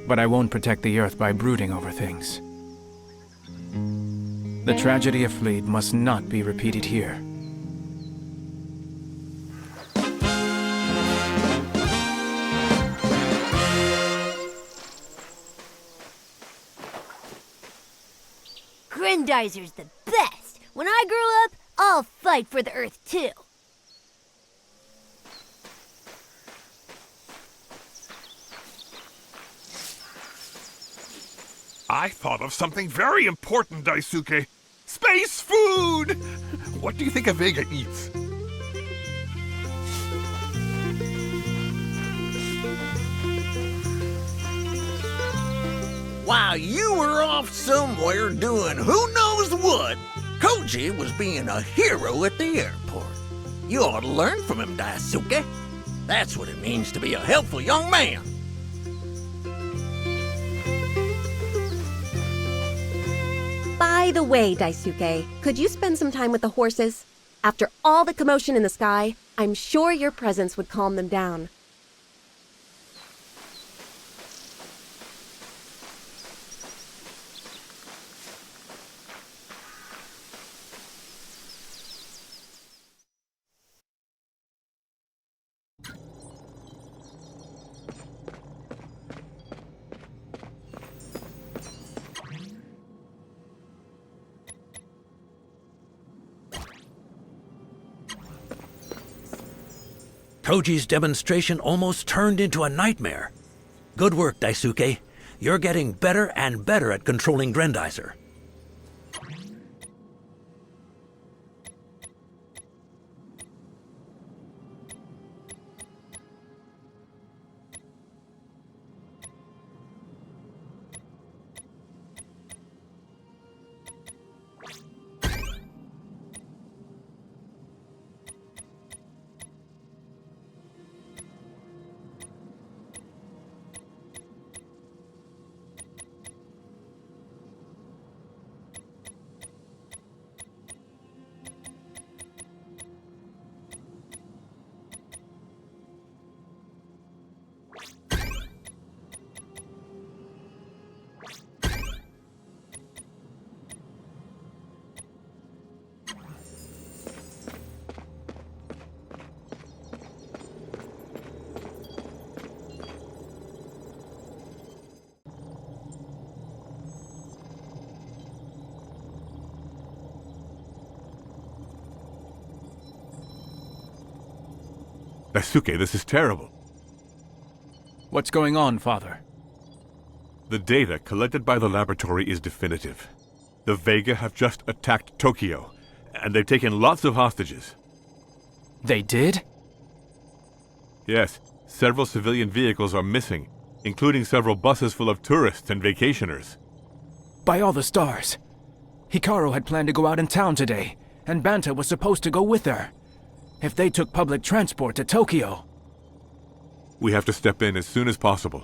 But I won't protect the Earth by brooding over things. The tragedy of Fleet must not be repeated here. Grendizer's the best. When I grow up, I'll fight for the Earth too. I thought of something very important, Daisuke. Space food! What do you think a Vega eats? While you were off somewhere doing who knows what, Koji was being a hero at the airport. You ought to learn from him, Daisuke. That's what it means to be a helpful young man. By the way, Daisuke, could you spend some time with the horses? After all the commotion in the sky, I'm sure your presence would calm them down. Koji's demonstration almost turned into a nightmare. Good work, Daisuke. You're getting better and better at controlling Grendizer. Daisuke, this is terrible. What's going on, Father? The data collected by the laboratory is definitive. The Vega have just attacked Tokyo, and they've taken lots of hostages. They did? Yes, several civilian vehicles are missing, including several buses full of tourists and vacationers. By all the stars. Hikaru had planned to go out in town today, and Banta was supposed to go with her. If they took public transport to Tokyo... We have to step in as soon as possible.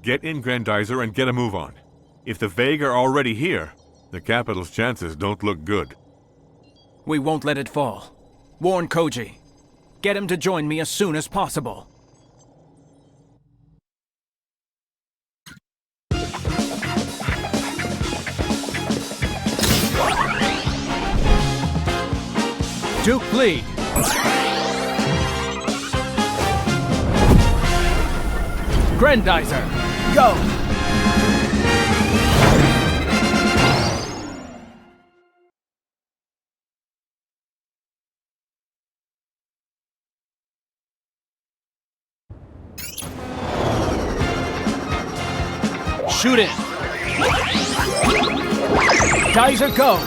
Get in Grendizer and get a move on. If the Vega are already here, the capital's chances don't look good. We won't let it fall. Warn Koji. Get him to join me as soon as possible. Duke Fleet! Grendizer, go! Shoot it! Geyser, go!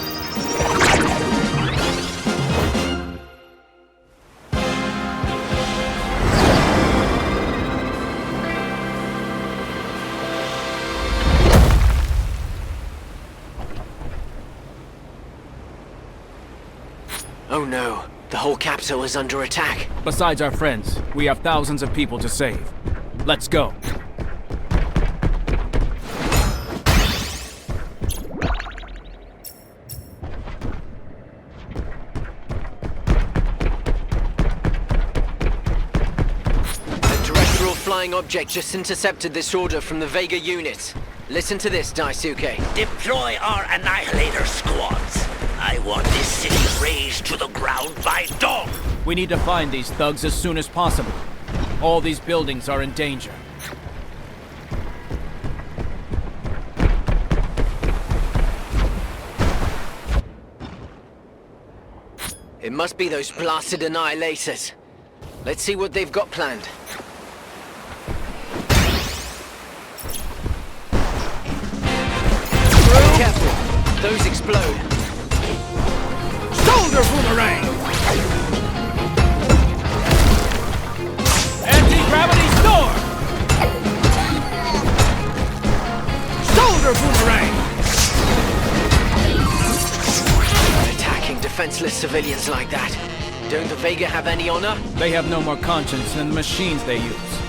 Oh no, the whole capital is under attack. Besides our friends, we have thousands of people to save. Let's go. A terrestrial flying object just intercepted this order from the Vega unit. Listen to this, Daisuke. Deploy our Annihilator squads. I want this city razed to the ground by dawn. We need to find these thugs as soon as possible. All these buildings are in danger. It must be those blasted annihilators. Let's see what they've got planned. Be careful, those explode. Shoulder boomerang! Anti-gravity storm! Shoulder boomerang! Attacking defenseless civilians like that. Don't the Vega have any honor? They have no more conscience than the machines they use.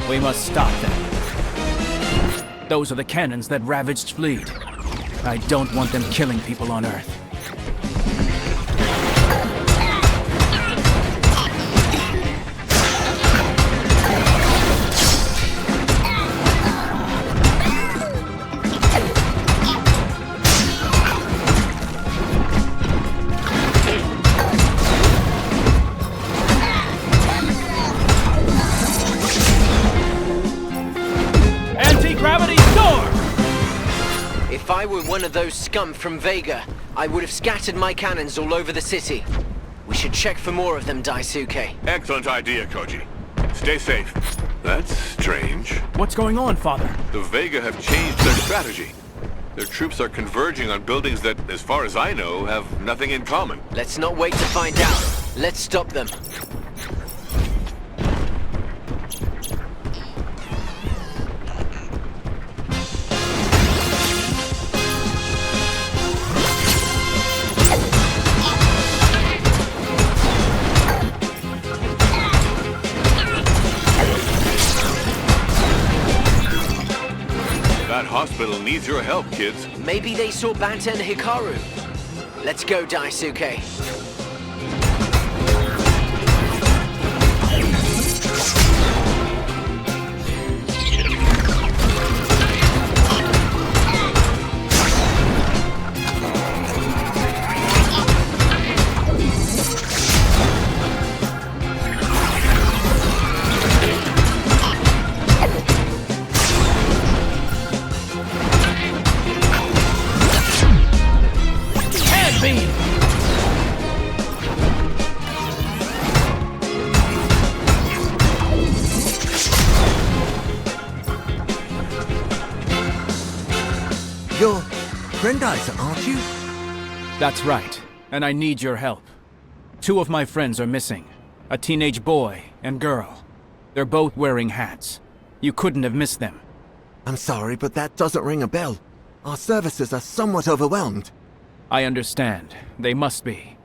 We must stop them. Those are the cannons that ravaged Fleet. I don't want them killing people on Earth. If I were one of those scum from Vega, I would have scattered my cannons all over the city. We should check for more of them, Daisuke. Excellent idea, Koji. Stay safe. That's strange. What's going on, Father? The Vega have changed their strategy. Their troops are converging on buildings that, as far as I know, have nothing in common. Let's not wait to find out. Let's stop them. That hospital needs your help, kids. Maybe they saw Banta and Hikaru. Let's go, Daisuke. You're Grendizer, aren't you? That's right, and I need your help. 2 of my friends are missing. A teenage boy and girl. They're both wearing hats. You couldn't have missed them. I'm sorry, but that doesn't ring a bell. Our services are somewhat overwhelmed. I understand. They must be.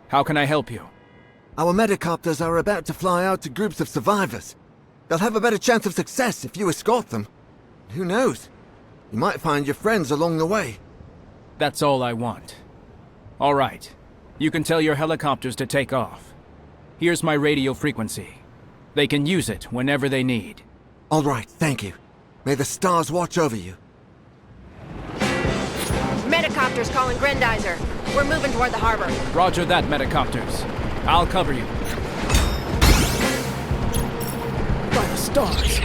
How can I help you? Our medicopters are about to fly out to groups of survivors. They'll have a better chance of success if you escort them. Who knows? You might find your friends along the way. That's all I want. All right. You can tell your helicopters to take off. Here's my radio frequency. They can use it whenever they need. All right, thank you. May the stars watch over you. Medicopters calling Grendizer. We're moving toward the harbor. Roger that, Medicopters. I'll cover you. By the stars!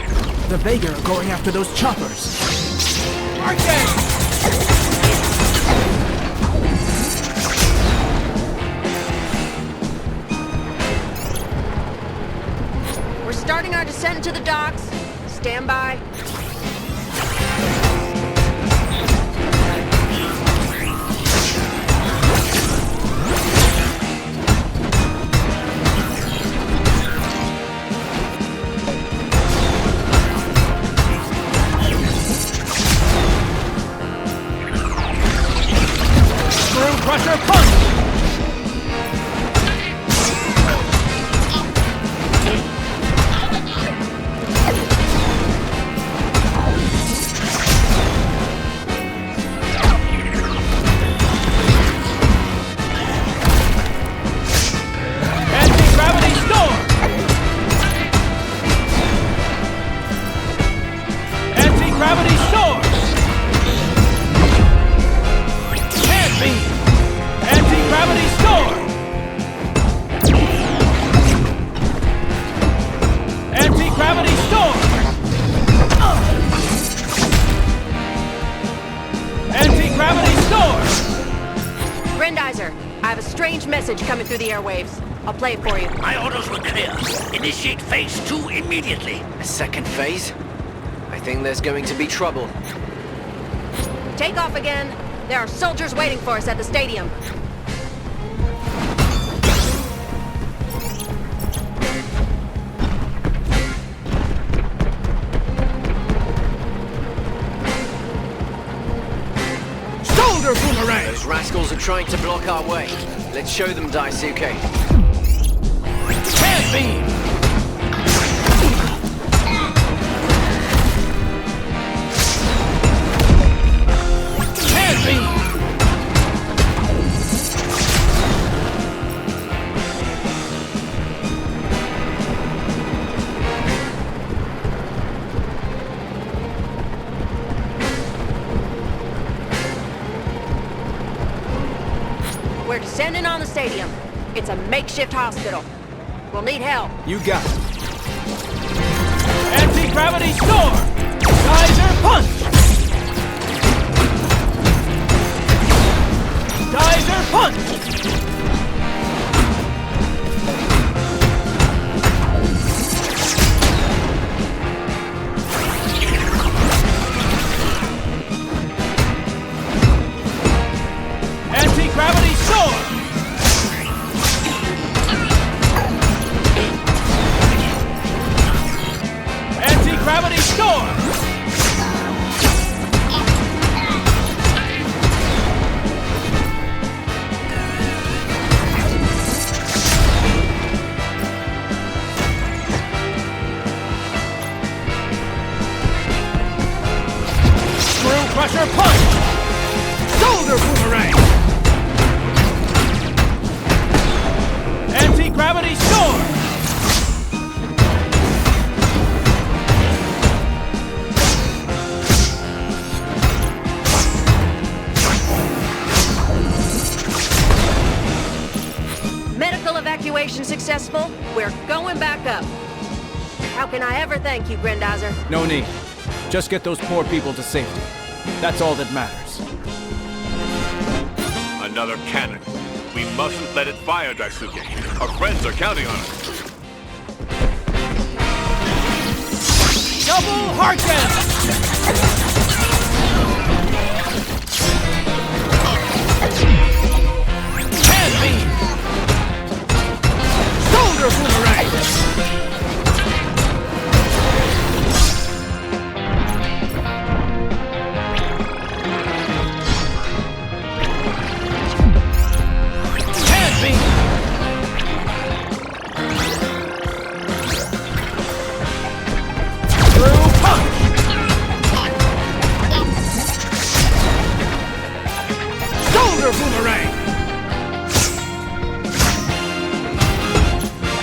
The Vega are going after those choppers. We're starting our descent to the docks. Stand by. Crusher punch! Anti-gravity storm! Anti-gravity storm! Hand beam! Anti-gravity storm! Anti-gravity storm! Anti-gravity storm! Grendizer, I have a strange message coming through the airwaves. I'll play it for you. My orders were clear. Initiate phase 2 immediately. A second phase? I think there's going to be trouble. Take off again. There are soldiers waiting for us at the stadium. Shoulder boomerang! Those rascals are trying to block our way. Let's show them, Daisuke. Hand beam! Hand beam! We're descending on the stadium. It's a makeshift hospital. We'll need help. You got it. Anti-gravity storm! Geyser punch! Geyser punch! evacuation successful, we're going back up. How can I ever thank you, Grendizer? No need. Just get those poor people to safety. That's all that matters. Another cannon. We mustn't let it fire, Daisuke. Our friends are counting on us. Double Harken! Hand beam! Shoulder boomerang! Hand beam! Through punch! Shoulder boomerang!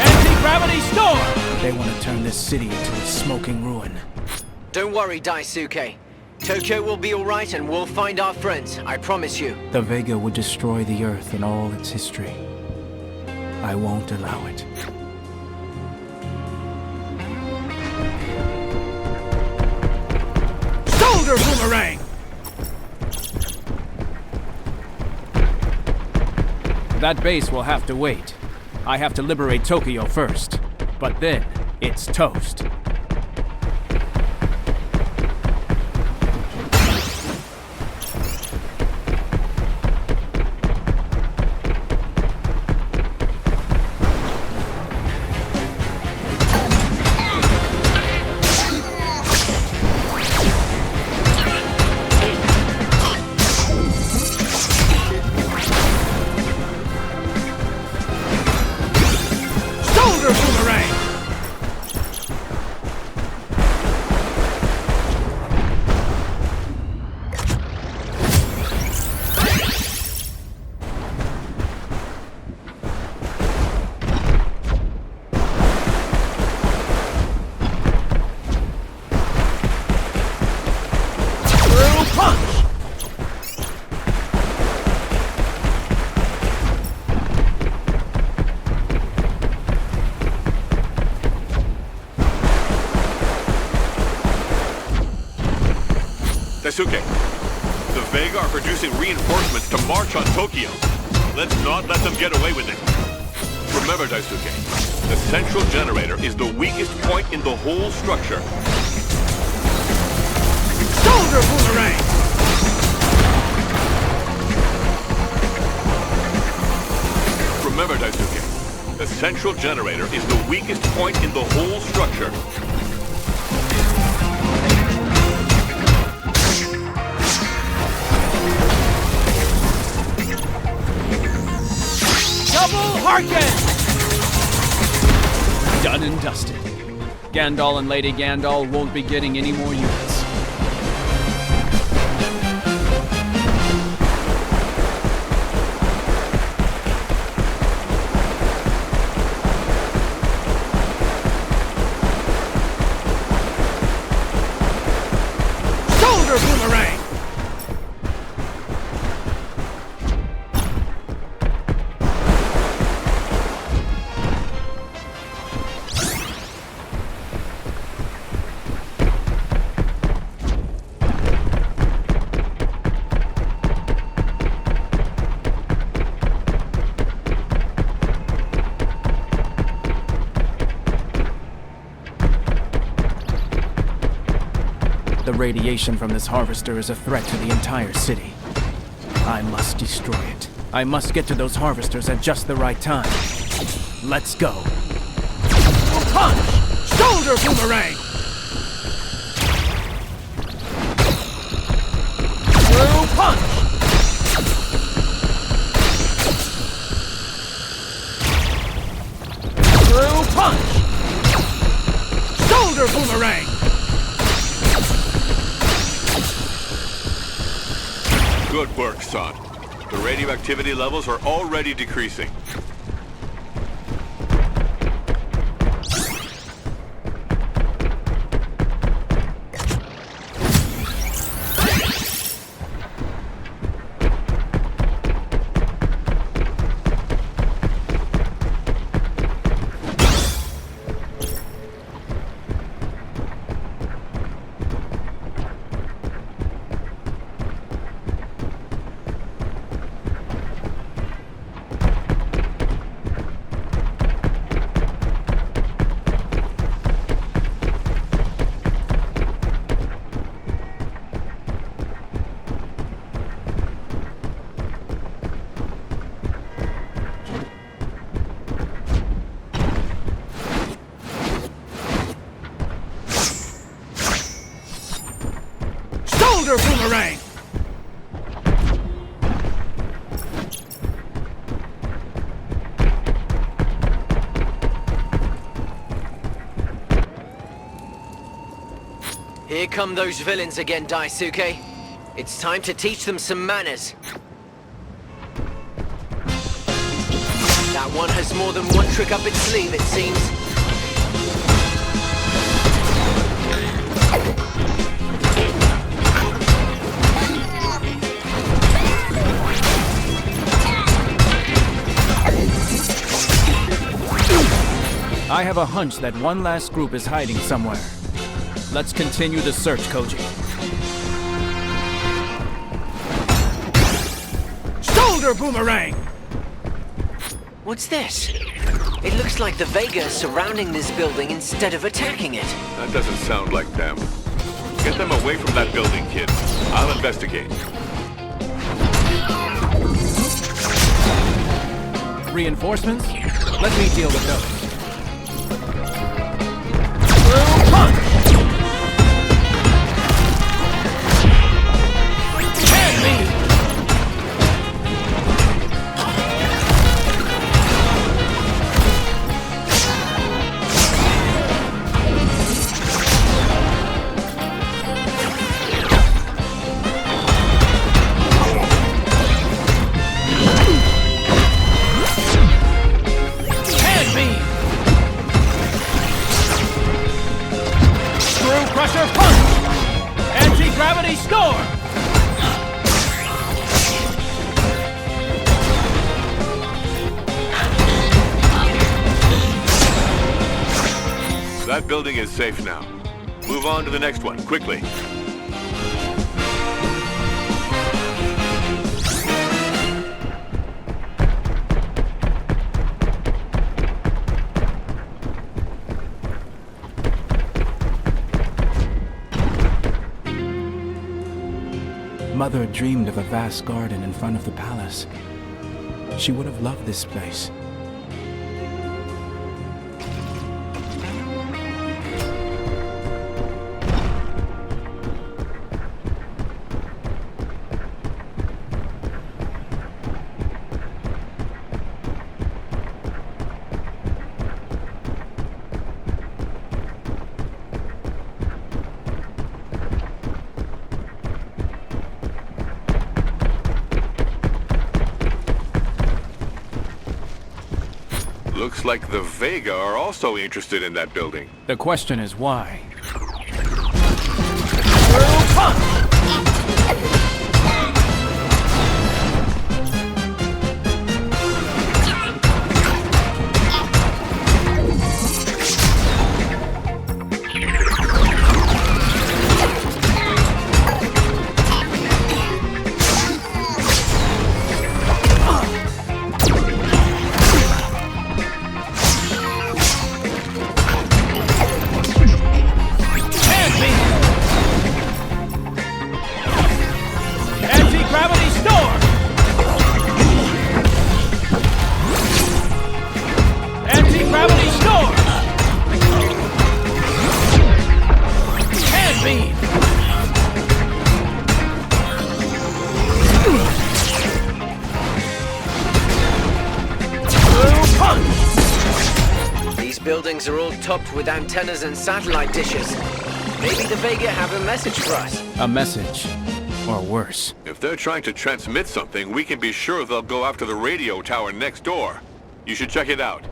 Anti-gravity storm! They want to turn this city into a smoking ruin. Don't worry, Daisuke. Tokyo will be alright and we'll find our friends, I promise you. The Vega would destroy the Earth and all its history. I won't allow it. Shoulder boomerang! That base will have to wait. I have to liberate Tokyo first. But then, it's toast. Shoulder boomerang! Through punch! Daisuke, the Vega are producing reinforcements to march on Tokyo. Let's not let them get away with it. Remember, Daisuke, the central generator is the weakest point in the whole structure. Shoulder boomerang! Remember, Daisuke, the central generator is the weakest point in the whole structure. Double Harken! Done and dusted. Gandalf and Lady Gandalf won't be getting any more units. Shoulder boomerang! The radiation from this harvester is a threat to the entire city. I must destroy it. I must get to those harvesters at just the right time. Let's go. Punch! Shoulder boomerang! Through punch! Through punch! Shoulder boomerang! Good work, son. The radioactivity levels are already decreasing. Here come those villains again, Daisuke. It's time to teach them some manners. That one has more than one trick up its sleeve, it seems. I have a hunch that one last group is hiding somewhere. Let's continue the search, Koji. Shoulder boomerang! What's this? It looks like the Vega is surrounding this building instead of attacking it. That doesn't sound like them. Get them away from that building, kid. I'll investigate. Reinforcements? Let me deal with those. That building is safe now. Move on to the next one, quickly. Mother dreamed of a vast garden in front of the palace. She would have loved this place. Looks like the Vega are also interested in that building. The question is why? Buildings are all topped with antennas and satellite dishes. Maybe the Vega have a message for us. A message. Or worse. If they're trying to transmit something, we can be sure they'll go after the radio tower next door. You should check it out.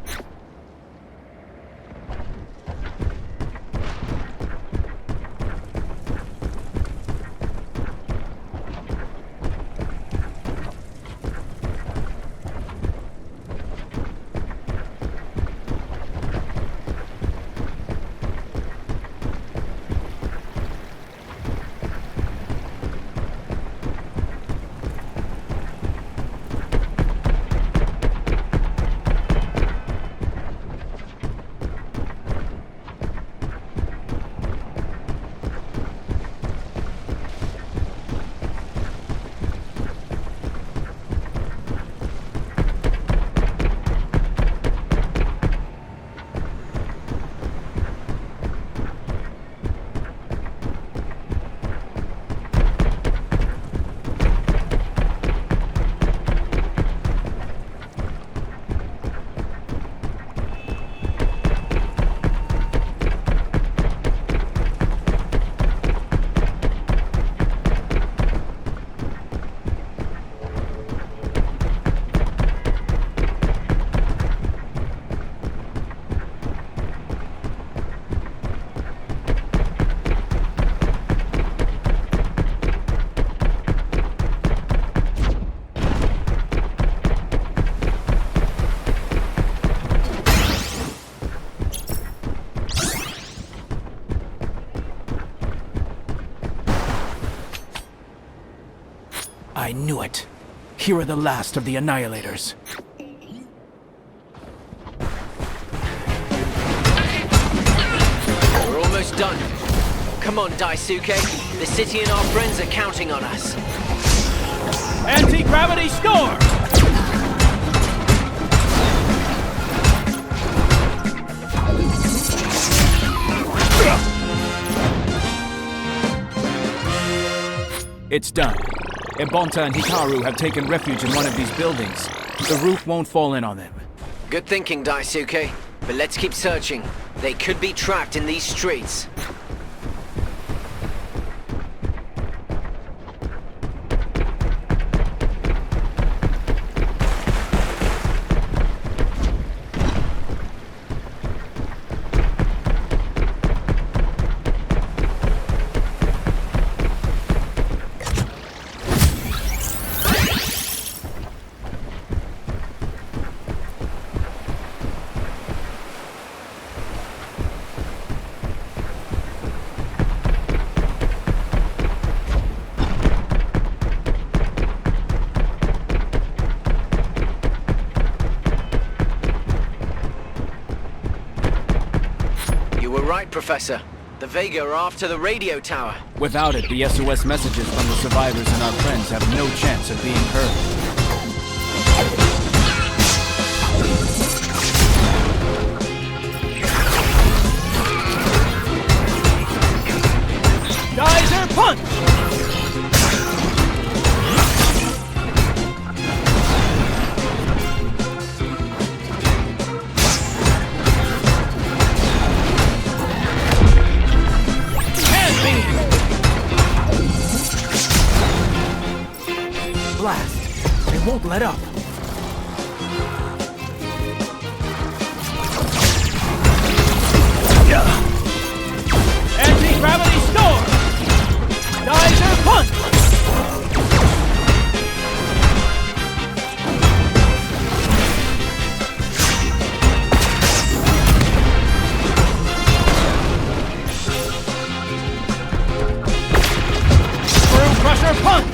knew it. Here are the last of the Annihilators. We're almost done. Come on, Daisuke. The city and our friends are counting on us. Anti-gravity storm! It's done. Ebonta and Hikaru have taken refuge in one of these buildings. The roof won't fall in on them. Good thinking, Daisuke. But let's keep searching. They could be trapped in these streets. Right, Professor. The Vega are after the radio tower. Without it, the SOS messages from the survivors and our friends have no chance of being heard. Geyser punch! Blast! They won't let up. Anti-gravity storm! Geyser punch! Screw crusher punch!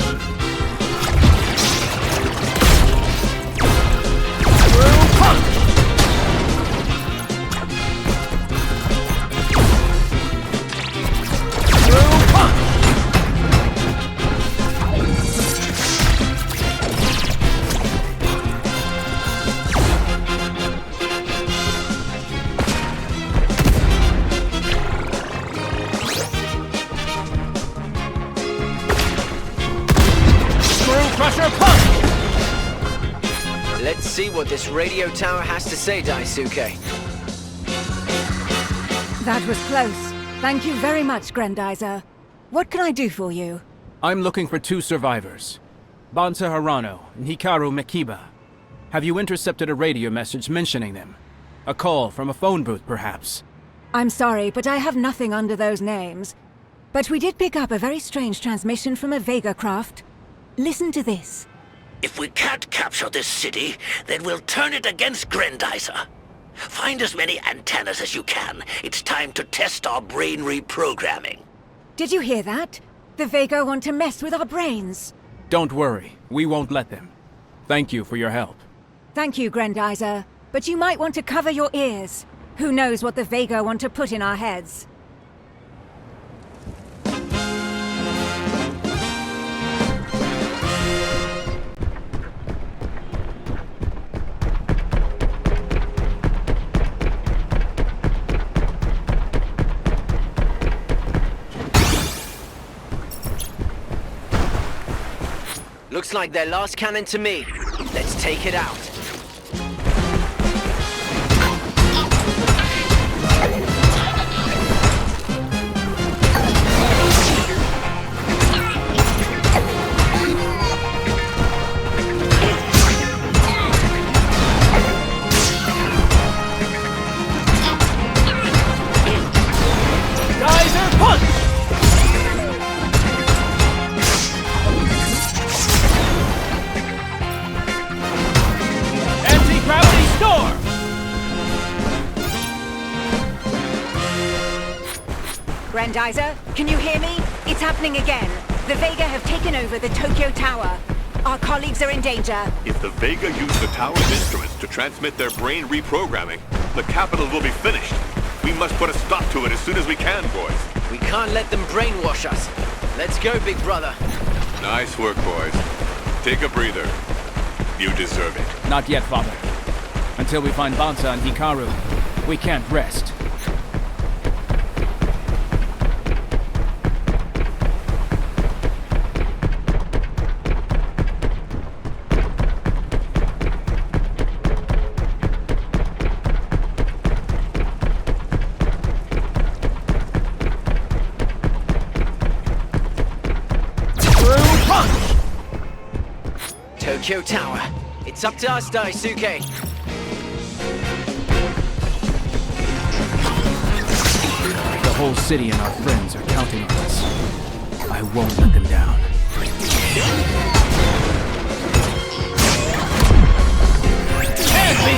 Let's see what this radio tower has to say, Daisuke. That was close. Thank you very much, Grendizer. What can I do for you? I'm looking for 2 survivors. Bonta Harano and Hikaru Mikiba. Have you intercepted a radio message mentioning them? A call from a phone booth, perhaps? I'm sorry, but I have nothing under those names. But we did pick up a very strange transmission from a Vega craft. Listen to this. If we can't capture this city, then we'll turn it against Grendizer. Find as many antennas as you can. It's time to test our brain reprogramming. Did you hear that? The Vega want to mess with our brains. Don't worry. We won't let them. Thank you for your help. Thank you, Grendizer. But you might want to cover your ears. Who knows what the Vega want to put in our heads? Looks like their last cannon to me. Let's take it out. Geyser punch! Anti-gravity storm! Grendizer, can you hear me? It's happening again. The Vega have taken over the Tokyo Tower. Our colleagues are in danger. If the Vega use the tower's instruments to transmit their brain reprogramming, the capital will be finished. We must put a stop to it as soon as we can, boys. We can't let them brainwash us. Let's go, big brother. Nice work, boys. Take a breather. You deserve it. Not yet, Father. Until we find Banta and Hikaru, we can't rest. Tokyo Tower. It's up to us, Daisuke. The whole city and our friends are counting on us. I won't let them down. Hand me!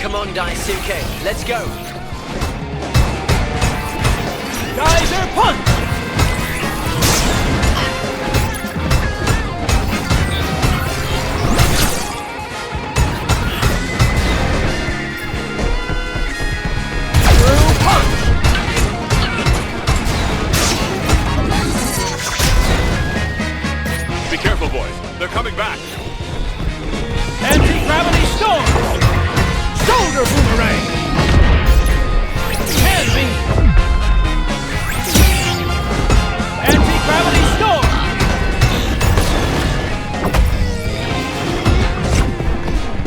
Come on, Daisuke. Let's go. Geyser punch! Through punch! Be careful, boys. They're coming back. Anti-gravity storm! Shoulder boomerang! Hand beam! Anti-gravity storm!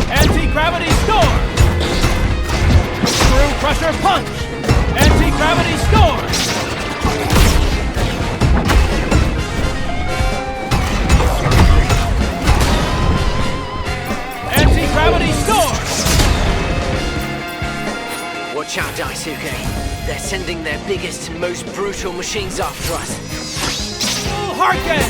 Anti-gravity storm! Screw crusher punch! Anti-gravity storm! Anti-gravity storm! Watch out, Daisuke. They're sending their biggest, most brutal machines after us. Harken!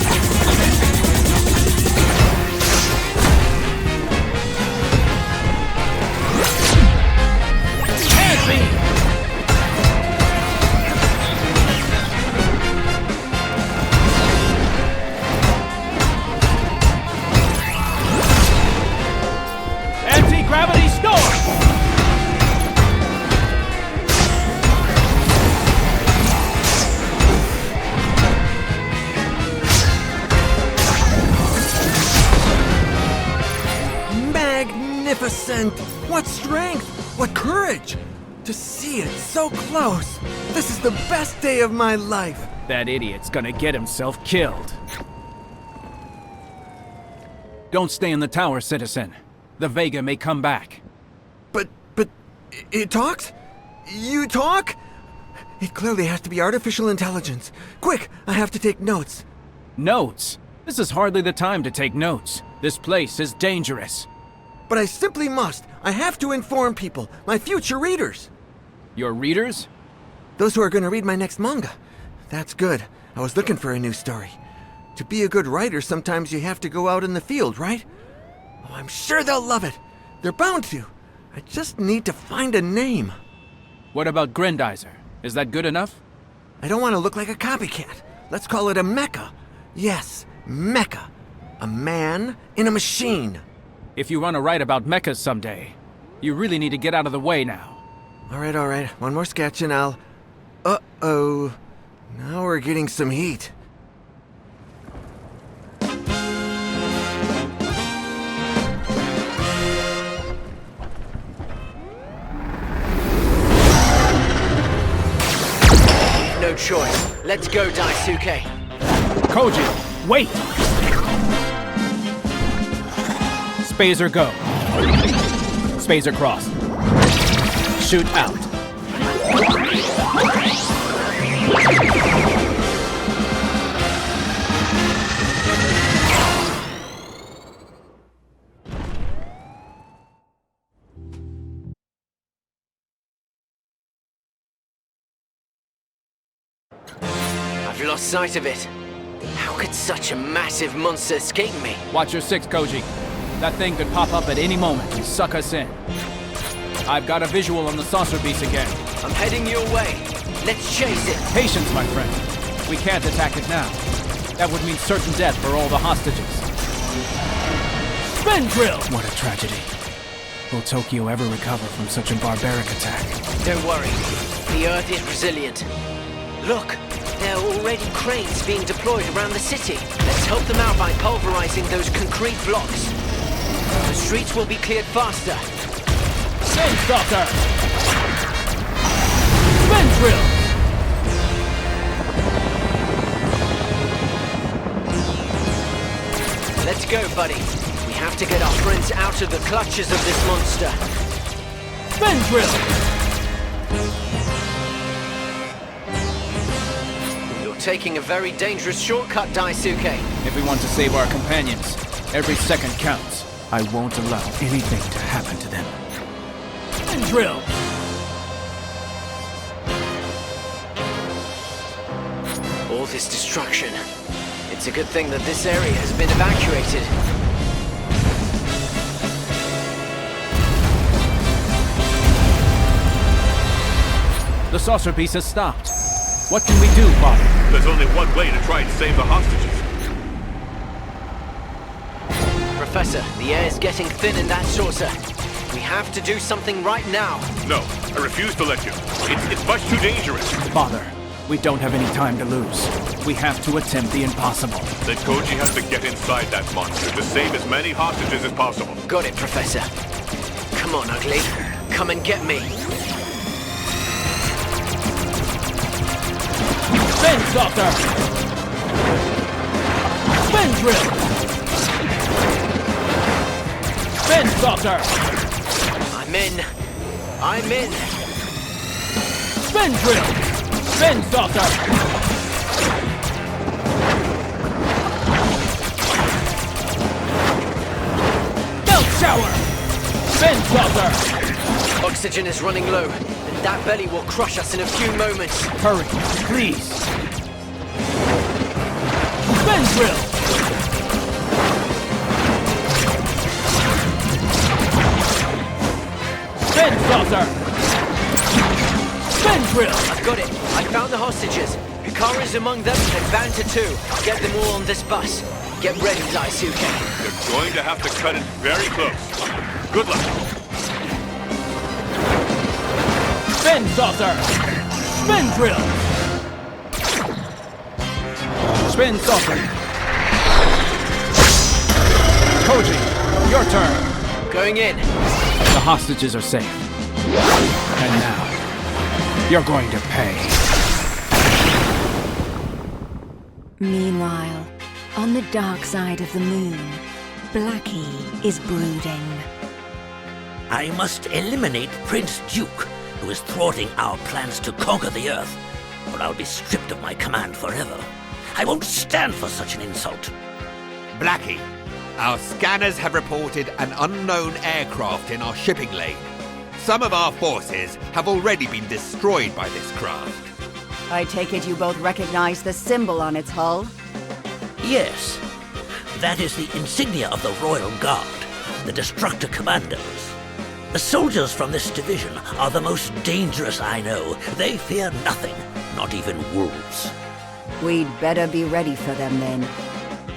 Hand beam! Anti-gravity storm! Magnificent! What strength! What courage! To see it so close! This is the best day of my life! That idiot's gonna get himself killed. Don't stay in the tower, citizen. The Vega may come back. But it talks? You talk? It clearly has to be artificial intelligence. Quick, I have to take notes. Notes? This is hardly the time to take notes. This place is dangerous. But I simply must. I have to inform people, my future readers. Your readers? Those who are going to read my next manga. That's good. I was looking for a new story. To be a good writer, sometimes you have to go out in the field, right? Oh, I'm sure they'll love it. They're bound to. I just need to find a name. What about Grendizer? Is that good enough? I don't want to look like a copycat. Let's call it a mecha. Yes, mecha. A man in a machine. If you want to write about mechas someday, you really need to get out of the way now. All right. One more sketch and I'll... Uh-oh. Now we're getting some heat. No choice. Let's go, Daisuke. Koji, wait! Spazer go. Spazer cross. Shoot out. I've lost sight of it. How could such a massive monster escape me? Watch your six, Koji. That thing could pop up at any moment and suck us in. I've got a visual on the saucer beast again. I'm heading your way. Let's chase it. Patience, my friend. We can't attack it now. That would mean certain death for all the hostages. Spin drill! What a tragedy. Will Tokyo ever recover from such a barbaric attack? Don't worry. The Earth is resilient. Look, there are already cranes being deployed around the city. Let's help them out by pulverizing those concrete blocks. The streets will be cleared faster. Spin stalker! Spin drill! Let's go, buddy. We have to get our friends out of the clutches of this monster. Spin drill! You're taking a very dangerous shortcut, Daisuke. If we want to save our companions, every second counts. I won't allow anything to happen to them. Spin drill! All this destruction. It's a good thing that this area has been evacuated. The saucer beast has stopped. What can we do, Father? There's only one way to try and save the hostages. Professor, the air is getting thin in that saucer. We have to do something right now. No, I refuse to let you. It's much too dangerous. Father, we don't have any time to lose. We have to attempt the impossible. Then Koji has to get inside that monster to save as many hostages as possible. Got it, Professor. Come on, Ugly. Come and get me. Spin stalker! Spin drill! Spin stalker! I'm in. I'm in. Spin drill! Spin stalker! Belt shower! Spin stalker! Oxygen is running low, and that belly will crush us in a few moments. Hurry, please. Spin drill! Spin saucer! Spin drill! I've got it. I found the hostages. Hikaru is among them, and Banta too. Get them all on this bus. Get ready, Daisuke. You're going to have to cut it very close. Good luck. Spin saucer! Spin drill! Spin saucer. Koji, your turn. Going in. The hostages are safe. And now, you're going to pay. Meanwhile, on the dark side of the moon, Blackie is brooding. I must eliminate Prince Duke, who is thwarting our plans to conquer the Earth, or I'll be stripped of my command forever. I won't stand for such an insult. Blackie, our scanners have reported an unknown aircraft in our shipping lane. Some of our forces have already been destroyed by this craft. I take it you both recognize the symbol on its hull? Yes, that is the insignia of the Royal Guard, the Destructor Commandos. The soldiers from this division are the most dangerous I know. They fear nothing, not even wolves. We'd better be ready for them then.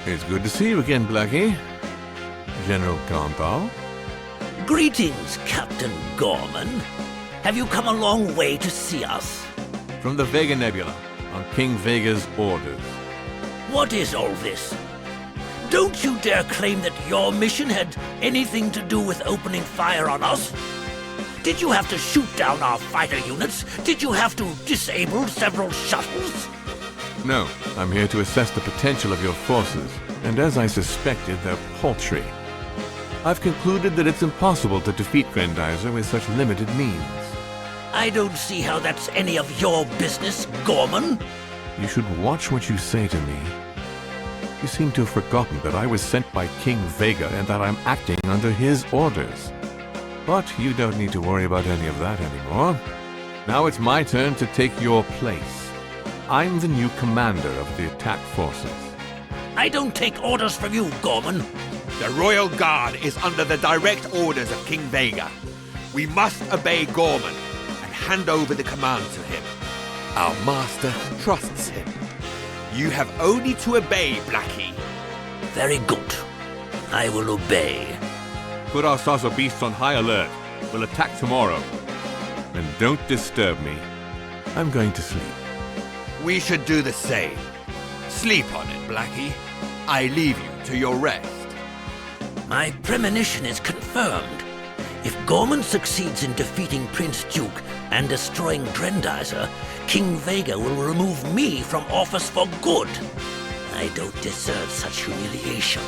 It's good to see you again, Blackie. General Kanto. Greetings, Captain Gorman. Have you come a long way to see us? From the Vega Nebula, on King Vega's orders. What is all this? Don't you dare claim that your mission had anything to do with opening fire on us? Did you have to shoot down our fighter units? Did you have to disable several shuttles? No, I'm here to assess the potential of your forces, and as I suspected, they're paltry. I've concluded that it's impossible to defeat Grendizer with such limited means. I don't see how that's any of your business, Gorman. You should watch what you say to me. You seem to have forgotten that I was sent by King Vega and that I'm acting under his orders. But you don't need to worry about any of that anymore. Now it's my turn to take your place. I'm the new commander of the attack forces. I don't take orders from you, Gorman. The Royal Guard is under the direct orders of King Vega. We must obey Gorman. And hand over the command to him. Our master trusts him. You have only to obey, Blackie. Very good. I will obey. Put our saucer beasts on high alert. We'll attack tomorrow. And don't disturb me. I'm going to sleep. We should do the same. Sleep on it, Blackie. I leave you to your rest. My premonition is confirmed. If Gorman succeeds in defeating Prince Duke and destroying Grendizer, King Vega will remove me from office for good. I don't deserve such humiliation.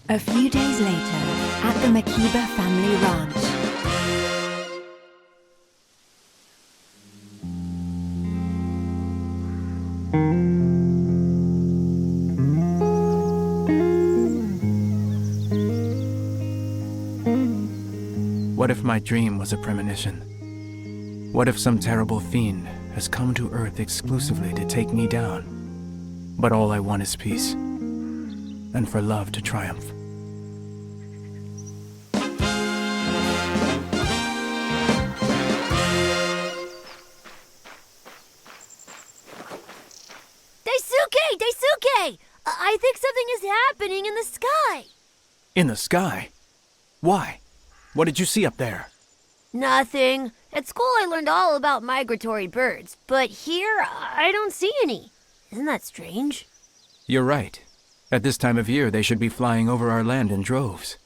A few days later, at the Makiba family ranch. What if my dream was a premonition? What if some terrible fiend has come to Earth exclusively to take me down? But all I want is peace, and for love to triumph. Daisuke! I think something is happening in the sky. In the sky? Why? What did you see up there? Nothing. At school I learned all about migratory birds, but here I don't see any. Isn't that strange? You're right. At this time of year, they should be flying over our land in droves.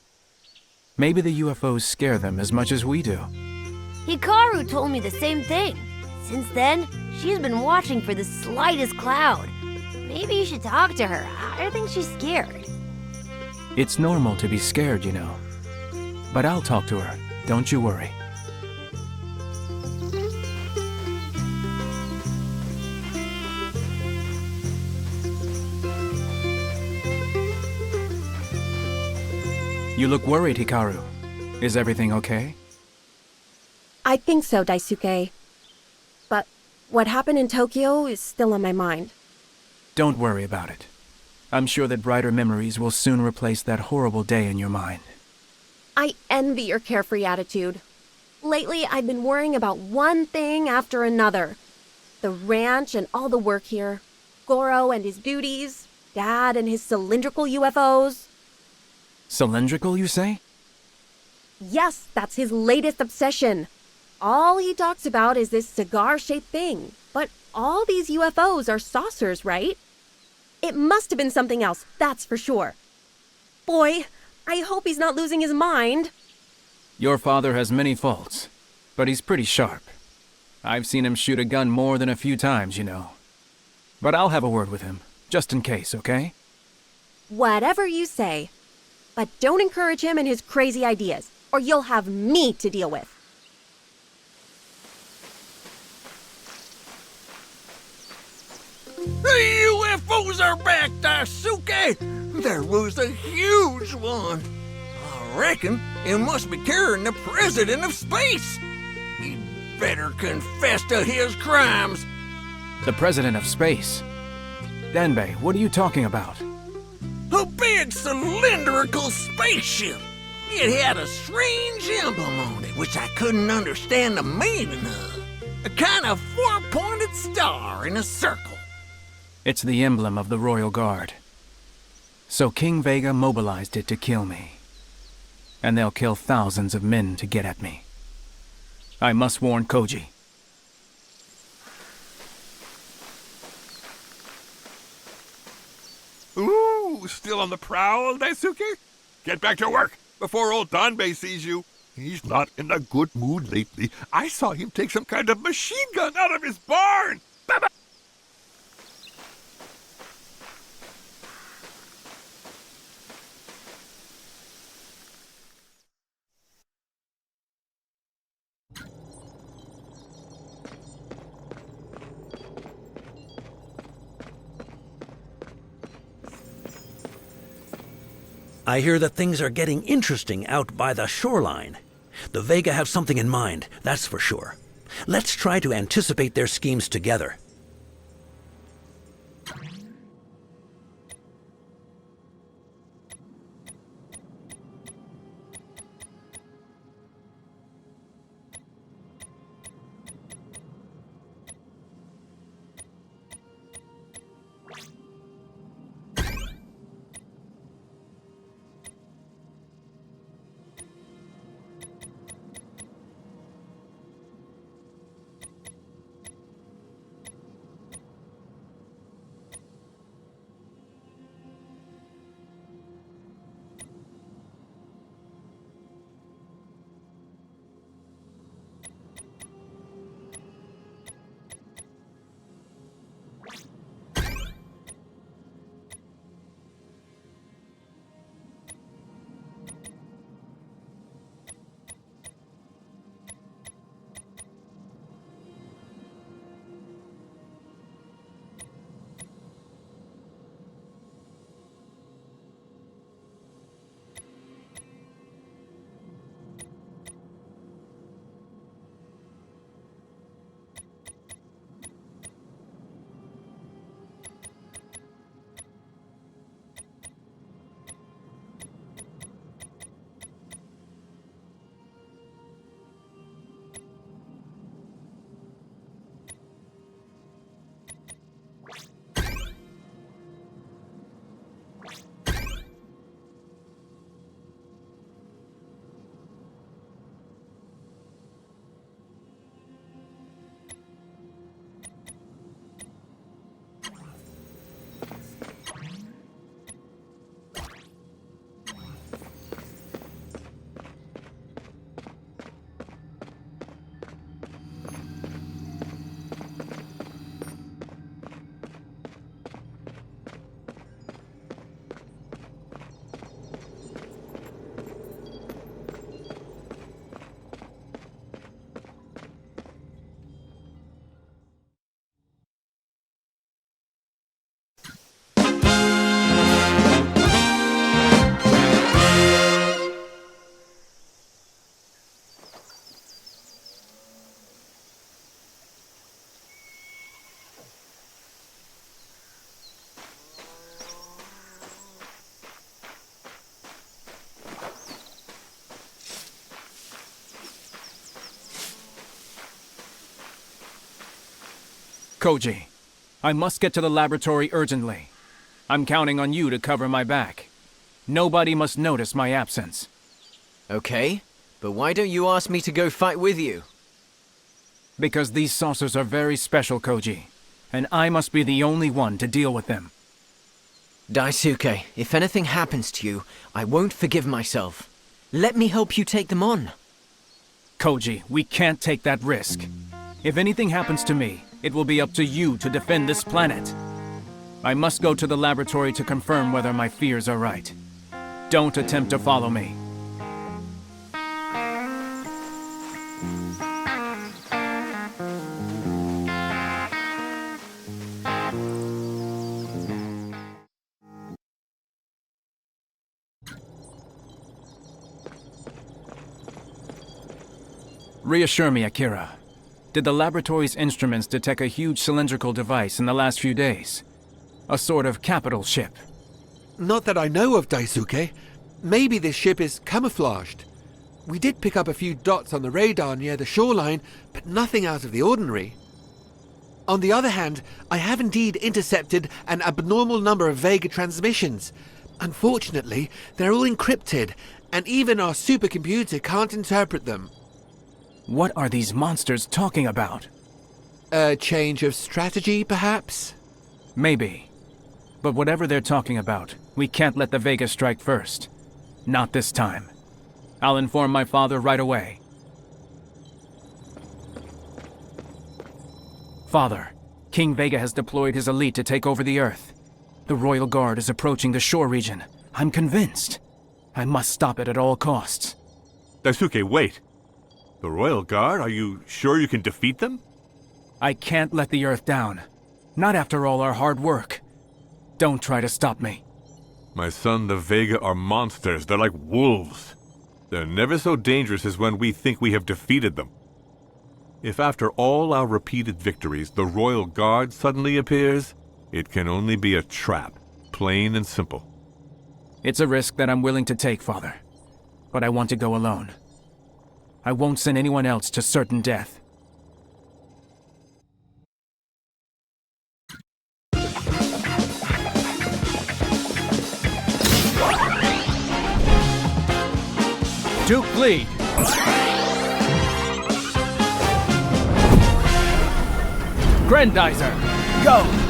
Maybe the UFOs scare them as much as we do. Hikaru told me the same thing. Since then, she's been watching for the slightest cloud. Maybe you should talk to her. I think she's scared. It's normal to be scared, you know. But I'll talk to her. Don't you worry. You look worried, Hikaru. Is everything okay? I think so, Daisuke. But what happened in Tokyo is still on my mind. Don't worry about it. I'm sure that brighter memories will soon replace that horrible day in your mind. I envy your carefree attitude. Lately, I've been worrying about one thing after another. The ranch and all the work here. Goro and his duties. Dad and his cylindrical UFOs. Cylindrical, you say? Yes, that's his latest obsession. All he talks about is this cigar-shaped thing. But all these UFOs are saucers, right? It must have been something else, that's for sure. Boy, I hope he's not losing his mind. Your father has many faults, but he's pretty sharp. I've seen him shoot a gun more than a few times, you know. But I'll have a word with him, just in case, okay? Whatever you say. But don't encourage him and his crazy ideas, or you'll have me to deal with. The UFOs are back, Daisuke! There was a huge one. I reckon it must be carrying the president of space. He'd better confess to his crimes. The president of space? Danbei, what are you talking about? A big cylindrical spaceship. It had a strange emblem on it, which I couldn't understand the meaning of. A kind of four-pointed star in a circle. It's the emblem of the Royal Guard. So King Vega mobilized it to kill me. And they'll kill thousands of men to get at me. I must warn Koji. Ooh, still on the prowl, Daisuke? Get back to work before old Danbei sees you. He's not in a good mood lately. I saw him take some kind of machine gun out of his barn. Baba! I hear that things are getting interesting out by the shoreline. The Vega have something in mind, that's for sure. Let's try to anticipate their schemes together. Koji, I must get to the laboratory urgently. I'm counting on you to cover my back. Nobody must notice my absence. Okay, but why don't you ask me to go fight with you? Because these saucers are very special, Koji, and I must be the only one to deal with them. Daisuke, if anything happens to you, I won't forgive myself. Let me help you take them on. Koji, we can't take that risk. If anything happens to me, it will be up to you to defend this planet. I must go to the laboratory to confirm whether my fears are right. Don't attempt to follow me. Reassure me, Akira. Did the laboratory's instruments detect a huge cylindrical device in the last few days? A sort of capital ship? Not that I know of, Daisuke. Maybe this ship is camouflaged. We did pick up a few dots on the radar near the shoreline, but nothing out of the ordinary. On the other hand, I have indeed intercepted an abnormal number of Vega transmissions. Unfortunately, they're all encrypted, and even our supercomputer can't interpret them. What are these monsters talking about? A change of strategy, perhaps? Maybe. But whatever they're talking about, we can't let the Vega strike first. Not this time. I'll inform my father right away. Father, King Vega has deployed his elite to take over the Earth. The Royal Guard is approaching the shore region. I'm convinced. I must stop it at all costs. Daisuke, wait. The Royal Guard? Are you sure you can defeat them? I can't let the Earth down. Not after all our hard work. Don't try to stop me. My son, the Vega are monsters. They're like wolves. They're never so dangerous as when we think we have defeated them. If after all our repeated victories, the Royal Guard suddenly appears, it can only be a trap. Plain and simple. It's a risk that I'm willing to take, Father. But I want to go alone. I won't send anyone else to certain death. Duke lead! Grendizer, go!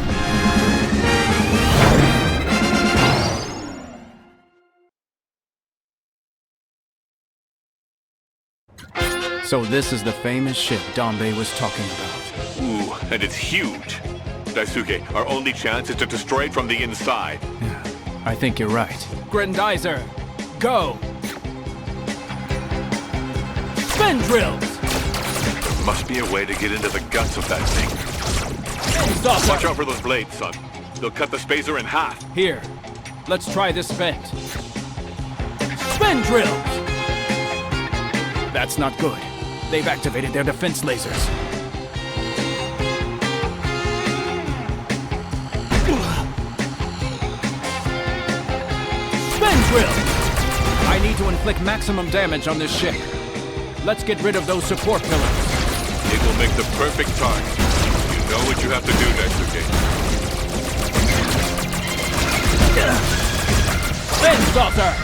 So this is the famous ship Danbei was talking about. Ooh, and it's huge. Daisuke, our only chance is to destroy it from the inside. Yeah, I think you're right. Grendizer, go! Spin drills! There must be a way to get into the guts of that thing. Stop! Watch out for those blades, son. They'll cut the spacer in half. Here, let's try this vent. Spin drills! That's not good. They've activated their defense lasers. Spin drill! I need to inflict maximum damage on this ship. Let's get rid of those support pillars. It will make the perfect target. You know what you have to do, Daisuke. Spin saucer!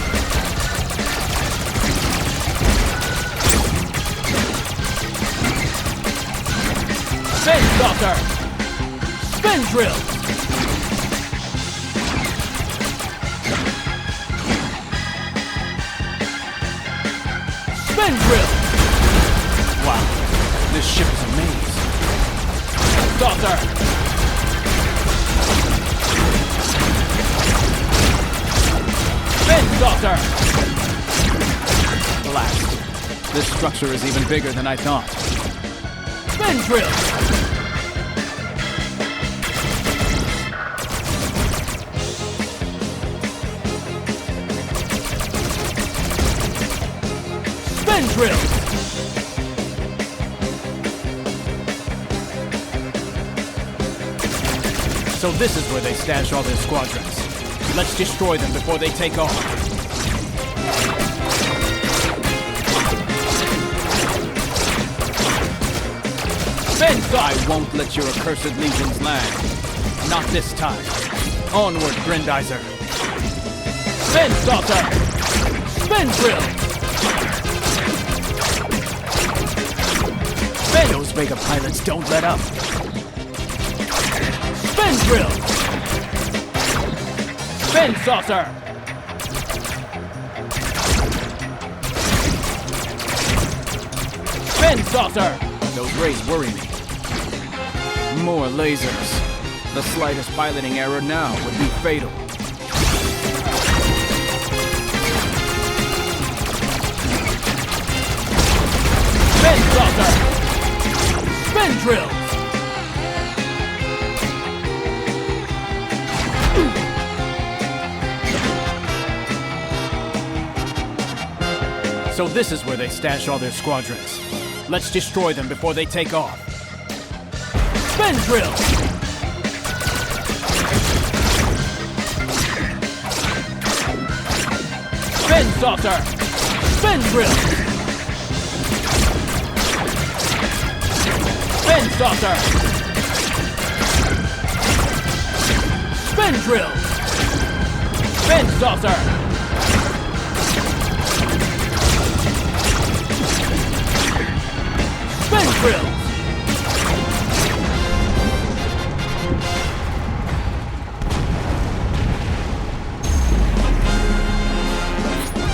Spin saucer! Spin drill! Spin drill! Wow, this ship is a maze. Saucer! Spin saucer! Blast. This structure is even bigger than I thought. Spin drill! Spin drill! So this is where they stash all their squadrons. Let's destroy them before they take off. Spin I won't let your accursed legions land. Not this time. Onward, Grendizer. Spin Saucer! Spin Drill! Spin! Those Vega pilots don't let up. Spin Drill! Spin Saucer! Spin Saucer! Those rays worry me. More lasers. The slightest piloting error now would be fatal. Spin Saucer! Spin Drill! So this is where they stash all their squadrons. Let's destroy them before they take off. Spin Drill! Spin Saucer! Spin Drill! Spin Saucer! Spin Drill! Spin Saucer! Spin Drill!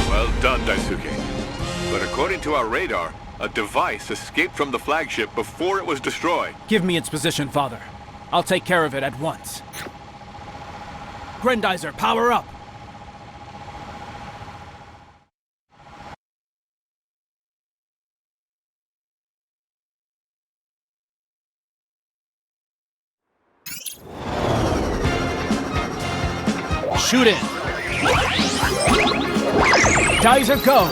Well done, Daisuke. But according to our radar, a device escaped from the flagship before it was destroyed. Give me its position, Father. I'll take care of it at once. Grendizer, power up! Shoot it! Geyser, go!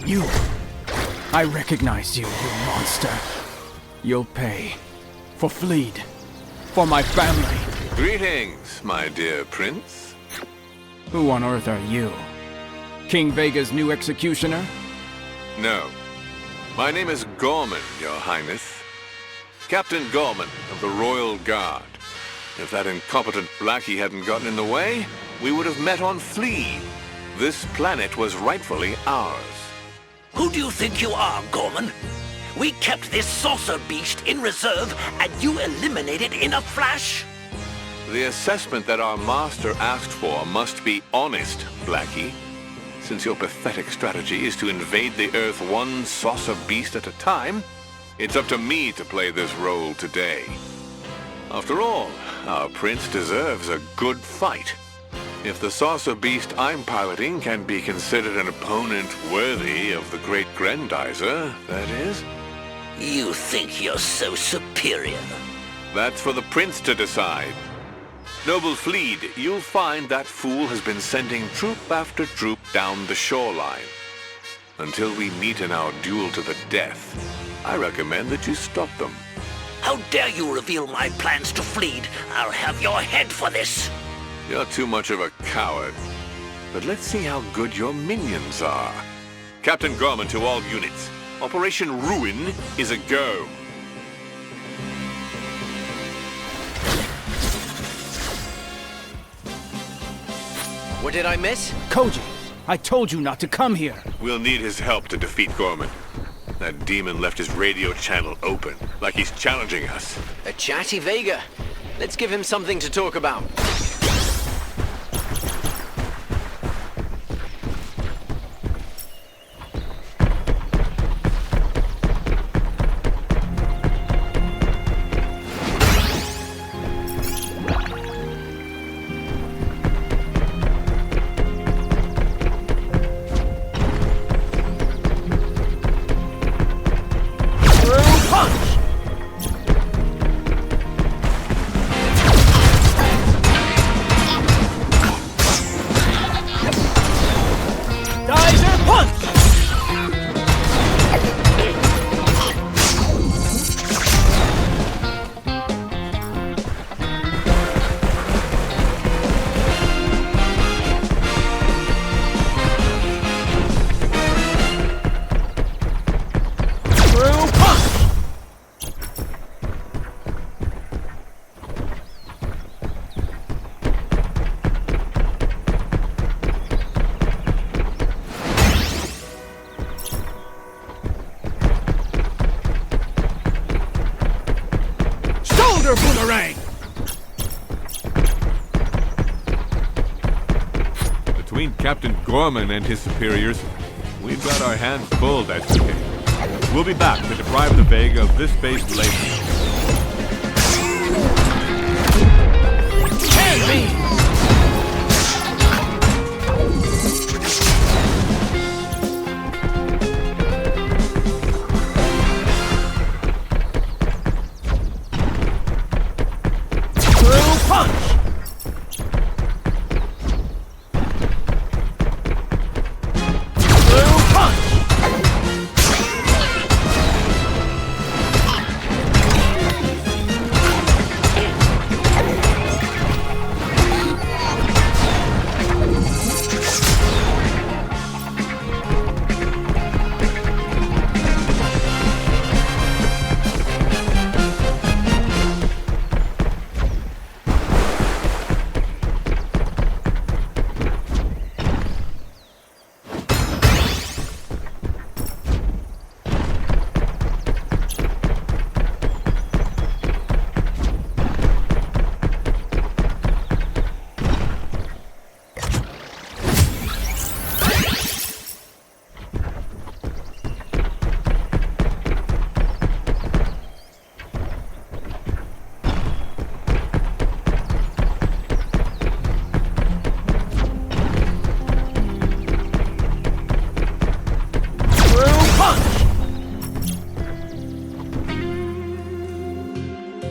You! I recognize you, you monster. You'll pay. For Fleed. For my family. Greetings, my dear prince. Who on earth are you? King Vega's new executioner? No. My name is Gorman, your highness. Captain Gorman of the Royal Guard. If that incompetent Blackie hadn't gotten in the way, we would have met on Fleed. This planet was rightfully ours. Who do you think you are, Gorman? We kept this saucer beast in reserve, and you eliminated in a flash? The assessment that our master asked for must be honest, Blackie. Since your pathetic strategy is to invade the Earth one saucer beast at a time, it's up to me to play this role today. After all, our prince deserves a good fight. If the saucer beast I'm piloting can be considered an opponent worthy of the great Grendizer, that is. You think you're so superior? That's for the prince to decide. Noble Fleed, you'll find that fool has been sending troop after troop down the shoreline. Until we meet in our duel to the death, I recommend that you stop them. How dare you reveal my plans to Fleed? I'll have your head for this. You're too much of a coward. But let's see how good your minions are. Captain Gorman to all units. Operation Ruin is a go. What did I miss? Koji, I told you not to come here. We'll need his help to defeat Gorman. That demon left his radio channel open, like he's challenging us. A chatty Vega. Let's give him something to talk about. Captain Gorman and his superiors, we've got our hands full, Daisuke. We'll be back to deprive the Vega of this base later. Hand me!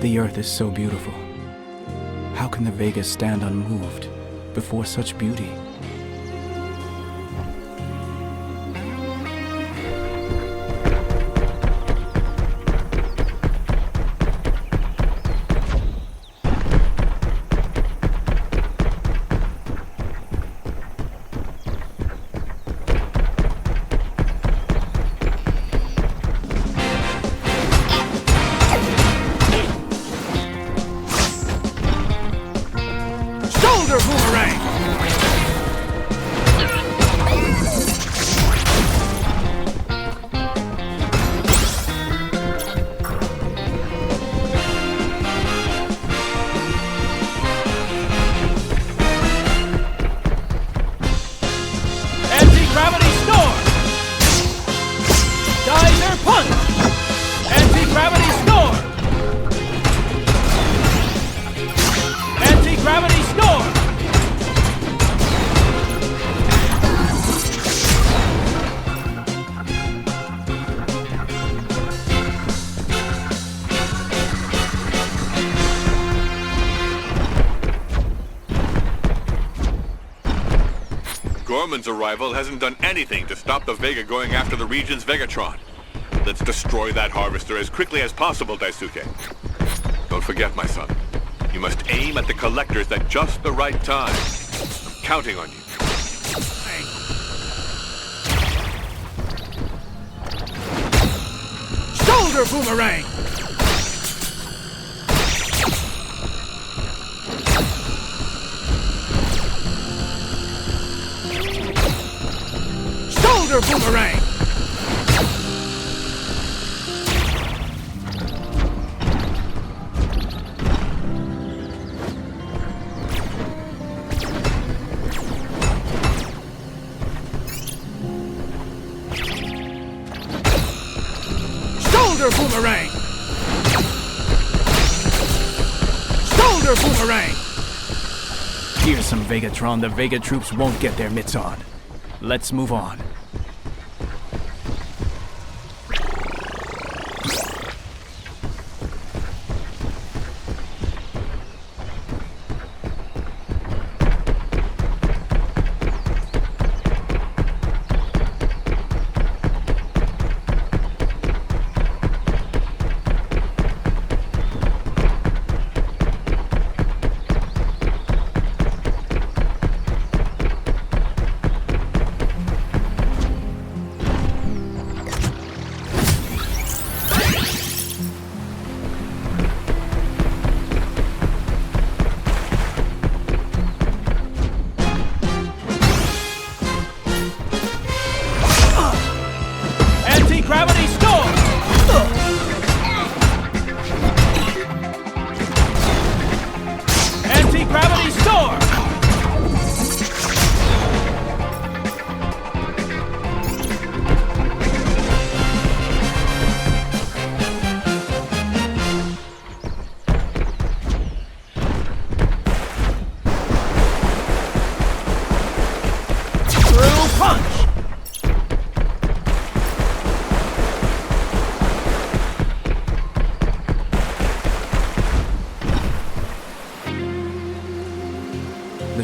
The Earth is so beautiful. How can the Vega stand unmoved before such beauty? Gorman's arrival hasn't done anything to stop the Vega going after the region's Vegatron. Let's destroy that harvester as quickly as possible, Daisuke. Don't forget, my son. You must aim at the collectors at just the right time. I'm counting on you. Shoulder boomerang! Shoulder boomerang! Shoulder boomerang! Shoulder boomerang! Here's some Vegatron the Vega troops won't get their mitts on. Let's move on.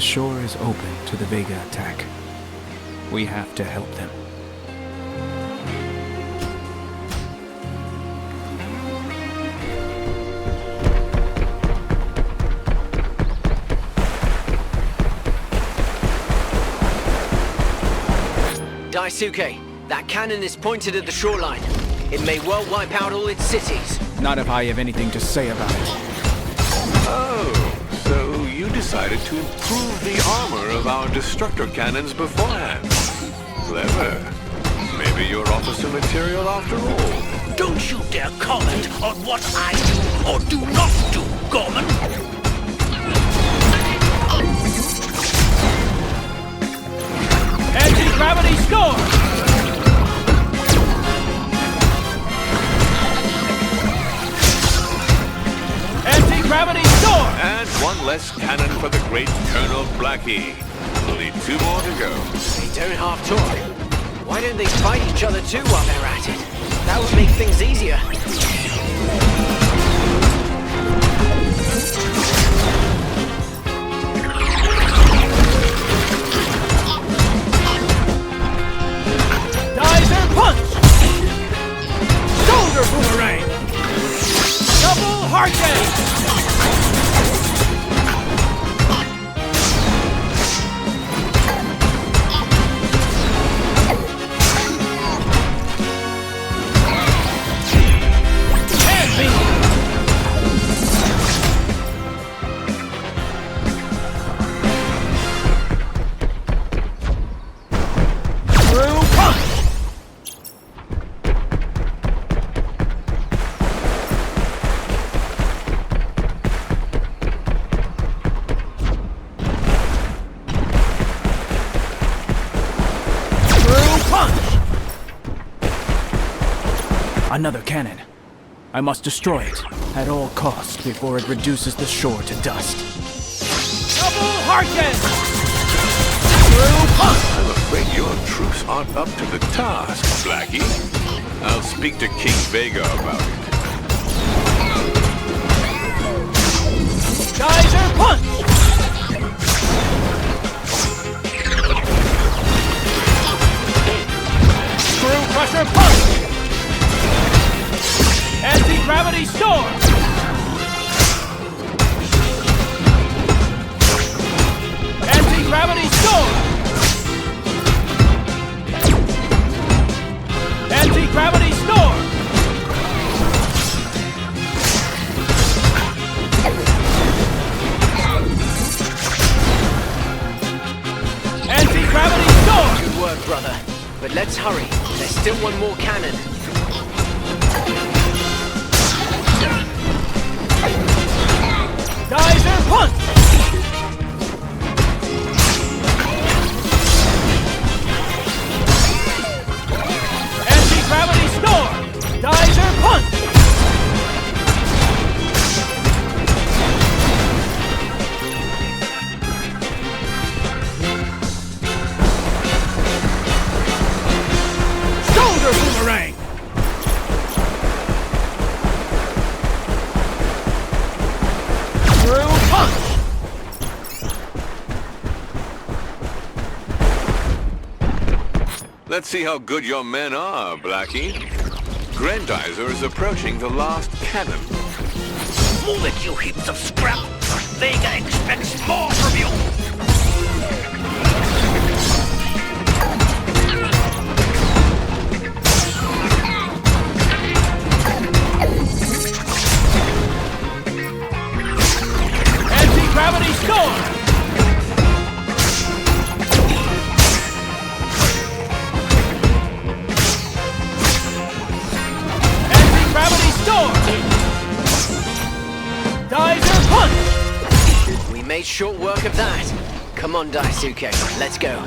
shore is open to the Vega attack. We have to help them. Daisuke, that cannon is pointed at the shoreline. It may well wipe out all its cities. Not if I have anything to say about it. Oh, so you decided to improve the armor of our destructor cannons beforehand. Clever. Maybe you're officer material after all. Don't you dare comment on what I do or do not do, Gorman! Anti-gravity storm! Anti-gravity storm! And one less cannon for the great Colonel Blackie. Only 2 more to go. They don't half talk. Why don't they fight each other too while they're at it? That would make things easier. Geyser punch! Shoulder boomerang! Double hurricane! Another cannon. I must destroy it at all costs before it reduces the shore to dust. Double hurricane! I'm afraid your troops aren't up to the task, Blackie. I'll speak to King Vega about it. Geyser punch! Screw crusher punch! Anti-gravity storm! Anti-gravity storm! Anti-gravity storm! Anti-gravity storm! Good work, brother. But let's hurry. There's still one more cannon. Geyser punch! Anti-gravity storm! Geyser punch! Shoulder boomerang! Let's see how good your men are, Blackie. Grendizer is approaching the last cannon. Move it, you heaps of scrap! Vega expects more from you! Anti-gravity storm! Anti-gravity storm! Geyser punch! We made short work of that. Come on, Daisuke, let's go.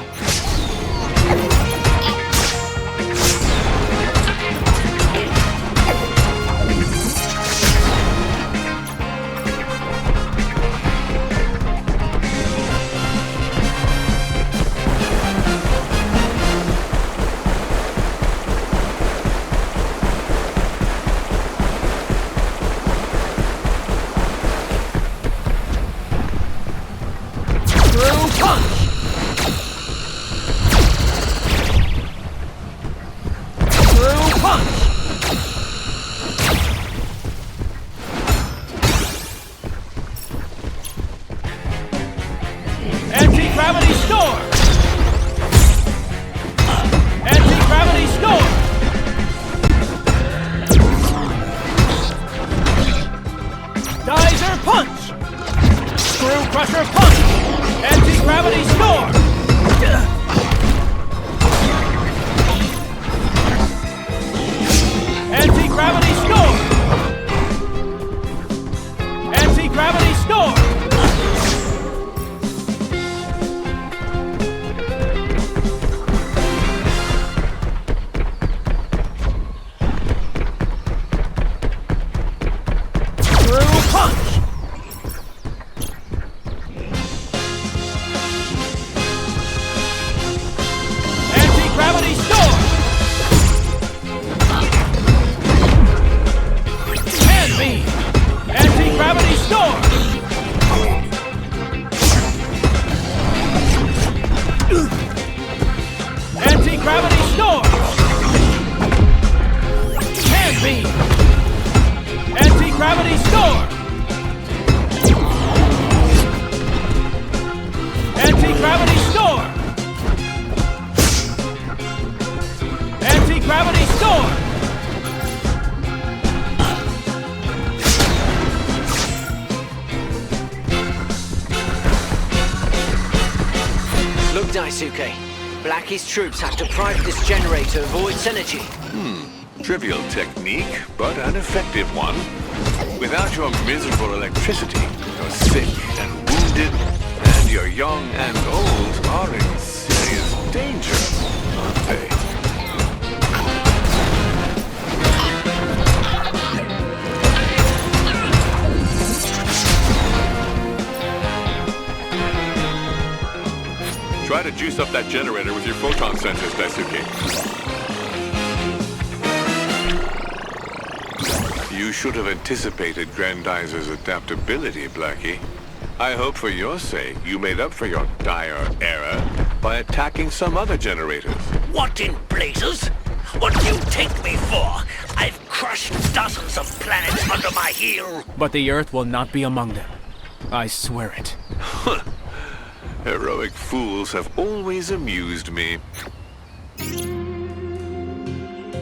beam! Anti-gravity storm! Anti-gravity storm! Anti-gravity storm! Look, Daisuke. Blackie's troops have deprived this generator of all its energy. Trivial technique, but an effective one. Without your miserable electricity, you're sick and wounded, and your young and old are in serious danger, aren't they? Try to juice up that generator with your photon sensors, Daisuke. You should have anticipated Grendizer's adaptability, Blackie. I hope for your sake you made up for your dire error by attacking some other generators. What in blazes? What do you take me for? I've crushed dozens of planets under my heel. But the Earth will not be among them. I swear it. Heroic fools have always amused me.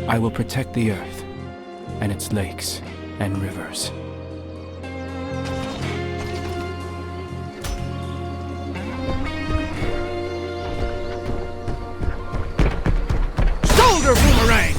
I will protect the Earth and its lakes and rivers. Shoulder boomerang!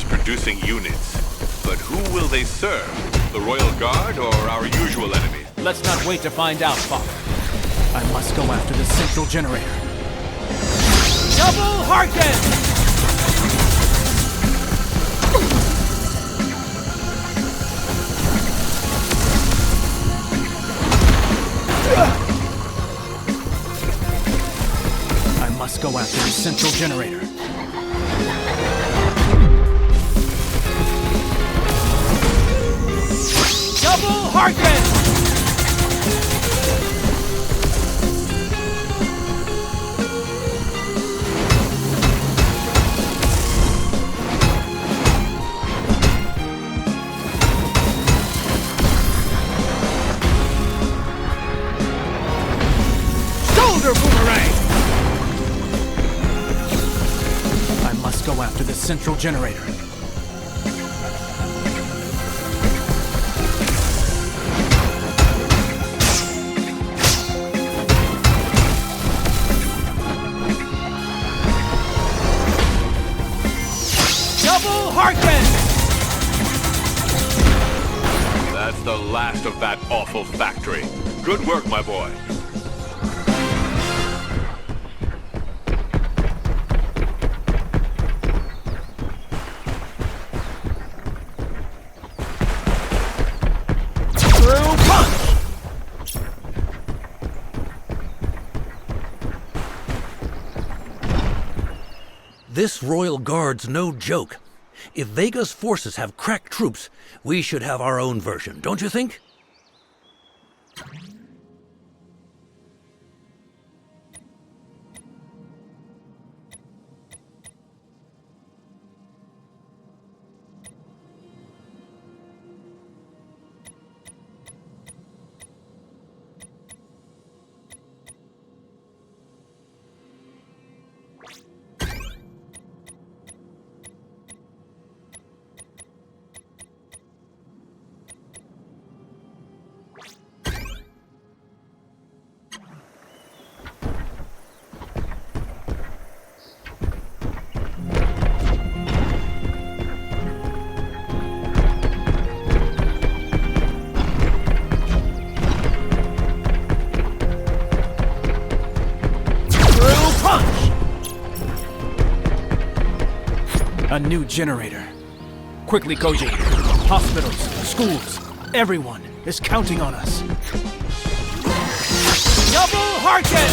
Producing units. But who will they serve? The Royal Guard or our usual enemy? Let's not wait to find out, Father. I must go after the central generator. Double Harken! I must go after the central generator. Double Harken! Shoulder boomerang! I must go after the central generator. That's the last of that awful factory. Good work, my boy. True punch! This Royal Guard's no joke. If Vega's forces have crack troops, we should have our own version, don't you think? A new generator. Quickly, Koji. Hospitals, schools, everyone is counting on us. Double Harken!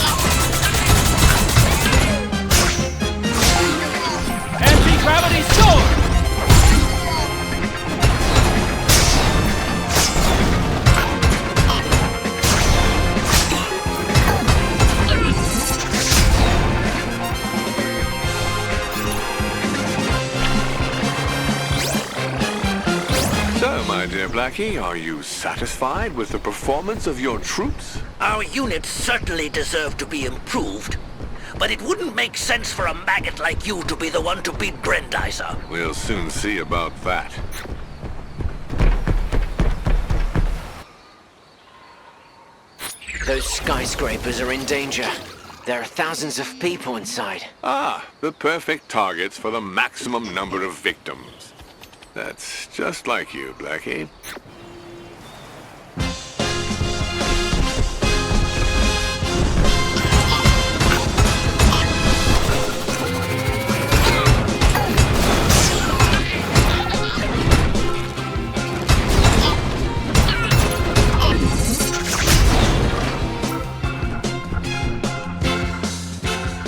Anti-gravity sword! So, my dear Blackie, are you satisfied with the performance of your troops? Our units certainly deserve to be improved, but it wouldn't make sense for a maggot like you to be the one to beat Grendizer. We'll soon see about that. Those skyscrapers are in danger. There are thousands of people inside. Ah, the perfect targets for the maximum number of victims. That's just like you, Blackie.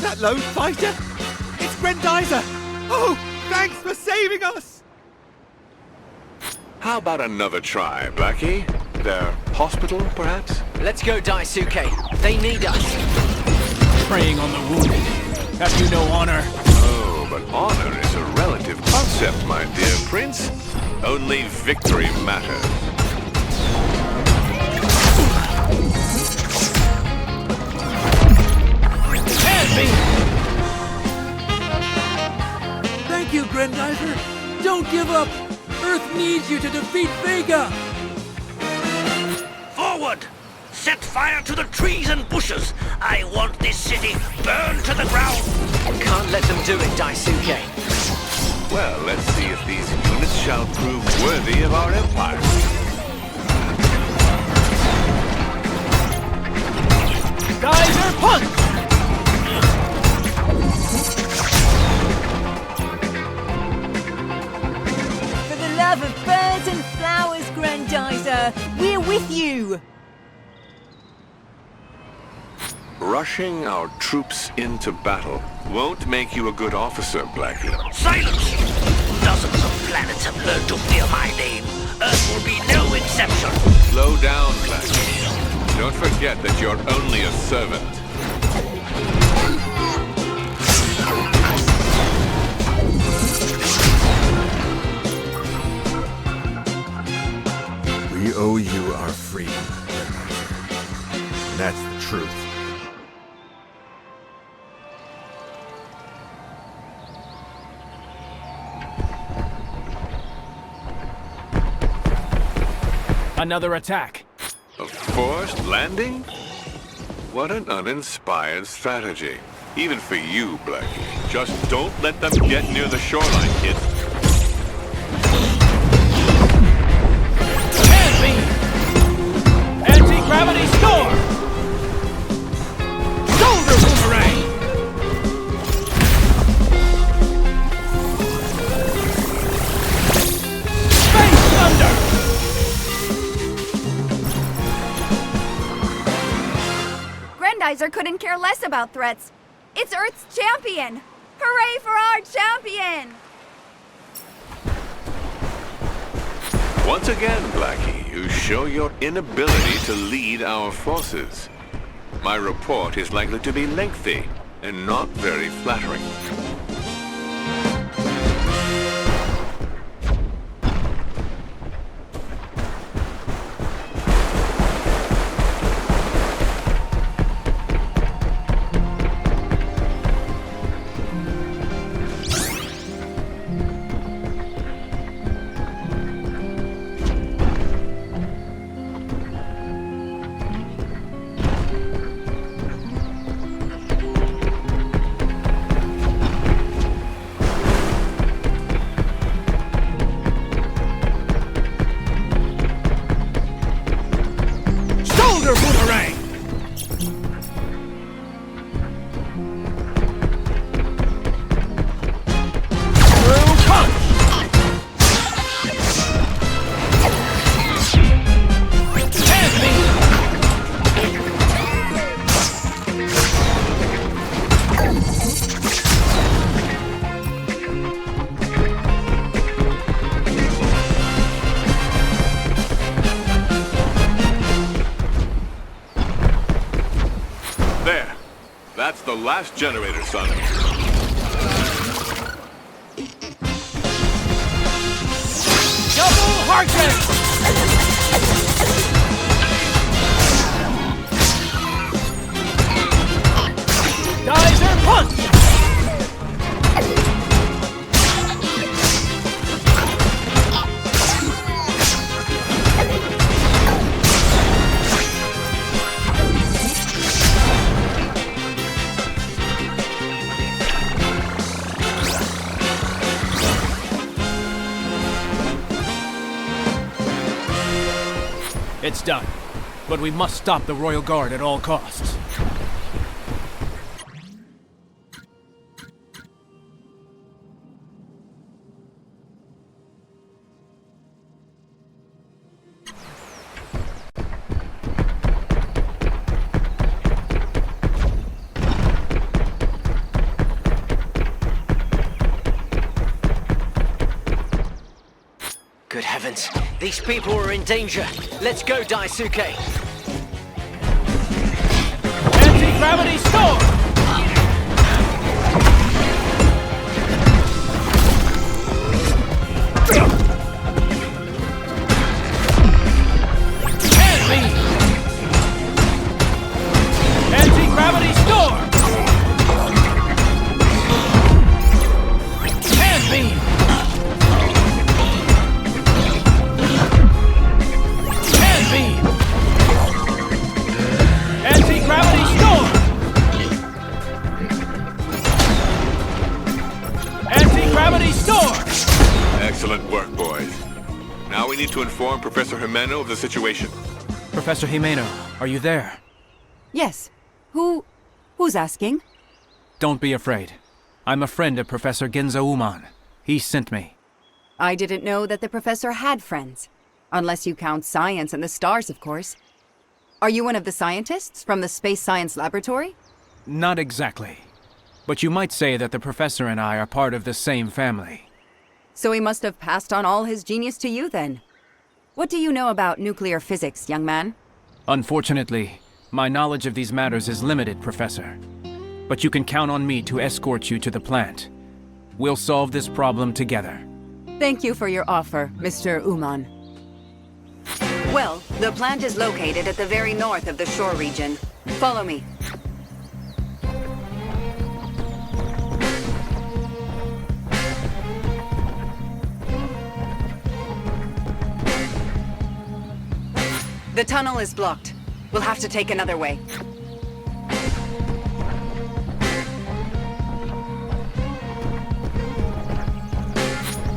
That lone fighter? It's Grendizer! Oh, thanks for saving us! How about another try, Blackie? Their hospital, perhaps? Let's go, Daisuke. They need us. Preying on the wounded. Have you no honor? Oh, but honor is a relative concept, my dear prince. Only victory matters. Thank you, Grendizer. Don't give up. Earth needs you to defeat Vega. Forward! Set fire to the trees and bushes! I want this city burned to the ground! Can't let them do it, Daisuke. Well, let's see if these units shall prove worthy of our empire. Geyser punch! For the love of birds and flowers, Grendizer, we're with you! Rushing our troops into battle won't make you a good officer, Blackie. Silence! Dozens of planets have learned to fear my name. Earth will be no exception. Slow down, Blackie. Don't forget that you're only a servant. We owe you our freedom. And that's the truth. Another attack. A forced landing? What an uninspired strategy. Even for you, Blackie. Just don't let them get near the shoreline, kid. Hand beam! Anti-gravity storm! Shoulder boomerang! Space thunder! Grendizer couldn't care less about threats. It's Earth's champion! Hooray for our champion! Once again, Blackie, you show your inability to lead our forces. My report is likely to be lengthy and not very flattering. last generator, son. Double heartbeat! Geyser punch! It's done. But we must stop the Royal Guard at all costs. Good heavens, these people are in danger. Let's go, Daisuke. Anti-gravity storm! Hand beam! Anti-gravity storm! Hand beam! Anti-gravity storm! Anti-gravity storm! Excellent work, boys. Now we need to inform Professor Himeno of the situation. Professor Himeno, are you there? Yes. Who's asking? Don't be afraid. I'm a friend of Professor Genzo Uman. He sent me. I didn't know that the professor had friends. Unless you count science and the stars, of course. Are you one of the scientists from the Space Science Laboratory? Not exactly. But you might say that the professor and I are part of the same family. So he must have passed on all his genius to you, then. What do you know about nuclear physics, young man? Unfortunately, my knowledge of these matters is limited, Professor. But you can count on me to escort you to the plant. We'll solve this problem together. Thank you for your offer, Mr. Uman. Well, the plant is located at the very north of the shore region. Follow me. The tunnel is blocked. We'll have to take another way.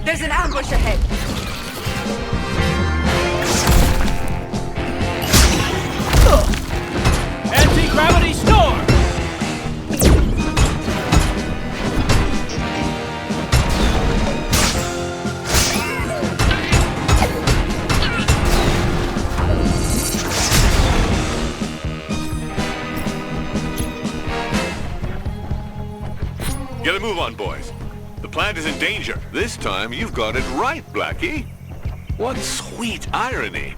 There's an ambush ahead. Anti-gravity storm! Get a move on, boys. The plant is in danger. This time you've got it right, Blackie. What sweet irony.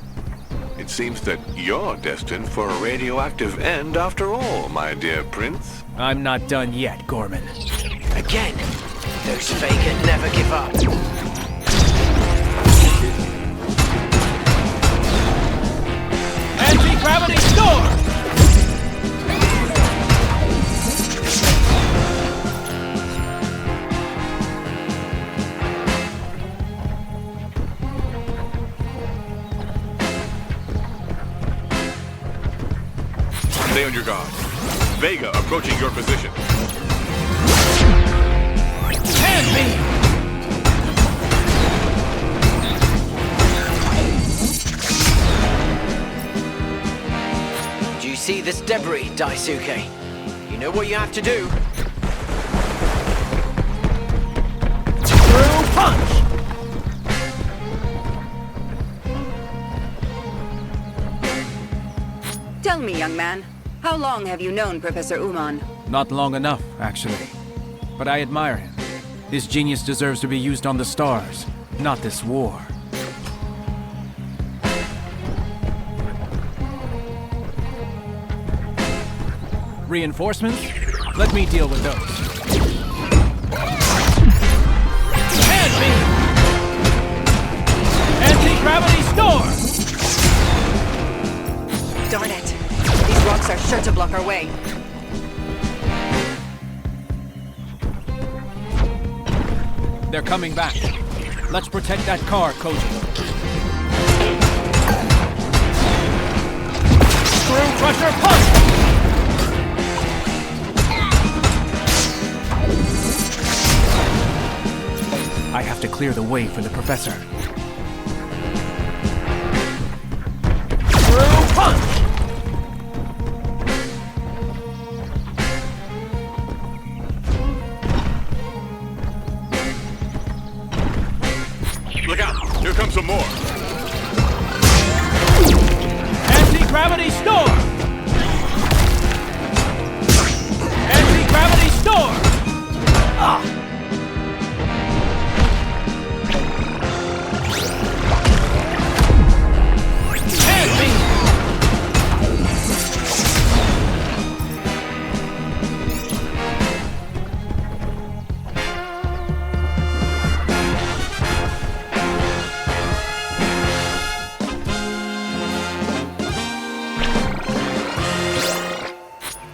It seems that you're destined for a radioactive end after all, my dear prince. I'm not done yet, Gorman. Again, those Vega never give up. Anti-gravity storm! Stay on your guard. Vega approaching your position. Hand beam! Do you see this debris, Daisuke? You know what you have to do. Through punch! Tell me, young man, how long have you known Professor Uman? Not long enough, actually. But I admire him. His genius deserves to be used on the stars, not this war. Reinforcements? Let me deal with those. Hand me! Anti-gravity storm! Darn it. These rocks are sure to block our way. They're coming back. Let's protect that car, Koji. Screw crusher punch! I have to clear the way for the professor. Screw punch! Look out! Here comes some more! Anti-gravity storm! Anti-gravity storm! Ah! Hand me!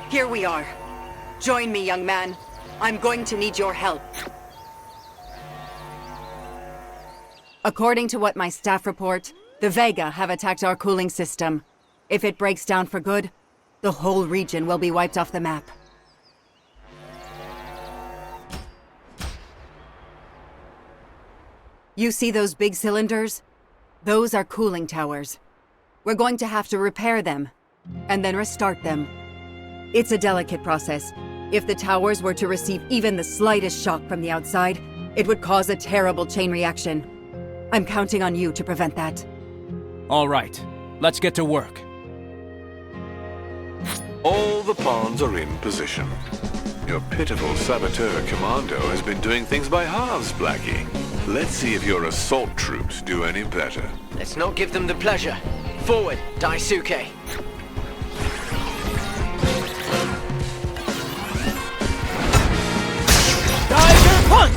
Here we are. Join me, young man. I'm going to need your help. According to what my staff report, the Vega have attacked our cooling system. If it breaks down for good, the whole region will be wiped off the map. You see those big cylinders? Those are cooling towers. We're going to have to repair them, and then restart them. It's a delicate process. If the towers were to receive even the slightest shock from the outside, it would cause a terrible chain reaction. I'm counting on you to prevent that. All right, let's get to work. All the pawns are in position. Your pitiful saboteur commando has been doing things by halves, Blackie. Let's see if your assault troops do any better. Let's not give them the pleasure. Forward, Daisuke. Geyser punch!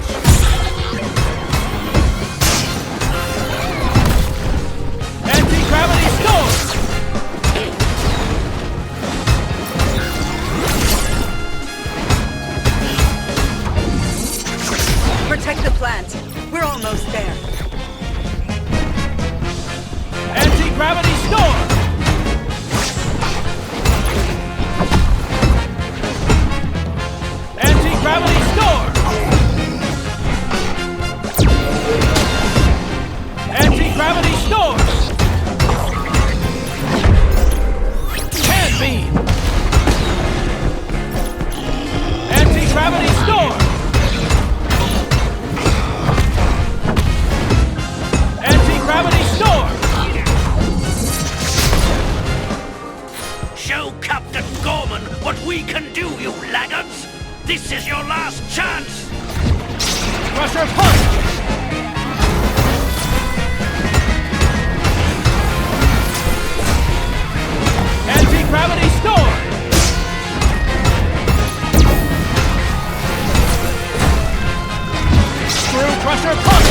Anti-gravity storm! Protect the plant. We're almost there. Anti-gravity storm! Anti-gravity storm! Anti-gravity storm! Hand beam! Anti-gravity storm! Anti-gravity storm! Show Captain Gorman what we can do, you laggards! This is your last chance! Crusher punch! Anti-gravity storm! Screw crusher punch!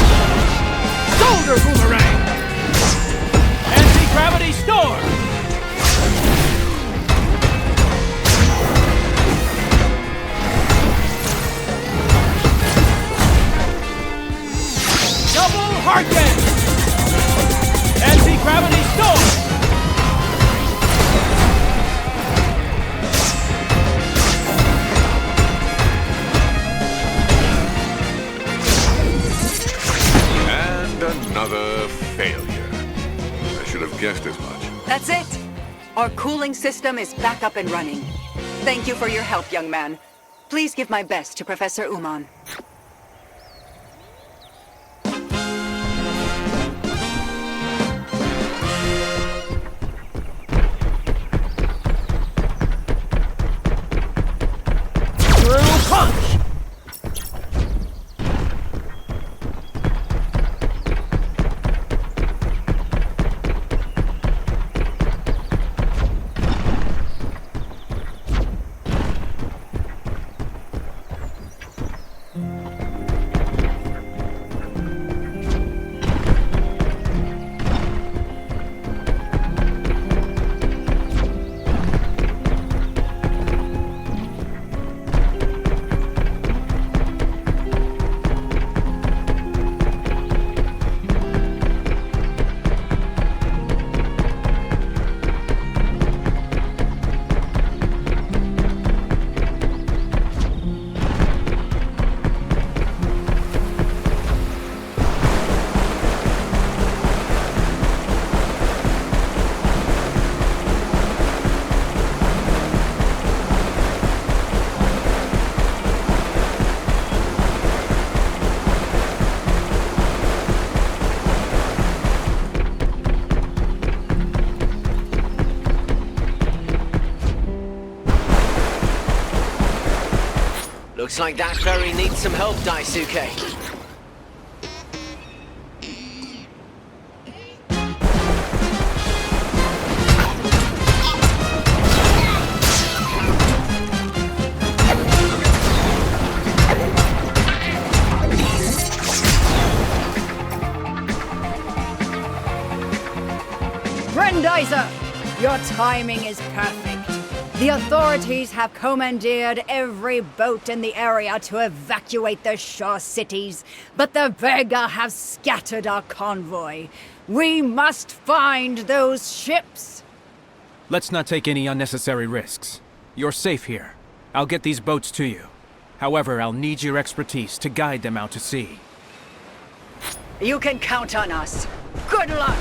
Shoulder boomerang! Anti-gravity storm! Double Harken! Anti-gravity storm! And another failure. I should have guessed as much. That's it! Our cooling system is back up and running. Thank you for your help, young man. Please give my best to Professor Uman. Looks like that ferry needs some help, Daisuke. Grendizer! Your timing is perfect. The authorities have commandeered every boat in the area to evacuate the shore cities, but the Vega have scattered our convoy. We must find those ships. Let's not take any unnecessary risks. You're safe here. I'll get these boats to you. However, I'll need your expertise to guide them out to sea. You can count on us. Good luck!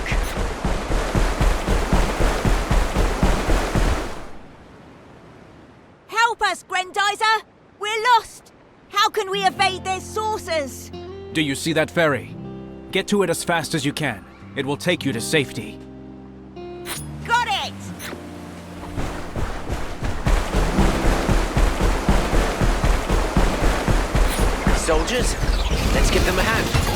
Help us, Grendizer! We're lost! How can we evade their saucers? Do you see that ferry? Get to it as fast as you can. It will take you to safety. Got it! Soldiers, let's give them a hand.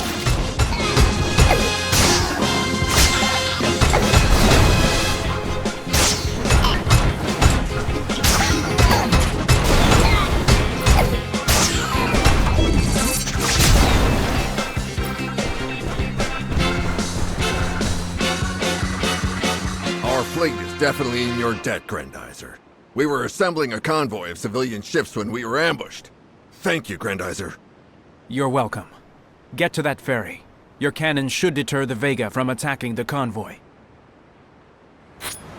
Our fleet is definitely in your debt, Grendizer. We were assembling a convoy of civilian ships when we were ambushed. Thank you, Grendizer. You're welcome. Get to that ferry. Your cannon should deter the Vega from attacking the convoy.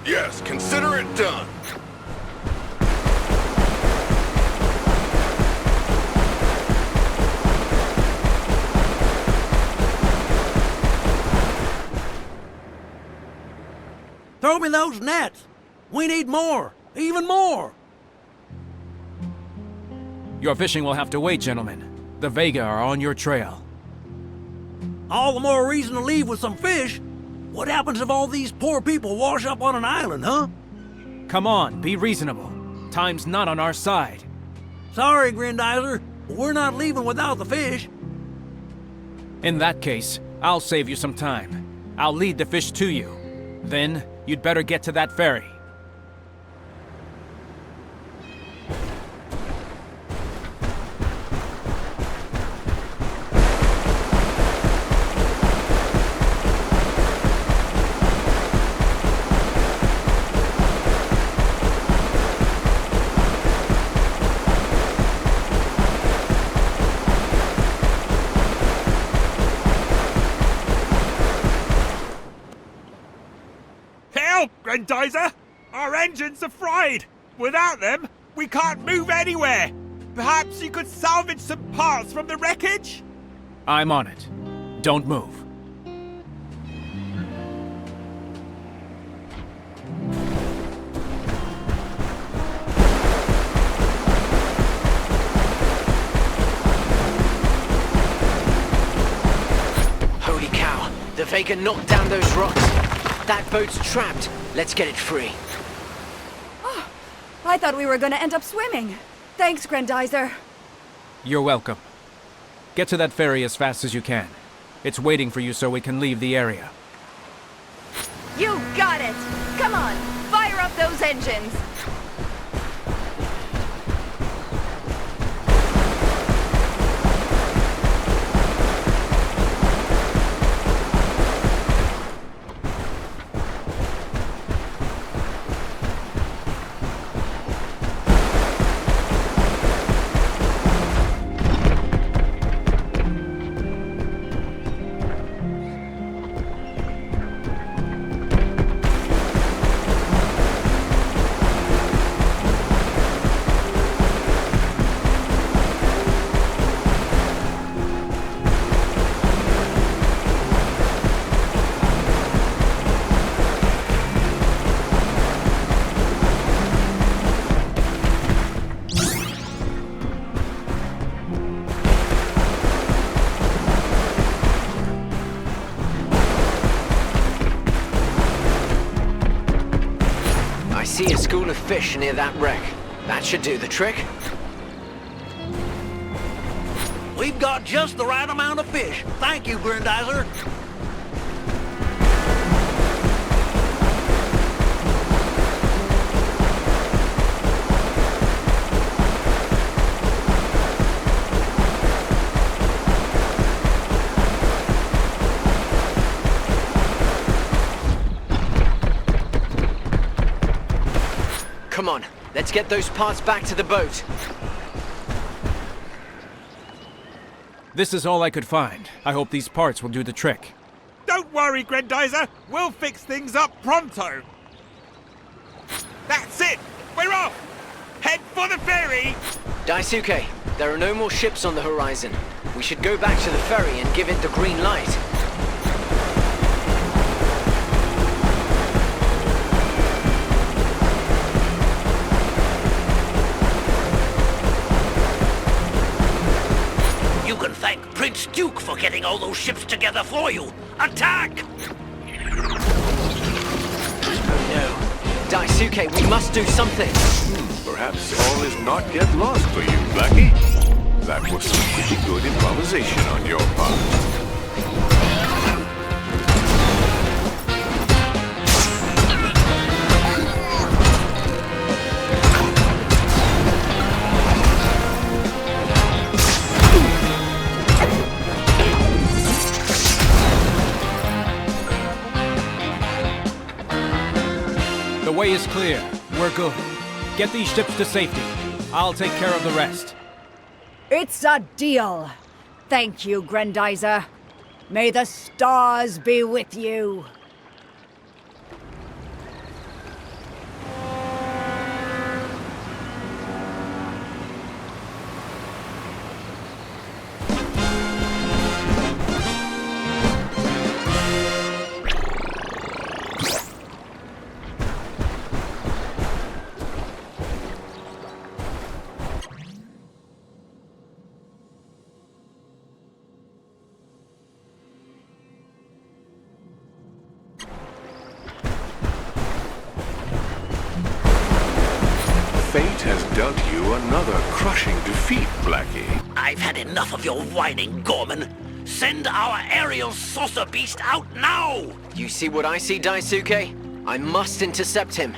Yes, consider it done. Throw me those nets! We need more! Even more! Your fishing will have to wait, gentlemen. The Vega are on your trail. All the more reason to leave with some fish. What happens if all these poor people wash up on an island, huh? Come on, be reasonable. Time's not on our side. Sorry, Grendizer, but we're not leaving without the fish. In that case, I'll save you some time. I'll lead the fish to you. Then, you'd better get to that ferry. Grendizer! Our engines are fried! Without them, we can't move anywhere! Perhaps you could salvage some parts from the wreckage? I'm on it. Don't move. Holy cow, the Vega knocked down those rocks. That boat's trapped. Let's get it free. Oh, I thought we were gonna end up swimming. Thanks, Grendizer. You're welcome. Get to that ferry as fast as you can. It's waiting for you so we can leave the area. You got it! Come on, fire up those engines! I see a school of fish near that wreck. That should do the trick. We've got just the right amount of fish. Thank you, Grendizer. Come on, let's get those parts back to the boat. This is all I could find. I hope these parts will do the trick. Don't worry, Grendizer. We'll fix things up pronto. That's it. We're off. Head for the ferry. Daisuke, there are no more ships on the horizon. We should go back to the ferry and give it the green light. You can thank Prince Duke for getting all those ships together for you. Attack! Oh no. Daisuke, we must do something. Perhaps all is not yet lost for you, Blackie. That was some pretty good improvisation on your part. The way is clear. We're good. Get these ships to safety. I'll take care of the rest. It's a deal. Thank you, Grendizer. May the stars be with you. Fate has dealt you another crushing defeat, Blackie. I've had enough of your whining, Gorman. Send our aerial saucer beast out now! You see what I see, Daisuke? I must intercept him.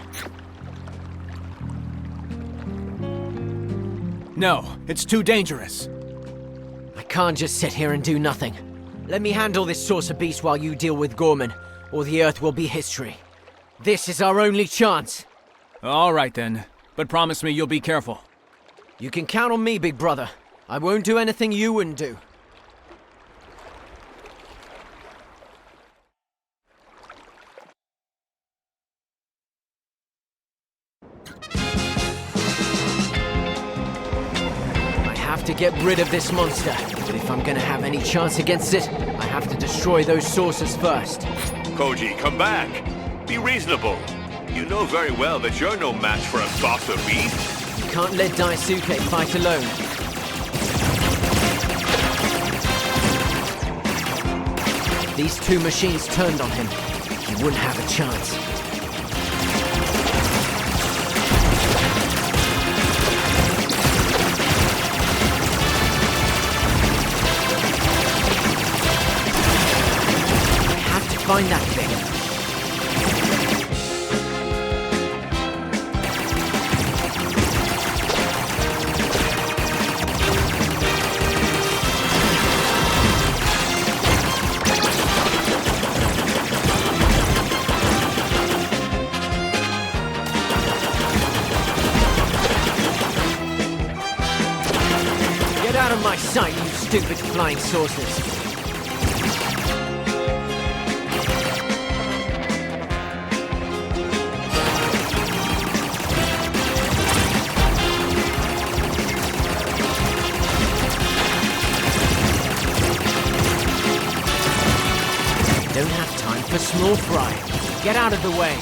No, it's too dangerous. I can't just sit here and do nothing. Let me handle this saucer beast while you deal with Gorman, or the Earth will be history. This is our only chance. All right then, but promise me you'll be careful. You can count on me, big brother. I won't do anything you wouldn't do. I have to get rid of this monster, but if I'm gonna have any chance against it, I have to destroy those saucers first. Koji, come back. Be reasonable. You know very well that you're no match for a saucer beast. You can't let Daisuke fight alone. If these two machines turned on him, he wouldn't have a chance. I have to find that thing. Get out of my sight, you stupid flying saucers. Don't have time for small fry. Get out of the way.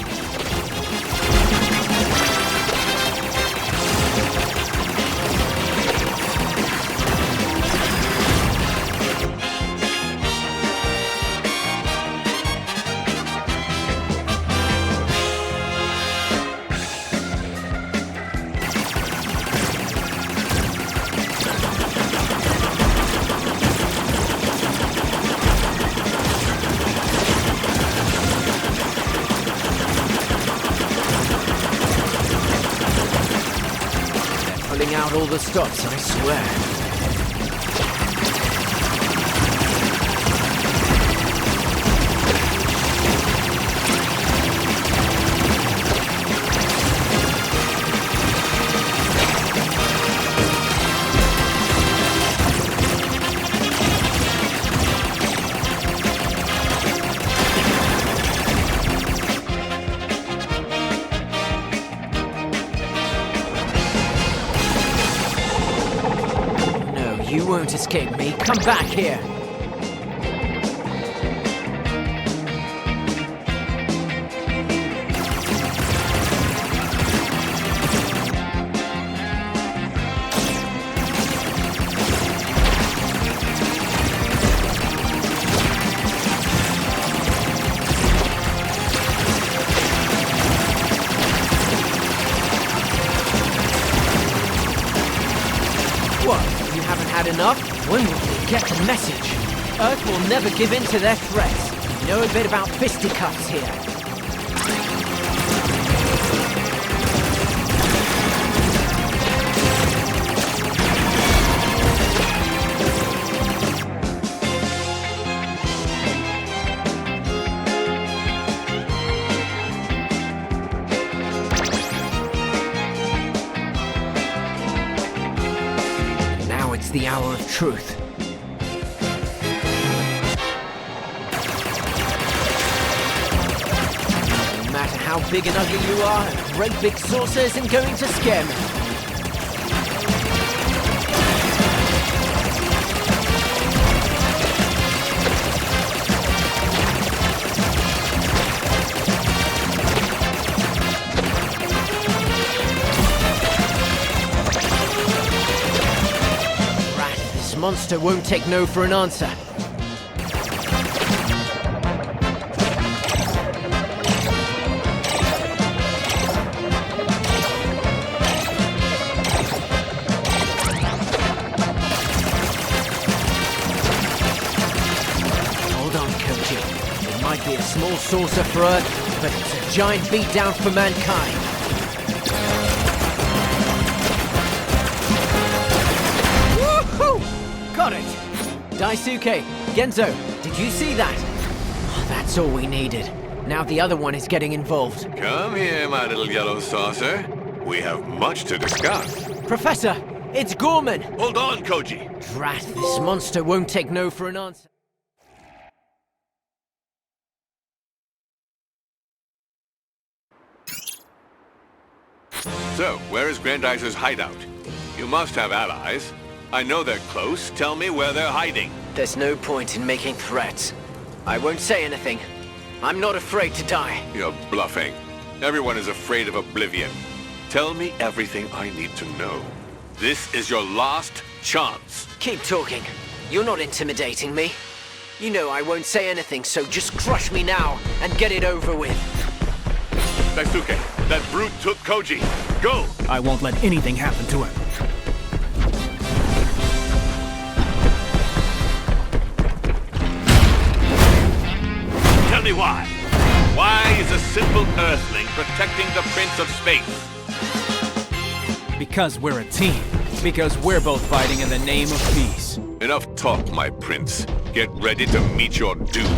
got all the stops, I swear. You won't escape me. Come back here. Enough? When will they get the message? Earth will never give in to their threats. You know a bit about fisticuffs here. The hour of truth. No matter how big and ugly you are, a great big saucer isn't going to scare me. Monster won't take no for an answer. Hold on, Koji. It might be a small saucer for Earth, but it's a giant beatdown for mankind. Got it! Daisuke, Genzo, did you see that? Oh, that's all we needed. Now the other one is getting involved. Come here, my little yellow saucer. We have much to discuss. Professor, it's Gorman! Hold on, Koji. Drat, this monster won't take no for an answer. So, where is Grendizer's hideout? You must have allies. I know they're close. Tell me where they're hiding. There's no point in making threats. I won't say anything. I'm not afraid to die. You're bluffing. Everyone is afraid of oblivion. Tell me everything I need to know. This is your last chance. Keep talking. You're not intimidating me. You know I won't say anything, so just crush me now and get it over with. Daisuke, that brute took Koji. Go! I won't let anything happen to him. Tell me why. Why is a simple Earthling protecting the Prince of Space? Because we're a team. Because we're both fighting in the name of peace. Enough talk, my prince. Get ready to meet your doom.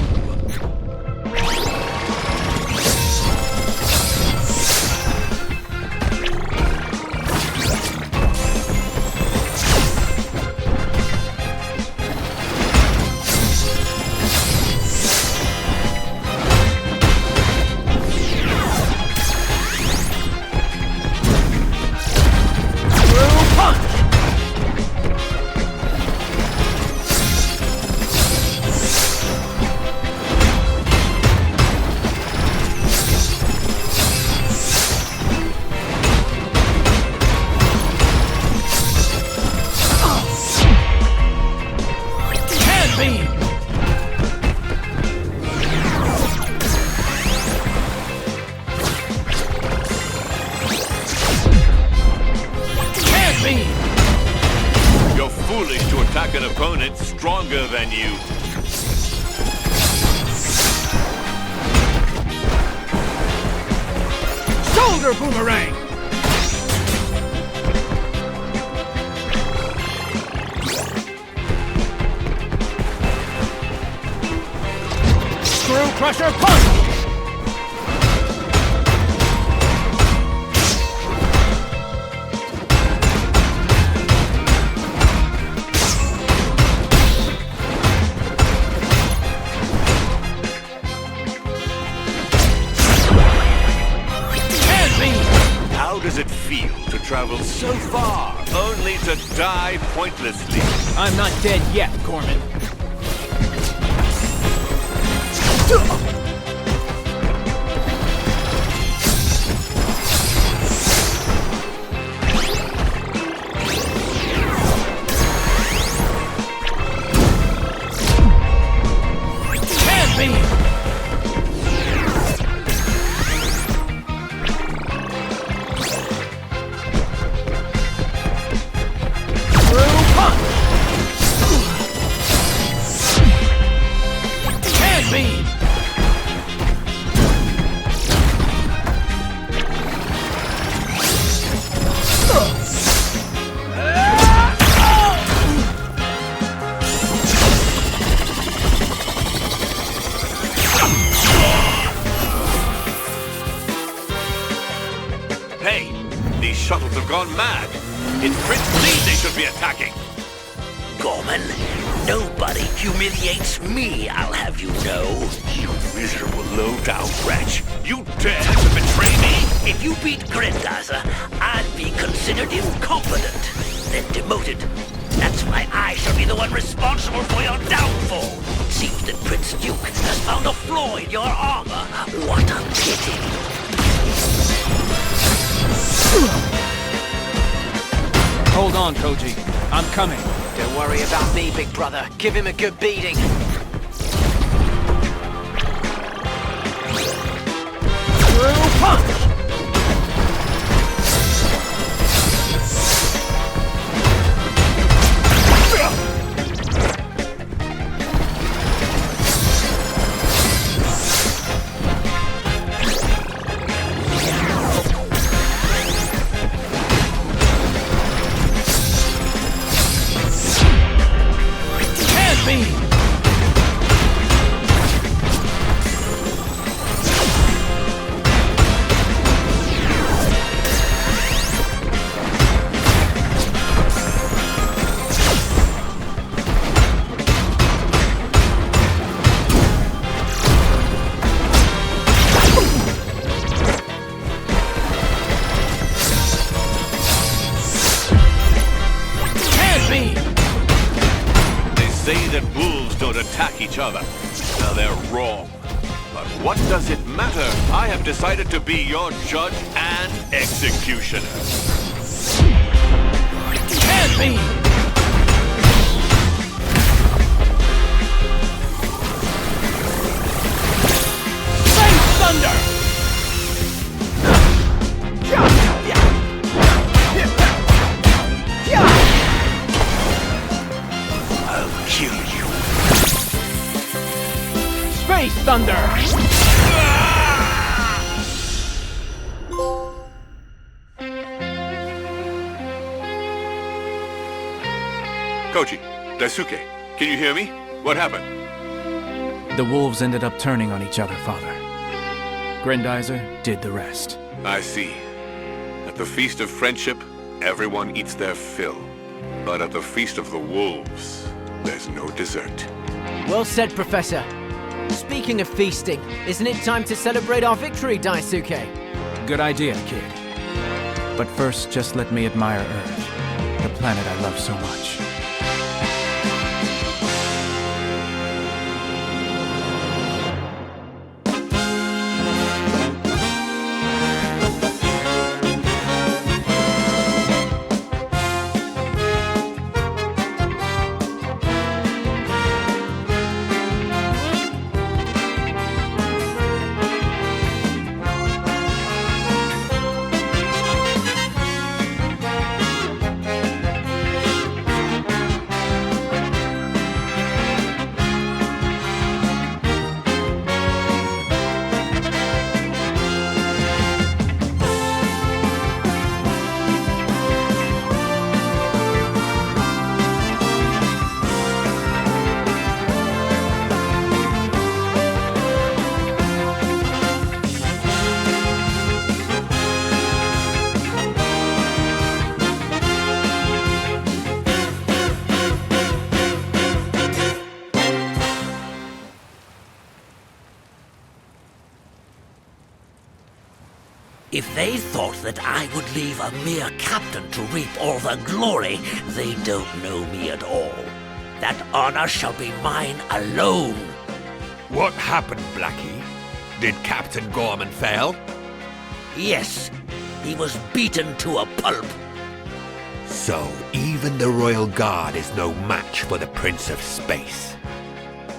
An opponent stronger than you. Shoulder boomerang! Crusher punch! How does it feel to travel so far, only to die pointlessly? I'm not dead yet, Gorman. Hand beam! Hey, these shuttles have gone mad. It's Prince Lee they should be attacking. Gorman, nobody humiliates me, I'll have you know. You miserable low-down wretch. You dare to betray me? If you beat Grendizer, I'd be considered incompetent, then demoted. That's why I shall be the one responsible for your downfall. It seems that Prince Duke has found a flaw in your armor. What a pity. Hold on, Koji. I'm coming. Don't worry about me, big brother. Give him a good beating. Through punch! Each other. Now they're wrong. But what does it matter? I have decided to be your judge and executioner. Hand me! Face thunder! I'll kill you. Space Thunder! Koji, Daisuke, can you hear me? What happened? The wolves ended up turning on each other, Father. Grendizer did the rest. I see. At the Feast of Friendship, everyone eats their fill. But at the Feast of the Wolves, there's no dessert. Well said, Professor. Speaking of feasting, isn't it time to celebrate our victory, Daisuke? Good idea, kid. But first, just let me admire Earth, the planet I love so much. If they thought that I would leave a mere captain to reap all the glory, they don't know me at all. That honor shall be mine alone. What happened, Blackie? Did Captain Gorman fail? Yes, he was beaten to a pulp. So even the Royal Guard is no match for the Prince of Space.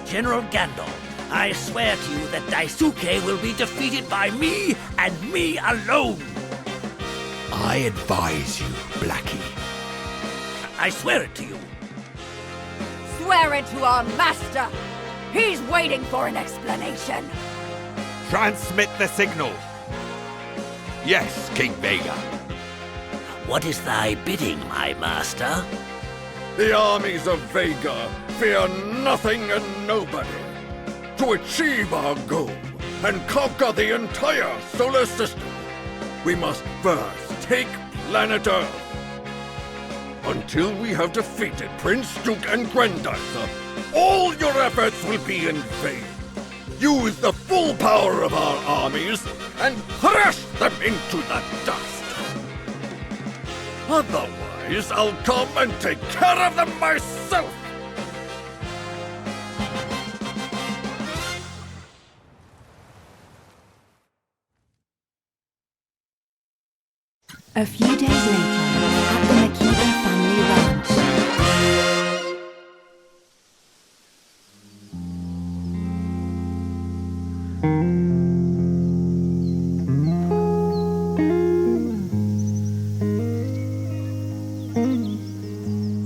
General Gandalf, I swear to you that Daisuke will be defeated by me and me alone. I advise you, Blackie. I swear it to you. Swear it to our master! He's waiting for an explanation! Transmit the signal. Yes, King Vega. What is thy bidding, my master? The armies of Vega fear nothing and nobody. To achieve our goal and conquer the entire solar system, we must first take planet Earth. Until we have defeated Prince Duke and Grendizer, all your efforts will be in vain. Use the full power of our armies and crush them into the dust. Otherwise, I'll come and take care of them myself. A few days later, at the Makita family ranch.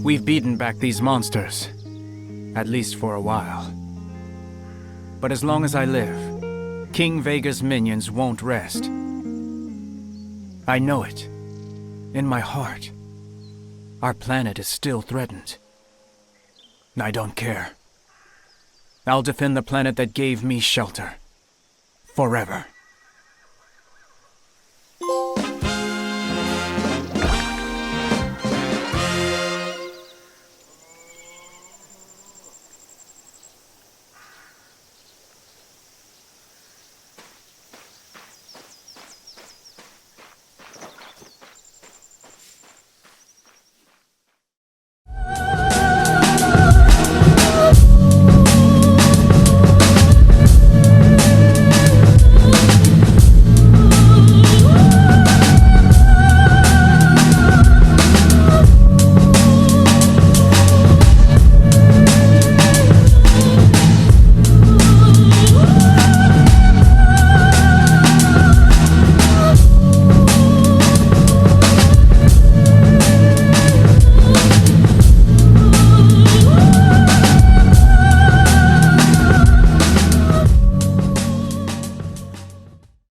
We've beaten back these monsters, at least for a while. But as long as I live, King Vega's minions won't rest. I know it. In my heart. Our planet is still threatened. I don't care. I'll defend the planet that gave me shelter. Forever.